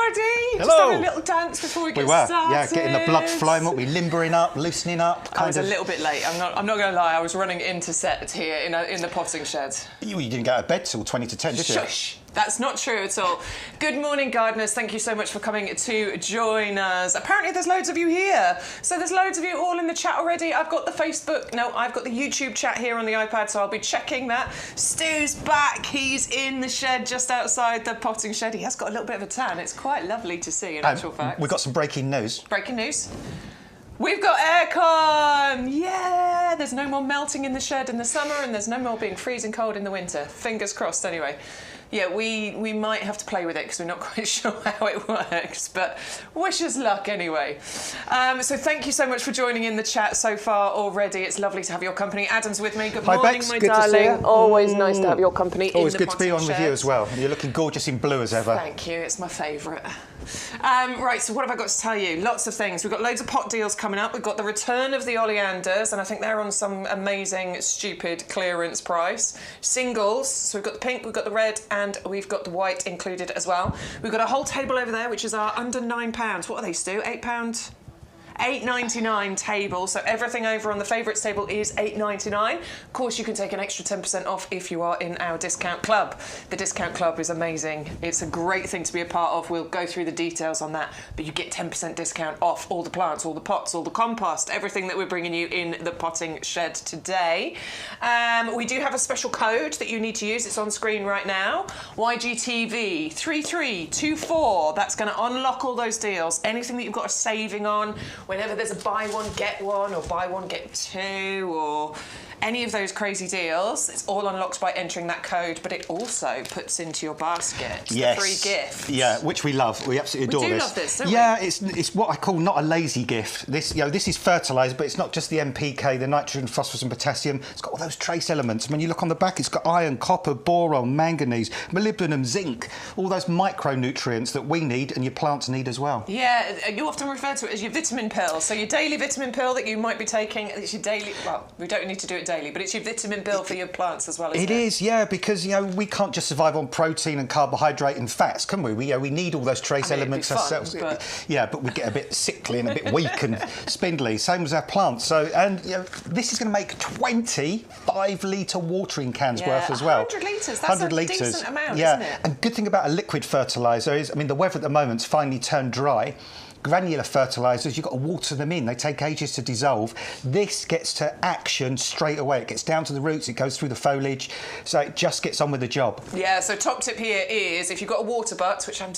everybody! Hello. Just having a little dance before we get started. Yeah, getting the blood flowing, what we limbering up, loosening up. I was a little bit late. I'm not going to lie. I was running into set here in the potting shed. You didn't go to bed till 20 to 10, did you? Shush! That's not true at all. Good morning, gardeners. Thank you so much for coming to join us. Apparently there's loads of you here. So there's loads of you all in the chat already. I've got the YouTube chat here on the iPad, so I'll be checking that. Stu's back. He's in the shed just outside the potting shed. He has got a little bit of a tan. It's quite lovely to see, in actual fact. We've got some breaking news. Breaking news. We've got aircon! Yeah! There's no more melting in the shed in the summer, and there's no more being freezing cold in the winter. Fingers crossed, anyway. Yeah, we might have to play with it because we're not quite sure how it works, but wish us luck anyway. So thank you so much for joining in the chat so far already. It's lovely to have your company. Adam's with me. Good Hi, morning, Bex. my Good darling. to see you. Always nice to have your company. Always in the good to be on with you as well. You're looking gorgeous in blue as ever. Thank you. It's my favourite. Right, so what have I got to tell you? Lots of things. We've got loads of pot deals coming up. We've got the return of the oleanders, and I think they're on some amazing, stupid clearance price. Singles, so we've got the pink, we've got the red, and we've got the white included as well. We've got a whole table over there, which is our under £9. What are they, Stu? £8? $8.99 table, so everything over on the favourites table is $8.99. Of course, you can take an extra 10% off if you are in our discount club. The discount club is amazing. It's a great thing to be a part of. We'll go through the details on that, but you get 10% discount off all the plants, all the pots, all the compost, everything that we're bringing you in the potting shed today. We do have a special code that you need to use. It's on screen right now. YGTV 3324. That's going to unlock all those deals. Anything that you've got a saving on, whenever there's a buy one, get one, or buy one, get two, or any of those crazy deals, it's all unlocked by entering that code, but it also puts into your basket the free gift. Yeah, which we love. We absolutely adore this. We do love this, don't we? Yeah, it's what I call not a lazy gift. This is fertiliser, but it's not just the NPK, the nitrogen, phosphorus and potassium. It's got all those trace elements. When you look on the back, it's got iron, copper, boron, manganese, molybdenum, zinc, all those micronutrients that we need and your plants need as well. Yeah, you often refer to it as your vitamin pill. So your daily vitamin pill that you might be taking, it's your daily, well, we don't need to do it daily, but it's your vitamin pill for your plants as well, isn't it? It is, yeah, because, we can't just survive on protein and carbohydrate and fats, can we? We need all those trace elements ourselves. But... Yeah, but we get a bit sickly and a bit weak and spindly, same as our plants. So, and this is going to make 20 5-litre watering cans worth as well. 100 litres, that's a decent amount, isn't it? And good thing about a liquid fertiliser is, the weather at the moment's finally turned dry. Granular fertilisers, you've got to water them in. They take ages to dissolve. This gets to action straight away. It gets down to the roots, it goes through the foliage, so it just gets on with the job. Yeah, so top tip here is, if you've got a water butt, which I'm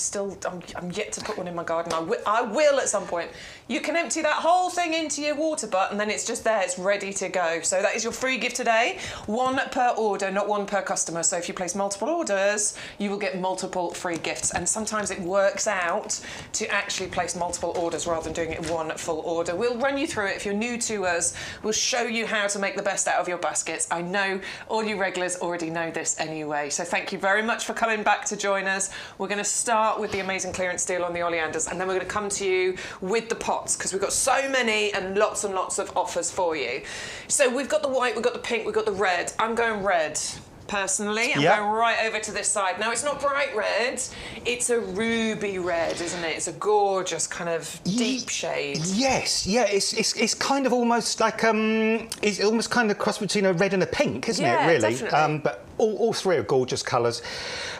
yet to put one in my garden, I will at some point, you can empty that whole thing into your water butt and then it's just there, it's ready to go. So that is your free gift today. One per order, not one per customer. So if you place multiple orders, you will get multiple free gifts. And sometimes it works out to actually place multiple orders rather than doing it in one full order. We'll run you through it. If you're new to us, we'll show you how to make the best out of your baskets. I know all you regulars already know this anyway. So thank you very much for coming back to join us. We're going to start with the amazing clearance deal on the oleanders, and then we're going to come to you with the pots because we've got so many and lots of offers for you. So we've got the white, we've got the pink, we've got the red. I'm going red. Personally, I'm going right over to this side. Now, it's not bright red, it's a ruby red, isn't it? It's a gorgeous kind of deep shade. Yes, yeah, it's kind of almost like, it's almost kind of cross between a red and a pink, isn't it, really? Definitely. But all three are gorgeous colours,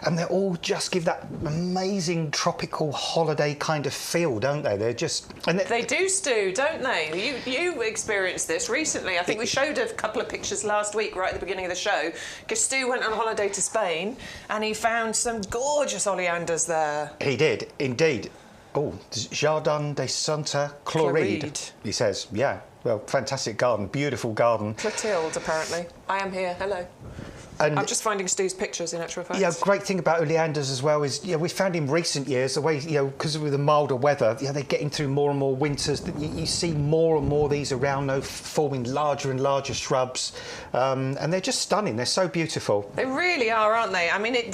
and they all just give that amazing tropical holiday kind of feel, don't they? They're just... They do, Stu, don't they? You experienced this recently. I think we showed a couple of pictures last week, right at the beginning of the show, because Stu went on holiday to Spain, and he found some gorgeous oleanders there. He did, indeed. Oh, Jardin de Santa Chloride, he says. Yeah, well, fantastic garden, beautiful garden. Clotilde, apparently. I am here, hello. And I'm just finding Stu's pictures in actual fact. Yeah, great thing about oleanders as well is, we found in recent years, the way, because of the milder weather, they're getting through more and more winters. You see more and more of these around now, forming larger and larger shrubs. And they're just stunning. They're so beautiful. They really are, aren't they? I mean,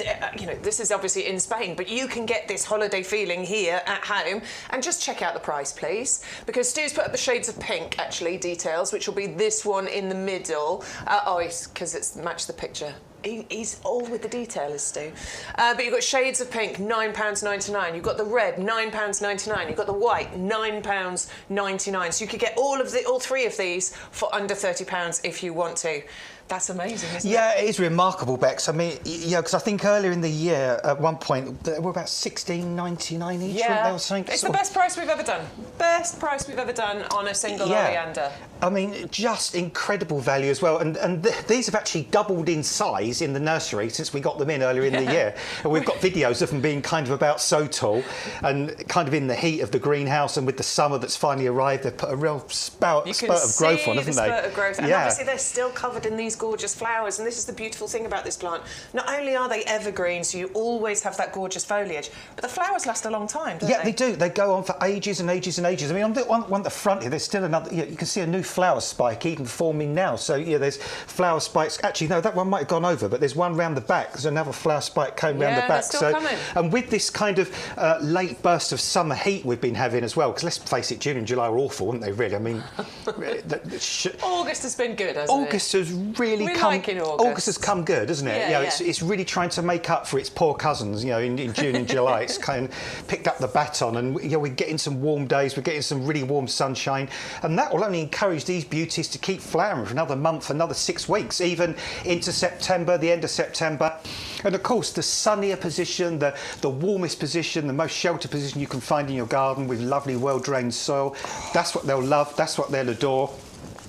this is obviously in Spain, but you can get this holiday feeling here at home. And just check out the price, please. Because Stu's put up the shades of pink, actually, details, which will be this one in the middle. It's because it's matched the picture. He's all with the detail, is Stu. But you've got shades of pink, £9.99. You've got the red, £9.99. You've got the white, £9.99. So you could get all three of these for under £30 if you want to. That's amazing, isn't it? Yeah, it is remarkable, Bex. I mean, because I think earlier in the year, at one point, they were about £16.99 each. Yeah, Or something, it's the best price we've ever done. Best price we've ever done on a single oleander. I mean, just incredible value as well. And these have actually doubled in size in the nursery since we got them in earlier in the year. And we've got videos of them being kind of about so tall and kind of in the heat of the greenhouse, and with the summer that's finally arrived, they've put a real spurt of growth on, haven't they? Spurt of growth. And obviously they're still covered in these gorgeous flowers, and this is the beautiful thing about this plant. Not only are they evergreen, so you always have that gorgeous foliage, but the flowers last a long time, don't they? Yeah, they do. They go on for ages and ages and ages. I mean, on the front here, there's still another. You can see a new flower spike even forming now. So there's flower spikes. Actually, no, that one might have gone over, but there's one round the back. There's another flower spike coming round the back. They're still coming. And with this kind of late burst of summer heat we've been having as well, because let's face it, June and July are awful, aren't they? Really, I mean, August has been good, hasn't it? August has really come. August has come good, hasn't it? Yeah, it's really trying to make up for its poor cousins. In June and July, it's kind of picked up the baton, and we're getting some warm days. We're getting some really warm sunshine, and that will only encourage these beauties to keep flowering for another month, another 6 weeks, even into September, the end of September. And of course, the sunnier position, the warmest position, the most sheltered position you can find in your garden with lovely, well-drained soil. That's what they'll love. That's what they'll adore.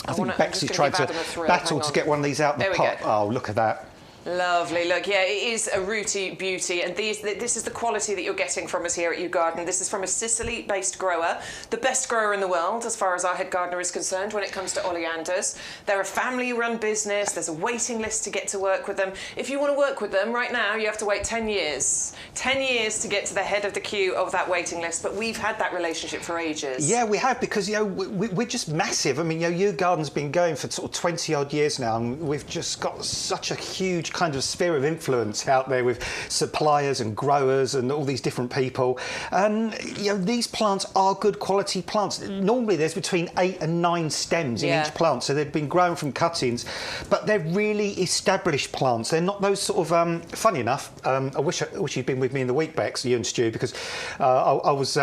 I think Bexy's trying to battle to get one of these out in the pot. Oh, look at that. Lovely, look, yeah, it is a rooty beauty, and this is the quality that you're getting from us here at YouGarden. This is from a Sicily-based grower, the best grower in the world as far as our head gardener is concerned when it comes to oleanders. They're a family-run business. There's a waiting list to get to work with them. If you want to work with them right now, you have to wait 10 years. 10 years to get to the head of the queue of that waiting list, but we've had that relationship for ages. Yeah, we have, because, we're just massive. I mean, YouGarden's been going for sort of 20-odd years now, and we've just got such a huge kind of sphere of influence out there with suppliers and growers and all these different people. And these plants are good quality plants. Normally there's between 8 and 9 stems in each plant, so they've been grown from cuttings, but they're really established plants. They're not those sort of funny enough, I wish you'd been with me in the week, Bex, you and Stu, because I was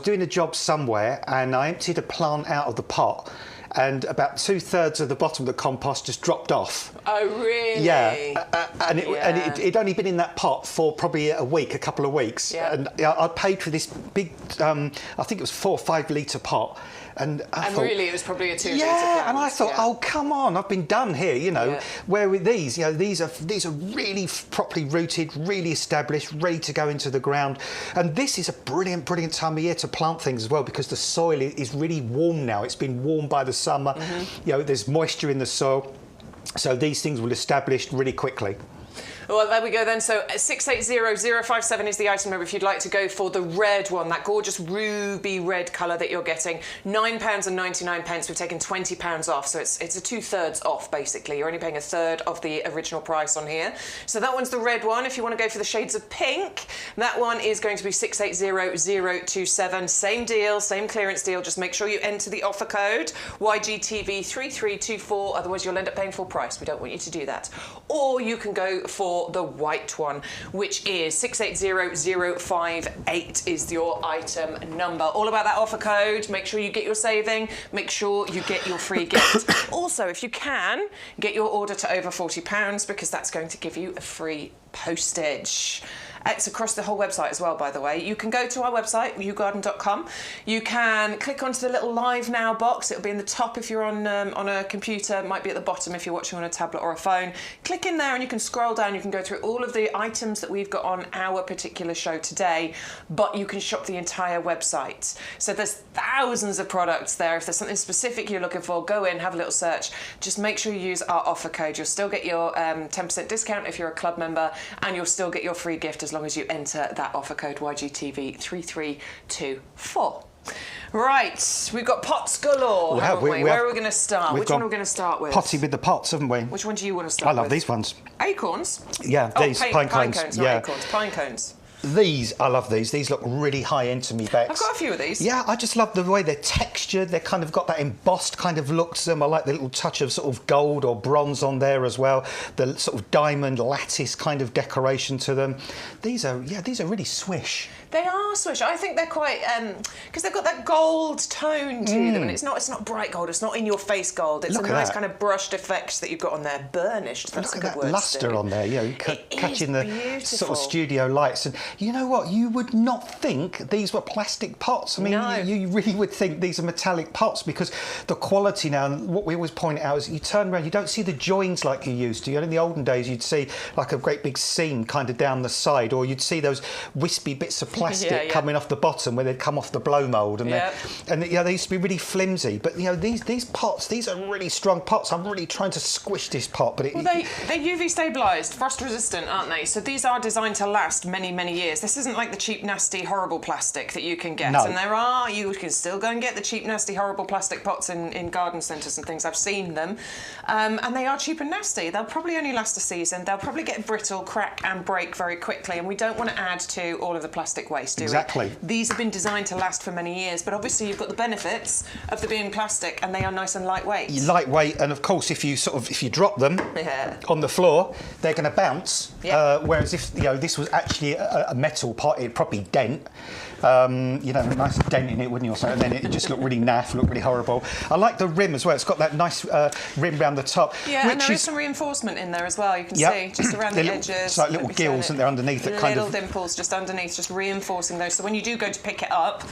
doing a job somewhere and I emptied a plant out of the pot, and about 2/3 of the bottom of the compost just dropped off. Oh, really? Yeah, and it'd only been in that pot for probably a couple of weeks. Yeah. And I paid for this big, I think it was 4 or 5 litre pot. And thought, really, it was probably a 2 litre plant. And I thought, oh, come on, I've been done here, Where with these? These are really properly rooted, really established, ready to go into the ground. And this is a brilliant, brilliant time of year to plant things as well, because the soil is really warm now. It's been warmed by the summer. Mm-hmm. There's moisture in the soil. So these things will establish really quickly. Well, there we go then. So 680057 is the item number if you'd like to go for the red one, that gorgeous ruby red colour that you're getting. £9.99. We've taken £20 off, so it's a 2/3 off, basically. You're only paying a third of the original price on here. So that one's the red one. If you want to go for the shades of pink, that one is going to be 680027. Same deal, same clearance deal. Just make sure you enter the offer code YGTV3324, otherwise you'll end up paying full price. We don't want you to do that. Or you can go for the white one, which is 680058 is your item number. All about that offer code. Make sure you get your saving. Make sure you get your free gift. Also, if you can, get your order to over £40, because that's going to give you a free postage. It's across the whole website as well, by the way. You can go to our website, yougarden.com. You can click onto the little Live Now box. It'll be in the top if you're on a computer. It might be at the bottom if you're watching on a tablet or a phone. Click in there and you can scroll down. You can go through all of the items that we've got on our particular show today, but you can shop the entire website. So there's thousands of products there. If there's something specific you're looking for, go in, have a little search. Just make sure you use our offer code. You'll still get your 10% discount if you're a club member, and you'll still get your free gift as long as you enter that offer code YGTV3324. Right, we've got pots galore, haven't we? Where are we going to start? Which one are we going to start with? Potty with the pots, haven't we? Which one do you want to start with? I love these ones. Acorns? Yeah, these pine cones. Pine cones, not acorns. Pine cones. These, I love these. These look really high end to me, Bex. I've got a few of these. Yeah, I just love the way they're textured. They've kind of got that embossed kind of look to them. I like the little touch of sort of gold or bronze on there as well. The sort of diamond lattice kind of decoration to them. These are really swish. They are swish. I think they're quite because they've got that gold tone to them, and it's not bright gold. It's not in your face gold. It's a nice kind of brushed effects that you've got on there. Burnished. That's a good word. Luster on there. You know, catching the beautiful. sort of studio lights. And you know what? You would not think these were plastic pots. I mean, you really would think these are metallic pots because the quality now. And what we always point out is you turn around, you don't see the joins like you used to. You know, in the olden days, you'd see like a great big seam kind of down the side, or you'd see those wispy bits of plastic coming off the bottom where they'd come off the blow mould, and they used to be really flimsy. But you know, these pots, these are really strong pots. I'm really trying to squish this pot, but they're UV stabilised, frost resistant, aren't they? So these are designed to last many, many years. This isn't like the cheap, nasty, horrible plastic that you can get. No. And you can still go and get the cheap, nasty, horrible plastic pots in garden centres and things. I've seen them, and they are cheap and nasty. They'll probably only last a season. They'll probably get brittle, crack, and break very quickly. And we don't want to add to all of the plastic waste, do we? Exactly. These have been designed to last for many years, but obviously you've got the benefits of them being plastic, and they are nice and lightweight. Lightweight, and of course, if you drop them on the floor, they're going to bounce. Whereas if this was actually a metal pot, it'd probably dent. A nice dent in it, wouldn't you? Or something, and then it just looked really naff, looked really horrible. I like the rim as well. It's got that nice rim round the top. Yeah, and there is some reinforcement in there as well. You can see just around the edges. It's like little gills, and they're underneath it, kind of. Little dimples just underneath, just reinforcing those. So when you do go to pick it up,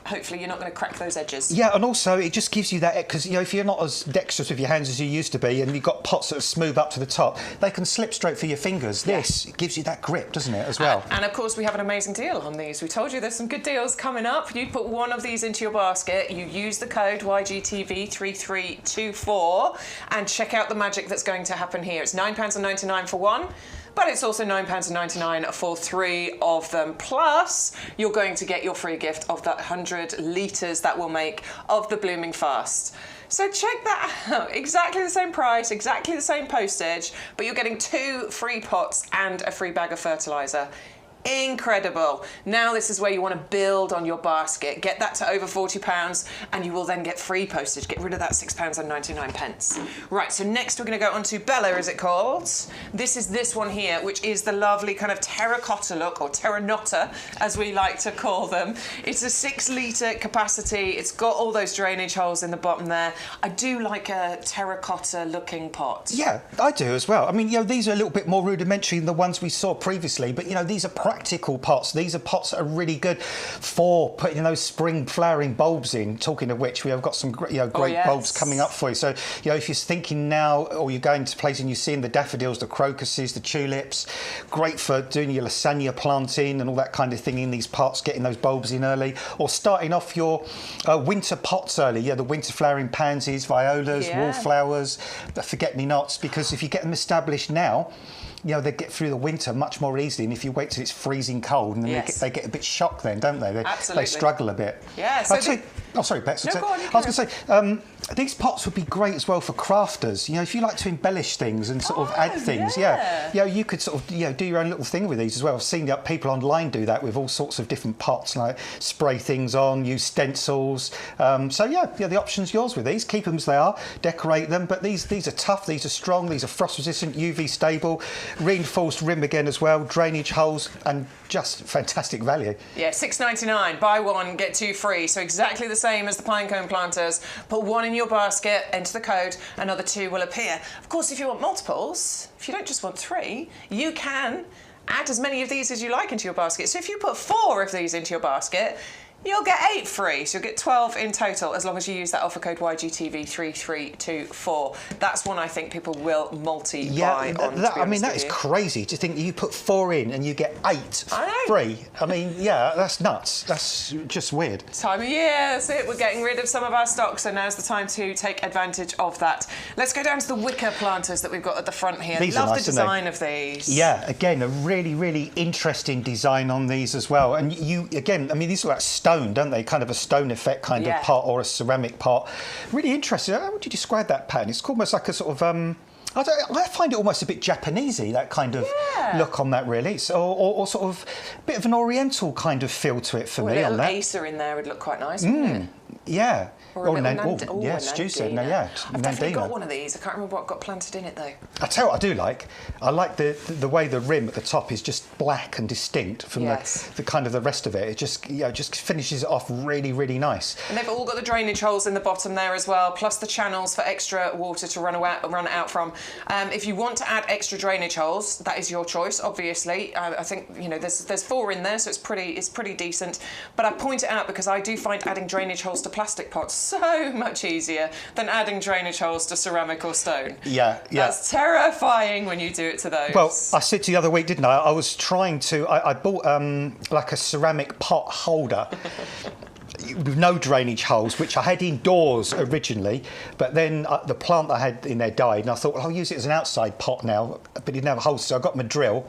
hopefully you're not going to crack those edges. Yeah, and also it just gives you that, because if you're not as dexterous with your hands as you used to be, and you've got pots that are smooth up to the top, they can slip straight through your fingers. This gives you that grip, doesn't it, as well? And of course we have an amazing deal on these. We told you there's some good deals coming up. You put one of these into your basket, you use the code YGTV3324 and check out the magic that's going to happen here. It's £9.99 for one. But it's also £9.99 for 3 of them. Plus, you're going to get your free gift of that 100 litres that we'll make of the Blooming Fast. So check that out. Exactly the same price, exactly the same postage, but you're getting 2 free pots and a free bag of fertiliser. Incredible. Now this is where you want to build on your basket. Get that to over £40 and you will then get free postage. Get rid of that £6.99. Right, so next we're going to go on to Bella, is it called? This is this one here, which is the lovely kind of terracotta look, or terranotta as we like to call them. It's a 6 litre capacity. It's got all those drainage holes in the bottom there. I do like a terracotta looking pot. Yeah, I do as well. I mean, these are a little bit more rudimentary than the ones we saw previously, but these are practical pots. These are pots that are really good for putting those spring flowering bulbs in. Talking of which, we have got some great bulbs coming up for you. So, if you're thinking now, or you're going to places and you're seeing the daffodils, the crocuses, the tulips, great for doing your lasagna planting and all that kind of thing in these pots, getting those bulbs in early, or starting off your winter pots early. The winter flowering pansies, violas, wallflowers, the forget-me-nots, because if you get them established now, they get through the winter much more easily, and if you wait till it's freezing cold, and then they get a bit shocked then, don't they? They struggle a bit. Yeah. So sorry, Bex. No, go on, I was going to say, these pots would be great as well for crafters. If you like to embellish things and sort of add things, you could sort of do your own little thing with these as well. I've seen people online do that with all sorts of different pots, like spray things on, use stencils. The option's yours with these. Keep them as they are, decorate them. But these are tough. These are strong. These are frost resistant, UV stable, reinforced rim again as well, drainage holes, and just fantastic value. Yeah, £6.99. Buy one, get 2 free. So exactly the same as the pinecone planters. Put one in your basket, enter the code, another 2 will appear. Of course, if you want multiples, if you don't just want 3, you can add as many of these as you like into your basket. So if you put 4 of these into your basket, you'll get 8 free, so you'll get 12 in total, as long as you use that offer code YGTV3324. That's one I think people will multi-buy on. That is crazy to think you put 4 in and you get 8 free. That's nuts. That's just weird. Time of year, that's it. We're getting rid of some of our stock, so now's the time to take advantage of that. Let's go down to the wicker planters that we've got at the front here. These Love are nice, the design of these. Yeah, again, a really, really interesting design on these as well. And these are like stone, don't they? Kind of a stone effect kind of pot, or a ceramic pot. Really interesting. How would you describe that pattern? It's almost like a sort of I find it almost a bit Japanesey, that kind of look on that, really. Or sort of a bit of an oriental kind of feel to it for me on that. A little Asa in there would look quite nice, wouldn't it? Yeah. Or a little yeah, Stu said, I've definitely got one of these. I can't remember what got planted in it, though. I tell you what I do like. I like the way the rim at the top is just black and distinct from the kind of the rest of it. It just just finishes it off really, really nice. And they've all got the drainage holes in the bottom there as well, plus the channels for extra water to run out from. If you want to add extra drainage holes, that is your choice, obviously. I think there's 4 in there, so it's pretty decent. But I point it out because I do find adding drainage holes to plastic pots so much easier than adding drainage holes to ceramic or stone. Yeah. That's terrifying when you do it to those. Well, I said to you the other week, didn't I? I was trying to. I bought like a ceramic pot holder. With no drainage holes, which I had indoors originally, but then the plant I had in there died, and I thought, well, I'll use it as an outside pot now, but it didn't have a hole, so I got my drill.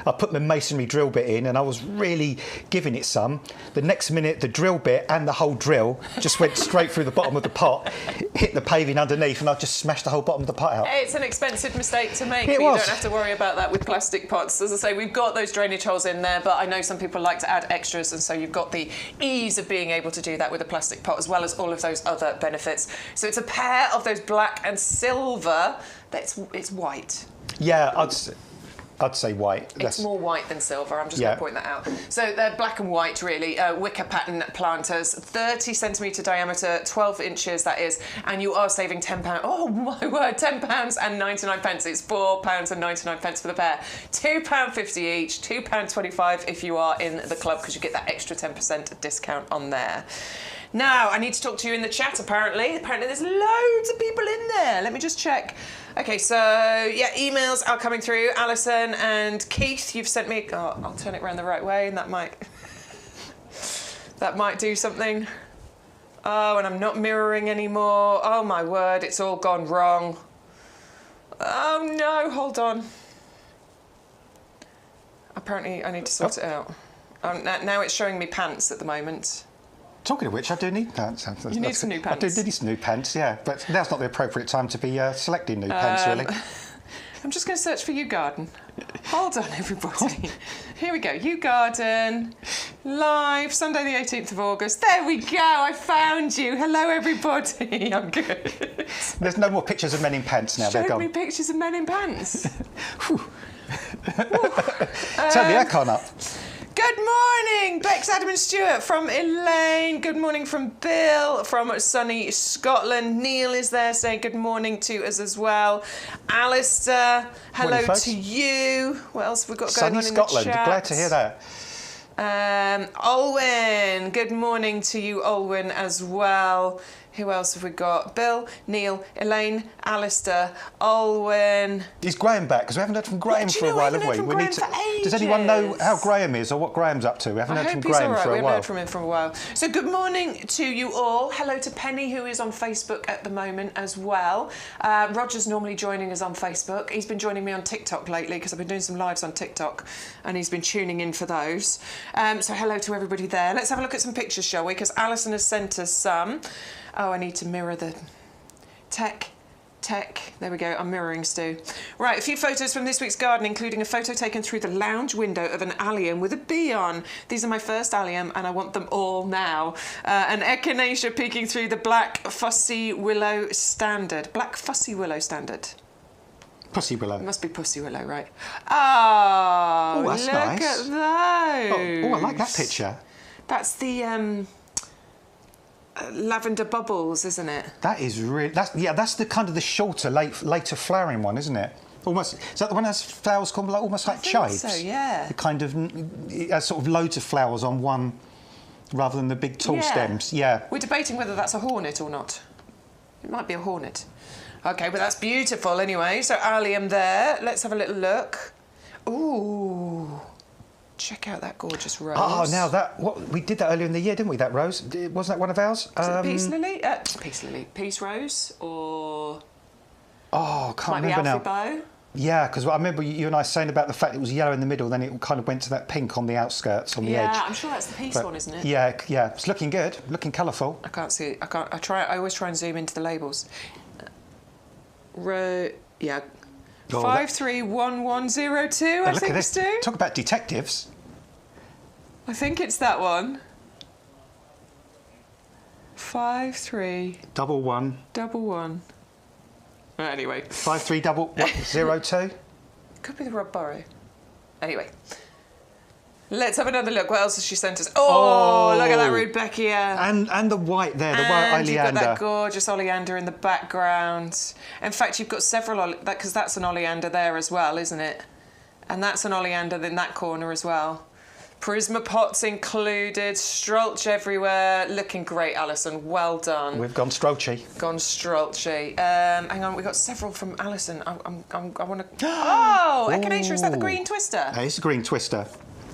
I put my masonry drill bit in, and I was really giving it some. The next minute, the drill bit and the whole drill just went straight through the bottom of the pot, hit the paving underneath, and I just smashed the whole bottom of the pot out. It's an expensive mistake to make, but you don't have to worry about that with plastic pots. As I say, we've got those drainage holes in there, but I know some people like to add extras, and so you've got the ease of being able to do that with a plastic pot, as well as all of those other benefits. So it's a pair of those black and silver. It's white. Yeah, I'd say white. It's more white than silver, I'm just going to point that out. So they're black and white, really, wicker pattern planters, 30 centimetre diameter, 12 inches that is, and you are saving £10. Oh my word, £10 and 99 pence. It's £4 and 99 pence for the pair. £2.50 each, £2.25 if you are in the club, because you get that extra 10% discount on there. Now, I need to talk to you in the chat, apparently. Apparently there's loads of people in there. Let me just check. Okay, so, yeah, emails are coming through. Alison and Keith, you've sent me... Oh, I'll turn it around the right way, and that might do something. Oh, and I'm not mirroring anymore. Oh, my word, it's all gone wrong. Oh, no, hold on. Apparently, I need to sort it out. Now it's showing me pants at the moment. Talking of which, I do need pants. You need some new pants. I do need some new pants, yeah. But now's not the appropriate time to be selecting new pants, really. I'm just going to search for YouGarden. Hold on, everybody. Here we go. YouGarden, live, Sunday the 18th of August. There we go. I found you. Hello, everybody. I'm good. There's no more pictures of men in pants now. They're gone. Show me pictures of men in pants. Turn the aircon up. Good morning, Bex, Adam and Stuart from Elaine. Good morning from Bill from sunny Scotland. Neil is there saying good morning to us as well. Alistair, hello morning, to you. What else have we got Sunny going on in Scotland. the chat? Glad to hear that. Olwen, good morning to you, Olwen, as well. Who else have we got? Bill, Neil, Elaine, Alistair, Olwen. Is Graham back? Because we haven't heard from Graham for a while, have we? We need to. Does anyone know how Graham is or what Graham's up to? We haven't heard from Graham for a while. We haven't heard from him for a while. So good morning to you all. Hello to Penny, who is on Facebook at the moment as well. Roger's normally joining us on Facebook. He's been joining me on TikTok lately because I've been doing some lives on TikTok and he's been tuning in for those. So hello to everybody there. Let's have a look at some pictures, shall we? Because Alison has sent us some. Oh, I need to mirror the tech. There we go, I'm mirroring Stu. Right, a few photos from this week's garden, including a photo taken through the lounge window of an allium with a bee on. These are my first allium, and I want them all now. An echinacea peeking through the black fussy willow standard. Black fussy willow standard. Pussy willow. It must be pussy willow, right? Oh, that's look nice. at those. Oh, I like that picture. That's the... lavender bubbles, isn't it? That is really... That's the kind of the shorter, later flowering one, isn't it? Almost... Is that the one that has flowers called almost like chives? I think so, yeah. The kind of... It has sort of loads of flowers on one rather than the big tall stems. Yeah. We're debating whether that's a hornet or not. It might be a hornet. OK, but that's beautiful anyway. So allium there. Let's have a little look. Ooh. Check out that gorgeous rose. Oh, now that... we did that earlier in the year, didn't we, that rose? Wasn't that one of ours? Is it peace lily? Peace lily. Peace rose or... Oh, I can't remember now. Might be Alfie Bow? Yeah, because I remember you and I saying about the fact it was yellow in the middle, then it kind of went to that pink on the outskirts, on the edge. Yeah, I'm sure that's the peace one, isn't it? Yeah. It's looking good, looking colourful. I can't see it. I always try and zoom into the labels. Yeah, Oh, 531102, I look think, at this. Stu. Talk about detectives. I think it's that one. 5311. Well, anyway. 531102. Could be the Rob Burrow. Anyway. Let's have another look. What else has she sent us? Oh, look at that rudbeckia. And the white there, the white oleander. You've got that gorgeous oleander in the background. In fact, you've got several, because that's an oleander there as well, isn't it? And that's an oleander in that corner as well. Prisma pots included, Strolch everywhere. Looking great, Alison. Well done. We've gone Strolchy. Gone Strolchy. Hang on, we've got several from Alison. I want to... Oh, Echinacea, is that the green twister? It's a green twister.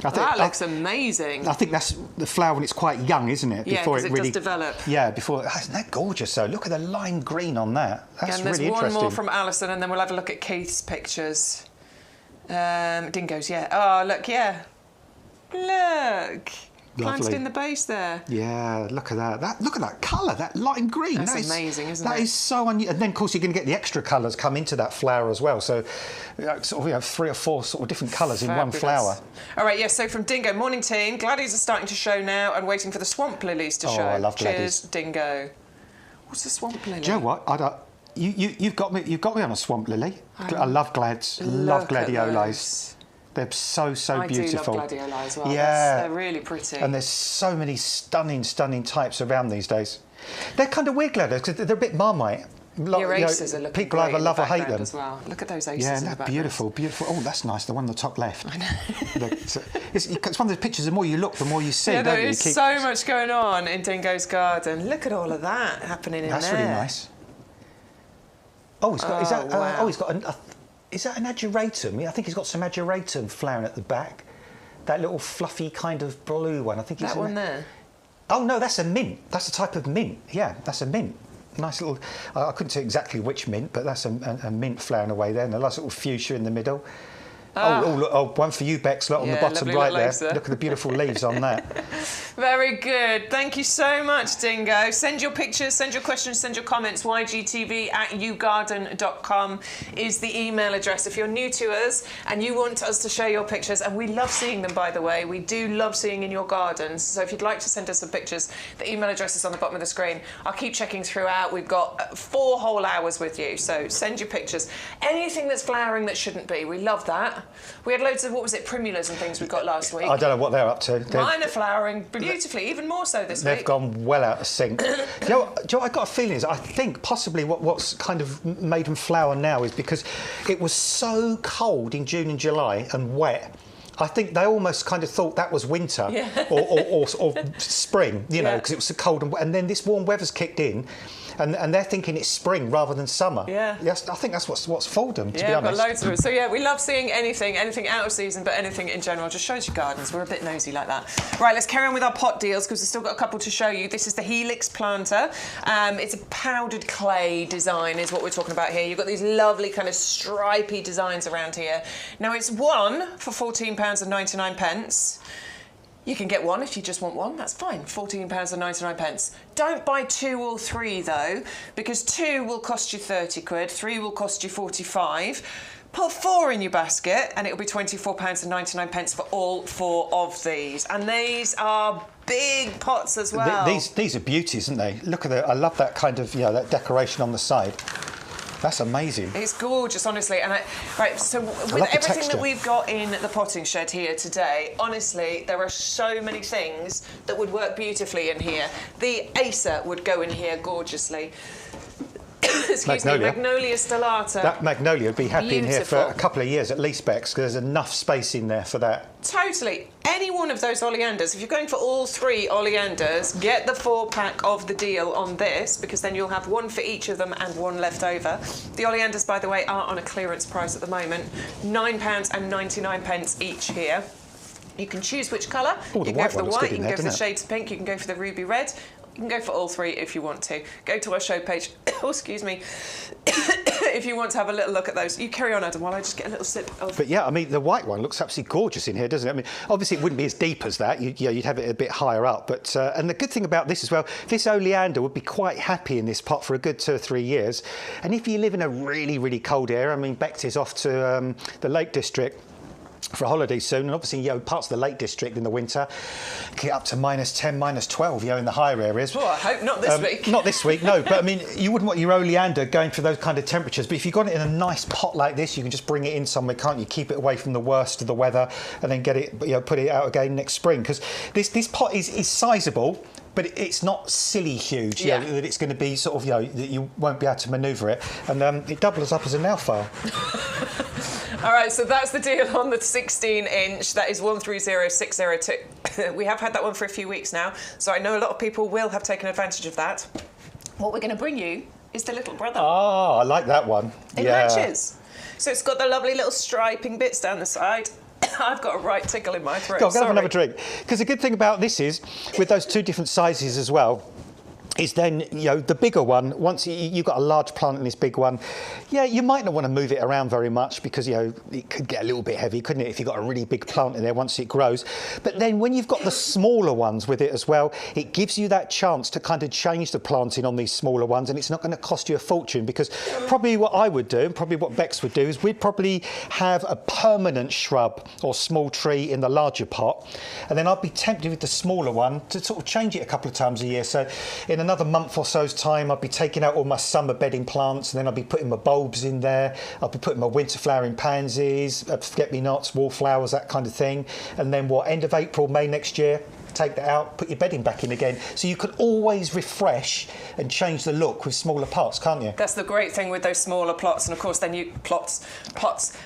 That looks amazing. I think that's the flower when it's quite young, isn't it? Yeah, because it really does develop. Yeah, before... Isn't that gorgeous, though? Look at the lime green on that. That's really interesting. And there's one more from Alison, and then we'll have a look at Keith's pictures. Dingoes, yeah. Oh, look, yeah. Look. Planted in the base there. Yeah, look at that. Look at that colour, that lime green. That's amazing, isn't it? That is so unusual. And then, of course, you're going to get the extra colours come into that flower as well. So, sort of, 3 or 4 sort of different colours in one flower. All right, yes. So from Dingo, morning team. Gladdies are starting to show now, and waiting for the swamp lilies to show. Oh, I love gladdies. Cheers, Dingo. What's a swamp lily? Do you know what? You've got me on a swamp lily. I love glads. Love gladiolas. They're so beautiful. I do love gladiola as well. Yeah. They're really pretty. And there's so many stunning types around these days. They're kind of weird gladiolus because they're a bit Marmite. Your aces are looking people great either love or hate them as well. Look at those aces. Yeah, in the they're background. beautiful. Oh, that's nice. The one on the top left. I know. It's one of those pictures. The more you look, the more you see. Yeah, don't there you? is so much going on in Dingo's garden. Look at all of that happening in there. That's really nice. Oh, he's got. Wow. Oh, he's got. Is that an ageratum? I think he's got some ageratum flowering at the back. That little fluffy kind of blue one. I think that one there. Oh no, that's a mint. That's a type of mint. Yeah, that's a mint. Nice little. I couldn't say exactly which mint, but that's a mint flowering away there, and a nice little fuchsia in the middle. Oh, one for you, Bex, look, on the bottom right there. Look at the beautiful leaves on that. Very good. Thank you so much, Dingo. Send your pictures, send your questions, send your comments. ygtv@yougarden.com is the email address. If you're new to us and you want us to share your pictures, and we love seeing them, by the way. We do love seeing in your gardens. So if you'd like to send us some pictures, the email address is on the bottom of the screen. I'll keep checking throughout. We've got 4 whole hours with you, so send your pictures. Anything that's flowering that shouldn't be, we love that. We had loads of, perrenials and things we got last week. I don't know what they're up to. Mine are flowering beautifully, even more so this week. They've gone well out of sync. Do you know what I got a feeling is I think possibly what's kind of made them flower now is because it was so cold in June and July and wet. I think they almost kind of thought that was winter or spring, because it was so cold and then this warm weather's kicked in. And they're thinking it's spring rather than summer. Yeah. Yes, I think that's what's fooled them, to be honest. Yeah, got loads of it. So, yeah, we love seeing anything out of season, but anything in general. Just shows your gardens. We're a bit nosy like that. Right, let's carry on with our pot deals because we've still got a couple to show you. This is the Helix planter. It's a powdered clay design is what we're talking about here. You've got these lovely kind of stripy designs around here. Now, it's one for £14.99. You can get one if you just want one, that's fine, £14.99. Don't buy 2 or 3 though, because 2 will cost you 30 quid, 3 will cost you 45. Put 4 in your basket and it'll be £24.99 for all 4 of these. And these are big pots as well. These are beauties, aren't they? Look at I love that kind of, that decoration on the side. That's amazing. It's gorgeous, honestly. And so with everything that we've got in the potting shed here today, honestly, there are so many things that would work beautifully in here. The Acer would go in here gorgeously. Excuse me, Magnolia stellata. That magnolia would be happy in here for a couple of years at least, Bex, because there's enough space in there for that. Totally. Any one of those oleanders, if you're going for all 3 oleanders, get the 4-pack of the deal on this, because then you'll have 1 for each of them and 1 left over. The oleanders, by the way, are on a clearance price at the moment, £9.99 each here. You can choose which colour. You can go for the white, you can go for the shades of pink, you can go for the ruby red. You can go for all three if you want to. Go to our show page. Oh, excuse me. If you want to have a little look at those. You carry on, Adam, while I just get a little sip of... But yeah, I mean, the white one looks absolutely gorgeous in here, doesn't it? I mean, obviously it wouldn't be as deep as that. You'd have it a bit higher up. But and the good thing about this as well, this oleander would be quite happy in this pot for a good 2 or 3 years. And if you live in a really, really cold area, I mean, Becky's off to the Lake District for a holiday soon, and obviously, parts of the Lake District in the winter get up to -10, -12, in the higher areas. Oh, I hope not this week. Not this week, no. But I mean, you wouldn't want your oleander going for those kind of temperatures. But if you've got it in a nice pot like this, you can just bring it in somewhere, can't you? Keep it away from the worst of the weather, and then get it, put it out again next spring. Because this pot is sizable, but it's not silly huge. That it's going to be sort of, that you won't be able to manoeuvre it, and it doubles up as a nail file. All right, so that's the deal on the 16-inch. That is 130602. We have had that one for a few weeks now, so I know a lot of people will have taken advantage of that. What we're going to bring you is the little brother. Oh, I like that one. It matches. So it's got the lovely little striping bits down the side. I've got a right tickle in my throat. Go on, have another drink. Because the good thing about this is, with those two different sizes as well, is then, the bigger one, once you've got a large plant in this big one, you might not want to move it around very much because, it could get a little bit heavy, couldn't it, if you've got a really big plant in there once it grows. But then when you've got the smaller ones with it as well, it gives you that chance to kind of change the planting on these smaller ones, and it's not going to cost you a fortune, because probably what I would do, and probably what Bex would do, is we'd probably have a permanent shrub or small tree in the larger pot, and then I'd be tempted with the smaller one to sort of change it a couple of times a year. So in another month or so's time, I'd be taking out all my summer bedding plants, and then I'd be putting my bulbs in there. I'd be putting my winter flowering pansies, forget-me-nots, wallflowers, that kind of thing. And then end of April, May next year, take that out, put your bedding back in again. So you can always refresh and change the look with smaller pots, can't you? That's the great thing with those smaller plots, and of course then pots,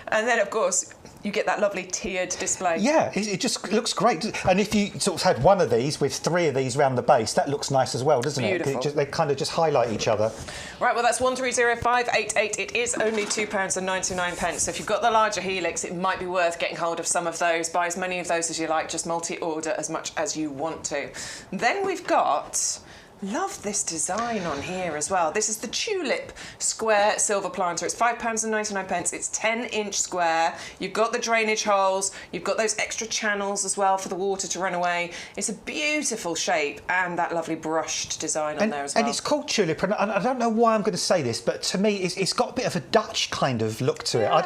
and then of course you get that lovely tiered display. Yeah, it just looks great. And if you sort of had one of these with 3 of these round the base, that looks nice as well, doesn't Beautiful. it? They kind of just highlight each other. Right, well, that's 130588. It is only £2.99. So if you've got the larger helix, it might be worth getting hold of some of those. Buy as many of those as you like, just multi-order as much as you want to. Then we've got... Love this design on here as well. This is the tulip square silver planter. It's £5.99. It's 10-inch square. You've got the drainage holes. You've got those extra channels as well for the water to run away. It's a beautiful shape, and that lovely brushed design on there as well. And it's called tulip, and I don't know why I'm going to say this, but to me, it's got a bit of a Dutch kind of look to it. I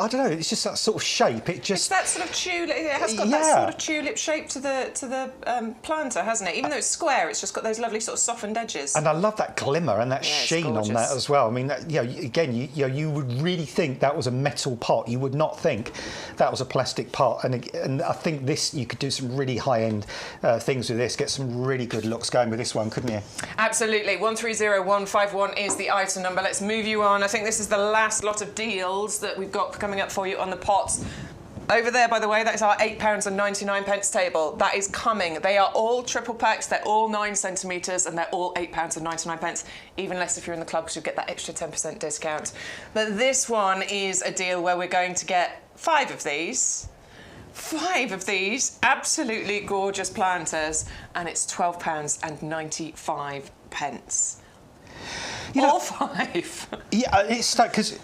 don't know. It's just that sort of shape. It's that sort of tulip. It has got that sort of tulip shape to the planter, hasn't it? Even though it's square, it's just got those lovely sort of softened edges. And I love that glimmer and that sheen on that as well. I mean, again, you would really think that was a metal pot. You would not think that was a plastic pot. And I think this, you could do some really high-end things with this, get some really good looks going with this one, couldn't you? Absolutely. 130151 is the item number. Let's move you on. I think this is the last lot of deals that we've got coming up for you on the pots. Over there, by the way, that is our £8.99 table. That is coming. They are all triple packs. They're all 9 centimetres, and they're all £8.99. Even less if you're in the club, because you get that extra 10% discount. But this one is a deal where we're going to get 5 of these. 5 of these absolutely gorgeous planters, and it's £12.95. All 5. Yeah, it's like, because,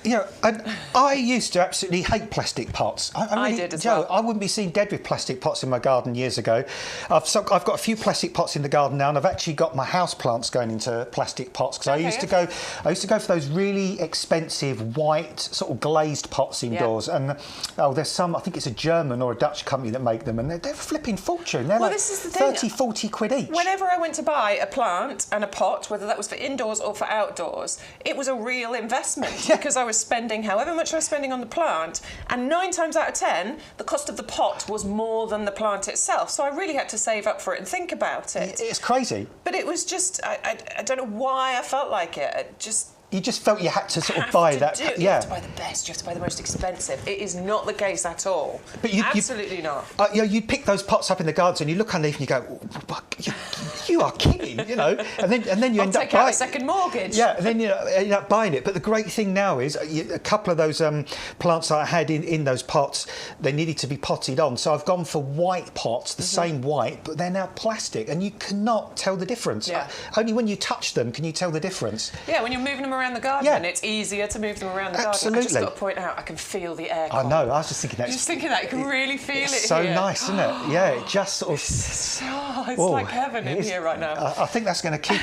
I used to absolutely hate plastic pots. I did as well. I wouldn't be seen dead with plastic pots in my garden years ago. I've got a few plastic pots in the garden now, and I've actually got my house plants going into plastic pots, because I used to go for those really expensive white sort of glazed pots indoors. And there's some, I think it's a German or a Dutch company that make them, and they're flipping fortune. They're this is the thing. 30, 40 quid each. Whenever I went to buy a plant and a pot, whether that was for indoors or for outdoors, it was a real investment because I was spending however much I was spending on the plant, and 9 times out of 10 the cost of the pot was more than the plant itself, so I really had to save up for it and think about it. It's crazy. But it was just, I don't know why I felt like it. You just felt you had to sort of buy that. You have to buy the best. You have to buy the most expensive. It is not the case at all. But absolutely not. You'd pick those pots up in the gardens and you look underneath and you go, you are kidding, you know. And then you I'll end up take out buying a second mortgage. Yeah, and then you end up buying it. But the great thing now is a couple of those plants that I had in those pots, they needed to be potted on. So I've gone for white pots, the same white, but they're now plastic, and you cannot tell the difference. Yeah. Only when you touch them can you tell the difference. Yeah, when you're moving them around the garden, it's easier to move them around the garden. I just got to point out, I can feel the air. I know. I was just thinking that. Just thinking that you can really feel it. So here. nice, isn't it? Yeah, it just sort of. It's like heaven in here right now. I think that's going to keep.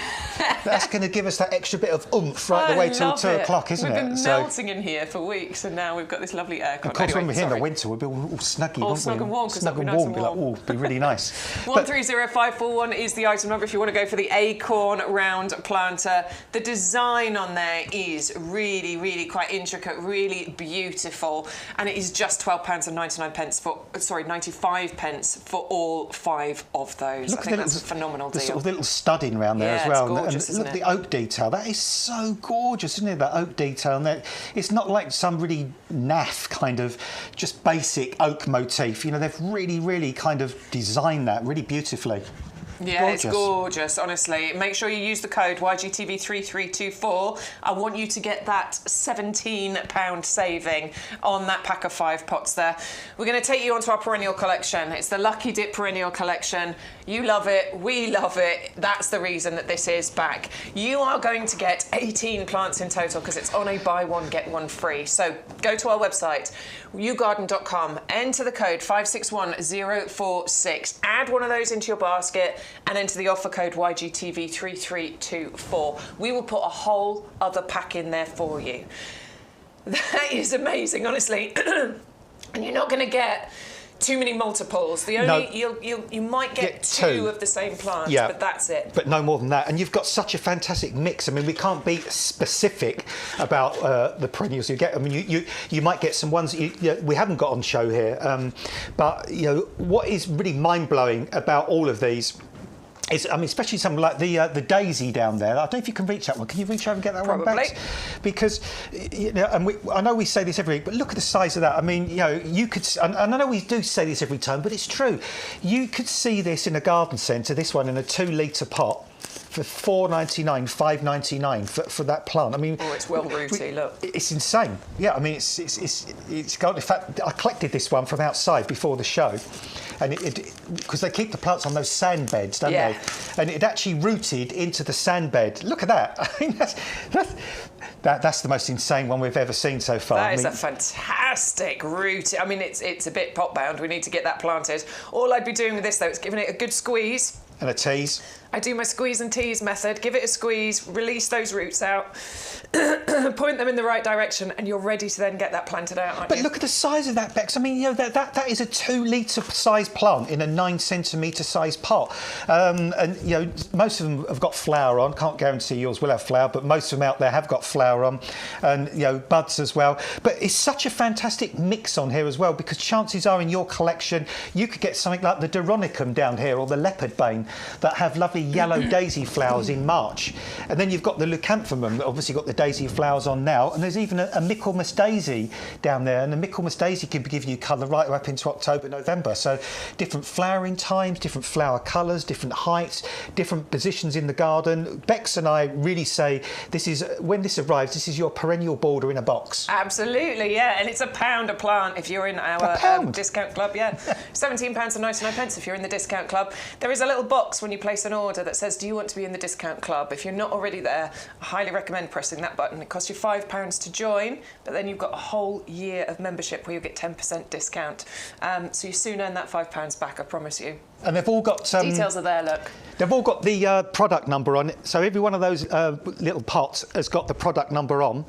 That's going to give us that extra bit of oomph right the way till 2 o'clock, isn't it? We've been melting in here for weeks, and now we've got this lovely aircon. Of course, when we're here in the winter, we'll be all snuggy, won't we? Snug and warm, snug and warm. Be like, oh, be really nice. 130541 is the item number if you want to go for the acorn round planter. The design on there is really, really quite intricate, really beautiful, and it is just £12.99 for, sorry, 95 pence for all 5 of those. Look, I think that's a phenomenal deal. The sort of little studding around there as well. It's gorgeous, and look at the oak detail. That is so gorgeous, isn't it? That oak detail. And that, it's not like some really naff kind of just basic oak motif. You know, they've really, really kind of designed that really beautifully. Yeah, gorgeous. It's gorgeous, honestly. Make sure you use the code YGTV3324. I want you to get that £17 saving on that pack of 5 pots there. We're going to take you onto our perennial collection. It's the Lucky Dip perennial collection. You love it, we love it. That's the reason that this is back. You are going to get 18 plants in total because it's on a buy one, get one free. So go to our website, YouGarden.com, enter the code 561046, add one of those into your basket, and enter the offer code YGTV3324. We will put a whole other pack in there for you. That is amazing, honestly. And you're not going to get too many multiples. The only you might get two of the same plant, but that's it. But no more than that. And you've got such a fantastic mix. I mean, we can't be specific about the perennials you get. I mean, you might get some ones that we haven't got on show here. But you know what is really mind blowing about all of these. I mean, especially something like the daisy down there. I don't know if you can reach that one. Can you reach over and get that one back? Because, you know, and I know we say this every week, but look at the size of that. I mean, you know, you could, and I know we do say this every time, but it's true. You could see this in a garden centre, this one in a 2-litre pot, for $4.99, $5.99 for that plant. I mean, it's well rooty. Look, it's insane. Yeah, I mean, it's got. In fact, I collected this one from outside before the show, and because they keep the plants on those sand beds, don't they? And it actually rooted into the sand bed. Look at that. I mean, that's the most insane one we've ever seen so far. That is a fantastic root. I mean, it's a bit pot bound. We need to get that planted. All I'd be doing with this though is giving it a good squeeze. And a tease. I do my squeeze and tease method. Give it a squeeze, release those roots out, point them in the right direction, and you're ready to then get that planted out, aren't you? But look at the size of that, Bex. I mean, you know, that is a 2-litre size plant in a 9-centimetre size pot. And, you know, most of them have got flower on. Can't guarantee yours will have flower, but most of them out there have got flower on. And, you know, buds as well. But it's such a fantastic mix on here as well, because chances are in your collection, you could get something like the Doronicum down here or the leopard bane that have lovely yellow daisy flowers in March. And then you've got the Leucanthemum that obviously got the daisy flowers on now. And there's even a Michaelmas daisy down there. And the Michaelmas daisy can give you colour right up into October, November. So different flowering times, different flower colours, different heights, different positions in the garden. Bex and I really say this is, when this arrives, this is your perennial border in a box. Absolutely, yeah. And it's £1 a plant if you're in our discount club, yeah. £17.99 if you're in the discount club. There is a little box when you place an order that says, do you want to be in the discount club? If you're not already there, I highly recommend pressing that button. It costs you £5 to join, but then you've got a whole year of membership where you'll get 10% discount. So you soon earn that £5 back, I promise you. And they've all got... details are there, look. They've all got the product number on it. So every one of those little pots has got the product number on.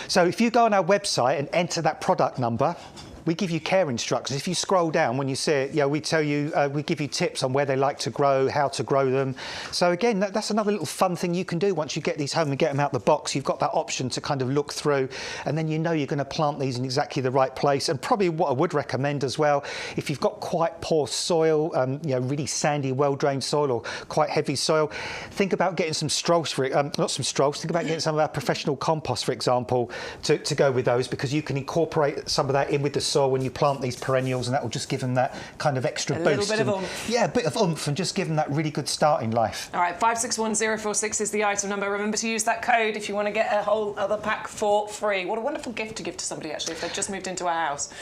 So if you go on our website and enter that product number, we give you care instructions. If you scroll down, when you see it, we tell you, we give you tips on where they like to grow, how to grow them. So again, that's another little fun thing you can do once you get these home and get them out the box. You've got that option to kind of look through, and then you know you're going to plant these in exactly the right place. And probably what I would recommend as well, if you've got quite poor soil, really sandy, well-drained soil or quite heavy soil, think about getting some Strauss for it. Not some Strauss. Think about getting some of our professional compost, for example, to go with those, because you can incorporate some of that in with the soil when you plant these perennials, and that will just give them that kind of extra boost. A little bit of oomph. Yeah, a bit of oomph, and just give them that really good start in life. All right, 561046 is the item number. Remember to use that code if you want to get a whole other pack for free. What a wonderful gift to give to somebody, actually, if they've just moved into our house.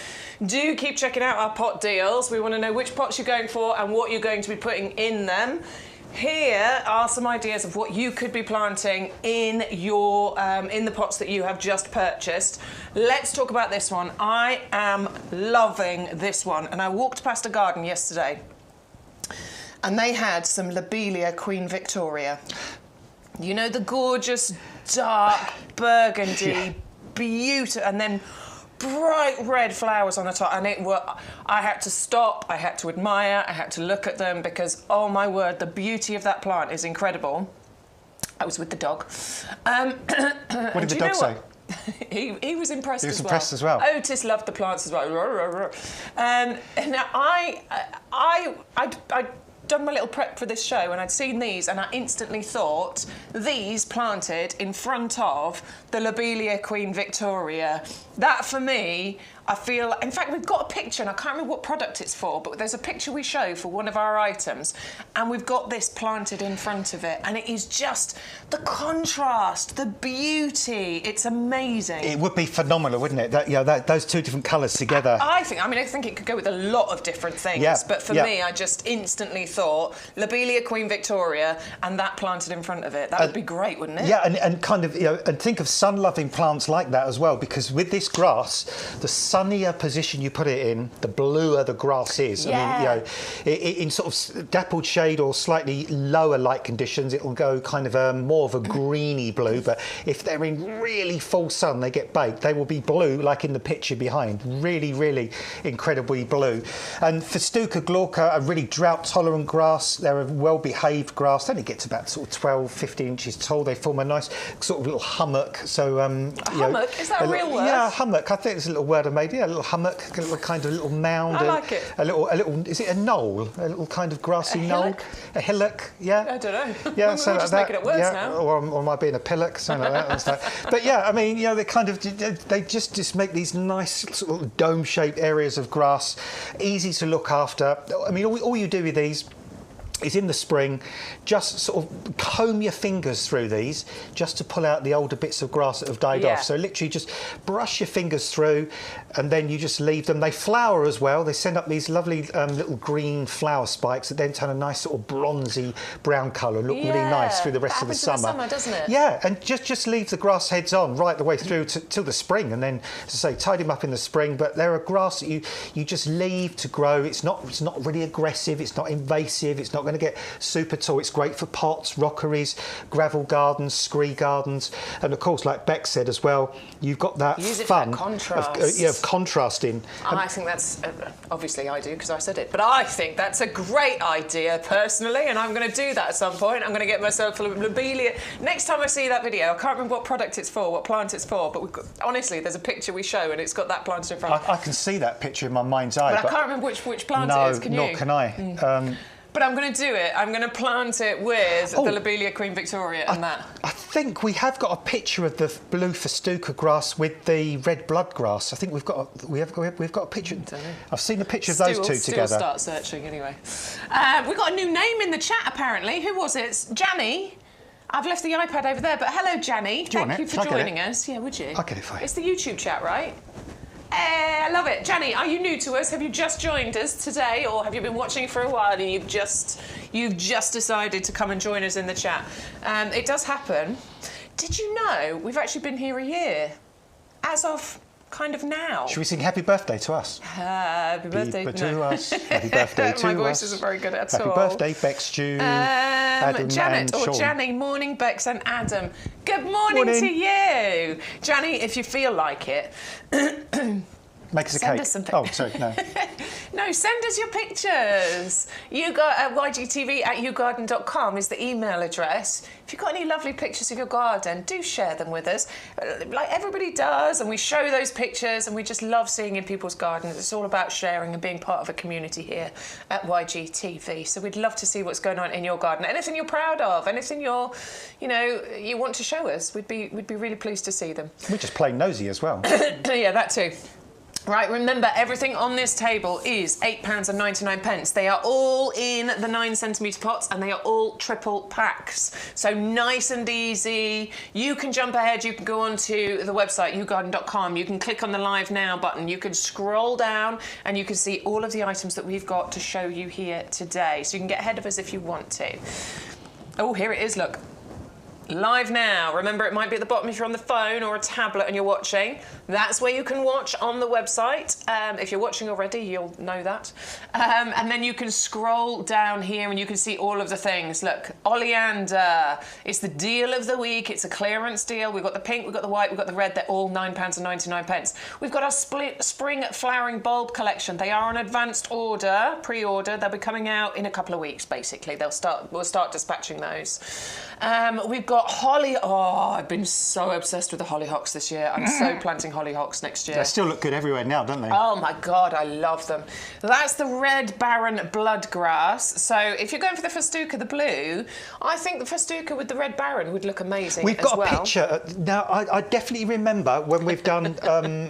Do keep checking out our pot deals. We want to know which pots you're going for and what you're going to be putting in them. Here are some ideas of what you could be planting in your in the pots that you have just purchased. Let's talk about this one. I am loving this one, and I walked past a garden yesterday, and they had some Lobelia Queen Victoria. You know, the gorgeous dark burgundy, beautiful, and then bright red flowers on the top, and I had to stop, I had to admire, I had to look at them, because oh my word, the beauty of that plant is incredible. I was with the dog. What did the dog say? He was impressed as well. He was impressed as well. Otis loved the plants as well. Now I'd done my little prep for this show, and I'd seen these, and I instantly thought, these planted in front of the Lobelia Queen Victoria, that for me, I feel, in fact, we've got a picture, and I can't remember what product it's for, but there's a picture we show for one of our items, and we've got this planted in front of it, and it is just the contrast, the beauty, it's amazing. It would be phenomenal, wouldn't it? Those two different colours together. I think it could go with a lot of different things, but for me, I just instantly thought Lobelia Queen Victoria and that planted in front of it. That would be great, wouldn't it? Yeah, and kind of, and think of sun-loving plants like that as well, because with this grass, the sunnier position you put it in, the bluer the grass is. Yeah. I mean, in sort of dappled shade or slightly lower light conditions, it'll go kind of more of a greeny blue, but if they're in really full sun, they get baked. They will be blue, like in the picture behind. Really, really incredibly blue. And Festuca glauca, a really drought-tolerant grass. They're a well-behaved grass. They only get to about sort of 12, 15 inches tall. They form a nice sort of little hummock. So, hummock? Is that a real word? Yeah, hummock. I think it's a little word I made. Yeah, a little hummock, a little kind of little mound. I like it. A little. Is it a knoll? A little kind of grassy knoll. A hillock. Yeah. I don't know. Yeah, we're just making up words now. Or am I being a pillock? Something like that. But yeah, I mean, they kind of they just make these nice sort of dome-shaped areas of grass, easy to look after. I mean, all you do with these is in the spring, just sort of comb your fingers through these just to pull out the older bits of grass that have died off. So literally just brush your fingers through, and then you just leave them. They flower as well. They send up these lovely little green flower spikes that then turn a nice sort of bronzy brown colour, look really nice through the rest of the summer. That happens in the summer, doesn't it? Yeah, and just leave the grass heads on right the way through till the spring, and then, as I say, tidy them up in the spring. But they're a grass that you just leave to grow. It's not really aggressive. It's not invasive. It's not going to get super tall. It's great for pots, rockeries, gravel gardens, scree gardens, and of course, like Beck said as well, you've got that use it fun for contrast. of contrasting. I think that's obviously I do because I said it, but I think that's a great idea personally, and I'm going to do that at some point. I'm going to get myself a Lobelia. Next time I see that video, I can't remember what product it's for, what plant it's for, but honestly, there's a picture we show, and it's got that planted in front. I can see that picture in my mind's eye, but I can't remember which plant it is. Can you? Nor can I. But I'm going to do it. I'm going to plant it with the Lobelia Queen Victoria and that. I think we have got a picture of the blue Festuca grass with the red blood grass. I think we've got a picture. I've seen a picture of those two together. Start searching anyway. We've got a new name in the chat apparently. Who was it? It's Janny. I've left the iPad over there, but hello, Janny. Thank you for joining us. Yeah, would you? I'll get it for you. It's the YouTube chat, right? I love it. Janny, are you new to us? Have you just joined us today, or have you been watching for a while and you've just decided to come and join us in the chat? It does happen. Did you know we've actually been here a year? As of kind of now. Should we sing happy birthday to us? Happy birthday to us. Happy birthday to us. My voice isn't very good at all. Happy birthday, Beck, Stu, Adam Janet and or Sean. Janny, morning, Bex and Adam. Good morning to you. Janny, if you feel like it, make us a send cake. Us some oh, sorry, no. No, send us your pictures. YGTV@yougarden.com is the email address. If you've got any lovely pictures of your garden, do share them with us. Like everybody does, and we show those pictures, and we just love seeing in people's gardens. It's all about sharing and being part of a community here at YGTV. So we'd love to see what's going on in your garden. Anything you're proud of, anything you want to show us, we'd be really pleased to see them. We're just plain nosy as well. Yeah, that too. Right, remember, everything on this table is £8.99. They are all in the 9cm pots and they are all triple packs. So nice and easy. You can jump ahead, you can go onto the website, YouGarden.com. You can click on the Live Now button. You can scroll down and you can see all of the items that we've got to show you here today. So you can get ahead of us if you want to. Oh, here it is, look. Live Now. Remember, it might be at the bottom if you're on the phone or a tablet and you're watching. That's where you can watch on the website. If you're watching already, you'll know that. And then you can scroll down here and you can see all of the things. Look, oleander. It's the deal of the week. It's a clearance deal. We've got the pink, we've got the white, we've got the red. They're all £9.99. We've got our spring flowering bulb collection. They are on advanced order, pre-order. They'll be coming out in a couple of weeks, basically. We'll start dispatching those. We've got holly. Oh, I've been so obsessed with the hollyhocks this year. I'm so planting hollyhocks next year. They still look good everywhere now, don't they? Oh my God, I love them. That's the red barren bloodgrass. So if you're going for the festuca, the blue, I think the festuca with the red barren would look amazing. We've got a picture. Now, I definitely remember when we've done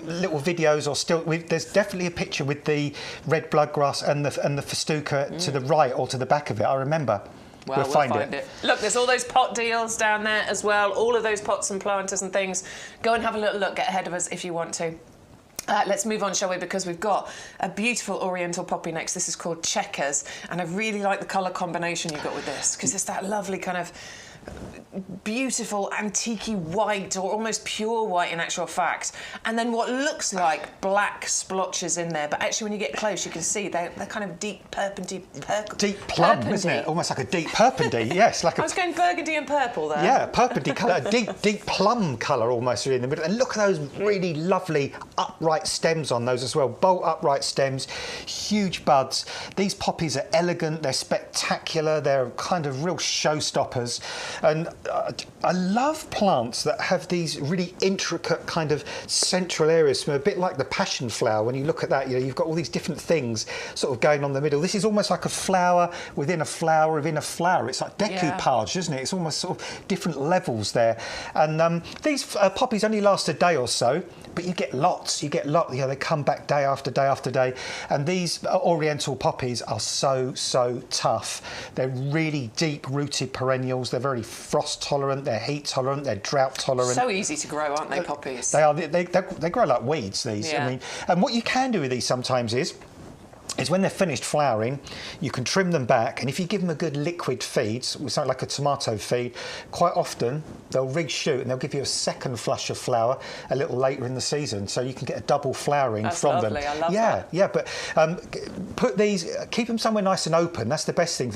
little videos or still. There's definitely a picture with the red bloodgrass and the festuca to the right or to the back of it. I remember. Well, we'll find it. Look, there's all those pot deals down there as well, all of those pots and planters and things. Go and have a little look, get ahead of us if you want to. Let's move on, shall we, because we've got a beautiful oriental poppy next. This is called Checkers, and I really like the colour combination you've got with this, because it's that lovely kind of beautiful antique-y white, or almost pure white in actual fact, and then what looks like black splotches in there, but actually when you get close you can see they're kind of deep deep plum, isn't it? Almost like a deep burgundy. Yes, like I was going burgundy and purple there. Yeah, burgundy colour, deep plum colour almost in the middle. And look at those really lovely upright stems on those as well. Bolt upright stems, huge buds. These poppies are elegant, they're spectacular, they're kind of real showstoppers. And I love plants that have these really intricate kind of central areas, a bit like the passion flower. When you look at that, you know, you've got all these different things sort of going on in the middle. This is almost like a flower within a flower within a flower. It's like decoupage, isn't it? It's almost sort of different levels there. And these poppies only last a day or so, but you get lots. You get lots. You know, they come back day after day after day. And these oriental poppies are so tough. They're really deep-rooted perennials. They're very frost tolerant. They're heat tolerant. They're drought tolerant. So easy to grow, aren't they, poppies? They are. They grow like weeds. These. Yeah. I mean, and what you can do with these sometimes is when they're finished flowering, you can trim them back, and if you give them a good liquid feed, something like a tomato feed, quite often they'll reshoot and they'll give you a second flush of flower a little later in the season, so you can get a double flowering from lovely. them. I love that. Yeah, but keep them somewhere nice and open. That's the best thing.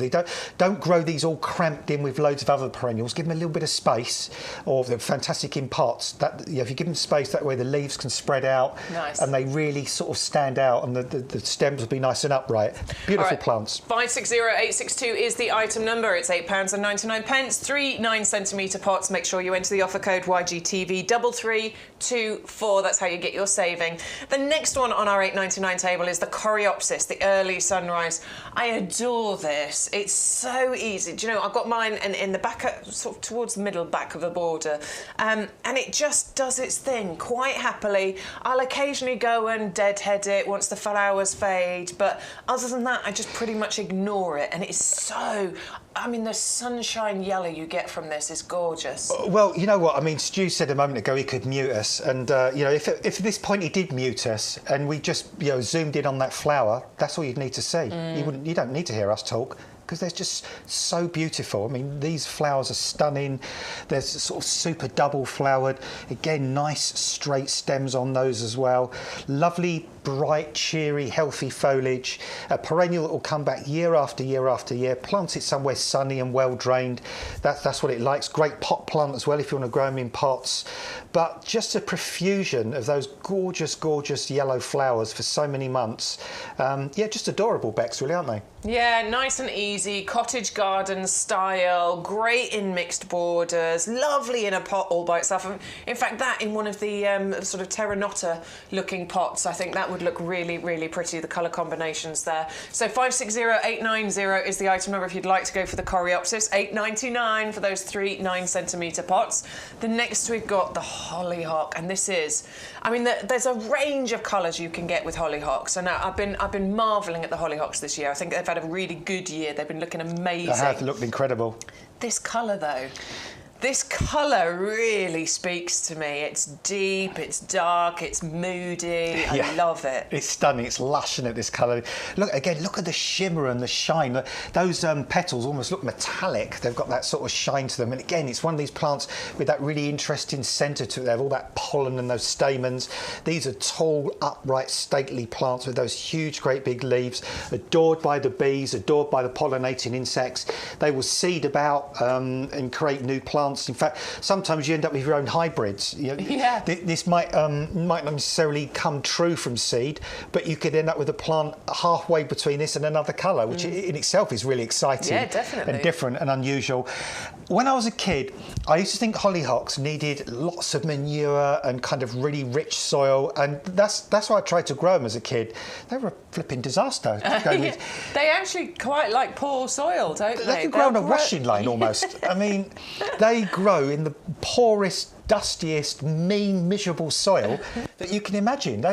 Don't grow these all cramped in with loads of other perennials. Give them a little bit of space, or they're fantastic in pots. That, you know, if you give them space, that way the leaves can spread out, nice, and they really sort of stand out, and the stems will be nice and upright. Beautiful plants. 560862 is the item number. It's £8.99. 3 9cm pots. Make sure you enter the offer code YGTV 3324. That's how you get your saving. The next one on our £8.99 table is the Coreopsis, the early sunrise. I adore this. It's so easy. Do you know, I've got mine in the back, sort of towards the middle back of the border, and it just does its thing quite happily. I'll occasionally go and deadhead it once the flowers fade, but other than that, I just pretty much ignore it, and it is so... I mean, the sunshine yellow you get from this is gorgeous. Well, you know what? I mean, Stu said a moment ago he could mute us, and you know, if at this point he did mute us, and we just, you know, zoomed in on that flower, that's all you'd need to see. You don't need to hear us talk, because they're just so beautiful. I mean, these flowers are stunning. They're sort of super double flowered. Again, nice straight stems on those as well. Lovely, bright, cheery, healthy foliage. A perennial that will come back year after year after year. Plant it somewhere sunny and well drained. That's what it likes. Great pot plant as well if you want to grow them in pots. But just a profusion of those gorgeous, gorgeous yellow flowers for so many months. Yeah, just adorable, Bex, really, aren't they? Yeah, nice and easy. easy, cottage garden style, great in mixed borders, lovely in a pot all by itself. In fact, that in one of the sort of terracotta looking pots, I think that would look really, really pretty, the colour combinations there. So 560890 is the item number if you'd like to go for the coreopsis. $8.99 for those 3 9cm pots. The next we've got the hollyhock, and this is, I mean, there's a range of colours you can get with hollyhocks, and I've been marvelling at the hollyhocks this year. I think they've had a really good year. They've been looking amazing. They have looked incredible. This colour, though. This colour really speaks to me. It's deep, it's dark, it's moody. I love it. It's stunning. It's lush, isn't it, this colour? Look at the shimmer and the shine. Those petals almost look metallic. They've got that sort of shine to them. And again, it's one of these plants with that really interesting centre to it. They have all that pollen and those stamens. These are tall, upright, stately plants with those huge, great big leaves, adored by the bees, adored by the pollinating insects. They will seed about and create new plants. In fact, sometimes you end up with your own hybrids. You know, this might not necessarily come true from seed, but you could end up with a plant halfway between this and another colour, which in itself is really exciting. Yeah, definitely. And different and unusual. When I was a kid, I used to think hollyhocks needed lots of manure and kind of really rich soil, and that's why I tried to grow them as a kid. They were a flipping disaster. They actually quite like poor soil, don't they? They can grow on a washing line almost. I mean, they grow in the poorest, dustiest, mean, miserable soil that you can imagine.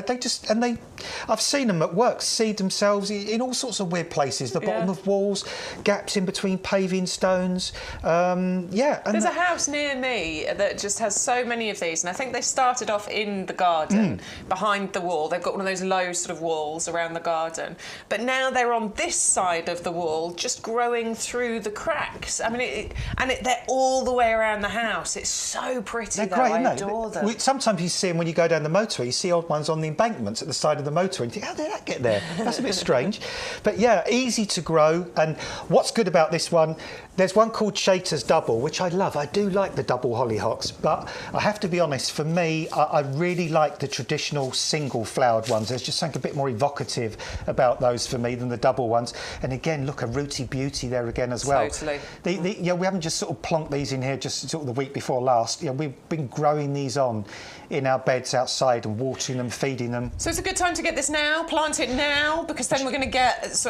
I've seen them at work seed themselves in all sorts of weird places, the bottom of walls, gaps in between paving stones. There's a house near me that just has so many of these, and I think they started off in the garden behind the wall. They've got one of those low sort of walls around the garden, but now they're on this side of the wall, just growing through the cracks. I mean, they're all the way around the house. It's so pretty. They're great, I adore them. Sometimes you see them when you go down the motorway. You see odd ones on the embankments at the side of the motorway, and you think, how did that get there? That's a bit strange. But yeah, easy to grow. And what's good about this one, there's one called Chater's Double, which I love. I do like the double hollyhocks, but I have to be honest, for me, I really like the traditional single flowered ones. There's just something a bit more evocative about those for me than the double ones. And again, look, a rooty beauty there again as well. Totally. We haven't just sort of plonked these in here just sort of the week before last. We've been growing these on in our beds outside and watering them, feeding them. So it's a good time to get this now, plant it now, because then we're going to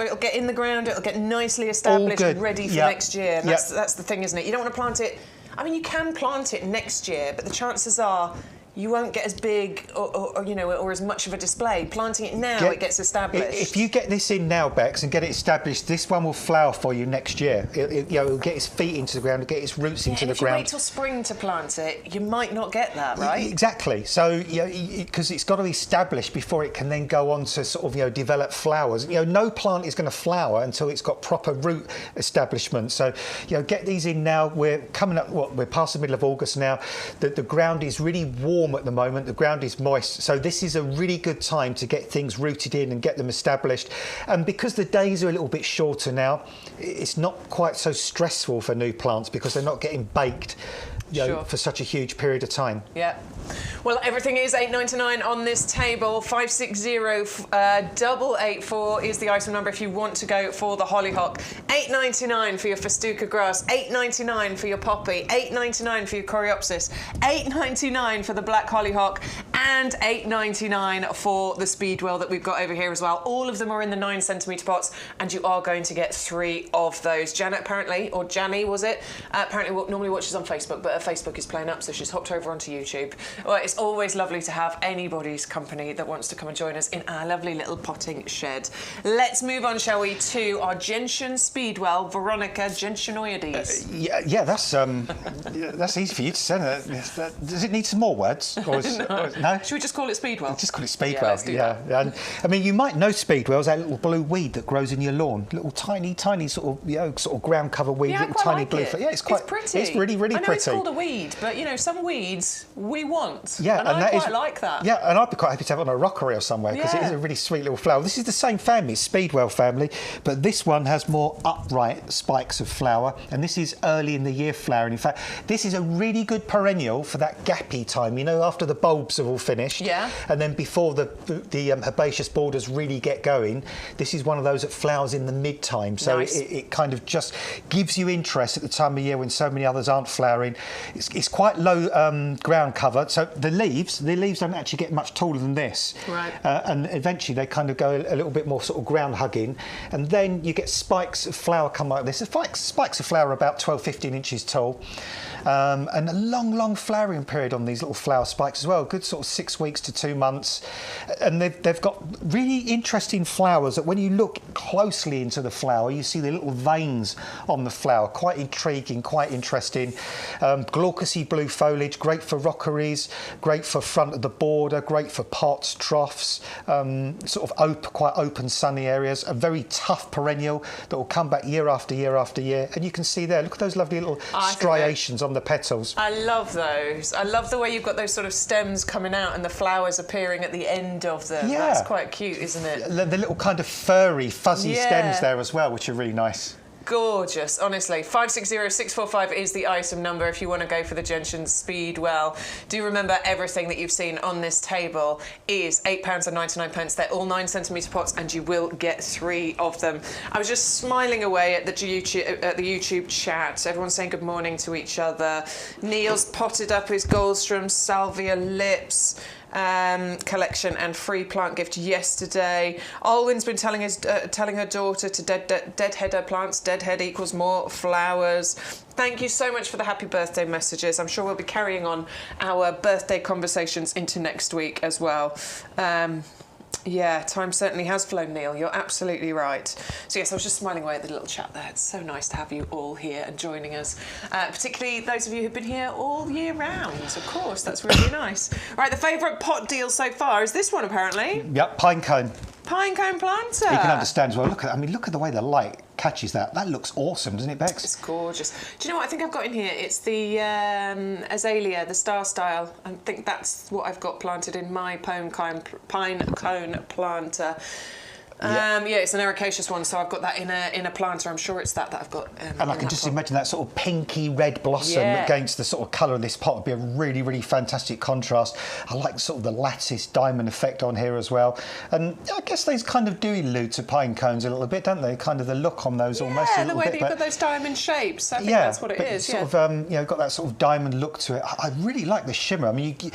it'll get in the ground, it'll get nicely established and ready for next year. And that's the thing, isn't it? You don't want to plant it, I mean, you can plant it next year, but the chances are you won't get as big or as much of a display. Planting it now, it gets established. If you get this in now, Bex, and get it established, this one will flower for you next year. It'll get its feet into the ground, it'll get its roots into the ground. If you wait till spring to plant it, you might not get that, right? Exactly. So, because it's got to be established before it can then go on to sort of, develop flowers. No plant is going to flower until it's got proper root establishment. So, get these in now. We're coming up, we're past the middle of August now. The ground is really warm at the moment, the ground is moist, so this is a really good time to get things rooted in and get them established. And because the days are a little bit shorter now, it's not quite so stressful for new plants because they're not getting baked for such a huge period of time. Yeah. Well, everything is $8.99 on this table. 560884 is the item number if you want to go for the hollyhock. $8.99 for your festuca grass. $8.99 for your poppy. $8.99 for your coreopsis. $8.99 for the black hollyhock, and $8.99 for the speedwell that we've got over here as well. All of them are in the 9cm pots, and you are going to get 3 of those. Janet apparently, or Janny was it? Apparently normally watches on Facebook, but her Facebook is playing up, so she's hopped over onto YouTube. Well, it's always lovely to have anybody's company that wants to come and join us in our lovely little potting shed. Let's move on, shall we, to our gentian speedwell, Veronica gentianoides. That's easy for you to say. Does it need some more words? Or no? Should we just call it speedwell? Just call it speedwell. Let's do that. And I mean, you might know speedwells, that little blue weed that grows in your lawn, little tiny sort of ground cover weed, little tiny blue. It's pretty. It's really, really I know pretty. It's called a a weed, but you know, some weeds we want. Yeah, and I quite like that. Yeah, and I'd be quite happy to have it on a rockery or somewhere because it is a really sweet little flower. This is the same family, Speedwell family, but this one has more upright spikes of flower, and this is early in the year flowering. In fact, this is a really good perennial for that gappy time, you know, after the bulbs have all finished. Yeah. And then before the herbaceous borders really get going, this is one of those that flowers in the mid-time. So it kind of just gives you interest at the time of year when so many others aren't flowering. It's quite low ground cover, so the leaves don't actually get much taller than this. Right. And eventually they kind of go a little bit more sort of ground hugging, and then you get spikes of flower come like this. Spikes of flower about 12-15 inches tall. And a long flowering period on these little flower spikes as well, good sort of 6 weeks to 2 months. And they've got really interesting flowers that when you look closely into the flower, you see the little veins on the flower, quite intriguing, quite interesting. Glaucous blue foliage, great for rockeries, great for front of the border, great for pots, troughs, sort of quite open sunny areas. A very tough perennial that will come back year after year after year. And you can see there, look at those lovely little striations on the petals. I love those. I love the way you've got those sort of stems coming out and the flowers appearing at the end of them. Yeah. That's quite cute, isn't it? The little kind of furry, fuzzy stems there as well, which are really nice. Gorgeous, honestly. 560-645 is the item number if you want to go for the Gentian Speedwell. Do remember, everything that you've seen on this table is £8.99. They're all 9cm pots, and you will get 3 of them. I was just smiling away at the YouTube chat. Everyone's saying good morning to each other. Neil's potted up his Goldstrom Salvia Lips collection and free plant gift yesterday. Alwyn's been telling her daughter to deadhead her plants. Deadhead equals more flowers. Thank you so much for the happy birthday messages. I'm sure we'll be carrying on our birthday conversations into next week as well. Yeah, time certainly has flown, Neil. You're absolutely right. So yes, I was just smiling away at the little chat there. It's so nice to have you all here and joining us, particularly those of you who've been here all year round. Of course, that's really nice. Right, the favourite pot deal so far is this one, apparently. Yep, pine cone. Pine cone planter. You can understand as well. Look at the way the light catches that. That looks awesome, doesn't it, Bex? It's gorgeous. Do you know what I think I've got in here? It's the azalea, the star style. I think that's what I've got planted in my pine cone planter. Yeah, it's an ericaceous one, so I've got that in a planter. I'm sure it's that I've got. And I can just imagine that sort of pinky red blossom against the sort of colour of this pot would be a really, really fantastic contrast. I like sort of the lattice diamond effect on here as well. And I guess they kind of do allude to pine cones a little bit, don't they? Kind of the look on those almost a little bit. Yeah, the way that you've got those diamond shapes. I think that's what it is. Sort of, got that sort of diamond look to it. I really like the shimmer. I mean, you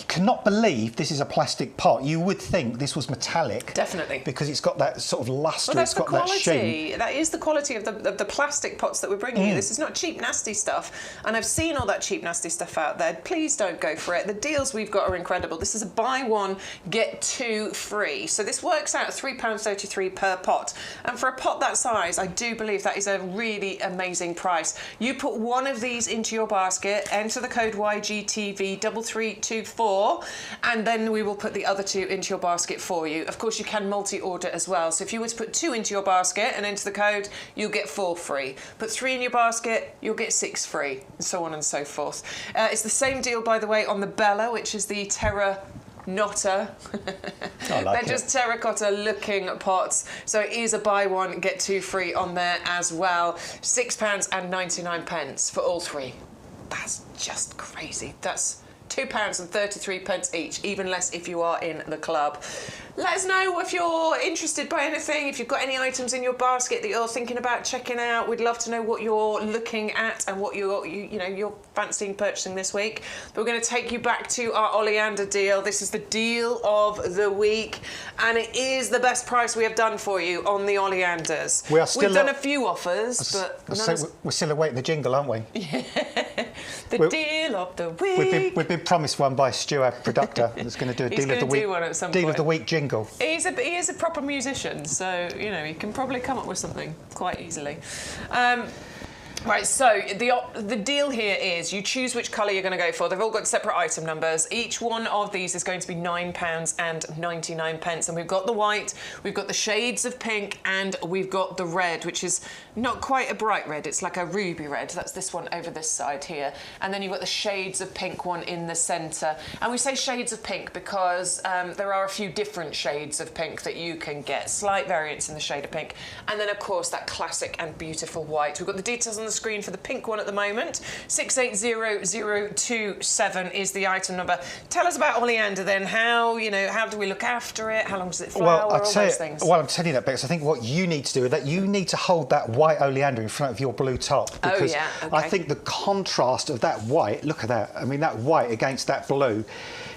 cannot believe this is a plastic pot. You would think this was metallic. Definitely. Because it's got that sort of luster, that's it's got quality. That sheen. That is the quality of the plastic pots that we're bringing you. This is not cheap, nasty stuff. And I've seen all that cheap, nasty stuff out there. Please don't go for it. The deals we've got are incredible. This is a buy one, get 2 free. So this works out at £3.33 per pot. And for a pot that size, I do believe that is a really amazing price. You put one of these into your basket, enter the code YGTV3324, and then we will put the other 2 into your basket for you. Of course, you can multi-order as well. So if you were to put 2 into your basket and enter the code, you'll get 4 free. Put 3 in your basket, you'll get 6 free, and so on and so forth. It's the same deal, by the way, on the Bella, which is the Terra Notta. They're just terracotta looking pots. So it is a buy one, get 2 free on there as well. £6.99 for all 3. That's just crazy. That's £2.33 each, even less if you are in the club. Let us know if you're interested by anything, if you've got any items in your basket that you're thinking about checking out. We'd love to know what you're looking at and what you're fancying purchasing this week. But we're going to take you back to our oleander deal. This is the deal of the week, and it is the best price we have done for you on the oleanders. We've done a few offers, but we're still awaiting the jingle, aren't we? Yeah. The deal of the week. We've been promised one by Stu, our producer, that's going to do a deal of the week. Deal of the week jingle. He is a proper musician, so he can probably come up with something quite easily. Right, so the deal here is you choose which colour you're going to go for. They've all got separate item numbers. Each one of these is going to be £9.99, and we've got the white, we've got the shades of pink, and we've got the red, which is not quite a bright red. It's like a ruby red. That's this one over this side here, and then you've got the shades of pink one in the centre. And we say shades of pink because there are a few different shades of pink that you can get, slight variance in the shade of pink, and then of course that classic and beautiful white. We've got the details on the screen for the pink one at the moment. 680027 is the item number. Tell us about oleander then. How do we look after it? How long does it flower? All those things. Well, I'm telling you that because I think what you need to do is that you need to hold that white oleander in front of your blue top. Because Okay. I think the contrast of that white, look at that. I mean, that white against that blue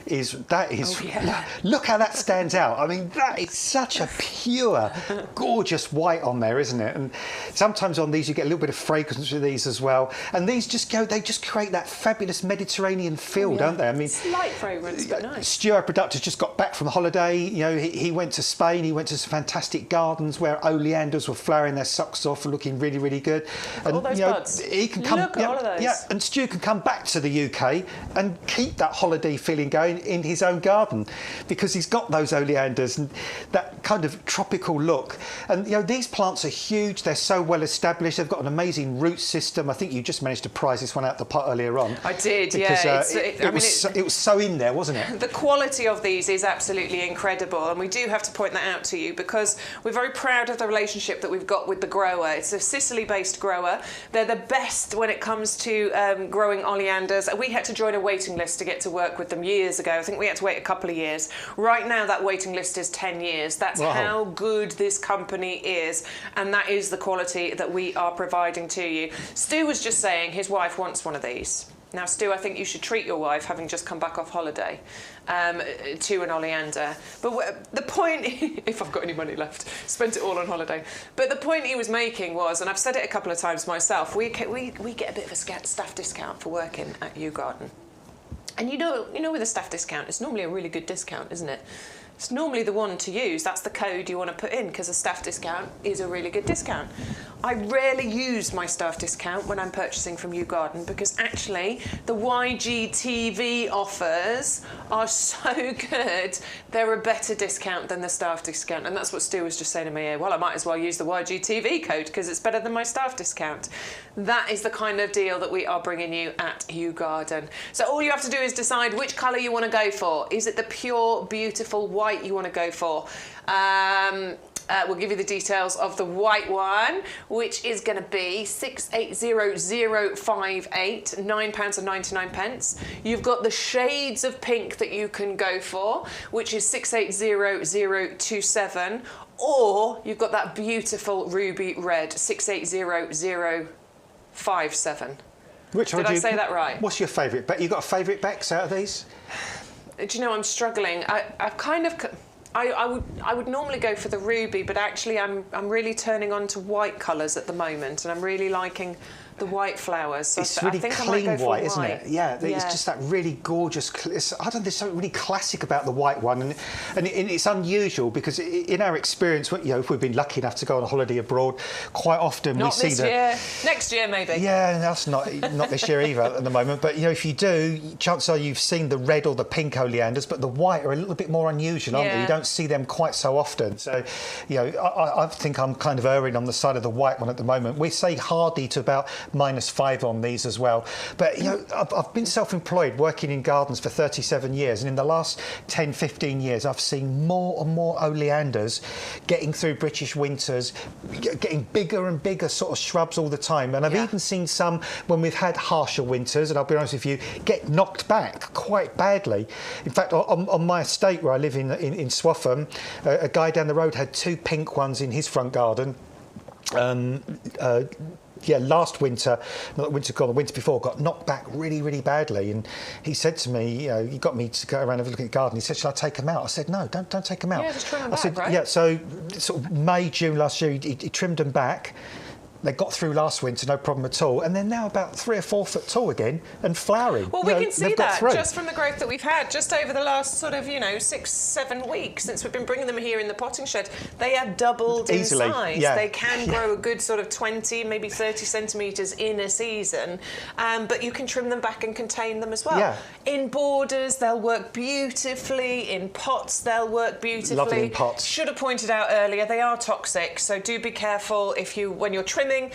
look how that stands out. I mean, that is such a pure, gorgeous white on there, isn't it? And sometimes on these you get a little bit of fragrance with these as well. And these just create that fabulous Mediterranean feel, don't they? I mean, slight fragrance, but nice. Stu, our producer's just got back from holiday. You know, he went to Spain. He went to some fantastic gardens where oleanders were flowering their socks off and looking really, really good. And all those buds. He can come. Look at all of those. Yeah, and Stu can come back to the UK and keep that holiday feeling going in his own garden because he's got those oleanders and that kind of tropical look. And these plants are huge. They're so well established. They've got an amazing root system. I think you just managed to prize this one out the pot earlier on. I did, because, yeah. It was so in there, wasn't it? The quality of these is absolutely incredible, and we do have to point that out to you because we're very proud of the relationship that we've got with the grower. It's a Sicily-based grower. They're the best when it comes to growing oleanders. We had to join a waiting list to get to work with them years ago. I think we had to wait a couple of years. Right now, that waiting list is 10 years. That's how good this company is, and that is the quality that we are providing to you. Stu was just saying his wife wants one of these. Now, Stu, I think you should treat your wife, having just come back off holiday, to an oleander. But the point, if I've got any money left, spent it all on holiday. But the point he was making was, and I've said it a couple of times myself, we get a bit of a staff discount for working at YouGarden. And you know, with a staff discount, it's normally a really good discount, isn't it? It's normally the one to use. That's the code you want to put in because a staff discount is a really good discount. I rarely use my staff discount when I'm purchasing from YouGarden because actually the YGTV offers are so good, they're a better discount than the staff discount. And that's what Stu was just saying to me here. Well, I might as well use the YGTV code because it's better than my staff discount. That is the kind of deal that we are bringing you at YouGarden. So all you have to do is decide which colour you want to go for. Is it the pure, beautiful white you want to go for? We'll give you the details of the white one, which is going to be 680058, £9.99. You've got the shades of pink that you can go for, which is 680027, or you've got that beautiful ruby red, 680057. Which one did I say that right? What's your favourite bet? You got a favourite Bex out of these? Do you know, I'm struggling. I would normally go for the ruby, but actually I'm really turning on to white colours at the moment, and I'm really liking the white flowers. So it's I really think clean I might go for white, isn't it? Yeah, it's just that really gorgeous. I don't know, there's something really classic about the white one, and it's unusual because in our experience, if we've been lucky enough to go on a holiday abroad, quite often we see year. Next year maybe. Yeah, that's not this year either at the moment. But if you do, chances are you've seen the red or the pink oleanders, but the white are a little bit more unusual, aren't they? You don't see them quite so often. So, I think I'm kind of erring on the side of the white one at the moment. We say hardy to about -5 on these as well. But, I've been self-employed working in gardens for 37 years, and in the last 10, 15 years, I've seen more and more oleanders getting through British winters, getting bigger and bigger sort of shrubs all the time. And I've even seen some, when we've had harsher winters, and I'll be honest with you, get knocked back quite badly. In fact, on my estate where I live in Swaffham, a guy down the road had 2 pink ones in his front garden. Last winter, not the winter gone, the winter before, got knocked back really, really badly. And he said to me, he got me to go around and have a look at the garden. He said, "Shall I take them out?" I said, "No, don't take them out." Yeah, just trim them back, right? Yeah, so sort of May, June last year, he trimmed them back. They got through last winter, no problem at all, and they're now about 3 or 4 foot tall again and flowering. Well, we can see that just from the growth that we've had just over the last sort of, 6-7 weeks since we've been bringing them here in the potting shed. They have doubled easily in size. Yeah. They can grow a good sort of 20, maybe 30 centimetres in a season, but you can trim them back and contain them as well. Yeah. In borders, they'll work beautifully. In pots, they'll work beautifully. Lovely in pots. Should have pointed out earlier, they are toxic, so do be careful when you're trimming.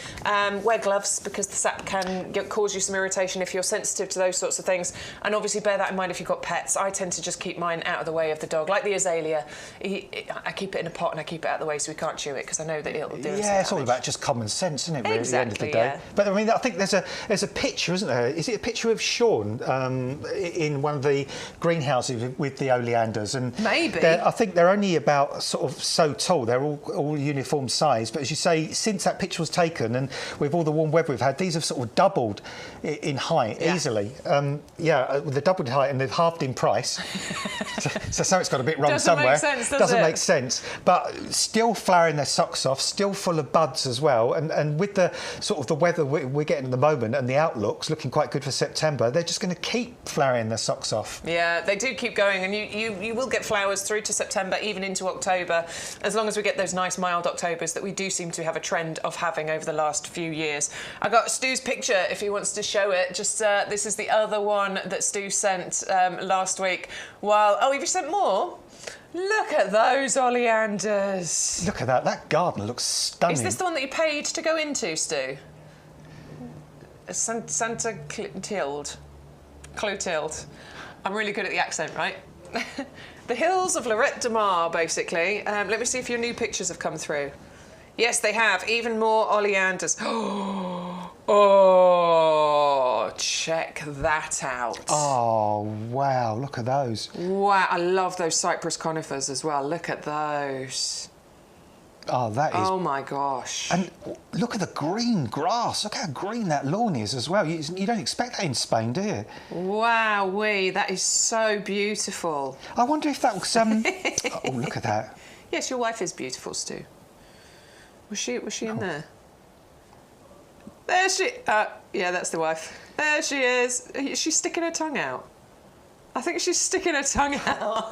Wear gloves because the sap can cause you some irritation if you're sensitive to those sorts of things. And obviously bear that in mind if you've got pets. I tend to just keep mine out of the way of the dog. Like the azalea, I keep it in a pot and I keep it out of the way so we can't chew it because I know that it'll do Yeah, it's all about just common sense, isn't it, really, exactly, at the end of the day? Yeah. But I mean, I think there's a picture, isn't there? Is it a picture of Sean in one of the greenhouses with the oleanders? And maybe. I think they're only about sort of so tall. They're all uniform size. But as you say, since that picture was taken and with all the warm weather we've had, these have sort of doubled in height easily. They've doubled in height and they've halved in price. so something's got a bit wrong somewhere. Doesn't make sense, doesn't make sense. But still flowering their socks off, still full of buds as well. And with the sort of the weather we're getting at the moment and the outlook's looking quite good for September, they're just going to keep flowering their socks off. Yeah, they do keep going, and you will get flowers through to September, even into October, as long as we get those nice mild Octobers that we do seem to have a trend of having over the last few years. I got Stu's picture if he wants to show it. Just this is the other one that Stu sent last week. Have you sent more? Look at those oleanders. Look at that. That garden looks stunning. Is this the one that you paid to go into, Stu? Santa Clotilde. I'm really good at the accent, right? The hills of Lorette de Mar, basically. Let me see if your new pictures have come through. Yes, they have. Even more oleanders. Oh, check that out. Oh, wow. Look at those. Wow, I love those cypress conifers as well. Look at those. Oh, that is... Oh, my gosh. And look at the green grass. Look how green that lawn is as well. You don't expect that in Spain, do you? Wowee, that is so beautiful. I wonder if that was... Oh, look at that. Yes, your wife is beautiful, Stu. Was she in there? There she... yeah, that's the wife. There she is. Is she sticking her tongue out? I think she's sticking her tongue out.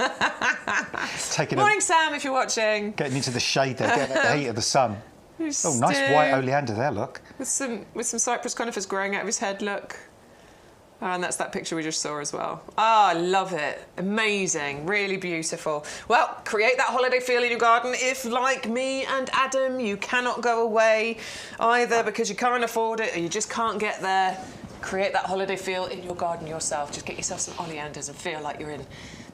Morning, Sam, if you're watching. Getting into the shade there, getting the heat of the sun. Nice white oleander there, look. With some cypress conifers growing out of his head, look. Oh, and that's that picture we just saw as well. Oh, I love it. Amazing. Really beautiful. Well, create that holiday feel in your garden. If, like me and Adam, you cannot go away either because you can't afford it or you just can't get there, create that holiday feel in your garden yourself. Just get yourself some oleanders and feel like you're in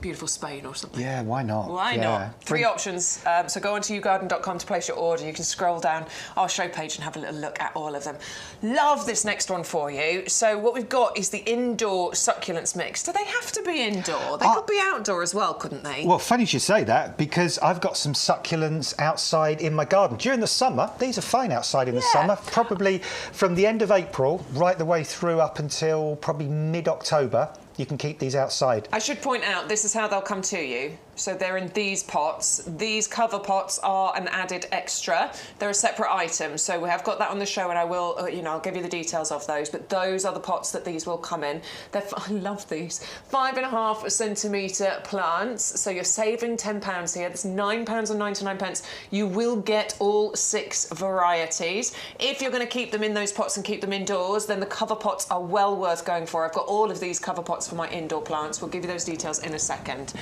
beautiful Spain or something. Yeah, why not? Why not? 3 options. So go on to YouGarden.com to place your order. You can scroll down our show page and have a little look at all of them. Love this next one for you. So what we've got is the indoor succulents mix. Do they have to be indoor? They could be outdoor as well, couldn't they? Well, funny you should say that because I've got some succulents outside in my garden. During the summer, these are fine outside in the summer, probably from the end of April right the way through up until probably mid-October. You can keep these outside. I should point out, this is how they'll come to you. So they're in these pots. These cover pots are an added extra. They're a separate item. So we have got that on the show and I will, I'll give you the details of those. But those are the pots that these will come in. I love these. 5.5 centimetre plants. So you're saving £10 here. That's £9.99. You will get all 6 varieties. If you're going to keep them in those pots and keep them indoors, then the cover pots are well worth going for. I've got all of these cover pots for my indoor plants. We'll give you those details in a second.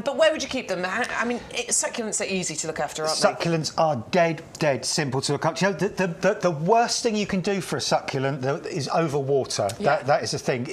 But where would you keep them? I mean, succulents are easy to look after, aren't they? Succulents are dead simple to look after. The worst thing you can do for a succulent is overwater. Yeah. That is the thing.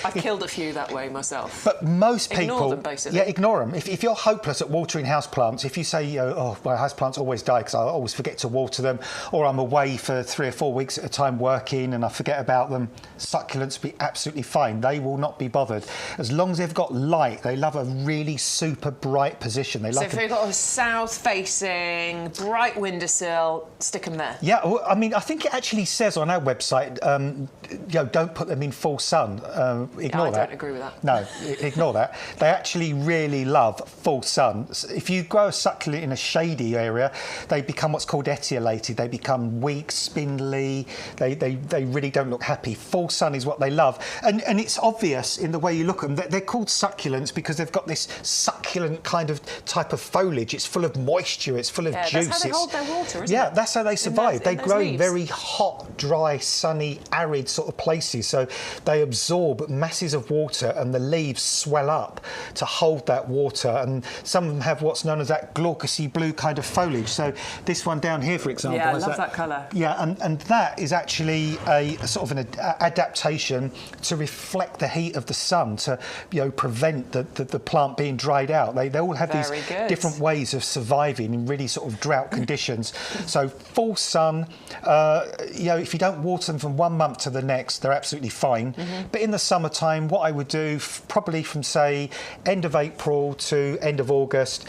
I've killed a few that way myself. But most people... Ignore them, basically. Yeah, ignore them. If you're hopeless at watering houseplants, if you say, my houseplants always die because I always forget to water them, or I'm away for 3 or 4 weeks at a time working and I forget about them, succulents will be absolutely fine. They will not be bothered. As long as they've got light, they love a really really super bright position. They So like if you've got a south-facing, bright windowsill, stick them there. Yeah, well, I mean, I think it actually says on our website, don't put them in full sun. Ignore that. I don't agree with that. No, ignore that. They actually really love full sun. If you grow a succulent in a shady area, they become what's called etiolated. They become weak, spindly. They really don't look happy. Full sun is what they love. And it's obvious in the way you look at them. They're called succulents because they've got this succulent kind of type of foliage. It's full of moisture. It's full of juice. That's how they hold their water, isn't it? Yeah, that's how they survive. They grow in leaves. very hot, dry, sunny, arid sort of places. So they absorb masses of water and the leaves swell up to hold that water. And some of them have what's known as that glaucous blue kind of foliage. So this one down here, for example, yeah, I has love that colour. Yeah, and that is actually a sort of an adaptation to reflect the heat of the sun to prevent the plant being dried out. They all have these different ways of surviving in really sort of drought conditions. So full sun, if you don't water them from one month to the next, they're absolutely fine. But in the summertime, what I would do, probably from say end of April to end of August,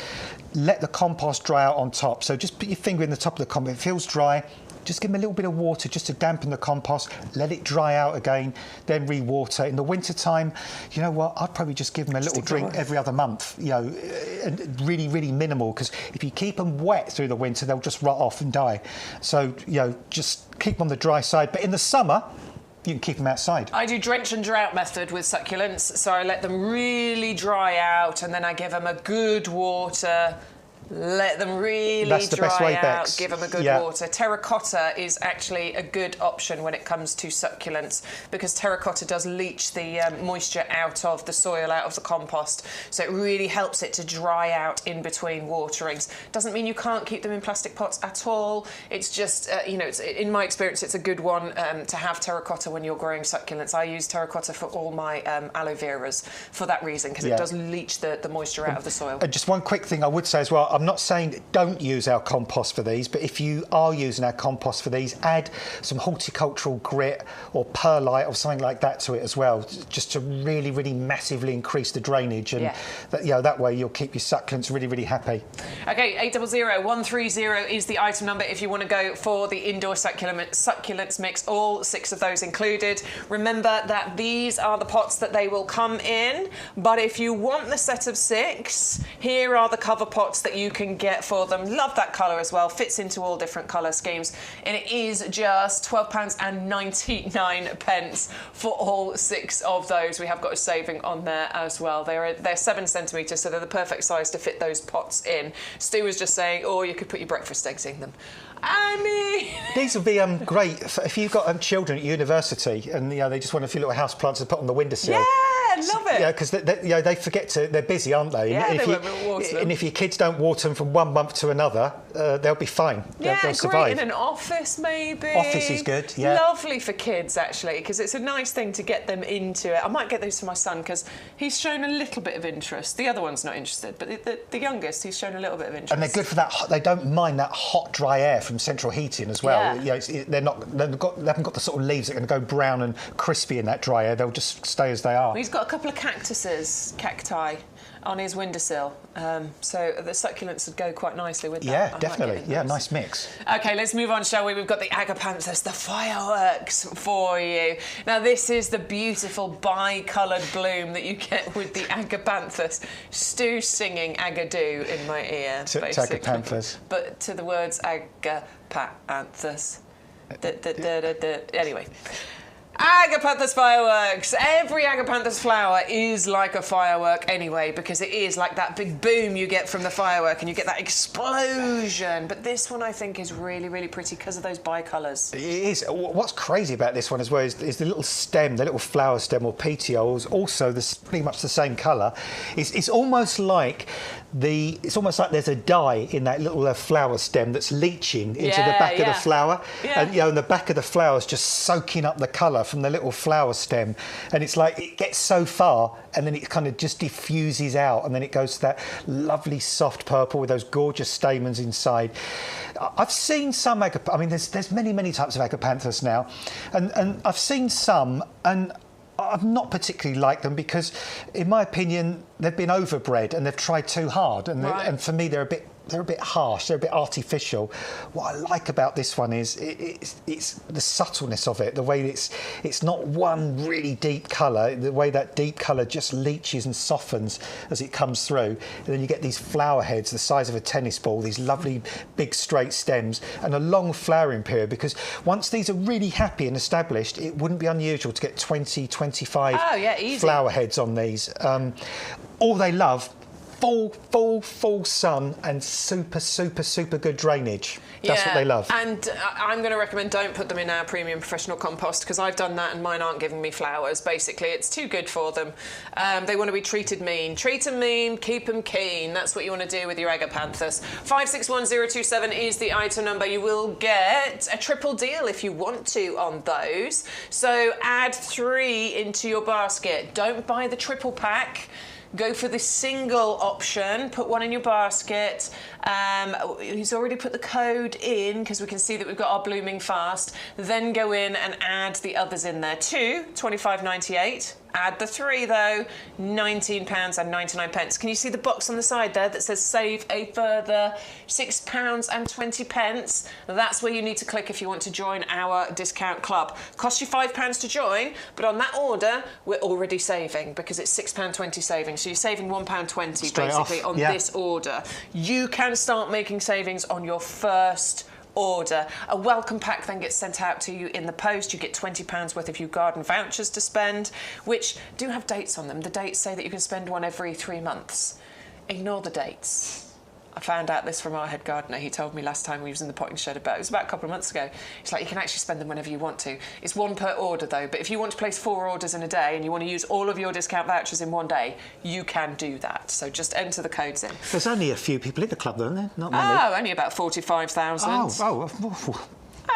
let the compost dry out on top. So just put your finger in the top of the compost. If it feels dry, just give them a little bit of water just to dampen the compost, let it dry out again, then re-water. In the winter time, you know what, I'd probably just give them a little drink every other month, and really, really minimal, because if you keep them wet through the winter, they'll just rot off and die. So, just keep them on the dry side. But in the summer, you can keep them outside. I do drench and drought method with succulents, so I let them really dry out and then I give them a good water. Let them really That's the dry best way, out, Bex. give them a good water. Terracotta is actually a good option when it comes to succulents because terracotta does leach the moisture out of the soil, out of the compost. So it really helps it to dry out in between waterings. Doesn't mean you can't keep them in plastic pots at all. It's just, in my experience, it's a good one to have terracotta when you're growing succulents. I use terracotta for all my aloe veras for that reason because it does leach the moisture out of the soil. Just one quick thing I would say as well, I'm not saying don't use our compost for these, but if you are using our compost for these, add some horticultural grit or perlite or something like that to it as well, just to really, really massively increase the drainage, and that way you'll keep your succulents really, really happy. Okay, 800 130 is the item number if you want to go for the indoor succulents mix, all 6 of those included. Remember that these are the pots that they will come in, but if you want the set of 6, here are the cover pots that you can get for them. Love that colour as well, fits into all different colour schemes, and it is just £12.99 for all 6 of those. We have got a saving on there as well. They're 7 centimetres, so they're the perfect size to fit those pots in. Stu was just saying, you could put your breakfast eggs in them. I mean, these would be great if you've got children at university and they just want a few little house plants to put on the windowsill. Yeah, love it. Yeah, because they forget to. They're busy, aren't they? Yeah, and they won't water them. And if your kids don't water them from one month to another, they'll be fine. They'll survive. Great in an office maybe. Office is good. Yeah. Lovely for kids actually, because it's a nice thing to get them into it. I might get those for my son because he's shown a little bit of interest. The other one's not interested, but the youngest, he's shown a little bit of interest. And they're good for that. They don't mind that hot, dry air from central heating as well. Yeah. They haven't got the sort of leaves that are going to go brown and crispy in that dry air. They'll just stay as they are. He's got a couple of cacti on his windowsill, so the succulents would go quite nicely with that. Yeah, definitely. Yeah, nice mix. Okay, let's move on, shall we? We've got the agapanthus, the fireworks for you. Now, this is the beautiful bi-coloured bloom that you get with the agapanthus. Stu singing agadoo in my ear, basically. Agapanthus. But to the words agapanthus. Anyway. Agapanthus fireworks. Every agapanthus flower is like a firework anyway, because it is like that big boom you get from the firework and you get that explosion. But this one I think is really, really pretty because of those bicolours. It is. What's crazy about this one as well is the little stem, the little flower stem or petioles, also pretty much the same colour. It's almost like there's a dye in that little flower stem that's leaching into the back of the flower, and and the back of the flower is just soaking up the colour from the little flower stem, and it's like it gets so far and then it kind of just diffuses out, and then it goes to that lovely soft purple with those gorgeous stamens inside. I've seen some there's many types of agapanthus now, and I've seen some, and I've not particularly liked them because, in my opinion, they've been overbred and they've tried too hard, and and for me they're a bit harsh, they're a bit artificial. What I like about this one is it's the subtleness of it, the way it's not one really deep colour, the way that deep colour just leaches and softens as it comes through, and then you get these flower heads the size of a tennis ball, these lovely big straight stems, and a long flowering period, because once these are really happy and established, it wouldn't be unusual to get 20, 25 flower heads on these. All they love, full sun and super good drainage. That's what they love. And I'm going to recommend don't put them in our premium professional compost, because I've done that and mine aren't giving me flowers. Basically, it's too good for them. They want to be treated mean. Treat them mean, keep them keen. That's what you want to do with your agapanthus. 561027 is the item number. You will get a triple deal if you want to on those. So add 3 into your basket. Don't buy the triple pack. Go for the single option, put 1 in your basket. He's already put the code in because we can see that we've got our blooming fast. Then go in and add the others in there. 2, £25.98. Add the 3 though, £19.99. Can you see the box on the side there that says save a further £6.20? That's where you need to click if you want to join our discount club. Costs you £5 to join, but on that order we're already saving, because it's £6.20 saving. So you're saving £1.20 basically on this order. You can start making savings on your first order. A welcome pack then gets sent out to you in the post. You get £20 worth of YouGarden vouchers to spend, which do have dates on them. The dates say that you can spend one every 3 months. Ignore the dates. I found out this from our head gardener. He told me last time we was in the potting shed it was about a couple of months ago. It's like you can actually spend them whenever you want to. It's 1 per order though, but if you want to place 4 orders in a day and you want to use all of your discount vouchers in one day, you can do that. So just enter the codes in. There's only a few people in the club though, isn't there? Not many. Oh, only about 45,000.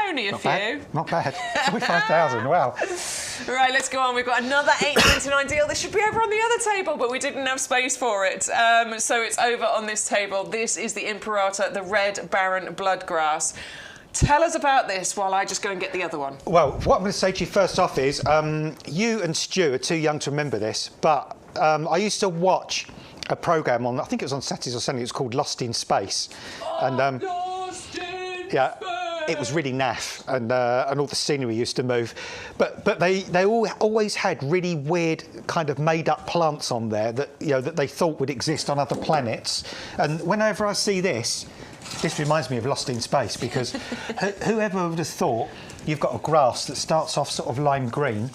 Only a few. Not bad. 45,000, wow. Right, let's go on. We've got another £8.99 deal. This should be over on the other table, but we didn't have space for it. So it's over on this table. This is the Imperator, the red Baron bloodgrass. Tell us about this while I just go and get the other one. Well, what I'm going to say to you first off is, you and Stu are too young to remember this, but I used to watch a programme on, I think it was on Saturdays or Sundays, it was called Lost in Space. And Lost in yeah. Space. It was really naff, and all the scenery used to move, but they always had really weird kind of made-up plants on there that that they thought would exist on other planets. And whenever I see this reminds me of Lost in Space, because whoever would have thought you've got a grass that starts off sort of lime green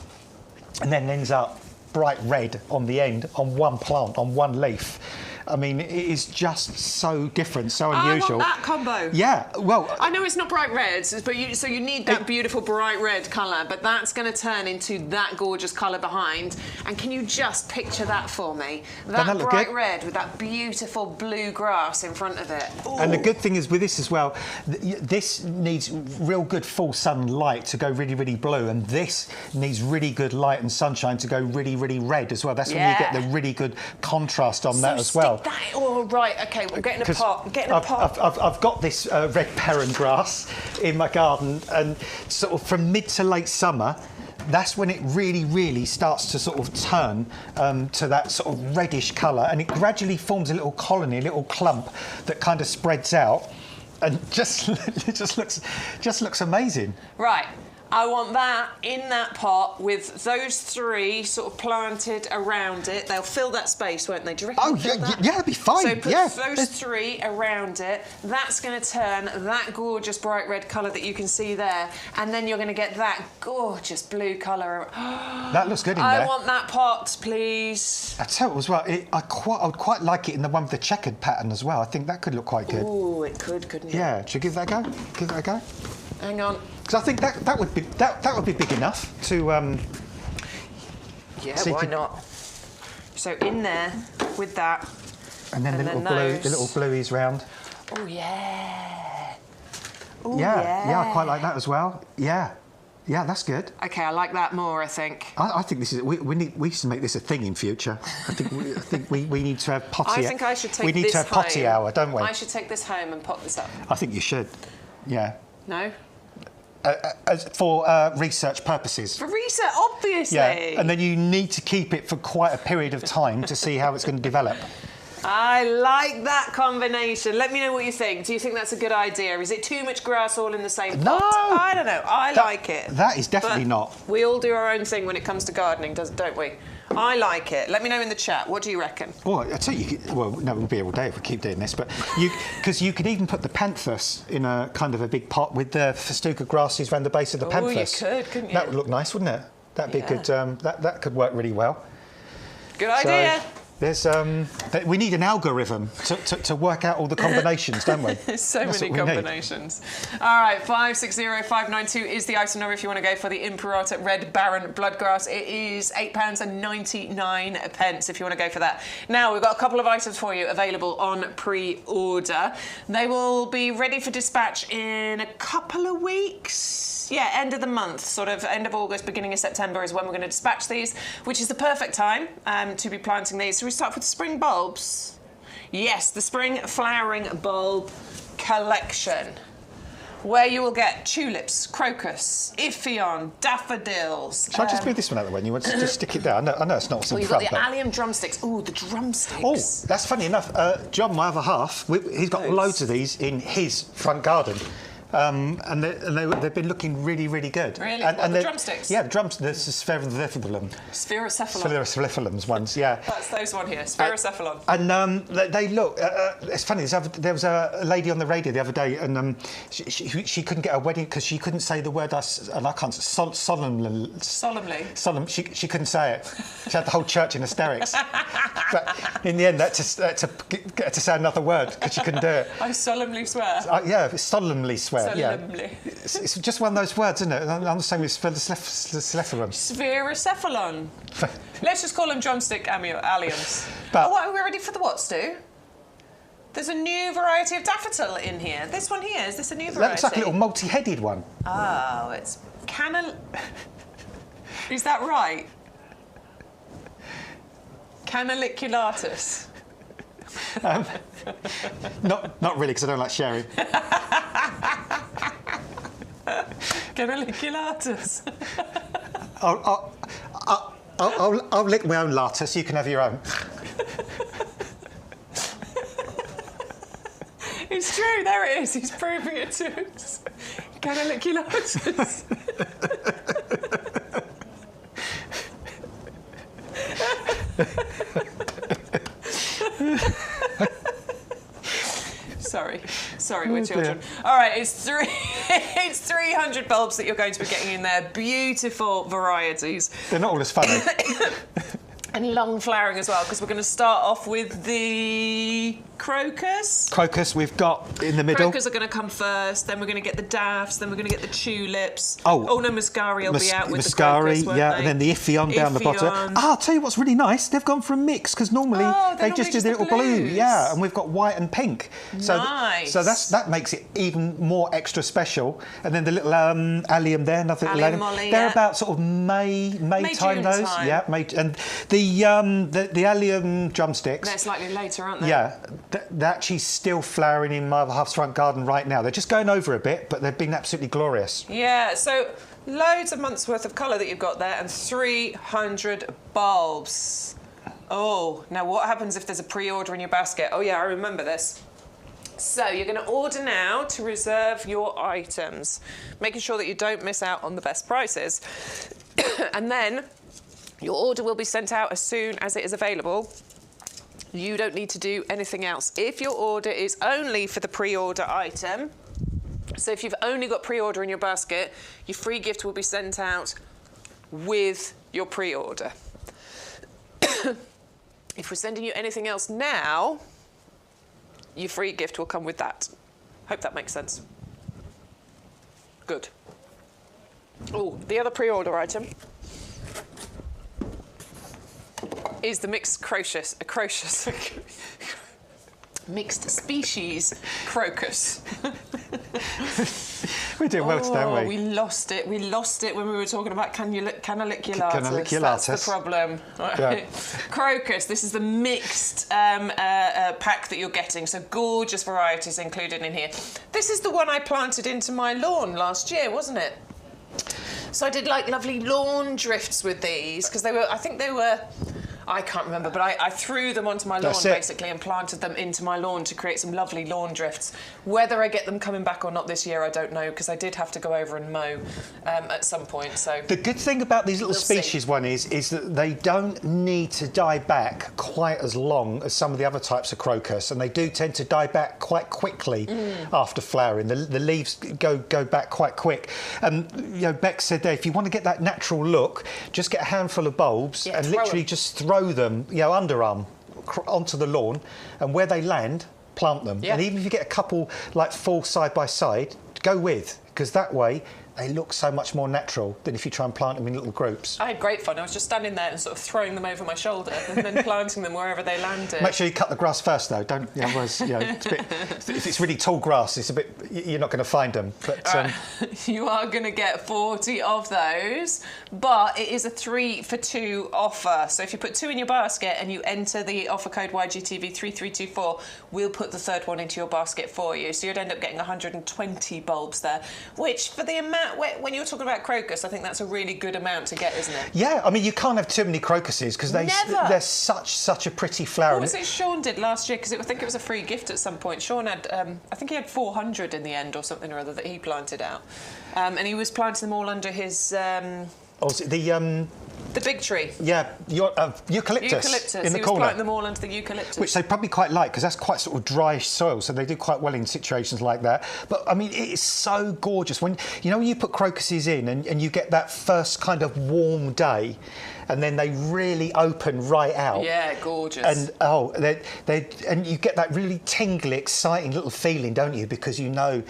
and then ends up bright red on the end, on one plant, on one leaf. I mean, it is just so different, so unusual. I want that combo. Yeah, well... I know it's not bright red, but so you need that beautiful bright red colour, but that's going to turn into that gorgeous colour behind. And can you just picture that for me? That bright red with that beautiful blue grass in front of it. Ooh. And the good thing is with this as well, this needs real good full sunlight to go really, really blue, and this needs really good light and sunshine to go really, really red as well. That's when you get the really good contrast on that as well. Right, OK, we'll get in a pot. Get in a pot. I've got this red perrin grass in my garden, and sort of from mid to late summer, that's when it really, really starts to sort of turn to that sort of reddish colour, and it gradually forms a little colony, a little clump that kind of spreads out, and it just looks amazing. Right. I want that in that pot with those 3 sort of planted around it. They'll fill that space, won't they? Do you reckon? Oh, yeah, that'd be fine. So put those 3 around it. That's going to turn that gorgeous bright red colour that you can see there, and then you're going to get that gorgeous blue colour. That looks good in there. I want that pot, please. I tell you as well, I would quite like it in the one with the checkered pattern as well. I think that could look quite good. Oh, it could, couldn't it? Yeah, should we give that a go? Give that a go. Hang on. Because I think that would be big enough to. Yeah, why not? So in there with that. And then the little blueies round. Oh yeah. Ooh, yeah, I quite like that as well. Yeah, that's good. Okay, I like that more. I think. I think this is we should make this a thing in future. I think we need to have potty. I think I should take. We need to have potty hour, don't we? I should take this home and pot this up. I think you should. Yeah. No. for research purposes. For research, obviously. Yeah, and then you need to keep it for quite a period of time to see how it's going to develop. I like that combination. Let me know what you think. Do you think that's a good idea? Is it too much grass all in the same pot? No. I don't know. I like it. That is definitely But not. We all do our own thing when it comes to gardening, don't we? I like it. Let me know in the chat. What do you reckon? Well, I tell you, well, no, we'll be here all day if we keep doing this, but because you could even put the panthus in a kind of a big pot with the festuca grasses around the base of the panthus. Oh, you could, couldn't you? That would look nice, wouldn't it? That'd be a good. That could work really well. Good idea. So, we need an algorithm to work out all the combinations, don't we? There's so many combinations. All right, 560592 is the item number if you want to go for the Imperator Red Baron Bloodgrass. It is £8.99 if you want to go for that. Now, we've got a couple of items for you available on pre-order. They will be ready for dispatch in a couple of weeks. Yeah, end of the month, sort of end of August, beginning of September is when we're going to dispatch these, which is the perfect time to be planting these. So we start with the spring bulbs. Yes, the spring flowering bulb collection, where you will get tulips, crocus, Iphion, daffodils. Shall I just move this one out of the way? You want to just stick it there? I know it's not what's in You've front. got the allium drumsticks. Ooh, the drumsticks. Oh, that's funny enough. John, my other half, he's got loads of these in his front garden. And they've been looking really, really good. Really? And the drumsticks? Yeah, the drumsticks, the spherocephalum. Spherocephalums ones, yeah. That's those one here, spherocephalon. And they look, it's funny, there was a lady on the radio the other day, and she couldn't get a wedding because she couldn't say the word, and I can't, solemnly. She couldn't say it. She had the whole church in hysterics. But in the end, to get her to say another word because she couldn't do it. I solemnly swear. Yeah, solemnly swear. Solemnly. Yeah. It's just one of those words, isn't it? I'm the same with spherocephalum. Spherocephalon. Let's just call them drumstick alliums. But what, are we ready for the what, Stu? There's a new variety of daffodil in here. This one here, is this a new variety? That looks like a little multi-headed one. Oh, it's Is that right? Canaliculatus. Not really, because I don't like sharing. Canaliculatus. I'll lick my own latte, so you can have your own. It's true, there it is. He's proving it to us. Canaliculatus. Sorry, we're children. All right, it's 300 bulbs that you're going to be getting in there. Beautiful varieties. They're not all as funny. And long flowering as well, because we're going to start off with the crocus. Crocus we've got in the middle. Crocus are going to come first, then we're going to get the daffs, then we're going to get the tulips. Oh no, muscari will be out with the crocus, crocus, yeah, and then the Iphion down the bottom. I'll tell you what's really nice, they've gone for a mix, because normally they just do the little blue. Yeah, and we've got white and pink. Nice. So that makes it even more extra special. And then the little allium there, another little allium. Molly, they're about sort of May time, June those. time. Yeah, May, and the allium drumsticks. They're slightly later, aren't they? Yeah, they're actually still flowering in my other half's front garden right now. They're just going over a bit, but they've been absolutely glorious. Yeah, so loads of months worth of colour that you've got there and 300 bulbs. Oh, now what happens if there's a pre-order in your basket? Oh yeah, I remember this. So you're going to order now to reserve your items, making sure that you don't miss out on the best prices. And then your order will be sent out as soon as it is available. You don't need to do anything else. If your order is only for the pre-order item, so if you've only got pre-order in your basket, your free gift will be sent out with your pre-order. If we're sending you anything else now, your free gift will come with that. Hope that makes sense. Good. Oh, the other pre-order item is the mixed mixed species crocus. We're doing well today, aren't we? We lost it. We lost it when we were talking about canaliculatus. Canaliculatus. That's the problem. Yeah. Crocus. This is the mixed pack that you're getting. So gorgeous varieties included in here. This is the one I planted into my lawn last year, wasn't it? So I did like lovely lawn drifts with these because they were. I think they were. I can't remember, but I threw them onto my lawn basically and planted them into my lawn to create some lovely lawn drifts. Whether I get them coming back or not this year, I don't know, because I did have to go over and mow at some point. So the good thing about these little species one is that they don't need to die back quite as long as some of the other types of crocus, and they do tend to die back quite quickly after flowering. The leaves go back quite quick. You know, Beck said there, if you want to get that natural look, just get a handful of bulbs and literally just throw them, you know, underarm onto the lawn, and where they land, plant them. And even if you get a couple like full side by side, go with, because that way they look so much more natural than if you try and plant them in little groups. I had great fun. I was just standing there and sort of throwing them over my shoulder and then planting them wherever they landed. Make sure you cut the grass first, though. Don't, you know, otherwise, you know, it's a bit, if it's really tall grass, it's a bit, you're not going to find them. But you are going to get 40 of those, but it is a 3 for 2 offer. So if you put 2 in your basket and you enter the offer code YGTV3324, we'll put the third one into your basket for you. So you'd end up getting 120 bulbs there, which for the amount, when you're talking about crocus, I think that's a really good amount to get, isn't it? Yeah, I mean, you can't have too many crocuses because they're such a pretty flower. What was it Sean did last year? Because I think it was a free gift at some point. Sean had, I think he had 400 in the end or something or other that he planted out. And he was planting them all under his... the big tree. Yeah, eucalyptus in the corner. He was planting them all under the eucalyptus. Which they probably quite like, because that's quite sort of dry soil, so they do quite well in situations like that. But, I mean, it is so gorgeous. When you put crocuses in and you get that first kind of warm day, and then they really open right out. Yeah, gorgeous. And and you get that really tingly, exciting little feeling, don't you? Because you know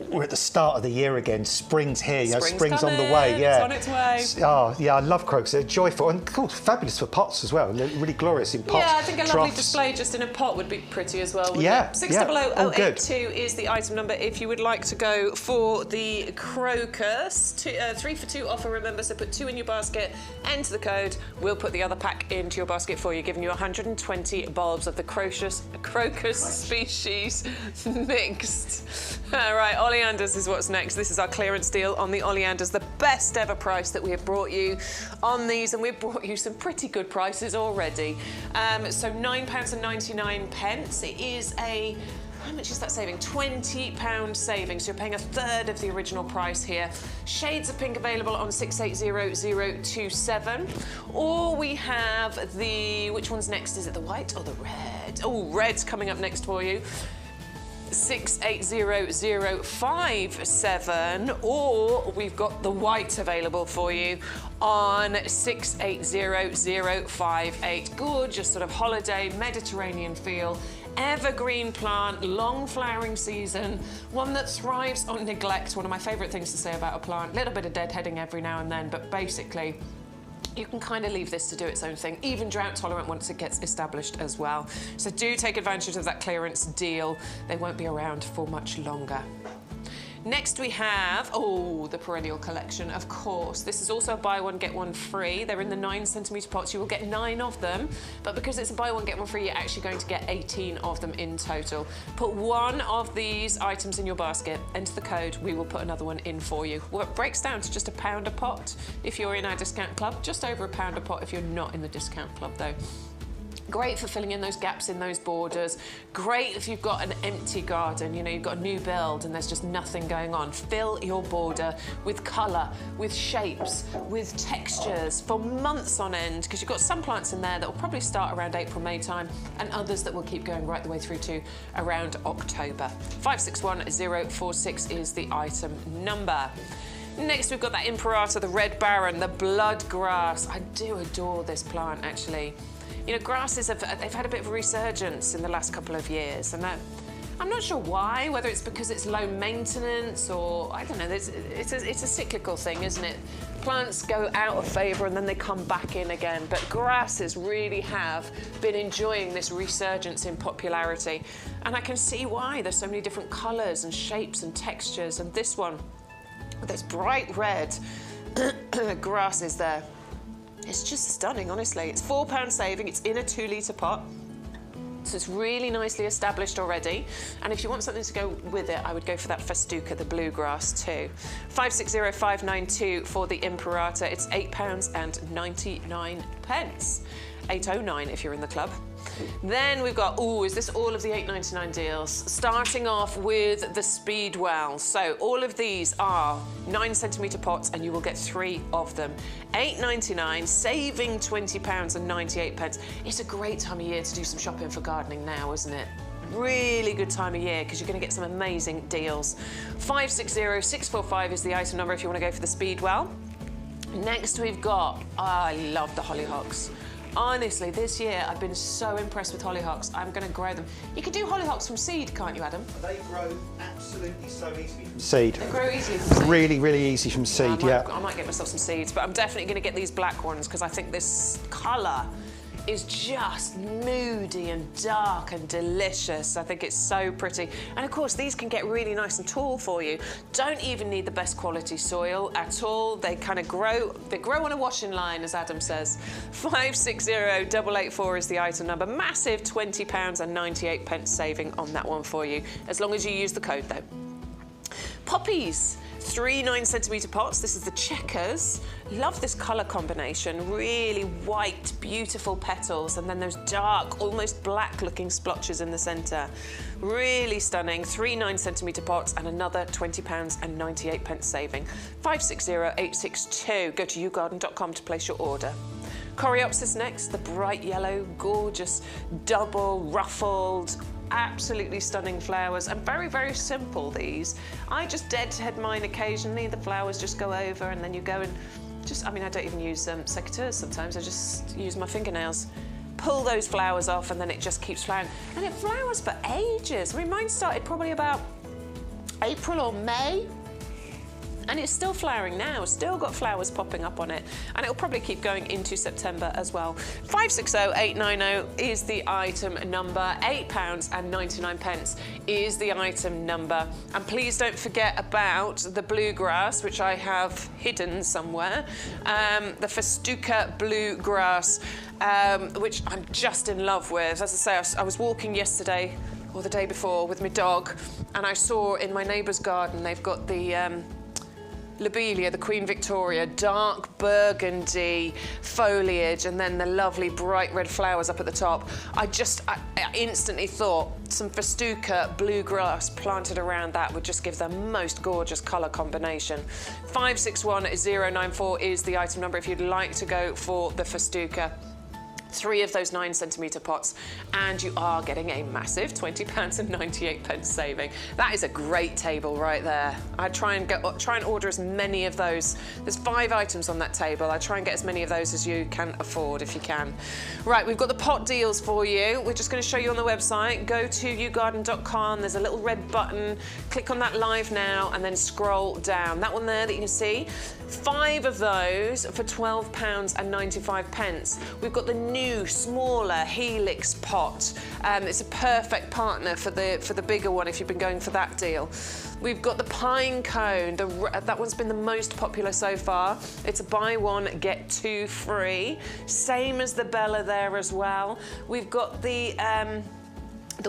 we're at the start of the year again. Spring's here. Spring's on the way. Yeah, it's on its way. Oh yeah, I love crocuses. They're joyful and cool, fabulous for pots as well. They're really glorious in pots. Yeah, I think a lovely display just in a pot would be pretty as well. Yeah, it? 600082 is the item number if you would like to go for the crocus. 3 for 2 offer. Remember, so put 2 in your basket. Enter the code. We'll put the other pack into your basket for you, giving you 120 bulbs of the crocus species mixed. All right, oleanders is what's next. This is our clearance deal on the oleanders, the best ever price that we have brought you on these, and we've brought you some pretty good prices already. So £9.99. It is a... How much is that saving? £20 saving, so you're paying a third of the original price here. Shades of pink available on 680027. Or we have the... Which one's next? Is it the white or the red? Oh, red's coming up next for you. 680057, or we've got the white available for you on 680058. Gorgeous sort of holiday Mediterranean feel. Evergreen plant, long flowering season, one that thrives on neglect. One of my favourite things to say about a plant. Little bit of deadheading every now and then, but basically you can kind of leave this to do its own thing, even drought tolerant once it gets established as well. So do take advantage of that clearance deal. They won't be around for much longer. Next we have, the perennial collection, of course. This is also a buy one, get one free. They're in the 9cm pots. You will get 9 of them, but because it's a buy one, get one free, you're actually going to get 18 of them in total. Put one of these items in your basket, enter the code, we will put another one in for you. Well, it breaks down to just £1 a pot if you're in our discount club, just over £1 a pot if you're not in the discount club though. Great for filling in those gaps in those borders. Great if you've got an empty garden, you've got a new build and there's just nothing going on. Fill your border with colour, with shapes, with textures for months on end, because you've got some plants in there that will probably start around April, May time, and others that will keep going right the way through to around October. 561046 is the item number. Next, we've got that Imperata, the Red Baron, the blood grass. I do adore this plant, actually. Grasses they've had a bit of a resurgence in the last couple of years, and I I'm not sure why, whether it's because it's low maintenance or, I don't know, it's a cyclical thing, isn't it? Plants go out of favour and then they come back in again, but grasses really have been enjoying this resurgence in popularity. And I can see why. There's so many different colours and shapes and textures, and this one, with this bright red grasses there, it's just stunning, honestly. It's £4 saving, it's in a 2-litre pot. So it's really nicely established already. And if you want something to go with it, I would go for that Festuca, the bluegrass too. 560592 for the Imperata. It's £8.99. £8.09 if you're in the club. Then we've got, is this all of the $8.99 deals? Starting off with the Speedwell. So all of these are 9cm pots and you will get 3 of them. $8.99, saving £20.98. It's a great time of year to do some shopping for gardening now, isn't it? Really good time of year because you're going to get some amazing deals. 560645 is the item number if you want to go for the Speedwell. Next we've got, I love the hollyhocks. Honestly, this year I've been so impressed with hollyhocks. I'm going to grow them. You can do hollyhocks from seed, can't you, Adam? They grow absolutely so easily from seed. They grow easily from seed. Really, really easy from seed, I might get myself some seeds, but I'm definitely going to get these black ones because I think this colour is just moody and dark and delicious. I think it's so pretty. And of course, these can get really nice and tall for you. Don't even need the best quality soil at all. They kind of grow, they grow on a washing line, as Adam says. 560884 is the item number. Massive £20.98 saving on that one for you, as long as you use the code though. Poppies. 3 9cm pots. This is the checkers. Love this colour combination. Really white, beautiful petals, and then those dark, almost black-looking splotches in the centre. Really stunning. 3 9cm pots and another £20.98 saving. 560862. Go to YouGarden.com to place your order. Coreopsis next. The bright yellow, gorgeous, double ruffled, absolutely stunning flowers, and very, very simple, these. I just deadhead mine occasionally. The flowers just go over and then you go and just, I don't even use secateurs sometimes. I just use my fingernails. Pull those flowers off and then it just keeps flowering. And it flowers for ages. Mine started probably about April or May. And it's still flowering now, still got flowers popping up on it, and it'll probably keep going into September as well. 560890 is the item number. £8.99 is the item number. And please don't forget about the bluegrass, which I have hidden somewhere. The Festuca bluegrass, which I'm just in love with. As I say, I was walking yesterday or the day before with my dog, and I saw in my neighbour's garden they've got the Lobelia, the Queen Victoria, dark burgundy foliage, and then the lovely bright red flowers up at the top. I instantly thought some Festuca bluegrass planted around that would just give the most gorgeous colour combination. 561094 is the item number if you'd like to go for the Festuca. 3 of those 9cm pots, and you are getting a massive £20.98 saving. That is a great table right there. I try and order as many of those. There's 5 items on that table. I try and get as many of those as you can afford, if you can. Right, we've got the pot deals for you. We're just going to show you on the website. Go to yougarden.com. There's a little red button. Click on that live now, and then scroll down. That one there that you can see. 5 of those for £12.95. We've got the new smaller Helix pot. It's a perfect partner for the bigger one if you've been going for that deal. We've got the pine cone. That one's been the most popular so far. It's a buy one, get 2 free. Same as the Bella there as well. We've got the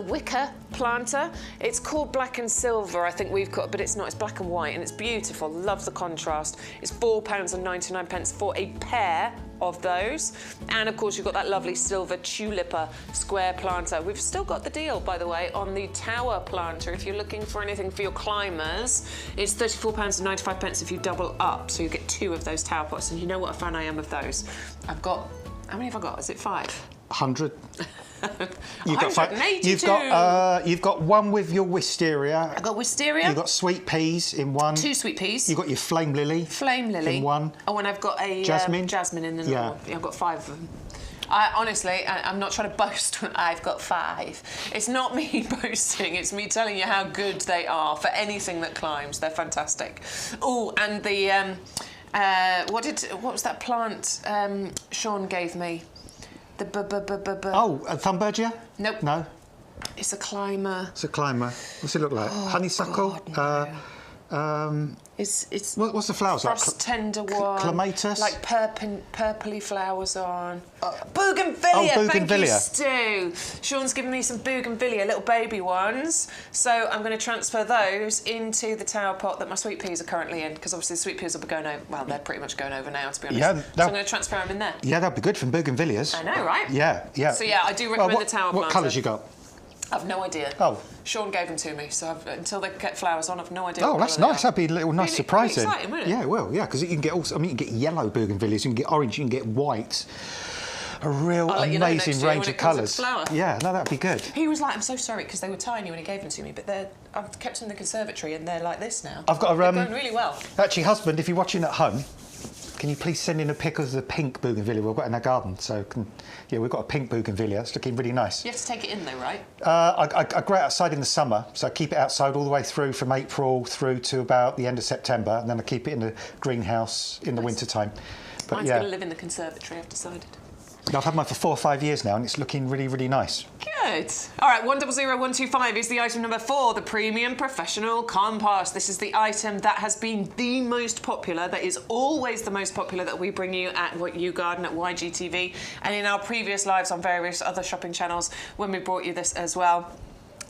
wicker planter. It's called black and silver, I think we've got, but it's not. It's black and white, and it's beautiful. Love the contrast. It's £4.99 for a pair of those. And of course, you've got that lovely silver tulipa square planter. We've still got the deal, by the way, on the tower planter. If you're looking for anything for your climbers, it's £34.95 if you double up. So you get 2 of those tower pots. And you know what a fan I am of those. I've got, how many have I got? Is it 5? 100. You've got one with your wisteria. I've got wisteria. You've got sweet peas in one. 2 sweet peas. You've got your flame lily. Flame lily. In one. Oh, and I've got a jasmine. Jasmine in the middle. Yeah, I've got 5 of them. Honestly, I'm not trying to boast. I've got 5. It's not me boasting. It's me telling you how good they are for anything that climbs. They're fantastic. Oh, and the what was that plant Sean gave me? The Thunbergia? Nope. No. It's a climber. It's a climber. What's it look like? Honeysuckle? God, no. It's what's the flowers like? Frost tender one. Clematis? Like purpley flowers on. Bougainvillea! Oh, bougainvillea. Thank you, Stu. Sean's given me some bougainvillea, little baby ones. So I'm going to transfer those into the tower pot that my sweet peas are currently in, because obviously the sweet peas will be going over. Well, they're pretty much going over now, to be honest. Yeah, so I'm going to transfer them in there. Yeah, that'd be good from bougainvilleas. I know, right? Yeah, yeah. So yeah, I do recommend the tower planter. What colours you got? I've no idea. Oh. Sean gave them to me, so until they get flowers on, I've no idea. Oh, that's nice. That'd be a little nice Really surprise then. exciting, wouldn't it? Yeah, well, yeah, because you can get also. I mean, you can get yellow bougainvilleas, you can get orange, you can get white. A real amazing range of colours. Yeah, no, that'd be good. He was like, "I'm so sorry," because they were tiny when he gave them to me, but I've kept them in the conservatory and they're like this now. I've got a they're going really well. Actually, husband, if you're watching at home, can you please send in a pic of the pink bougainvillea we've got in our garden? So, we've got a pink bougainvillea. It's looking really nice. You have to take it in though, right? I grow it outside in the summer, so I keep it outside all the way through from April through to about the end of September, and then I keep it in the greenhouse in the winter time. But Mine's going to live in the conservatory, I've decided. I've had mine for 4 or 5 years now, and it's looking really, really nice. Good. All right, 100125 is the item number 4, the Premium Professional Compost. This is the item that has been the most popular, that is always the most popular that we bring you at YouGarden, at YGTV, and in our previous lives on various other shopping channels when we brought you this as well.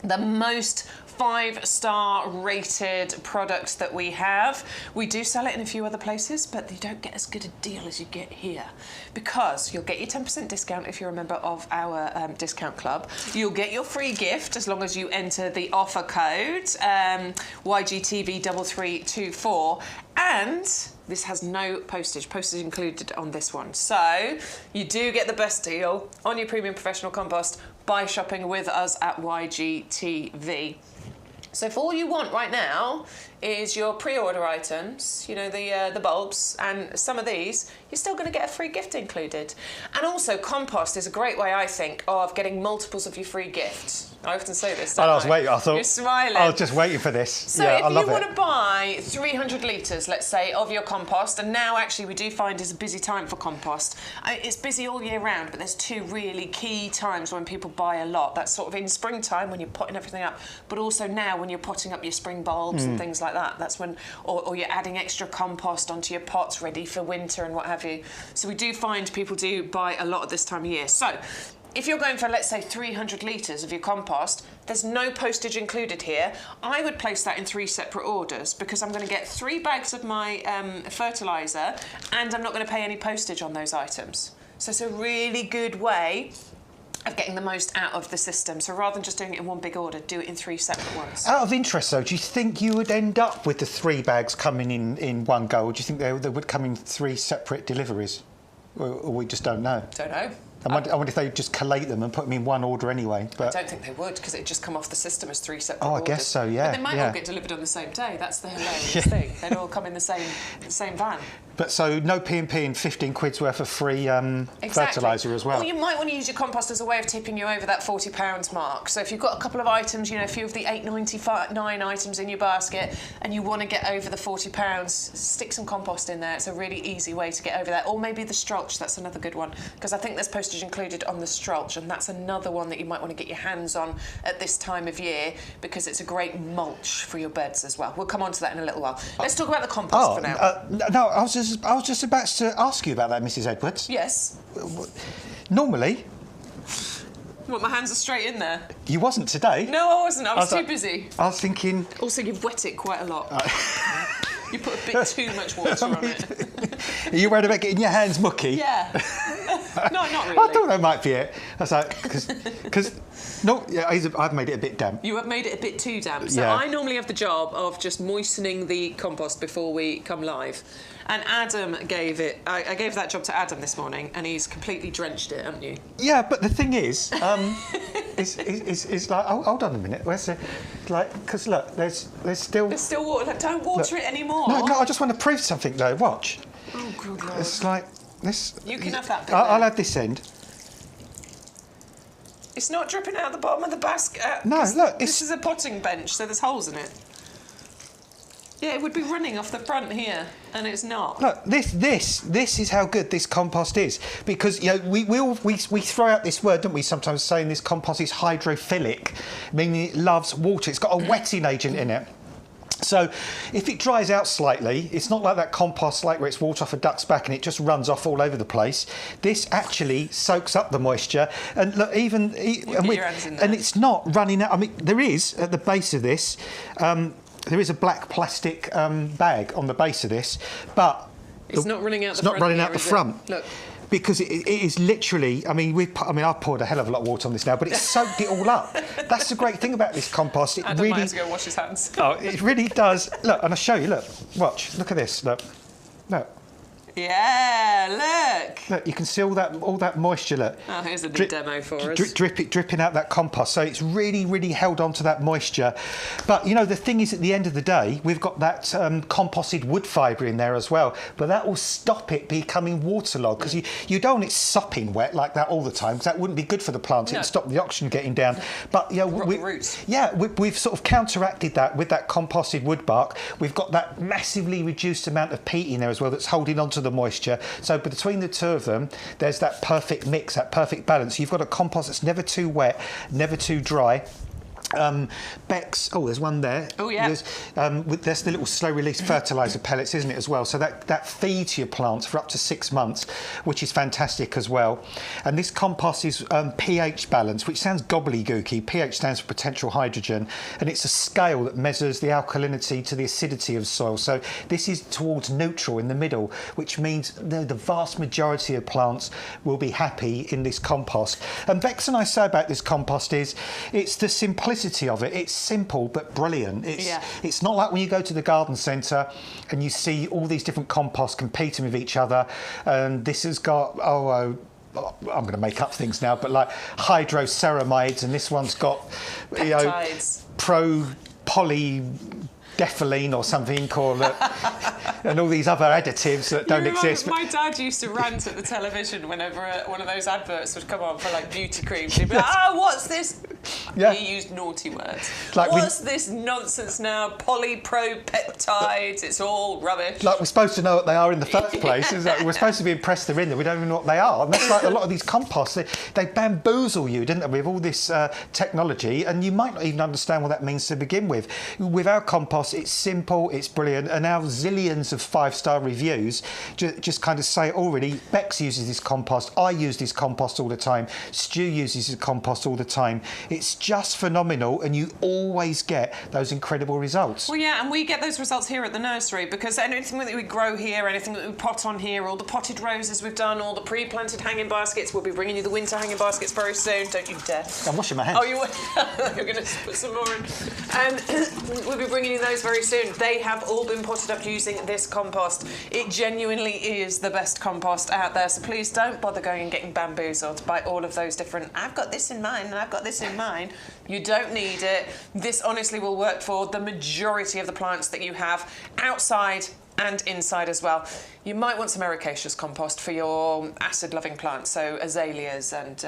The most 5-star rated products that we have. We do sell it in a few other places, but you don't get as good a deal as you get here, because you'll get your 10% discount if you're a member of our discount club. You'll get your free gift as long as you enter the offer code YGTV3324, and this has no postage included on this one. So you do get the best deal on your Premium Professional Compost by shopping with us at YGTV. So if all you want right now is your pre-order items, you know, the bulbs and some of these, you're still going to get a free gift included. And also, compost is a great way, I think, of getting multiples of your free gifts. I often say this, don't I? I was waiting. I thought you're smiling. I was just waiting for this. So yeah, if you want to buy 300 litres, let's say, of your compost, and now actually we do find it's a busy time for compost. It's busy all year round, but there's 2 really key times when people buy a lot. That's sort of in springtime when you're potting everything up, but also now when you're potting up your spring bulbs and things like that. That's when, or you're adding extra compost onto your pots ready for winter and what have you. So we do find people do buy a lot at this time of year. So if you're going for, let's say, 300 litres of your compost, there's no postage included here. I would place that in 3 separate orders, because I'm going to get 3 bags of my fertiliser, and I'm not going to pay any postage on those items. So it's a really good way of getting the most out of the system. So rather than just doing it in one big order, do it in 3 separate ones. Out of interest, though, do you think you would end up with the 3 bags coming in one go, or do you think they would come in 3 separate deliveries? Or we just don't know? Don't know. I wonder if they just collate them and put them in one order anyway. But I don't think they would, because it'd just come off the system as 3 separate orders. orders. I guess so, yeah. But they might all get delivered on the same day. That's the hilarious thing. They'd all come in the same van. But so no P&P and 15 quid's worth of free fertiliser as well. Well, you might want to use your compost as a way of tipping you over that £40 mark. So if you've got a couple of items, you know, a few of the £8.99 items in your basket, and you want to get over the £40, stick some compost in there. It's a really easy way to get over that. Or maybe the strulch, that's another good one, because I think there's postage included on the strulch, and that's another one that you might want to get your hands on at this time of year, because it's a great mulch for your beds as well. We'll come on to that in a little while. Let's talk about the compost for now. No, I was just about to ask you about that, Mrs. Edwards. Yes. Normally... What, my hands are straight in there? You wasn't today. No, I wasn't. I was too busy. I was thinking... Also, you've wet it quite a lot. You put a bit too much water on it. Are you worried about getting your hands mucky? Yeah. No, not really. I thought that might be it. I was like, because... No, yeah, I've made it a bit damp. You have made it a bit too damp. So yeah. I normally have the job of just moistening the compost before we come live. And Adam gave it... I gave that job to Adam this morning, and he's completely drenched it, haven't you? Yeah, but the thing is, it's like... Oh, hold on a minute. Where's the... Like, because, look, there's still... There's still water. Like, don't water it anymore. No, I just want to prove something, though. Watch. Oh, good Lord. It's like... this. You can have that bit I'll there. have this end. It's not dripping out the bottom of the basket. No, look, this is a potting bench, so there's holes in it. Yeah, it would be running off the front here, and it's not. Look, this is how good this compost is, because we throw out this word, don't we? Sometimes saying this compost is hydrophilic, meaning it loves water. It's got a wetting agent in it. So if it dries out slightly, it's not like that compost like where it's water off a duck's back and it just runs off all over the place. This actually soaks up the moisture, and look, and it's not running out. I mean, there is at the base of this. There is a black plastic bag on the base of this, but it's not running out. It's not running out the front. Look. Because it is literally, I've poured a hell of a lot of water on this now, but it's soaked it all up. That's the great thing about this compost. It Adam really might have to go wash his hands. Oh, it really does. Look, and I'll show you. Look, watch. Look at this. Look. Yeah, Look, you can see all that moisture. Look. Oh, here's a new demo for us. Dripping out that compost. So it's really, really held on to that moisture. But the thing is, at the end of the day, we've got that composted wood fibre in there as well. But that will stop it becoming waterlogged, because you don't want it sopping wet like that all the time, because that wouldn't be good for the plant. It would stop the oxygen getting down. But the roots. Yeah, we've sort of counteracted that with that composted wood bark. We've got that massively reduced amount of peat in there as well that's holding on to the moisture. So between the two of them, there's that perfect mix, that perfect balance. You've got a compost that's never too wet, never too dry. Beck's, there's one there. Oh, yeah. There's the little slow-release fertiliser pellets, isn't it, as well? So that feeds your plants for up to 6 months, which is fantastic as well. And this compost is pH balanced, which sounds gobbledygooky. pH stands for potential hydrogen, and it's a scale that measures the alkalinity to the acidity of soil. So this is towards neutral in the middle, which means the vast majority of plants will be happy in this compost. And Bex and I say about this compost is it's the simplicity of it. It's simple but brilliant. It's not like when you go to the garden centre and you see all these different composts competing with each other, and this has got I'm going to make up things now, but like hydroceramides, and this one's got propylethylene or something called and all these other additives that don't exist. My dad used to rant at the television whenever one of those adverts would come on for like beauty creams. He'd be like, what's this? Yeah. He used naughty words. Like what's this nonsense now? Polypropeptides, it's all rubbish. Like we're supposed to know what they are in the first place. We're supposed to be impressed they're in there. We don't even know what they are. And that's like a lot of these composts. They bamboozle you, didn't they, with all this technology, and you might not even understand what that means to begin with. With our compost, it's simple, it's brilliant, and our zillions of 5-star reviews just kind of say it already. Bex uses this compost, I use this compost all the time, Stu uses his compost all the time. It's just phenomenal, and you always get those incredible results. Well, yeah, and we get those results here at the nursery, because anything that we grow here, anything that we pot on here, all the potted roses we've done, all the pre-planted hanging baskets, we'll be bringing you the winter hanging baskets very soon, don't you dare. I'm washing my hands. Oh, you will? You're going to put some more in. We'll be bringing you those very soon. They have all been potted up using this compost. It genuinely is the best compost out there, so please don't bother going and getting bamboozled by all of those different, I've got this in mind and I've got this in mind. You don't need it. This honestly will work for the majority of the plants that you have outside and inside as well. You might want some ericaceous compost for your acid-loving plants, so azaleas and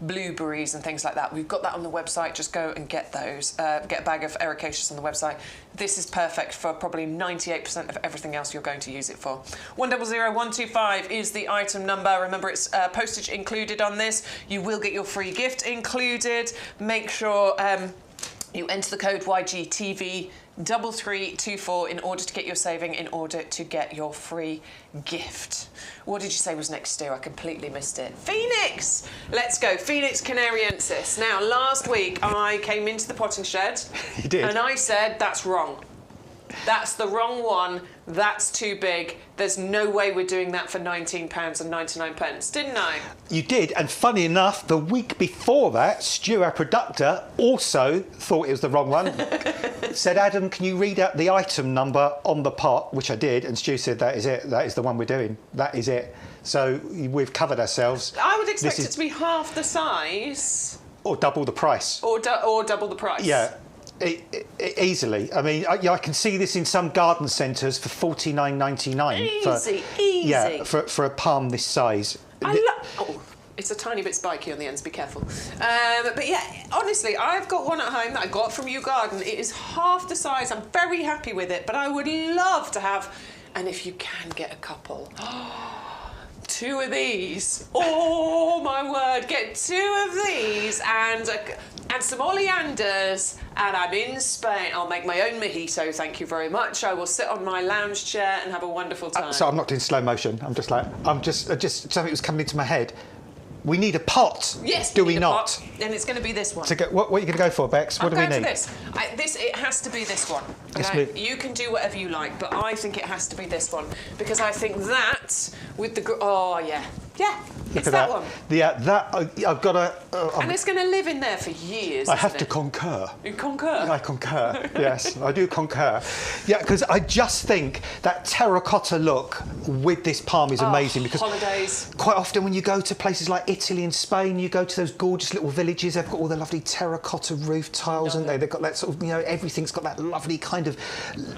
blueberries and things like that. We've got that on the website. Just go and get those. Get a bag of ericaceous on the website. This is perfect for probably 98% of everything else you're going to use it for. 100125 is the item number. Remember, it's postage included on this. You will get your free gift included. Make sure you enter the code YGTV3324 in order to get your saving, in order to get your free gift. What did you say was next, Stu? I completely missed it. Phoenix! Let's go. Phoenix canariensis. Now, last week I came into the potting shed. You did? And I said, that's wrong. That's the wrong one. That's too big. There's no way we're doing that for £19.99, didn't I? You did, and funny enough, the week before that, Stu, our producer, also thought it was the wrong one. Said, Adam, can you read out the item number on the pot? Which I did, and Stu said, that is it. That is the one we're doing. That is it. So we've covered ourselves. I would expect it to be half the size. Or double the price. Or double the price. Yeah. Easily. I mean, I can see this in some garden centres for £49.99. Easy. Yeah, for a palm this size. Is It's a tiny bit spiky on the ends, be careful. But yeah, honestly, I've got one at home that I got from YouGarden. It is half the size. I'm very happy with it, but I would love to have, and if you can get a couple, 2 of these. Oh my word, get 2 of these and some oleanders, and I'm in Spain. I'll make my own mojito, thank you very much. I will sit on my lounge chair and have a wonderful time. So I'm not doing slow motion. I'm just something was coming into my head. We need a pot. Yes, do we we need a not? pot, and it's going to be this one. What are you going to go for, Bex? What do we need? I'm going for this. It has to be this one. Okay? You can do whatever you like, but I think it has to be this one because I think that with the Look it's at that one. I've got a. And it's going to live in there for years. I have to concur. You concur? I concur. Yes, I do concur. Yeah, because I just think that terracotta look with this palm is amazing. Because holidays. Quite often when you go to places like Italy and Spain, you go to those gorgeous little villages. They've got all the lovely terracotta roof tiles, and they've got that sort of, everything's got that lovely kind of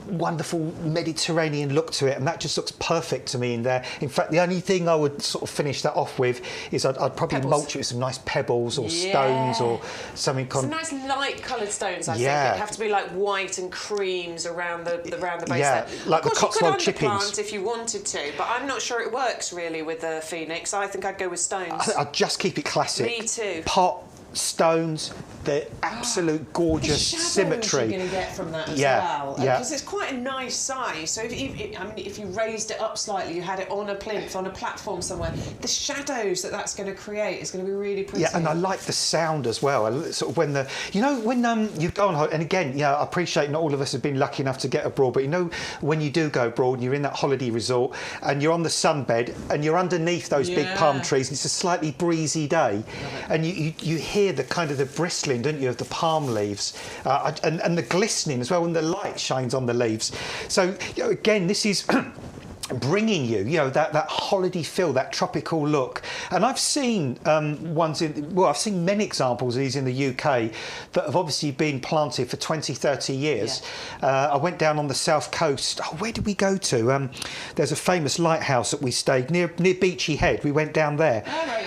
wonderful Mediterranean look to it, and that just looks perfect to me in there. In fact, the only thing I would sort of finish that off with is I'd probably mulch it with some nice pebbles or stones or something. Some nice light coloured stones. I think it'd have to be like white and creams around the base. Yeah, there. like of the course, Cotswold you could chippings. underplant if you wanted to, but I'm not sure it works really with the phoenix. I think I'd go with stones. I'd just keep it classic. Me too. Pot, stones, the absolute gorgeous the symmetry you're going to get from that as well, because it's quite a nice size. So if you raised it up slightly, you had it on a plinth, on a platform somewhere, the shadows that's going to create is going to be really pretty. Yeah, and I like the sound as well. Sort of when you go on holiday, and again, I appreciate not all of us have been lucky enough to get abroad, but when you do go abroad and you're in that holiday resort and you're on the sunbed and you're underneath those big palm trees and it's a slightly breezy day, and you hear the kind of the bristling, don't you, of the palm leaves, and the glistening as well when the light shines on the leaves. So again, this is bringing you that holiday feel, that tropical look. And I've seen I've seen many examples of these in the UK that have obviously been planted for 20-30 years. I went down on the south coast. Where did we go to? There's a famous lighthouse that we stayed near Beachy Head. We went down there.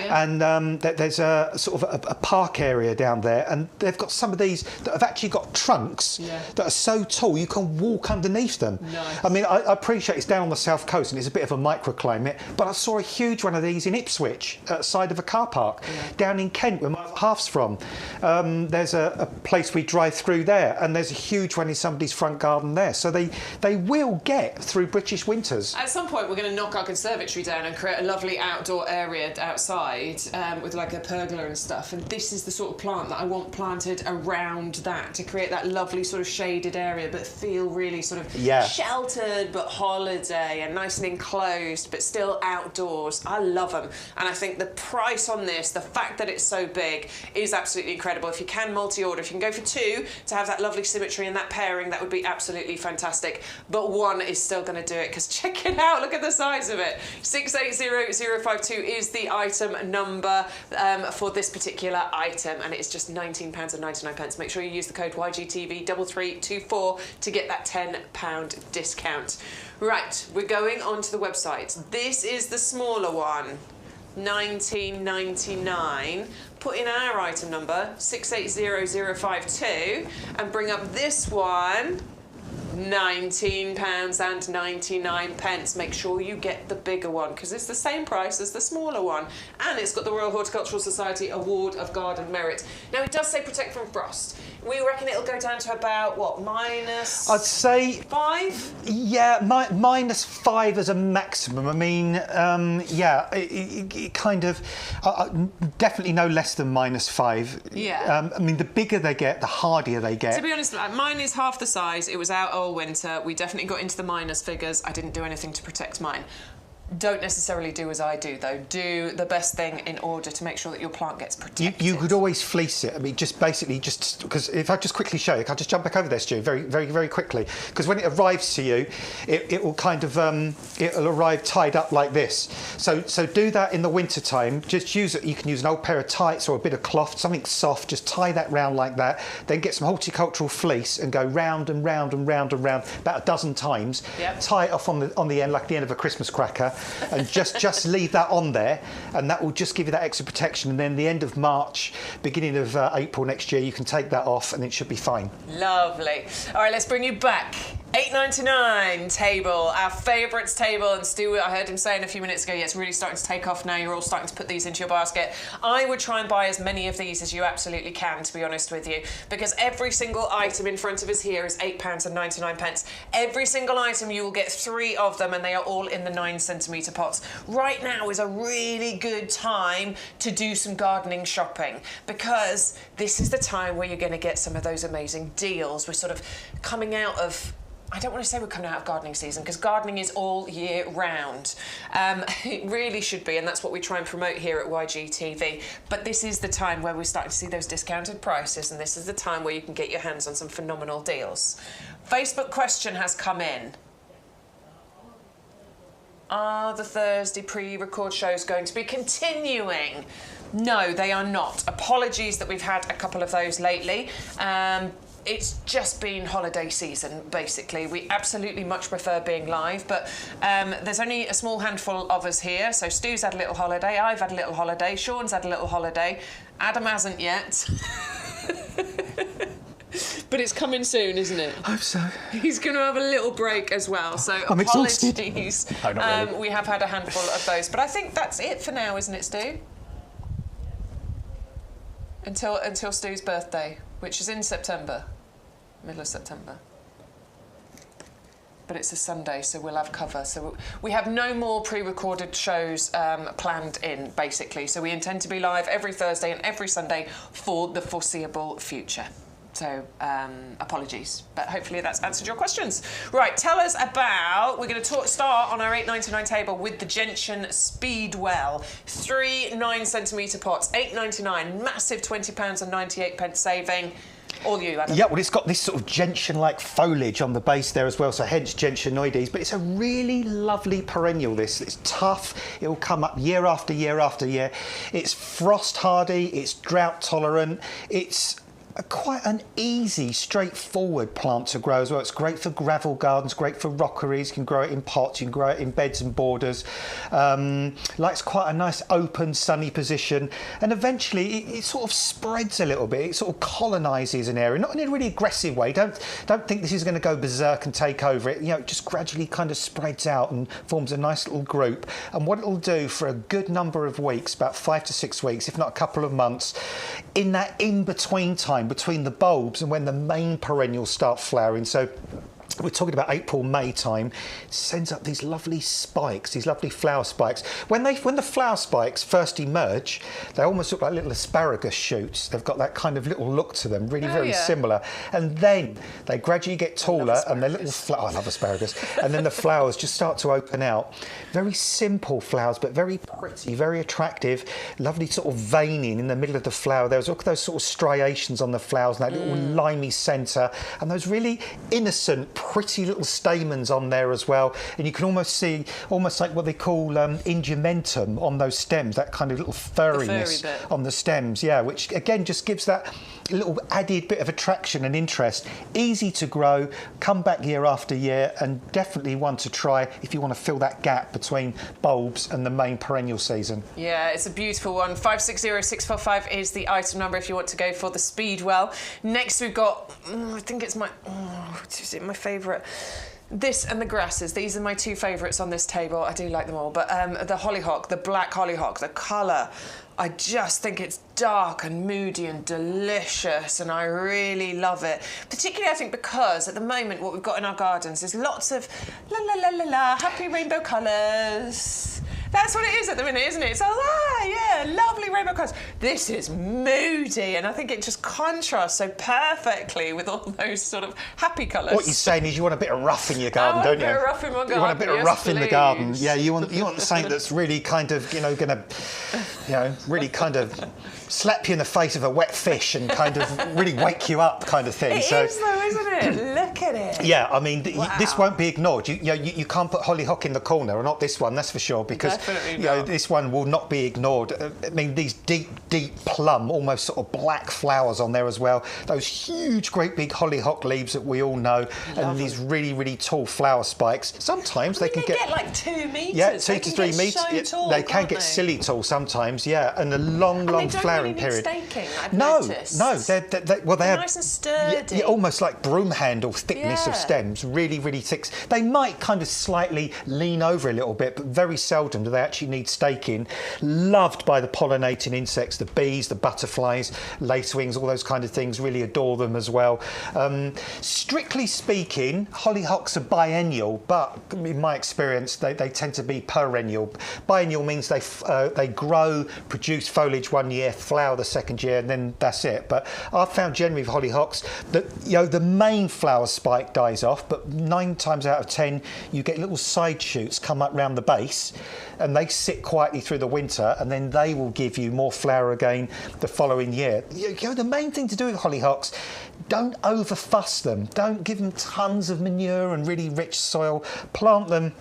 And there's a sort of a park area down there, and they've got some of these that have actually got trunks that are so tall you can walk underneath them. Nice. I mean, I appreciate it's down on the south coast and it's a bit of a microclimate, but I saw a huge one of these in Ipswich outside of a car park down in Kent where my half's from. There's a place we drive through there, and there's a huge one in somebody's front garden there. So they will get through British winters. At some point we're going to knock our conservatory down and create a lovely outdoor area outside with like a pergola and stuff, and this is the sort of plant that I want planted around that to create that lovely sort of shaded area but feel really sort of sheltered but holiday and nice and enclosed but still outdoors. I love them, and I think the price on this, the fact that it's so big, is absolutely incredible. If you can multi-order, if you can go for 2 to have that lovely symmetry and that pairing, that would be absolutely fantastic. But 1 is still going to do it, because check it out, look at the size of it. 680052 is the item number for this particular item, and it's just £19.99. Make sure you use the code YGTV3324 to get that £10 discount. Right, we're going onto the website. This is the smaller one, £19.99. Put in our item number, 680052, and bring up this one, £19.99. Make sure you get the bigger one, because it's the same price as the smaller one, and it's got the Royal Horticultural Society Award of Garden Merit. Now, it does say protect from frost. We reckon it'll go down to about, what, minus... I'd say... 5? Yeah, minus 5 as a maximum. I mean, it kind of... definitely no less than minus 5. Yeah. I mean, the bigger they get, the hardier they get. To be honest, mine is half the size. It was out all winter. We definitely got into the minus figures. I didn't do anything to protect mine. Don't necessarily do as I do, though. Do the best thing in order to make sure that your plant gets protected. You could always fleece it. I mean, just because if I just quickly show you, I'll just jump back over there, Stu, very, very, very quickly. Because when it arrives to you, it will kind of it'll arrive tied up like this. So do that in the winter time. Just use it. You can use an old pair of tights or a bit of cloth, something soft. Just tie that round like that. Then get some horticultural fleece and go round and round and round and round about a dozen times. Yep. Tie it off on the end like the end of a Christmas cracker. and just leave that on there, and that will just give you that extra protection. And then the end of March, beginning of April next year, you can take that off and it should be fine. Lovely. All right, let's bring you back. $8.99 table, our favourites table. And Stu, I heard him saying a few minutes ago, yeah, it's really starting to take off now. You're all starting to put these into your basket. I would try and buy as many of these as you absolutely can, to be honest with you, because every single item in front of us here is £8.99. Every single item, you will get 3 of them, and they are all in the 9cm pots. Right now is a really good time to do some gardening shopping, because this is the time where you're going to get some of those amazing deals. We're sort of coming out of, I don't want to say we're coming out of gardening season, because gardening is all year round. It really should be, and that's what we try and promote here at YGTV. But this is the time where we're starting to see those discounted prices, and this is the time where you can get your hands on some phenomenal deals. Facebook question has come in. Are the Thursday pre-record shows going to be continuing? No, they are not. Apologies that we've had a couple of those lately. It's just been holiday season, basically. We absolutely much prefer being live, but there's only a small handful of us here. So Stu's had a little holiday, I've had a little holiday, Sean's had a little holiday, Adam hasn't yet. But it's coming soon, isn't it? I hope so. He's going to have a little break as well, so I'm exhausted. Apologies. Oh, not really. We have had a handful of those, but I think that's it for now, isn't it, Stu? Until Stu's birthday, which is in September. Middle of September. But it's a Sunday, so we'll have cover. So we have no more pre-recorded shows planned in, basically. So we intend to be live every Thursday and every Sunday for the foreseeable future. So apologies, but hopefully that's answered your questions. Right, tell us about, we're going to start on our $8.99 table with the Gentian Speedwell. 3 9cm pots, $8.99, massive £20.98 saving. All you, Adam. Yeah, well, it's got this sort of gentian-like foliage on the base there as well, so hence gentianoides. But it's a really lovely perennial, this. It's tough. It will come up year after year after year. It's frost-hardy. It's drought-tolerant. It's quite an easy, straightforward plant to grow as well. It's great for gravel gardens, great for rockeries. You can grow it in pots, you can grow it in beds and borders. Likes quite a nice open, sunny position. And eventually it sort of spreads a little bit. It sort of colonises an area, not in a really aggressive way. Don't think this is going to go berserk and take over it. You know, it just gradually kind of spreads out and forms a nice little group. And what it'll do for a good number of weeks, about 5 to 6 weeks, if not a couple of months, in that in-between time, between the bulbs and when the main perennials start flowering. So we're talking about April, May time, it sends up these lovely spikes, these lovely flower spikes. When the flower spikes first emerge, they almost look like little asparagus shoots. They've got that kind of little look to them, really very similar. And then they gradually get taller and their little I love asparagus. And then the flowers just start to open out. Very simple flowers, but very pretty, very attractive, lovely sort of veining in the middle of the flower. There's all those sort of striations on the flowers and that little limey centre, and those really innocent, pretty little stamens on there as well, and you can almost see like what they call ingementum on those stems, that kind of little furriness on the stems, which again just gives that little added bit of attraction and interest. Easy to grow, come back year after year, and definitely one to try if you want to fill that gap between bulbs and the main perennial season. Yeah, it's a beautiful one. 560645 is the item number if you want to go for the Speedwell. Next we've got, I think it's my favourite. This and the grasses, these are my 2 favourites on this table. I do like them all, but the hollyhock, the black hollyhock, the colour, I just think it's dark and moody and delicious, and I really love it. Particularly, I think, because at the moment what we've got in our gardens is lots of la la la la la happy rainbow colours. That's what it is at the minute, isn't it? It's all, lovely rainbow colours. This is moody, and I think it just contrasts so perfectly with all those sort of happy colours. What you're saying is you want a bit of rough in your garden, don't you? I want a bit of rough in my garden. You want a bit of rough in the garden. Yeah, you want something that's really kind of, going to, really kind of slap you in the face of a wet fish and kind of really wake you up kind of thing. It is though, isn't it? Look look at it. Yeah, I mean, Wow. this won't be ignored. You can't put hollyhock in the corner, or not this one, that's for sure, because Definitely you know, not. this one will not be ignored. I mean, these deep plum, almost sort of black flowers on there as well. Those huge, great big hollyhock leaves that we all know, and these really, really tall flower spikes. Sometimes they can get like 2 metres. Yeah, They 2 can to 3 get metres. So tall, they can can't get they? silly tall sometimes, yeah, and a long, long And they don't flowering really need period. staking, I've No, noticed. no, they're Nice and sturdy. yeah, almost like broom handle thickness of Yeah. stems, really, really thick. They might kind of slightly lean over a little bit, but very seldom do they actually need staking. Loved by the pollinating insects, the bees, the butterflies, lacewings, all those kind of things. Really adore them as well. Strictly speaking, hollyhocks are biennial, but in my experience, they tend to be perennial. Biennial means they grow, produce foliage one year, flower the second year, and then that's it. But I've found generally with hollyhocks that the main flower spike dies off, but 9 times out of 10 you get little side shoots come up round the base, and they sit quietly through the winter, and then they will give you more flower again the following year. The main thing to do with hollyhocks, don't over fuss them. Don't give them tons of manure and really rich soil. Plant them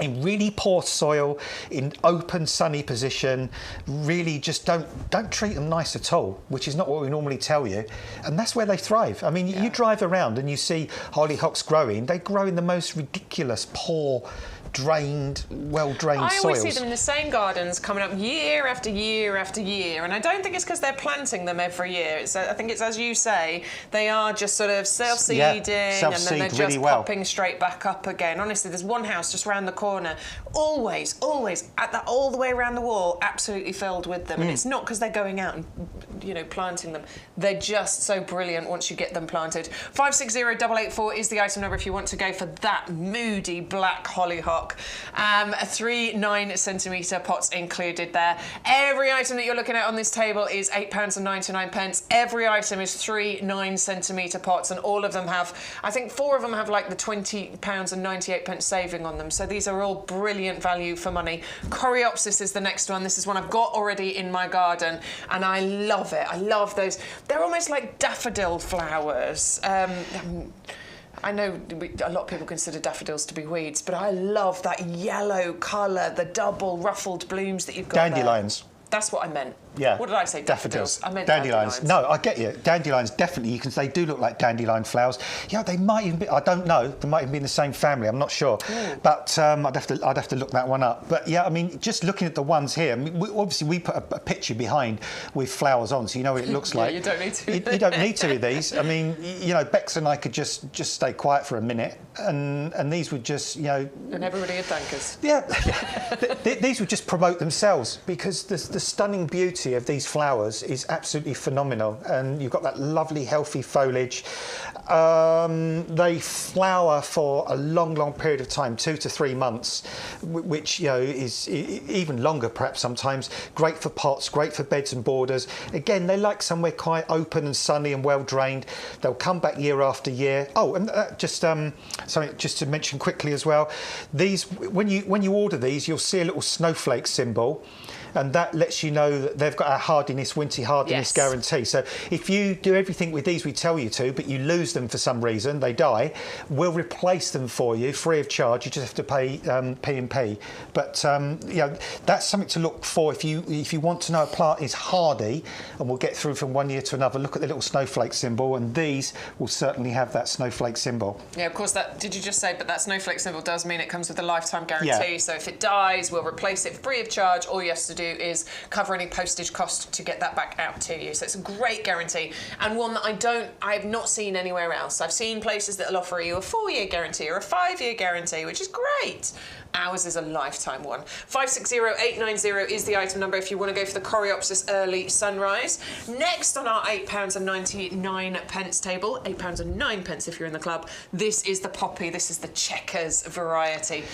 in really poor soil, in open, sunny position. Really just don't treat them nice at all, which is not what we normally tell you. And that's where they thrive. I mean, you drive around and you see hollyhocks growing. They grow in the most ridiculous, poor, well-drained I soils. always see them in the same gardens coming up year after year after year, and I don't think it's because they're planting them every year. I think it's, as you say, they are just sort of self-seeding, and then they're just popping straight back up again. Honestly, there's one house just round the corner, always all the way around the wall, absolutely filled with them. And it's not because they're going out and planting them. They're just so brilliant once you get them planted. 560884 is the item number if you want to go for that moody black hollyhock. 3 9cm pots included there. Every item that you're looking at on this table is £8.99. Every item is 3 9cm pots, and all of them have, I think 4 of them have like the £20.98 saving on them. So these are all brilliant value for money. Coreopsis is the next one. This is one I've got already in my garden, and I love it. I love those. They're almost like daffodil flowers. I know a lot of people consider daffodils to be weeds, but I love that yellow colour, the double ruffled blooms that you've got Dandelions. there. That's what I meant. Yeah. What did I say? Daffodils. I meant dandelions. No, I get you. Dandelions, definitely. They do look like dandelion flowers. Yeah, they might even be. I don't know. They might even be in the same family. I'm not sure. But I'd have to look that one up. But yeah, I mean, just looking at the ones here. I mean, we put a picture behind with flowers on, so you know what it looks like. You don't need to. You don't need to with these. I mean, Bex and I could just stay quiet for a minute, and these would just, And everybody would thank us. Yeah, these would just promote themselves, because the stunning beauty of these flowers is absolutely phenomenal, and you've got that lovely healthy foliage. They flower for a long period of time, 2 to 3 months, which is even longer perhaps sometimes. Great for pots, great for beds and borders. Again, they like somewhere quite open and sunny and well drained. They'll come back year after year. Oh, and something just to mention quickly as well. These, when you order these, you'll see a little snowflake symbol, and that lets you know that they've got a winter hardiness guarantee. So if you do everything with these we tell you to, but you lose them for some reason, they die, we'll replace them for you free of charge. You just have to pay P&P. But that's something to look for if you want to know a plant is hardy and will get through from one year to another. Look at the little snowflake symbol, and these will certainly have that snowflake symbol. Yeah, of course. Did you just say? But that snowflake symbol does mean it comes with a lifetime guarantee. So if it dies, we'll replace it free of charge. All you have to do is cover any postage cost to get that back out to you. So it's a great guarantee, and one that I've not seen anywhere else. I've seen places that'll offer you a 4-year guarantee or a 5-year guarantee, which is great. Ours is a lifetime one. 560890 is the item number if you want to go for the Coreopsis Early Sunrise. Next on our £8.99 table, £8.09 if you're in the club, this is the poppy. This is the checkers variety.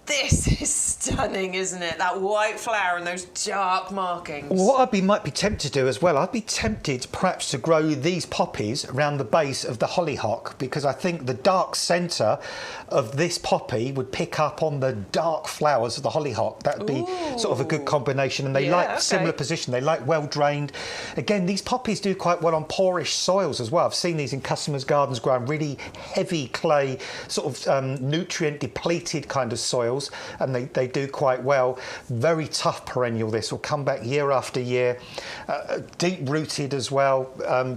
This is stunning, isn't it? That white flower and those dark markings. What might be tempted to do as well, I'd be tempted perhaps to grow these poppies around the base of the hollyhock, because I think the dark centre of this poppy would pick up on the dark flowers of the hollyhock. That would be sort of a good combination, and they like similar position. They like well drained. Again, these poppies do quite well on poorish soils as well. I've seen these in customers' gardens grow on really heavy clay, sort of nutrient depleted kind of soils, and they do quite well. Very tough perennial, this will come back year after year. Deep rooted as well,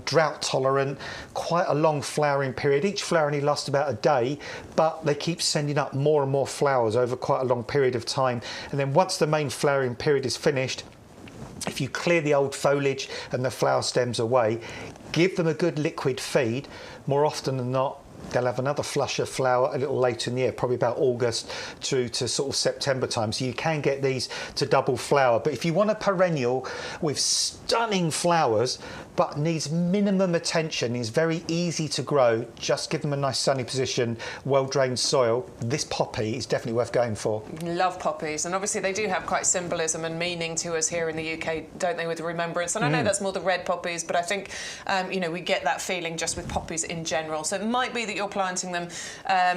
drought tolerant, quite a long flowering period. Each flower only lasts about a day, but they keep sending up more and more flowers over quite a long period of time. And then once the main flowering period is finished, if you clear the old foliage and the flower stems away, give them a good liquid feed, more often than not they'll have another flush of flower a little later in the year, probably about August through to sort of September time. So you can get these to double flower. But if you want a perennial with stunning flowers but needs minimum attention, is very easy to grow, just give them a nice sunny position, well-drained soil, this poppy is definitely worth going for. Love poppies, and obviously they do have quite symbolism and meaning to us here in the UK, don't they, with remembrance? And I know that's more the red poppies, but I think, you know, we get that feeling just with poppies in general. So it might be that you're planting them,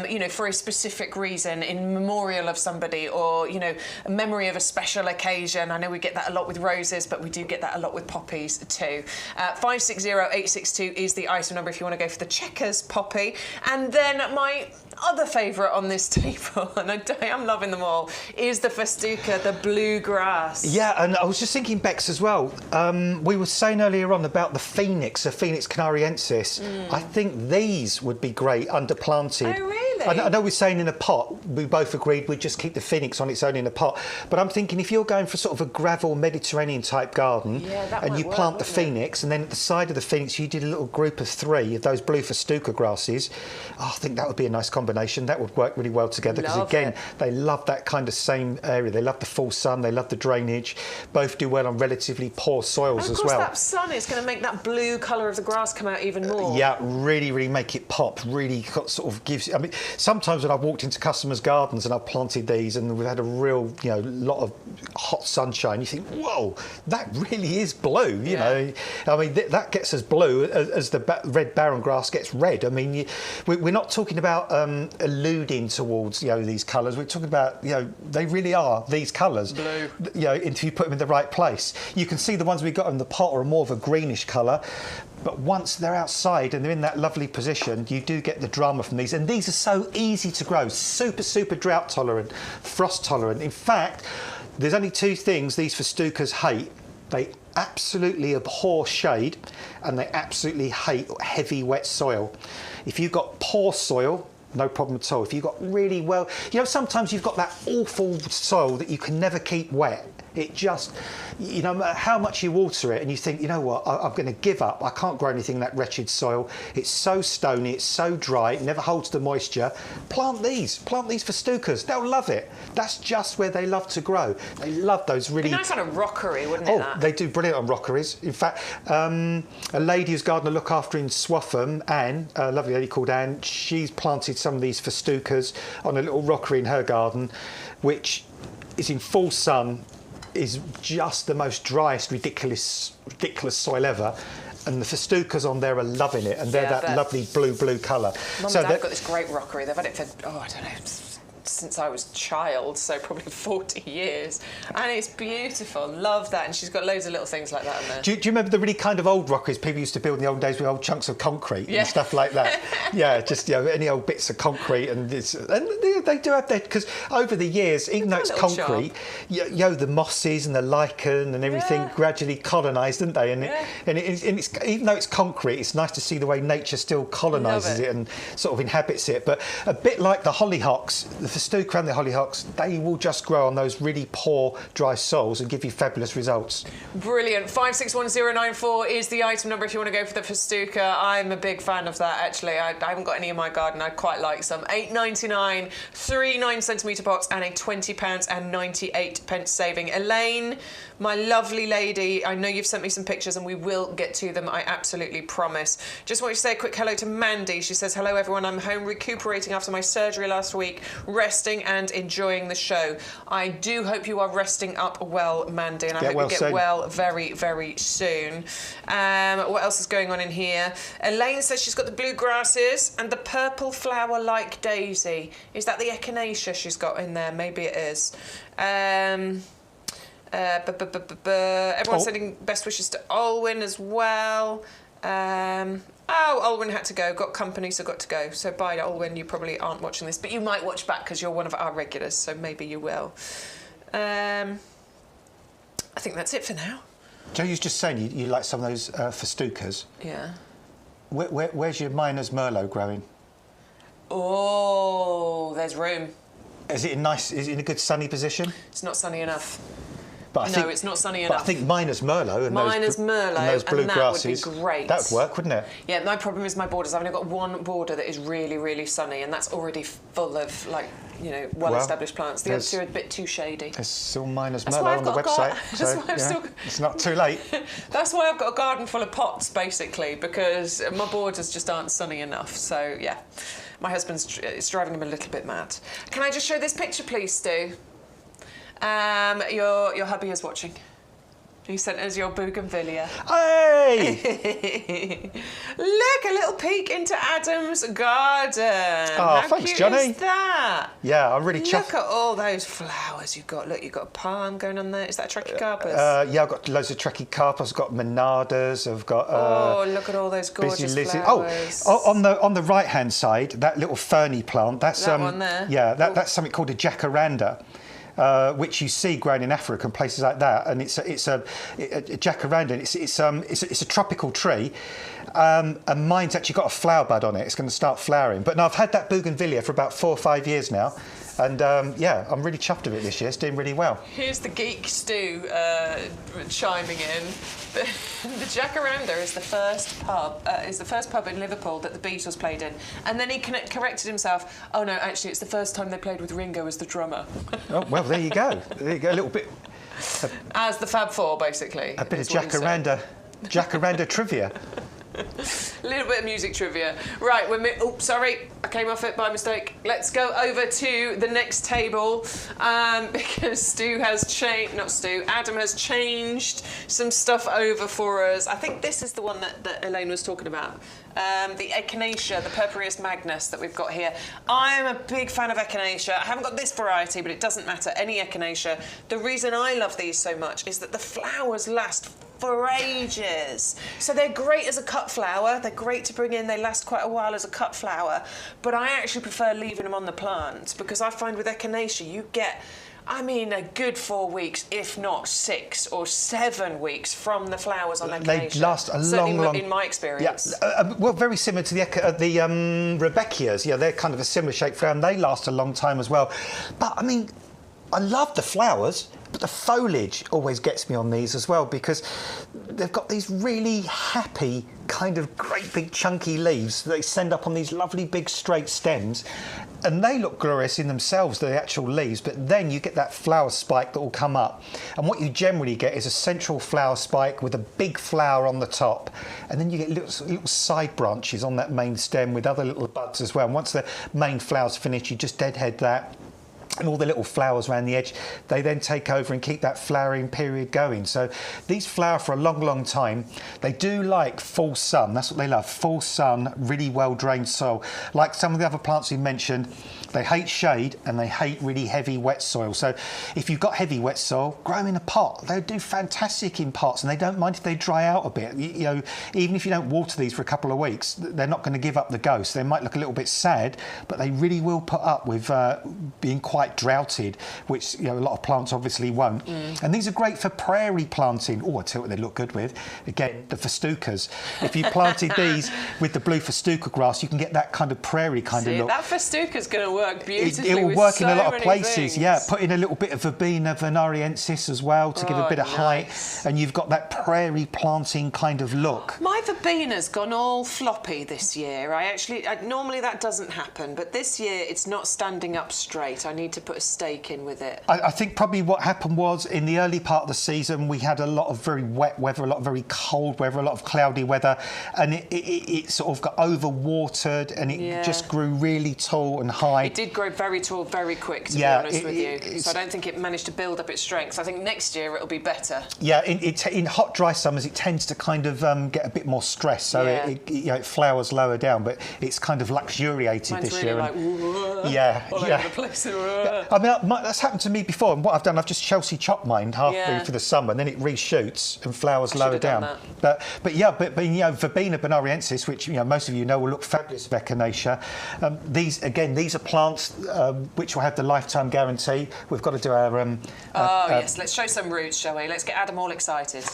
you know, for a specific reason, in memorial of somebody, or, you know, a memory of a special occasion. I know we get that a lot with roses, but we do get that a lot with poppies too. 560862 is the item number if you want to go for the checkers poppy. And then my other favourite on this table, and I am loving them all, is the festuca, the bluegrass. Yeah, and I was just thinking, Bex, as well, we were saying earlier on about the phoenix, the Phoenix canariensis. I think these would be great underplanted. Oh, really? I know we're saying in a pot, we both agreed we'd just keep the phoenix on its own in a pot, but I'm thinking if you're going for sort of a gravel Mediterranean type garden, and you plant the phoenix, and then at the side of the phoenix you did a little group of 3 of those blue festuca grasses, I think that would be a nice combination. That would work really well together, because again, they love that kind of same area. They love the full sun, they love the drainage, both do well on relatively poor soils as well. And of course that sun is going to make that blue colour of the grass come out even more. Yeah, really, really make it pop, really sort of gives, I mean, sometimes when I've walked into customers' gardens and I've planted these and we've had a real, you know, lot of hot sunshine, you think, whoa, that really is blue, you know. I mean, that gets as blue as the red barren grass gets red. I mean, we're not talking about alluding towards, you know, these colours. We're talking about, you know, they really are these colours. Blue. You know, if you put them in the right place. You can see the ones we got in the pot are more of a greenish colour. But once they're outside and they're in that lovely position, you do get the drama from these. And these are so easy to grow, super, super drought tolerant, frost tolerant. In fact, there's only 2 things these festucas hate. They absolutely abhor shade, and they absolutely hate heavy, wet soil. If you've got poor soil, no problem at all. If you've got really well, you know, sometimes you've got that awful soil that you can never keep wet. It just, you know, no matter how much you water it and you think, you know what, I'm going to give up. I can't grow anything in that wretched soil. It's so stony, it's so dry, it never holds the moisture. Plant these festucas. They'll love it. That's just where they love to grow. They love those really... It'd be nice on a rockery, wouldn't it? Oh, they do brilliant on rockeries. In fact, a lady who's garden I look after in Swaffham, Anne, a lovely lady called Anne, she's planted some of these festucas on a little rockery in her garden, which is in full sun, is just the most driest, ridiculous soil ever. And the festucas on there are loving it, and they're that lovely blue colour. Mum and Dad have got this great rockery. They've had it for, I don't know, since I was a child, so probably 40 years. And it's beautiful. Love that. And she's got loads of little things like that in there. Do you remember the really kind of old rockeries people used to build in the old days with old chunks of concrete and stuff like that? Yeah, just, you know, any old bits of concrete. And they do have that, because over the years, even though it's concrete, you know, the mosses and the lichen and everything gradually colonised, didn't they? And, it's, even though it's concrete, it's nice to see the way nature still colonises it and sort of inhabits it. But a bit like the hollyhocks, the festuca and the hollyhocks, they will just grow on those really poor, dry soils and give you fabulous results. Brilliant. 561094 is the item number if you want to go for the festuca. I'm a big fan of that, actually. I haven't got any in my garden. I'd quite like some. £8.99, 3 9cm pots, and a £20.98 saving. Elaine, my lovely lady, I know you've sent me some pictures and we will get to them, I absolutely promise. Just want you to say a quick hello to Mandy. She says, hello everyone, I'm home recuperating after my surgery last week. resting and enjoying the show. I do hope you are resting up well, Mandy, and I hope you get well very, very soon. What else is going on in here? Elaine says she's got the blue grasses and the purple flower like daisy. Is that the echinacea she's got in there? Maybe it is. Everyone's sending best wishes to Olwyn as well. Olwyn had to go. Got company, so got to go. So bye, Olwyn. You probably aren't watching this, but you might watch back because you're one of our regulars, so maybe you will. I think that's it for now. Joe, you was just saying you like some of those festucas. Yeah. Where's your Miner's Merlot growing? Oh, there's room. Is it in a good sunny position? It's not sunny enough. But No, it's not sunny enough. But I think Miner's Merlot and those blue grasses, that would be great. That would work, wouldn't it? Yeah, my problem is my borders. I've only got one border that is really, really sunny, and that's already full of, like, you know, well-established plants. The other two are a bit too shady. There's still Miner's Merlot on the website. It's not too late. That's why I've got a garden full of pots, basically, because my borders just aren't sunny enough. So, yeah, my husband's it's driving him a little bit mad. Can I just show this picture, please, Stu? Your hubby is watching. He sent us your bougainvillea. Hey! Look, a little peek into Adam's garden. Oh, How thanks, cute Johnny. Is that? Yeah, I'm really chuffed. Look at all those flowers you've got. Look, you've got a palm going on there. Is that trachycarpus? Yeah, I've got loads of trachycarpus. I've got monadas. I've got. Oh, look at all those gorgeous flowers. Oh, on the right hand side, that little ferny plant. That's that one there. Yeah, that's something called a jacaranda. Which you see grown in Africa and places like that, and it's a jacaranda. It's a tropical tree, and mine's actually got a flower bud on it. It's going to start flowering. But no, I've had that bougainvillea for about 4 or 5 years now, and yeah, I'm really chuffed with it this year. It's doing really well. Here's the geek Stu chiming in. The Jacaranda is the first pub in Liverpool that the Beatles played in, and then he corrected himself. Oh no, actually, it's the first time they played with Ringo as the drummer. Oh well, there you go. There you go. A little bit. As the Fab Four, basically. A bit of Jacaranda trivia. A little bit of music trivia. Right, sorry, I came off it by mistake. Let's go over to the next table because Adam has changed some stuff over for us. I think this is the one that Elaine was talking about. The echinacea, the Purpureus magnus that we've got here. I am a big fan of echinacea. I haven't got this variety, but it doesn't matter, any echinacea. The reason I love these so much is that the flowers last for ages. So they're great as a cut flower. They're great to bring in. They last quite a while as a cut flower. But I actually prefer leaving them on the plant because I find with echinacea you get, a good 4 weeks, if not 6 or 7 weeks from the flowers on echinacea. They last a long in my experience. Yeah, well, very similar to the Rebecchias. Yeah, they're kind of a similar shaped flower, and they last a long time as well. But I love the flowers, but the foliage always gets me on these as well because they've got these really happy, kind of great big chunky leaves that they send up on these lovely big straight stems, and they look glorious in themselves, the actual leaves, but then you get that flower spike that will come up, and what you generally get is a central flower spike with a big flower on the top, and then you get little side branches on that main stem with other little buds as well, and once the main flower's finished you just deadhead that. And all the little flowers around the edge, they then take over and keep that flowering period going. So these flower for a long, long time. They do like full sun. That's what they love. Full sun, really well-drained soil. Like some of the other plants you mentioned, they hate shade and they hate really heavy wet soil. So if you've got heavy wet soil, grow them in a pot. They do fantastic in pots and they don't mind if they dry out a bit. You know, even if you don't water these for a couple of weeks, they're not going to give up the ghost. They might look a little bit sad, but they really will put up with being quite droughted, which a lot of plants obviously won't. And these are great for prairie planting. Oh, I tell you what they look good with. Again, the festucas. If you planted these with the blue festuca grass, you can get that kind of prairie kind of look. That festuca's going to work beautifully. It will work in a lot of places. Things. Yeah, put in a little bit of verbena vanariensis as well to give a bit of height, and you've got that prairie planting kind of look. My verbena's gone all floppy this year. Normally that doesn't happen, but this year it's not standing up straight. I need to put a stake in with it? I think probably what happened was in the early part of the season we had a lot of very wet weather, a lot of very cold weather, a lot of cloudy weather, and it sort of got overwatered and it just grew really tall and high. It did grow very tall very quick, to be honest with you. So I don't think it managed to build up its strength. I think next year it'll be better. Yeah, in hot, dry summers it tends to kind of get a bit more stress, so it flowers lower down, but it's kind of luxuriated Mine's this really year. Like, all over the place. I mean, that's happened to me before, and what I've done, I've just Chelsea chopped mine halfway for the summer, and then it reshoots and flowers lower down. But Verbena bonariensis, which most of you know will look fabulous with echinacea. These are plants which will have the lifetime guarantee. We've got to do our yes, let's show some roots, shall we? Let's get Adam all excited.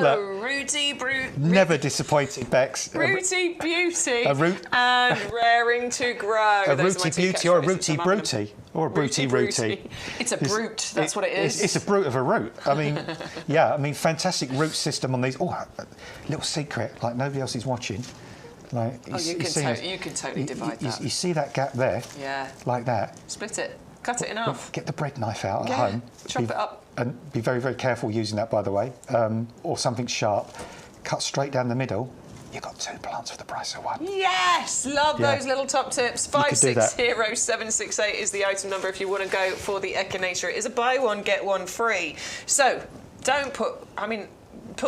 Look, rooty brute. Never disappointed, Bex. Rooty beauty. A root and raring to grow. A rooty beauty or a rooty brooty. Or a brooty rooty. It's a brute, that's what it is. It's a brute of a root. I mean, fantastic root system on these. Oh, a little secret, like nobody else is watching. Like, you can totally divide that. You see that gap there? Yeah. Like that. Split it. Cut it in half. Get the bread knife out at home. Chop it up. And be very, very careful using that, by the way, or something sharp. Cut straight down the middle. You've got 2 plants for the price of 1. Love those little top tips. 560768 is the item number if you want to go for the echinacea. It is a buy one, get one free. So don't put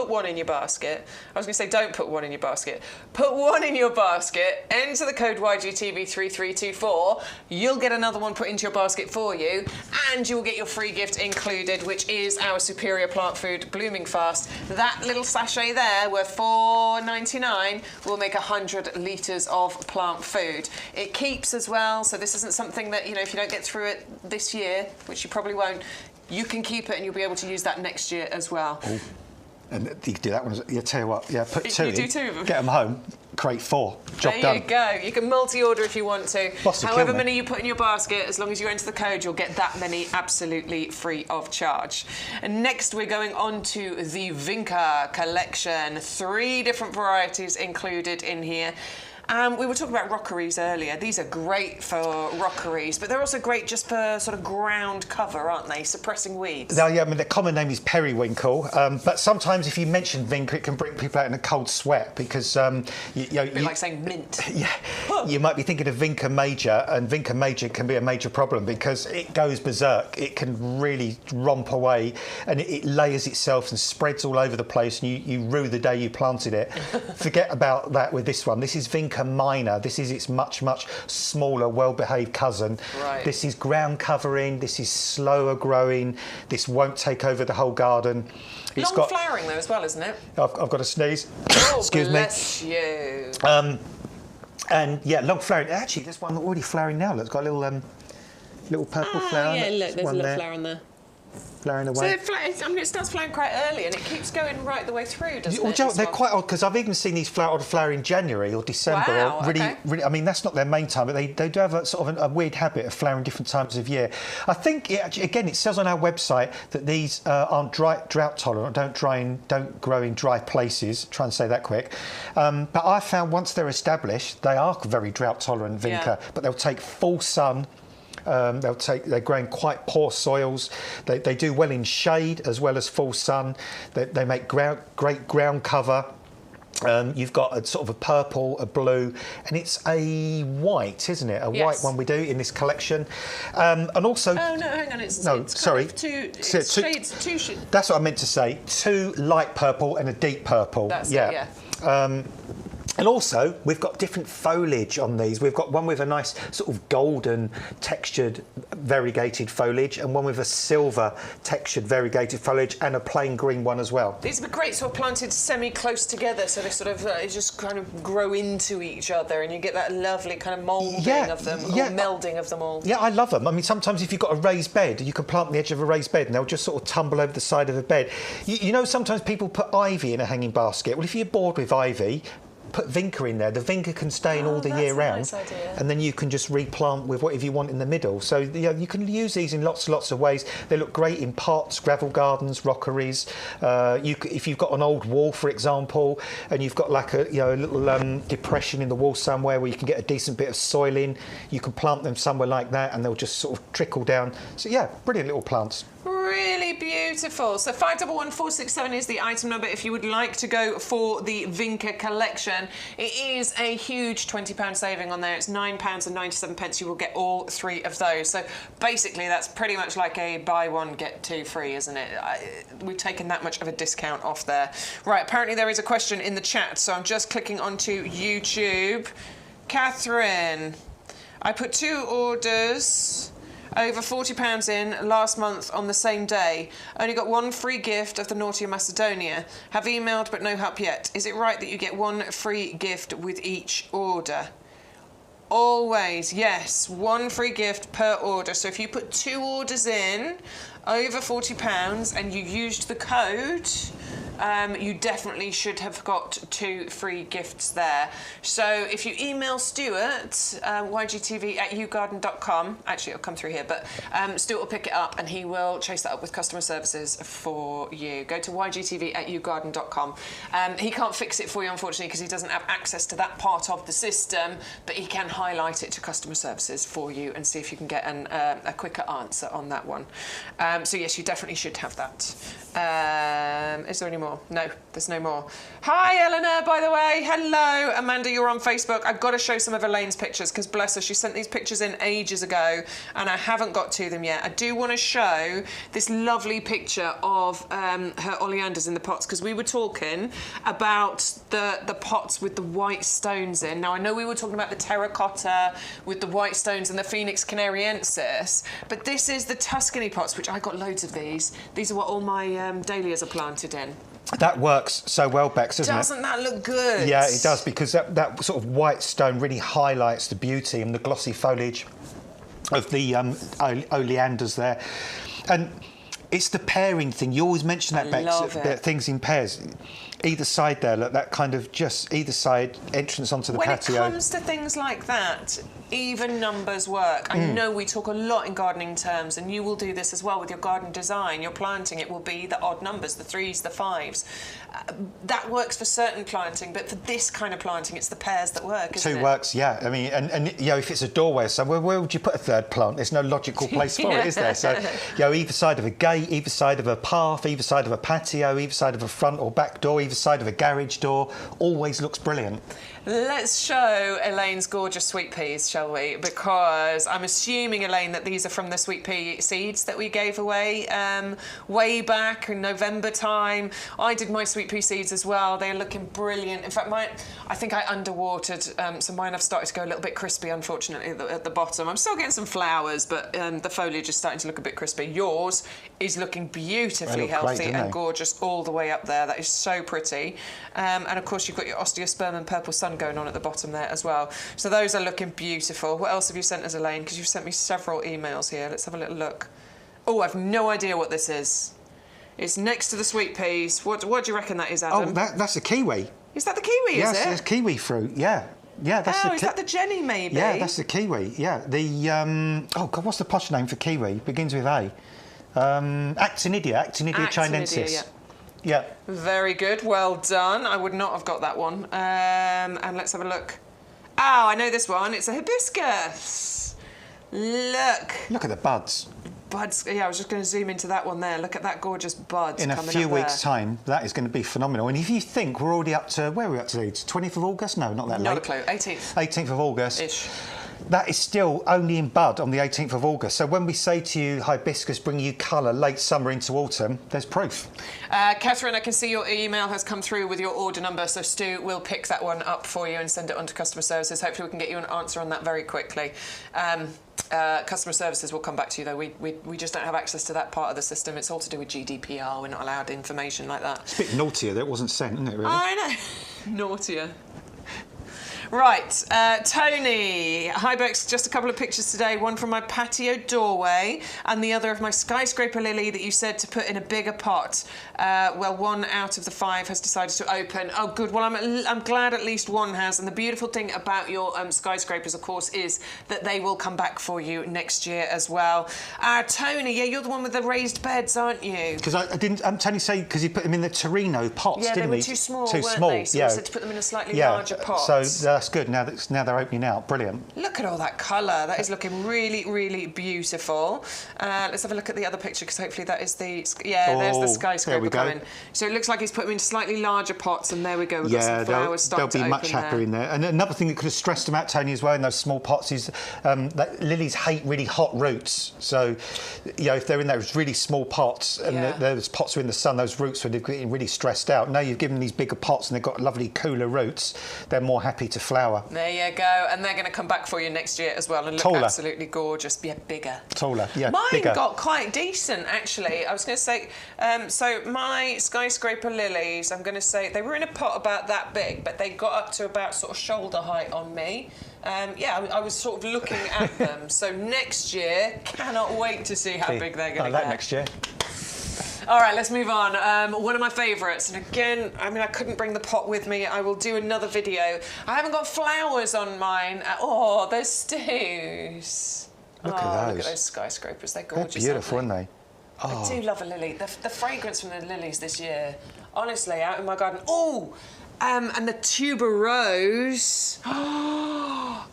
one in your basket. I was going to say don't put one in your basket. Put one in your basket, enter the code YGTV3324. You'll get another one put into your basket for you, and you'll get your free gift included, which is our Superior Plant Food Blooming Fast. That little sachet there, worth $4.99, will make 100 litres of plant food. It keeps as well, so this isn't something that, if you don't get through it this year, which you probably won't, you can keep it and you'll be able to use that next year as well. Ooh. And you can do that one. Tell you what, put 2 in. Do 2 of them. Get them home. Create 4. Job done. There you go. You can multi-order if you want to. However many you put in your basket, as long as you enter the code, you'll get that many absolutely free of charge. And next, we're going on to the Vinca collection. 3 different varieties included in here. We were talking about rockeries earlier. These are great for rockeries, but they're also great just for sort of ground cover, aren't they? Suppressing weeds. Now, the common name is periwinkle, but sometimes if you mention vinca, it can bring people out in a cold sweat because a bit like saying mint. You might be thinking of vinca major, and vinca major can be a major problem because it goes berserk. It can really romp away, and it layers itself and spreads all over the place, and you rue the day you planted it. Forget about that with this one. This is vinca minor. This is its much smaller, well-behaved cousin. Right. This is ground covering. This is slower growing. This won't take over the whole garden. It's long flowering though as well, isn't it? I've got to sneeze. Excuse bless me. You. And long flowering. Actually, there's one already flowering now. It's got a little purple flower. Yeah, look, there's a little flower in there. Flowering away. So it starts flowering quite early and it keeps going right the way through, doesn't it? They're quite odd because I've even seen these flower in January or December. Wow, really, I mean, that's not their main time, but they do have a sort of a weird habit of flowering different times of year. I think, it says on our website that these aren't drought tolerant, don't grow in dry places. Try and say that quick. But I found once they're established, they are very drought tolerant, vinca, but they'll take full sun. They grow in quite poor soils. They do well in shade as well as full sun. They make great ground cover. You've got a sort of a purple, a blue, and it's a white, isn't it? White one we do in this collection. And also... Oh, no, hang on. It's sorry. Shades. That's what I meant to say. 2 light purple and a deep purple. That's it. And also, we've got different foliage on these. We've got one with a nice sort of golden textured variegated foliage and one with a silver textured variegated foliage and a plain green one as well. These are great sort of planted semi-close together, so they sort of just kind of grow into each other and you get that lovely kind of moulding of them, or melding of them all. Yeah, I love them. I mean, sometimes if you've got a raised bed, you can plant on the edge of a raised bed and they'll just sort of tumble over the side of the bed. Sometimes people put ivy in a hanging basket. Well, if you're bored with ivy, put vinca in there. The vinca can stay in all the year round, nice idea. and then you can just replant with whatever you want in the middle. So you can use these in lots of ways. They look great in pots, gravel gardens, rockeries. If you've got an old wall, for example, and you've got like a little depression in the wall somewhere where you can get a decent bit of soil in, you can plant them somewhere like that, and they'll just sort of trickle down. So yeah, brilliant little plants. Really beautiful. So 511467 is the item number if you would like to go for the Vinca collection. It is a huge £20 saving on there. It's £9.97. You will get all 3 of those. So basically that's pretty much like a buy one get 2 free, isn't it? We've taken that much of a discount off there. Right, apparently there is a question in the chat, so I'm just clicking onto YouTube. Catherine, I put 2 orders over £40 in last month on the same day. Only got 1 free gift of the Naughty Macedonia. Have emailed but no help yet. Is it right that you get 1 free gift with each order? Always, yes. 1 free gift per order. So if you put 2 orders in over £40 and you used the code, you definitely should have got 2 free gifts there. So if you email Stuart, ygtv@yougarden.com, actually it'll come through here, but Stuart will pick it up and he will chase that up with customer services for you. Go to ygtv@yougarden.com. He can't fix it for you, unfortunately, because he doesn't have access to that part of the system, but he can highlight it to customer services for you and see if you can get a quicker answer on that one. So yes, you definitely should have that. Is there any more? No, there's no more. Hi, Eleanor, by the way. Hello. Amanda, you're on Facebook. I've got to show some of Elaine's pictures because, bless her, she sent these pictures in ages ago and I haven't got to them yet. I do want to show this lovely picture of her oleanders in the pots because we were talking about the pots with the white stones in. Now, I know we were talking about the terracotta with the white stones and the Phoenix canariensis, but this is the Tuscany pots, which I got loads of these. These are what all my dahlias are planted in. That works so well, Bex, doesn't it? Doesn't that look good? Yeah, it does, because that sort of white stone really highlights the beauty and the glossy foliage of the oleanders there. And it's the pairing thing. You always mention that, Bex, that things in pairs. Either side there, look, that kind of just either side entrance onto the patio. When it comes to things like that, even numbers work. I know we talk a lot in gardening terms, and you will do this as well with your garden design. Your planting, it will be the odd numbers, the 3s, the 5s. That works for certain planting, but for this kind of planting, it's the pairs that work, isn't it? 2 works, yeah. I mean, and you know, if it's a doorway somewhere, where would you put a 3rd plant? There's no logical place for it, is there? So, you know, either side of a gate, either side of a path, either side of a patio, either side of a front or back door, either side of a garage door, always looks brilliant. Let's show Elaine's gorgeous sweet peas, shall we? Because I'm assuming, Elaine, that these are from the sweet pea seeds that we gave away way back in November time. I did my sweet pea seeds as well. They're looking brilliant. In fact, I think I underwatered, so mine have started to go a little bit crispy, unfortunately, at the bottom. I'm still getting some flowers, but the foliage is starting to look a bit crispy. Yours is looking beautifully healthy and gorgeous all the way up there. That is so pretty. And of course, you've got your osteosperm and purple sun going on at the bottom there as well. So those are looking beautiful. What else have you sent us, Elaine? Because you've sent me several emails here. Let's have a little look. Oh, I've no idea what this is. It's next to the sweet peas. What do you reckon that is, Adam? Oh, that's a kiwi. Is that the kiwi, is it? Yes, it's kiwi fruit, yeah. Yeah, that's is that the Jenny, maybe? Yeah, that's the kiwi, yeah. Oh, God, what's the posh name for kiwi? Begins with A. Actinidia chinensis. Yeah. Yeah. Very good, well done. I would not have got that one. And let's have a look. Oh, I know this one. It's a hibiscus. Look at the buds. Buds. Yeah, I was just going to zoom into that one there. Look at that gorgeous buds coming up there. In a few weeks' time, that is going to be phenomenal. And if you think we're already up to, where are we up to? 20th of August? No, not that late. Not a clue. 18th. 18th of August. Ish. That is still only in bud on the 18th of August. So when we say to you, hibiscus bring you colour late summer into autumn, there's proof. Catherine, I can see your email has come through with your order number, so Stu will pick that one up for you and send it on to customer services. Hopefully we can get you an answer on that very quickly. Customer services will come back to you, though. We just don't have access to that part of the system. It's all to do with GDPR. We're not allowed information like that. It's a bit naughtier that it wasn't sent, isn't it, really? I know. Naughtier. Right, Tony. Hi, Bex. Just a couple of pictures today. One from my patio doorway and the other of my skyscraper lily that you said to put in a bigger pot. Well, 1 out of the 5 has decided to open. Oh, good. Well, I'm glad at least one has. And the beautiful thing about your skyscrapers, of course, is that they will come back for you next year as well. Tony, yeah, you're the one with the raised beds, aren't you? Because I didn't Tony say because he put them in the Torino pots, yeah, didn't they he? were too small, too weren't small. they? So yeah. we said to put them in a slightly larger pot. So that's good. Now they're opening out. Brilliant. Look at all that colour. That is looking really, really beautiful. Let's have a look at the other picture because hopefully that is the... Yeah, there's the skyscraper coming. So it looks like he's put them in slightly larger pots and there we go. We've got some flowers starting to open. They'll be much happier in there. And another thing that could have stressed them out, Tony, as well, in those small pots is that lilies hate really hot roots. So, if they're in those really small pots and those pots are in the sun, those roots would have getting really stressed out. Now you've given them these bigger pots and they've got lovely cooler roots, they're more happy to flower. There you go. And they're going to come back for you next year as well and look absolutely gorgeous. Yeah, bigger. Taller, yeah, Mine bigger. got quite decent, actually. I was going to say, so my skyscraper lilies, I'm going to say, they were in a pot about that big, but they got up to about sort of shoulder height on me. I was sort of looking at them. So next year, cannot wait to see how big they're going to get. Next year. All right, let's move on. One of my favourites, and again, I couldn't bring the pot with me. I will do another video. I haven't got flowers on mine. Oh, there's stews. Look at those. Look at those skyscrapers. They're gorgeous. They're beautiful, aren't they? Oh. I do love a lily. The fragrance from the lilies this year, honestly, out in my garden. Oh, and the tuberose.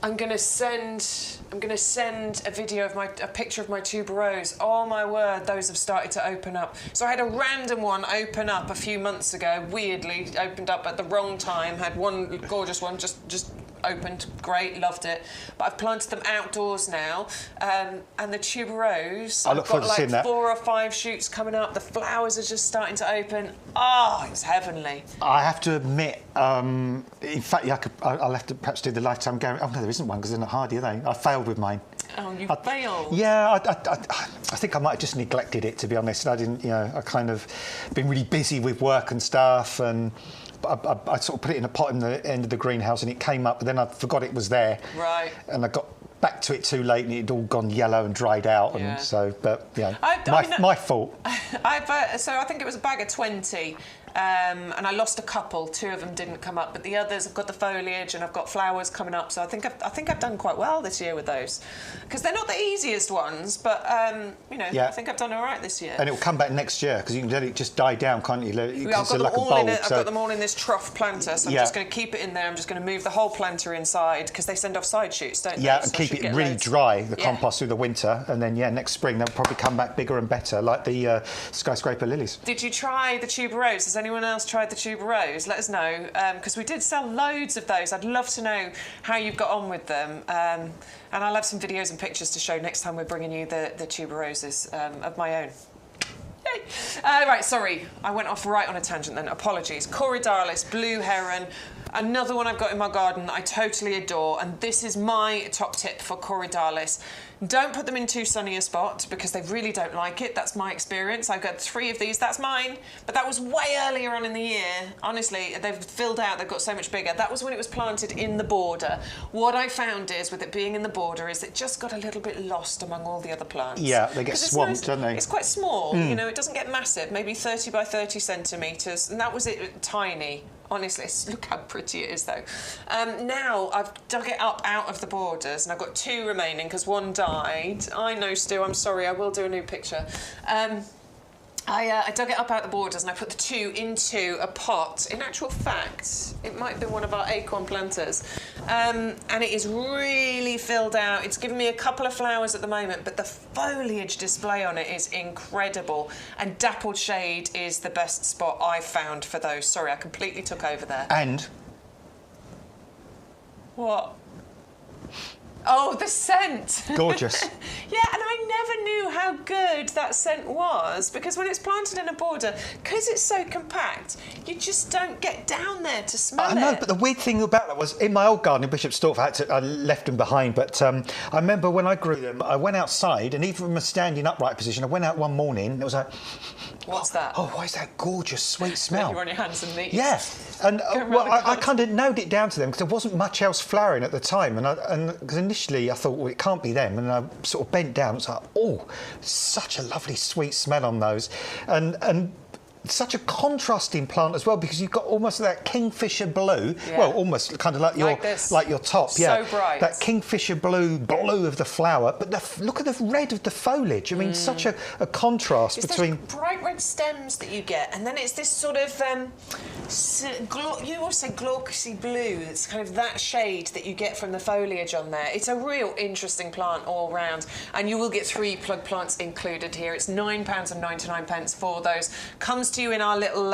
I'm gonna send a video of a picture of my tuberose. Oh my word, those have started to open up. So I had a random one open up a few months ago. Weirdly, opened up at the wrong time. Had one gorgeous one just opened, great, loved it. But I've planted them outdoors now, and the tuberose. I look forward to seeing that. 4 or 5 shoots coming up. The flowers are just starting to open. Oh, it's heavenly. I have to admit, in fact, I'll have to perhaps do the lifetime guarantee. Oh no, there isn't one because they're not hardy, are they? I failed with mine. Oh, you failed? Yeah, I think I might have just neglected it, to be honest. I didn't, I kind of been really busy with work and stuff, and I sort of put it in a pot in the end of the greenhouse, and it came up, but then I forgot it was there. Right. And I got back to it too late, and it had all gone yellow and dried out, and so, but my fault. So I think it was a bag of 20. And I lost a couple. 2 of them didn't come up, but the others, I've got the foliage and I've got flowers coming up. So I think I've done quite well this year with those, because they're not the easiest ones, but I think I've done all right this year. And it will come back next year because you can let it just die down, can't you? I've got them all in this trough planter, so I'm just going to keep it in there. I'm just going to move the whole planter inside because they send off side shoots, don't they? Yeah, and keep it really dry, the compost through the winter, and then next spring they'll probably come back bigger and better, like the skyscraper lilies. Did you try the tuberose? Has anyone else tried the tuberose? Let us know, because we did sell loads of those. I'd love to know how you've got on with them, and I'll have some videos and pictures to show next time we're bringing you the tuberoses of my own. Yay. Right, sorry, I went off right on a tangent then. Apologies. Corydalis, blue heron. Another one I've got in my garden that I totally adore, and this is my top tip for Corydalis. Don't put them in too sunny a spot because they really don't like it. That's my experience. I've got 3 of these. That's mine. But that was way earlier on in the year. Honestly, they've filled out. They've got so much bigger. That was when it was planted in the border. What I found is, with it being in the border, is it just got a little bit lost among all the other plants. Yeah, they get swamped, don't they? It's quite small. It doesn't get massive. Maybe 30 by 30 centimetres. And that was it, tiny. Honestly, look how pretty it is, though. Now I've dug it up out of the borders, and I've got 2 remaining because 1 died. I know, Stu, I'm sorry, I will do a new picture. I dug it up out the borders and I put the 2 into a pot. In actual fact, it might be one of our acorn planters. And it is really filled out. It's given me a couple of flowers at the moment, but the foliage display on it is incredible. And dappled shade is the best spot I've found for those. Sorry, I completely took over there. And? What? Oh, the scent. Gorgeous. Yeah, and I never knew how good that scent was, because when it's planted in a border, because it's so compact, You just don't get down there to smell it. I know, but the weird thing about that was in my old garden in Bishopstorff, I left them behind. But I remember when I grew them, I went outside, and even from a standing upright position, I went out one morning, and it was like, what's that? Oh, why is that gorgeous, sweet smell? You're on your hands and knees. Yeah, and well, I kind of nailed it down to them because there wasn't much else flowering at the time, and because initially I thought, well, it can't be them, and I sort of bent down. It's like, oh, such a lovely, sweet smell on those, and such a contrasting plant as well, because you've got almost that kingfisher blue. Yeah. Well, almost kind of like your top. Yeah. So bright. That kingfisher blue of the flower, but look at the red of the foliage. I mean, such a contrast between bright red stems that you get, and then it's this sort of you always say glaucous blue. It's kind of that shade that you get from the foliage on there. It's a real interesting plant all round, and you will get 3 plug plants included here. It's £9.99 for those. Comes to you in our little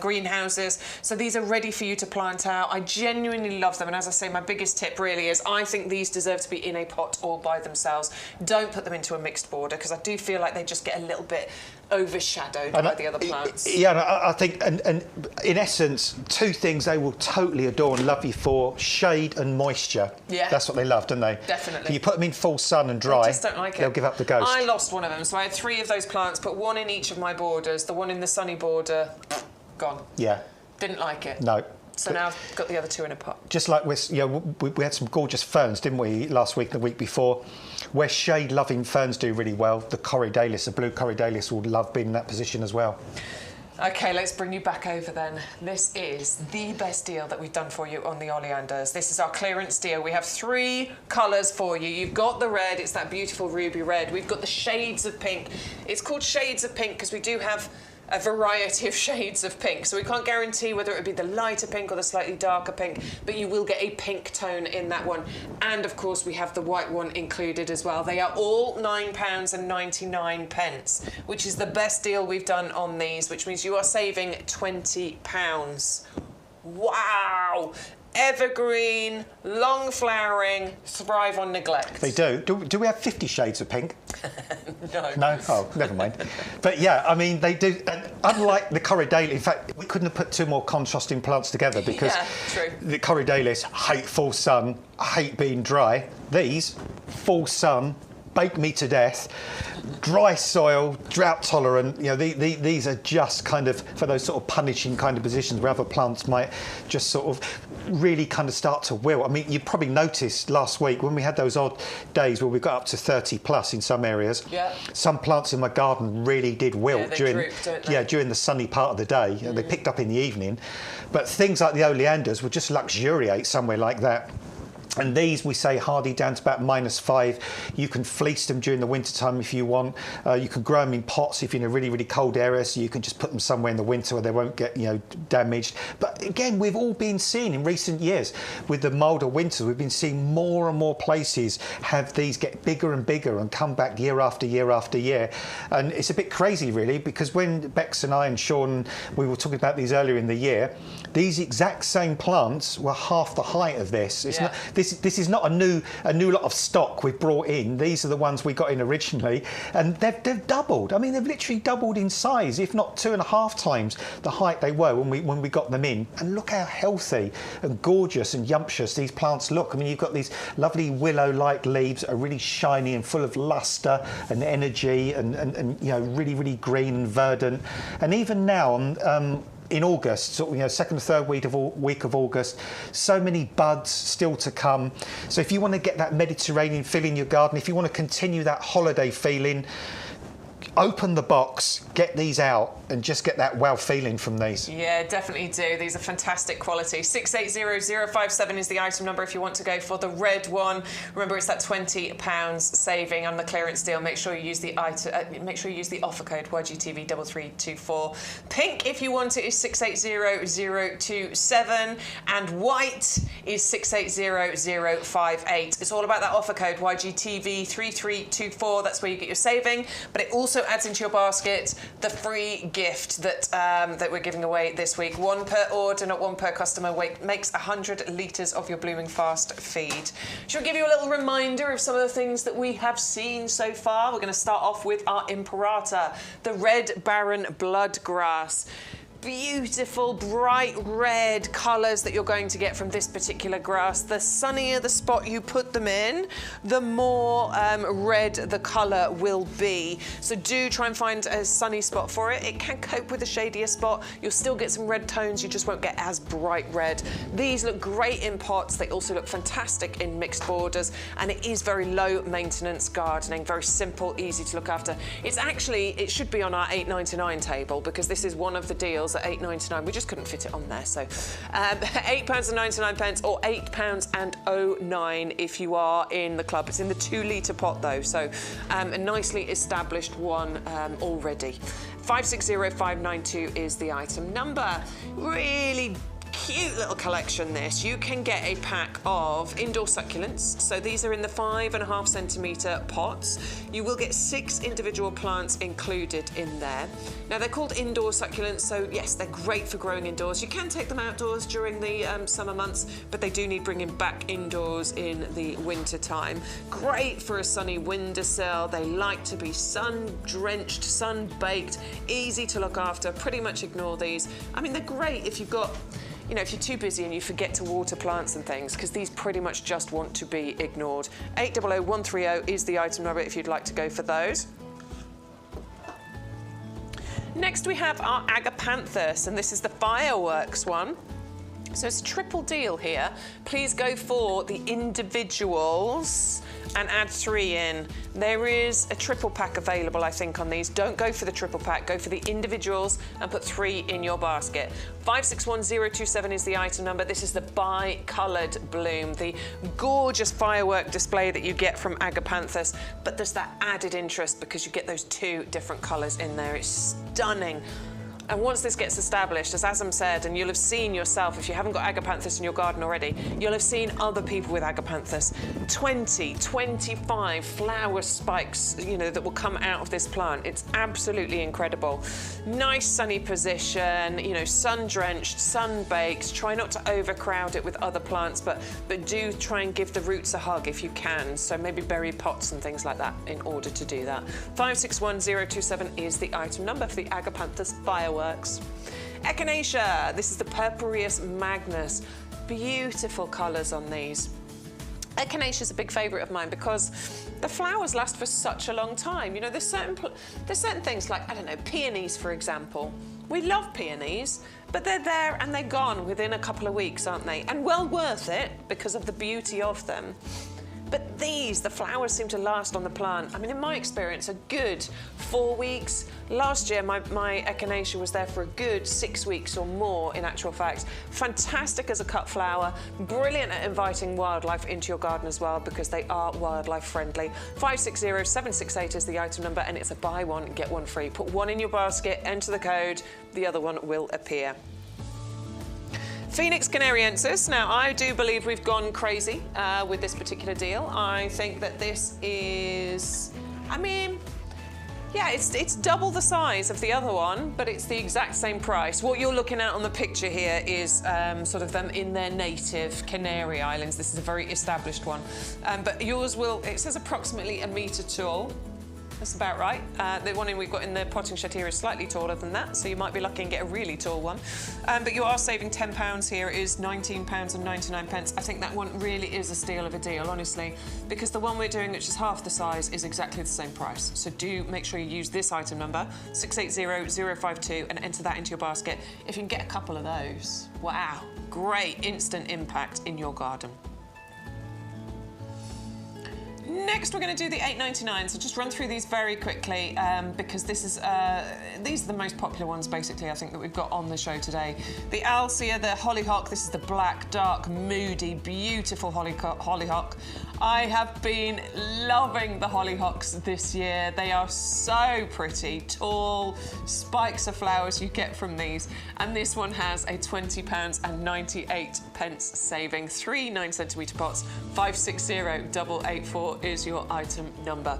greenhouses, so these are ready for you to plant out. I genuinely love them, and as I say, my biggest tip really is I think these deserve to be in a pot all by themselves. Don't put them into a mixed border, because I do feel like they just get a little bit overshadowed by the other plants. Yeah, I think, and in essence, 2 things they will totally adore and love you for: shade and moisture. Yeah. That's what they love, don't they? Definitely. If you put them in full sun and dry, I just don't like it. They'll give up the ghost. I lost one of them, so I had 3 of those plants, put 1 in each of my borders. The one in the sunny border, gone. Yeah. Didn't like it. No. So now I've got the other 2 in a pot. Just like we had some gorgeous ferns, didn't we, last week and the week before, where shade-loving ferns do really well. The Corydalis, the blue Corydalis, will love being in that position as well. OK, let's bring you back over then. This is the best deal that we've done for you on the oleanders. This is our clearance deal. We have 3 colours for you. You've got the red, it's that beautiful ruby red. We've got the shades of pink. It's called shades of pink because we do have a variety of shades of pink, so we can't guarantee whether it would be the lighter pink or the slightly darker pink, but you will get a pink tone in that one. And of course we have the white one included as well. They are all £9.99, which is the best deal we've done on these, which means you are saving £20. Wow! Evergreen, long flowering, thrive on neglect. They do. Do we have 50 shades of pink? No. No? Oh, never mind. But yeah, I mean, they do. And unlike the Corydalis, in fact, we couldn't have put 2 more contrasting plants together because the Corydalis hate full sun, hate being dry. These, full sun, bake me to death. Dry soil, drought tolerant, you know, these are just kind of for those sort of punishing kind of positions where other plants might just sort of really kind of start to wilt. I mean, you probably noticed last week when we had those odd days where we got up to 30 plus in some areas. Yeah. Some plants in my garden really did wilt during the sunny part of the day. They picked up in the evening. But things like the oleanders would just luxuriate somewhere like that. And these, we say, hardy down to about -5. You can fleece them during the winter time if you want. You can grow them in pots if you're in a really, really cold area, so you can just put them somewhere in the winter where they won't get, damaged. But again, we've all been seeing in recent years, with the milder winters, we've been seeing more and more places have these get bigger and bigger and come back year after year after year. And it's a bit crazy, really, because when Bex and I and Sean, we were talking about these earlier in the year, these exact same plants were half the height of this. It's not. This is not a new lot of stock we've brought in. These are the ones we got in originally, and they've doubled. I mean, they've literally doubled in size, if not 2.5 times the height they were when we got them in. And look how healthy and gorgeous and yumptious these plants look. I mean, you've got these lovely willow-like leaves that are really shiny and full of lustre and energy, and really, really green and verdant. And even now, in August, second or third week of August, so many buds still to come. So if you want to get that Mediterranean feel in your garden, if you want to continue that holiday feeling, open the box, get these out, and just get that wow feeling from these. Yeah, definitely do. These are fantastic quality. 680057 is the item number if you want to go for the red one. Remember, it's that £20 saving on the clearance deal. Make sure you use the offer code YGTV3324. Pink, if you want it, is 680027, and white is 680058. It's all about that offer code YGTV3324. That's where you get your saving, but it also adds into your basket the free gift that we're giving away this week. 1 per order, not 1 per customer. Makes 100 litres of your blooming fast feed. Shall we give you a little reminder of some of the things that we have seen so far? We're going to start off with our Imperata, the red barren bloodgrass. beautiful bright red colours that you're going to get from this particular grass. The sunnier the spot you put them in, the more red the colour will be. So do try and find a sunny spot for it. It can cope with a shadier spot. You'll still get some red tones, you just won't get as bright red. These look great in pots. They also look fantastic in mixed borders, and it is very low maintenance gardening, very simple, easy to look after. It should be on our £8.99 table, because this is one of the deals at £8.99. We just couldn't fit it on there. So £8.99 or £8.09 if you are in the club. It's in the 2-litre pot though, so a nicely established one already. 560592 is the item number. Really cute little collection this. You can get a pack of indoor succulents. So these are in the 5.5 centimetre pots. You will get 6 individual plants included in there. Now they're called indoor succulents, so yes, they're great for growing indoors. You can take them outdoors during the summer months, but they do need bringing back indoors in the winter time. Great for a sunny windowsill. They like to be sun-drenched, sun-baked, easy to look after. Pretty much ignore these. I mean, they're great if you've got, you know, if you're too busy and you forget to water plants and things, because these pretty much just want to be ignored. 800130 is the item number if you'd like to go for those. Next we have our agapanthus, and this is the fireworks one. So it's a triple deal here. Please go for the individuals and add 3 in. There is a triple pack available, I think, on these. Don't go for the triple pack, go for the individuals and put 3 in your basket. 561027 is the item number. This is the bi-coloured bloom, the gorgeous firework display that you get from agapanthus, but there's that added interest because you get those 2 different colours in there. It's stunning. And once this gets established, as Azam said, and you'll have seen yourself, if you haven't got agapanthus in your garden already, you'll have seen other people with agapanthus. 20, 25 flower spikes, you know, that will come out of this plant. It's absolutely incredible. Nice sunny position, you know, sun-drenched, sun-baked. Try not to overcrowd it with other plants, but do try and give the roots a hug if you can. So maybe bury pots and things like that in order to do that. 561027 is the item number for the agapanthus fireworks. Echinacea, this is the Purpureus magnus. Beautiful colours on these. Echinacea is a big favourite of mine because the flowers last for such a long time. You know, there's certain things like, I don't know, peonies, for example. We love peonies, but they're there and they're gone within a couple of weeks, aren't they? And well worth it because of the beauty of them. But these, the flowers seem to last on the plant. I mean, in my experience, a good 4 weeks. Last year, my echinacea was there for a good 6 weeks or more, in actual fact. Fantastic as a cut flower, brilliant at inviting wildlife into your garden as well, because they are wildlife friendly. 560768 is the item number, and it's a buy one, get one free. Put 1 in your basket, enter the code, the other one will appear. Phoenix canariensis. Now, I do believe we've gone crazy with this particular deal. I think that this is, I mean, yeah, it's double the size of the other one, but it's the exact same price. What you're looking at on the picture here is sort of them in their native Canary Islands. This is a very established one. But yours will, it says approximately 1 metre tall. That's about right. The one we've got in the potting shed here is slightly taller than that, so you might be lucky and get a really tall one. But you are saving £10 here. It is £19.99. I think that one really is a steal of a deal, honestly, because the one we're doing, which is half the size, is exactly the same price. So do make sure you use this item number, 680052, and enter that into your basket. If you can get a couple of those, wow, great instant impact in your garden. Next, we're going to do the £8.99, so just run through these very quickly because these are the most popular ones, basically, I think, that we've got on the show today. The Alsia, the hollyhock, this is the black, dark, moody, beautiful hollyhock. I have been loving the hollyhocks this year. They are so pretty, tall, spikes of flowers you get from these. And this one has a £20.98 saving. 3 9cm pots, 560884 is your item number.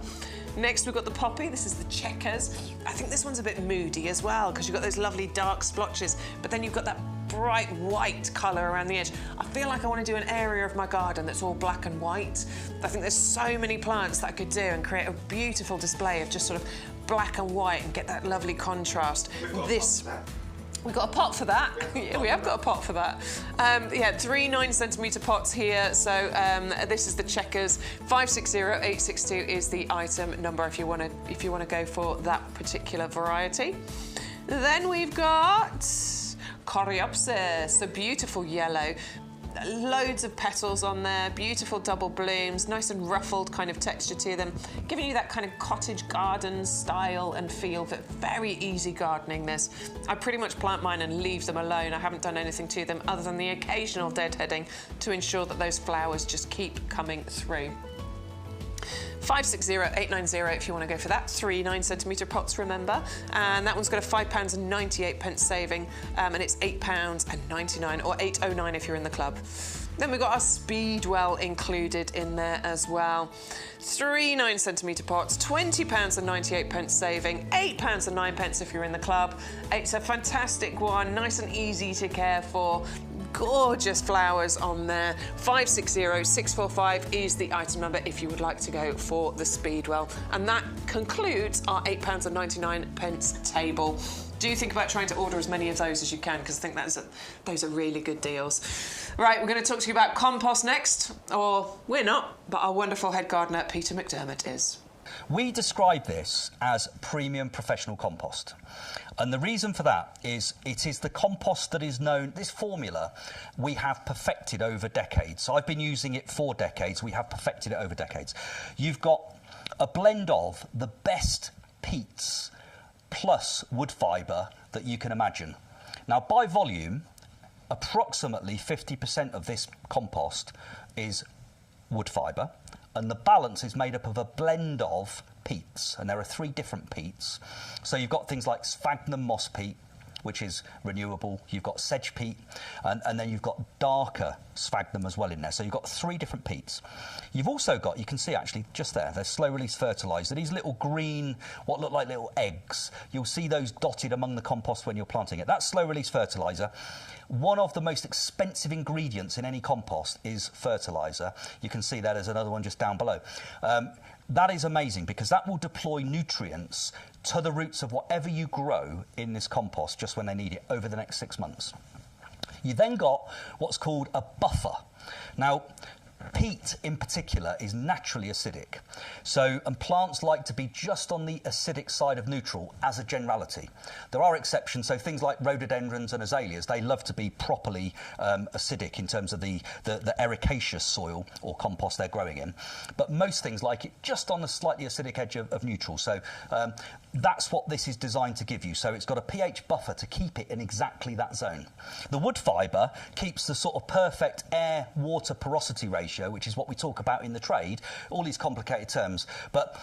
Next, we've got the poppy. This is the checkers. I think this one's a bit moody as well because you've got those lovely dark splotches, but then you've got that bright white colour around the edge. I feel like I want to do an area of my garden that's all black and white. I think there's so many plants that I could do and create a beautiful display of just sort of black and white and get that lovely contrast. We've got a pot for that. Yeah, we have got a pot for that. Yeah, 3 9cm pots here. So this is the Checkers 560862 is the item number if you want to go for that particular variety. Then we've got Coreopsis, a beautiful yellow. Loads of petals on there, beautiful double blooms, nice and ruffled kind of texture to them, giving you that kind of cottage garden style and feel, but very easy gardening this. I pretty much plant mine and leave them alone. I haven't done anything to them other than the occasional deadheading to ensure that those flowers just keep coming through. 560890 if you want to go for that. 3 9cm pots, remember. And that one's got a £5.98 saving, and it's £8.99 or £8.09 if you're in the club. Then we've got our Speedwell included in there as well. 3 9cm pots, £20.98 saving, £8.09 if you're in the club. It's a fantastic one, nice and easy to care for. Gorgeous flowers on there. 560645 is the item number if you would like to go for the Speedwell. And that concludes our £8.99 table. Do think about trying to order as many of those as you can, because I think those are really good deals. Right, we're going to talk to you about compost next. Or we're not, but our wonderful head gardener, Peter McDermott, is. We describe this as premium professional compost. And the reason for that is it is the compost that is known, this formula we have perfected over decades. So I've been using it for decades, we have perfected it over decades. You've got a blend of the best peats plus wood fibre that you can imagine. Now, by volume, approximately 50% of this compost is wood fibre, and the balance is made up of a blend of peats, and there are 3 different peats. So you've got things like sphagnum moss peat, which is renewable. You've got sedge peat, and then you've got darker sphagnum as well in there. So you've got 3 different peats. You've also got, you can see actually just there, they're slow-release fertiliser. These little green, what look like little eggs, you'll see those dotted among the compost when you're planting it. That's slow-release fertiliser. One of the most expensive ingredients in any compost is fertiliser. You can see that there's another one just down below. That is amazing because that will deploy nutrients to the roots of whatever you grow in this compost just when they need it over the next 6 months. You then got what's called a buffer. Now, peat in particular is naturally acidic. And plants like to be just on the acidic side of neutral as a generality. There are exceptions, so things like rhododendrons and azaleas, they love to be properly acidic in terms of the ericaceous soil or compost they're growing in. But most things like it just on the slightly acidic edge of neutral. So that's what this is designed to give you. So it's got a pH buffer to keep it in exactly that zone. The wood fibre keeps the sort of perfect air-water porosity ratio, which is what we talk about in the trade, all these complicated terms. But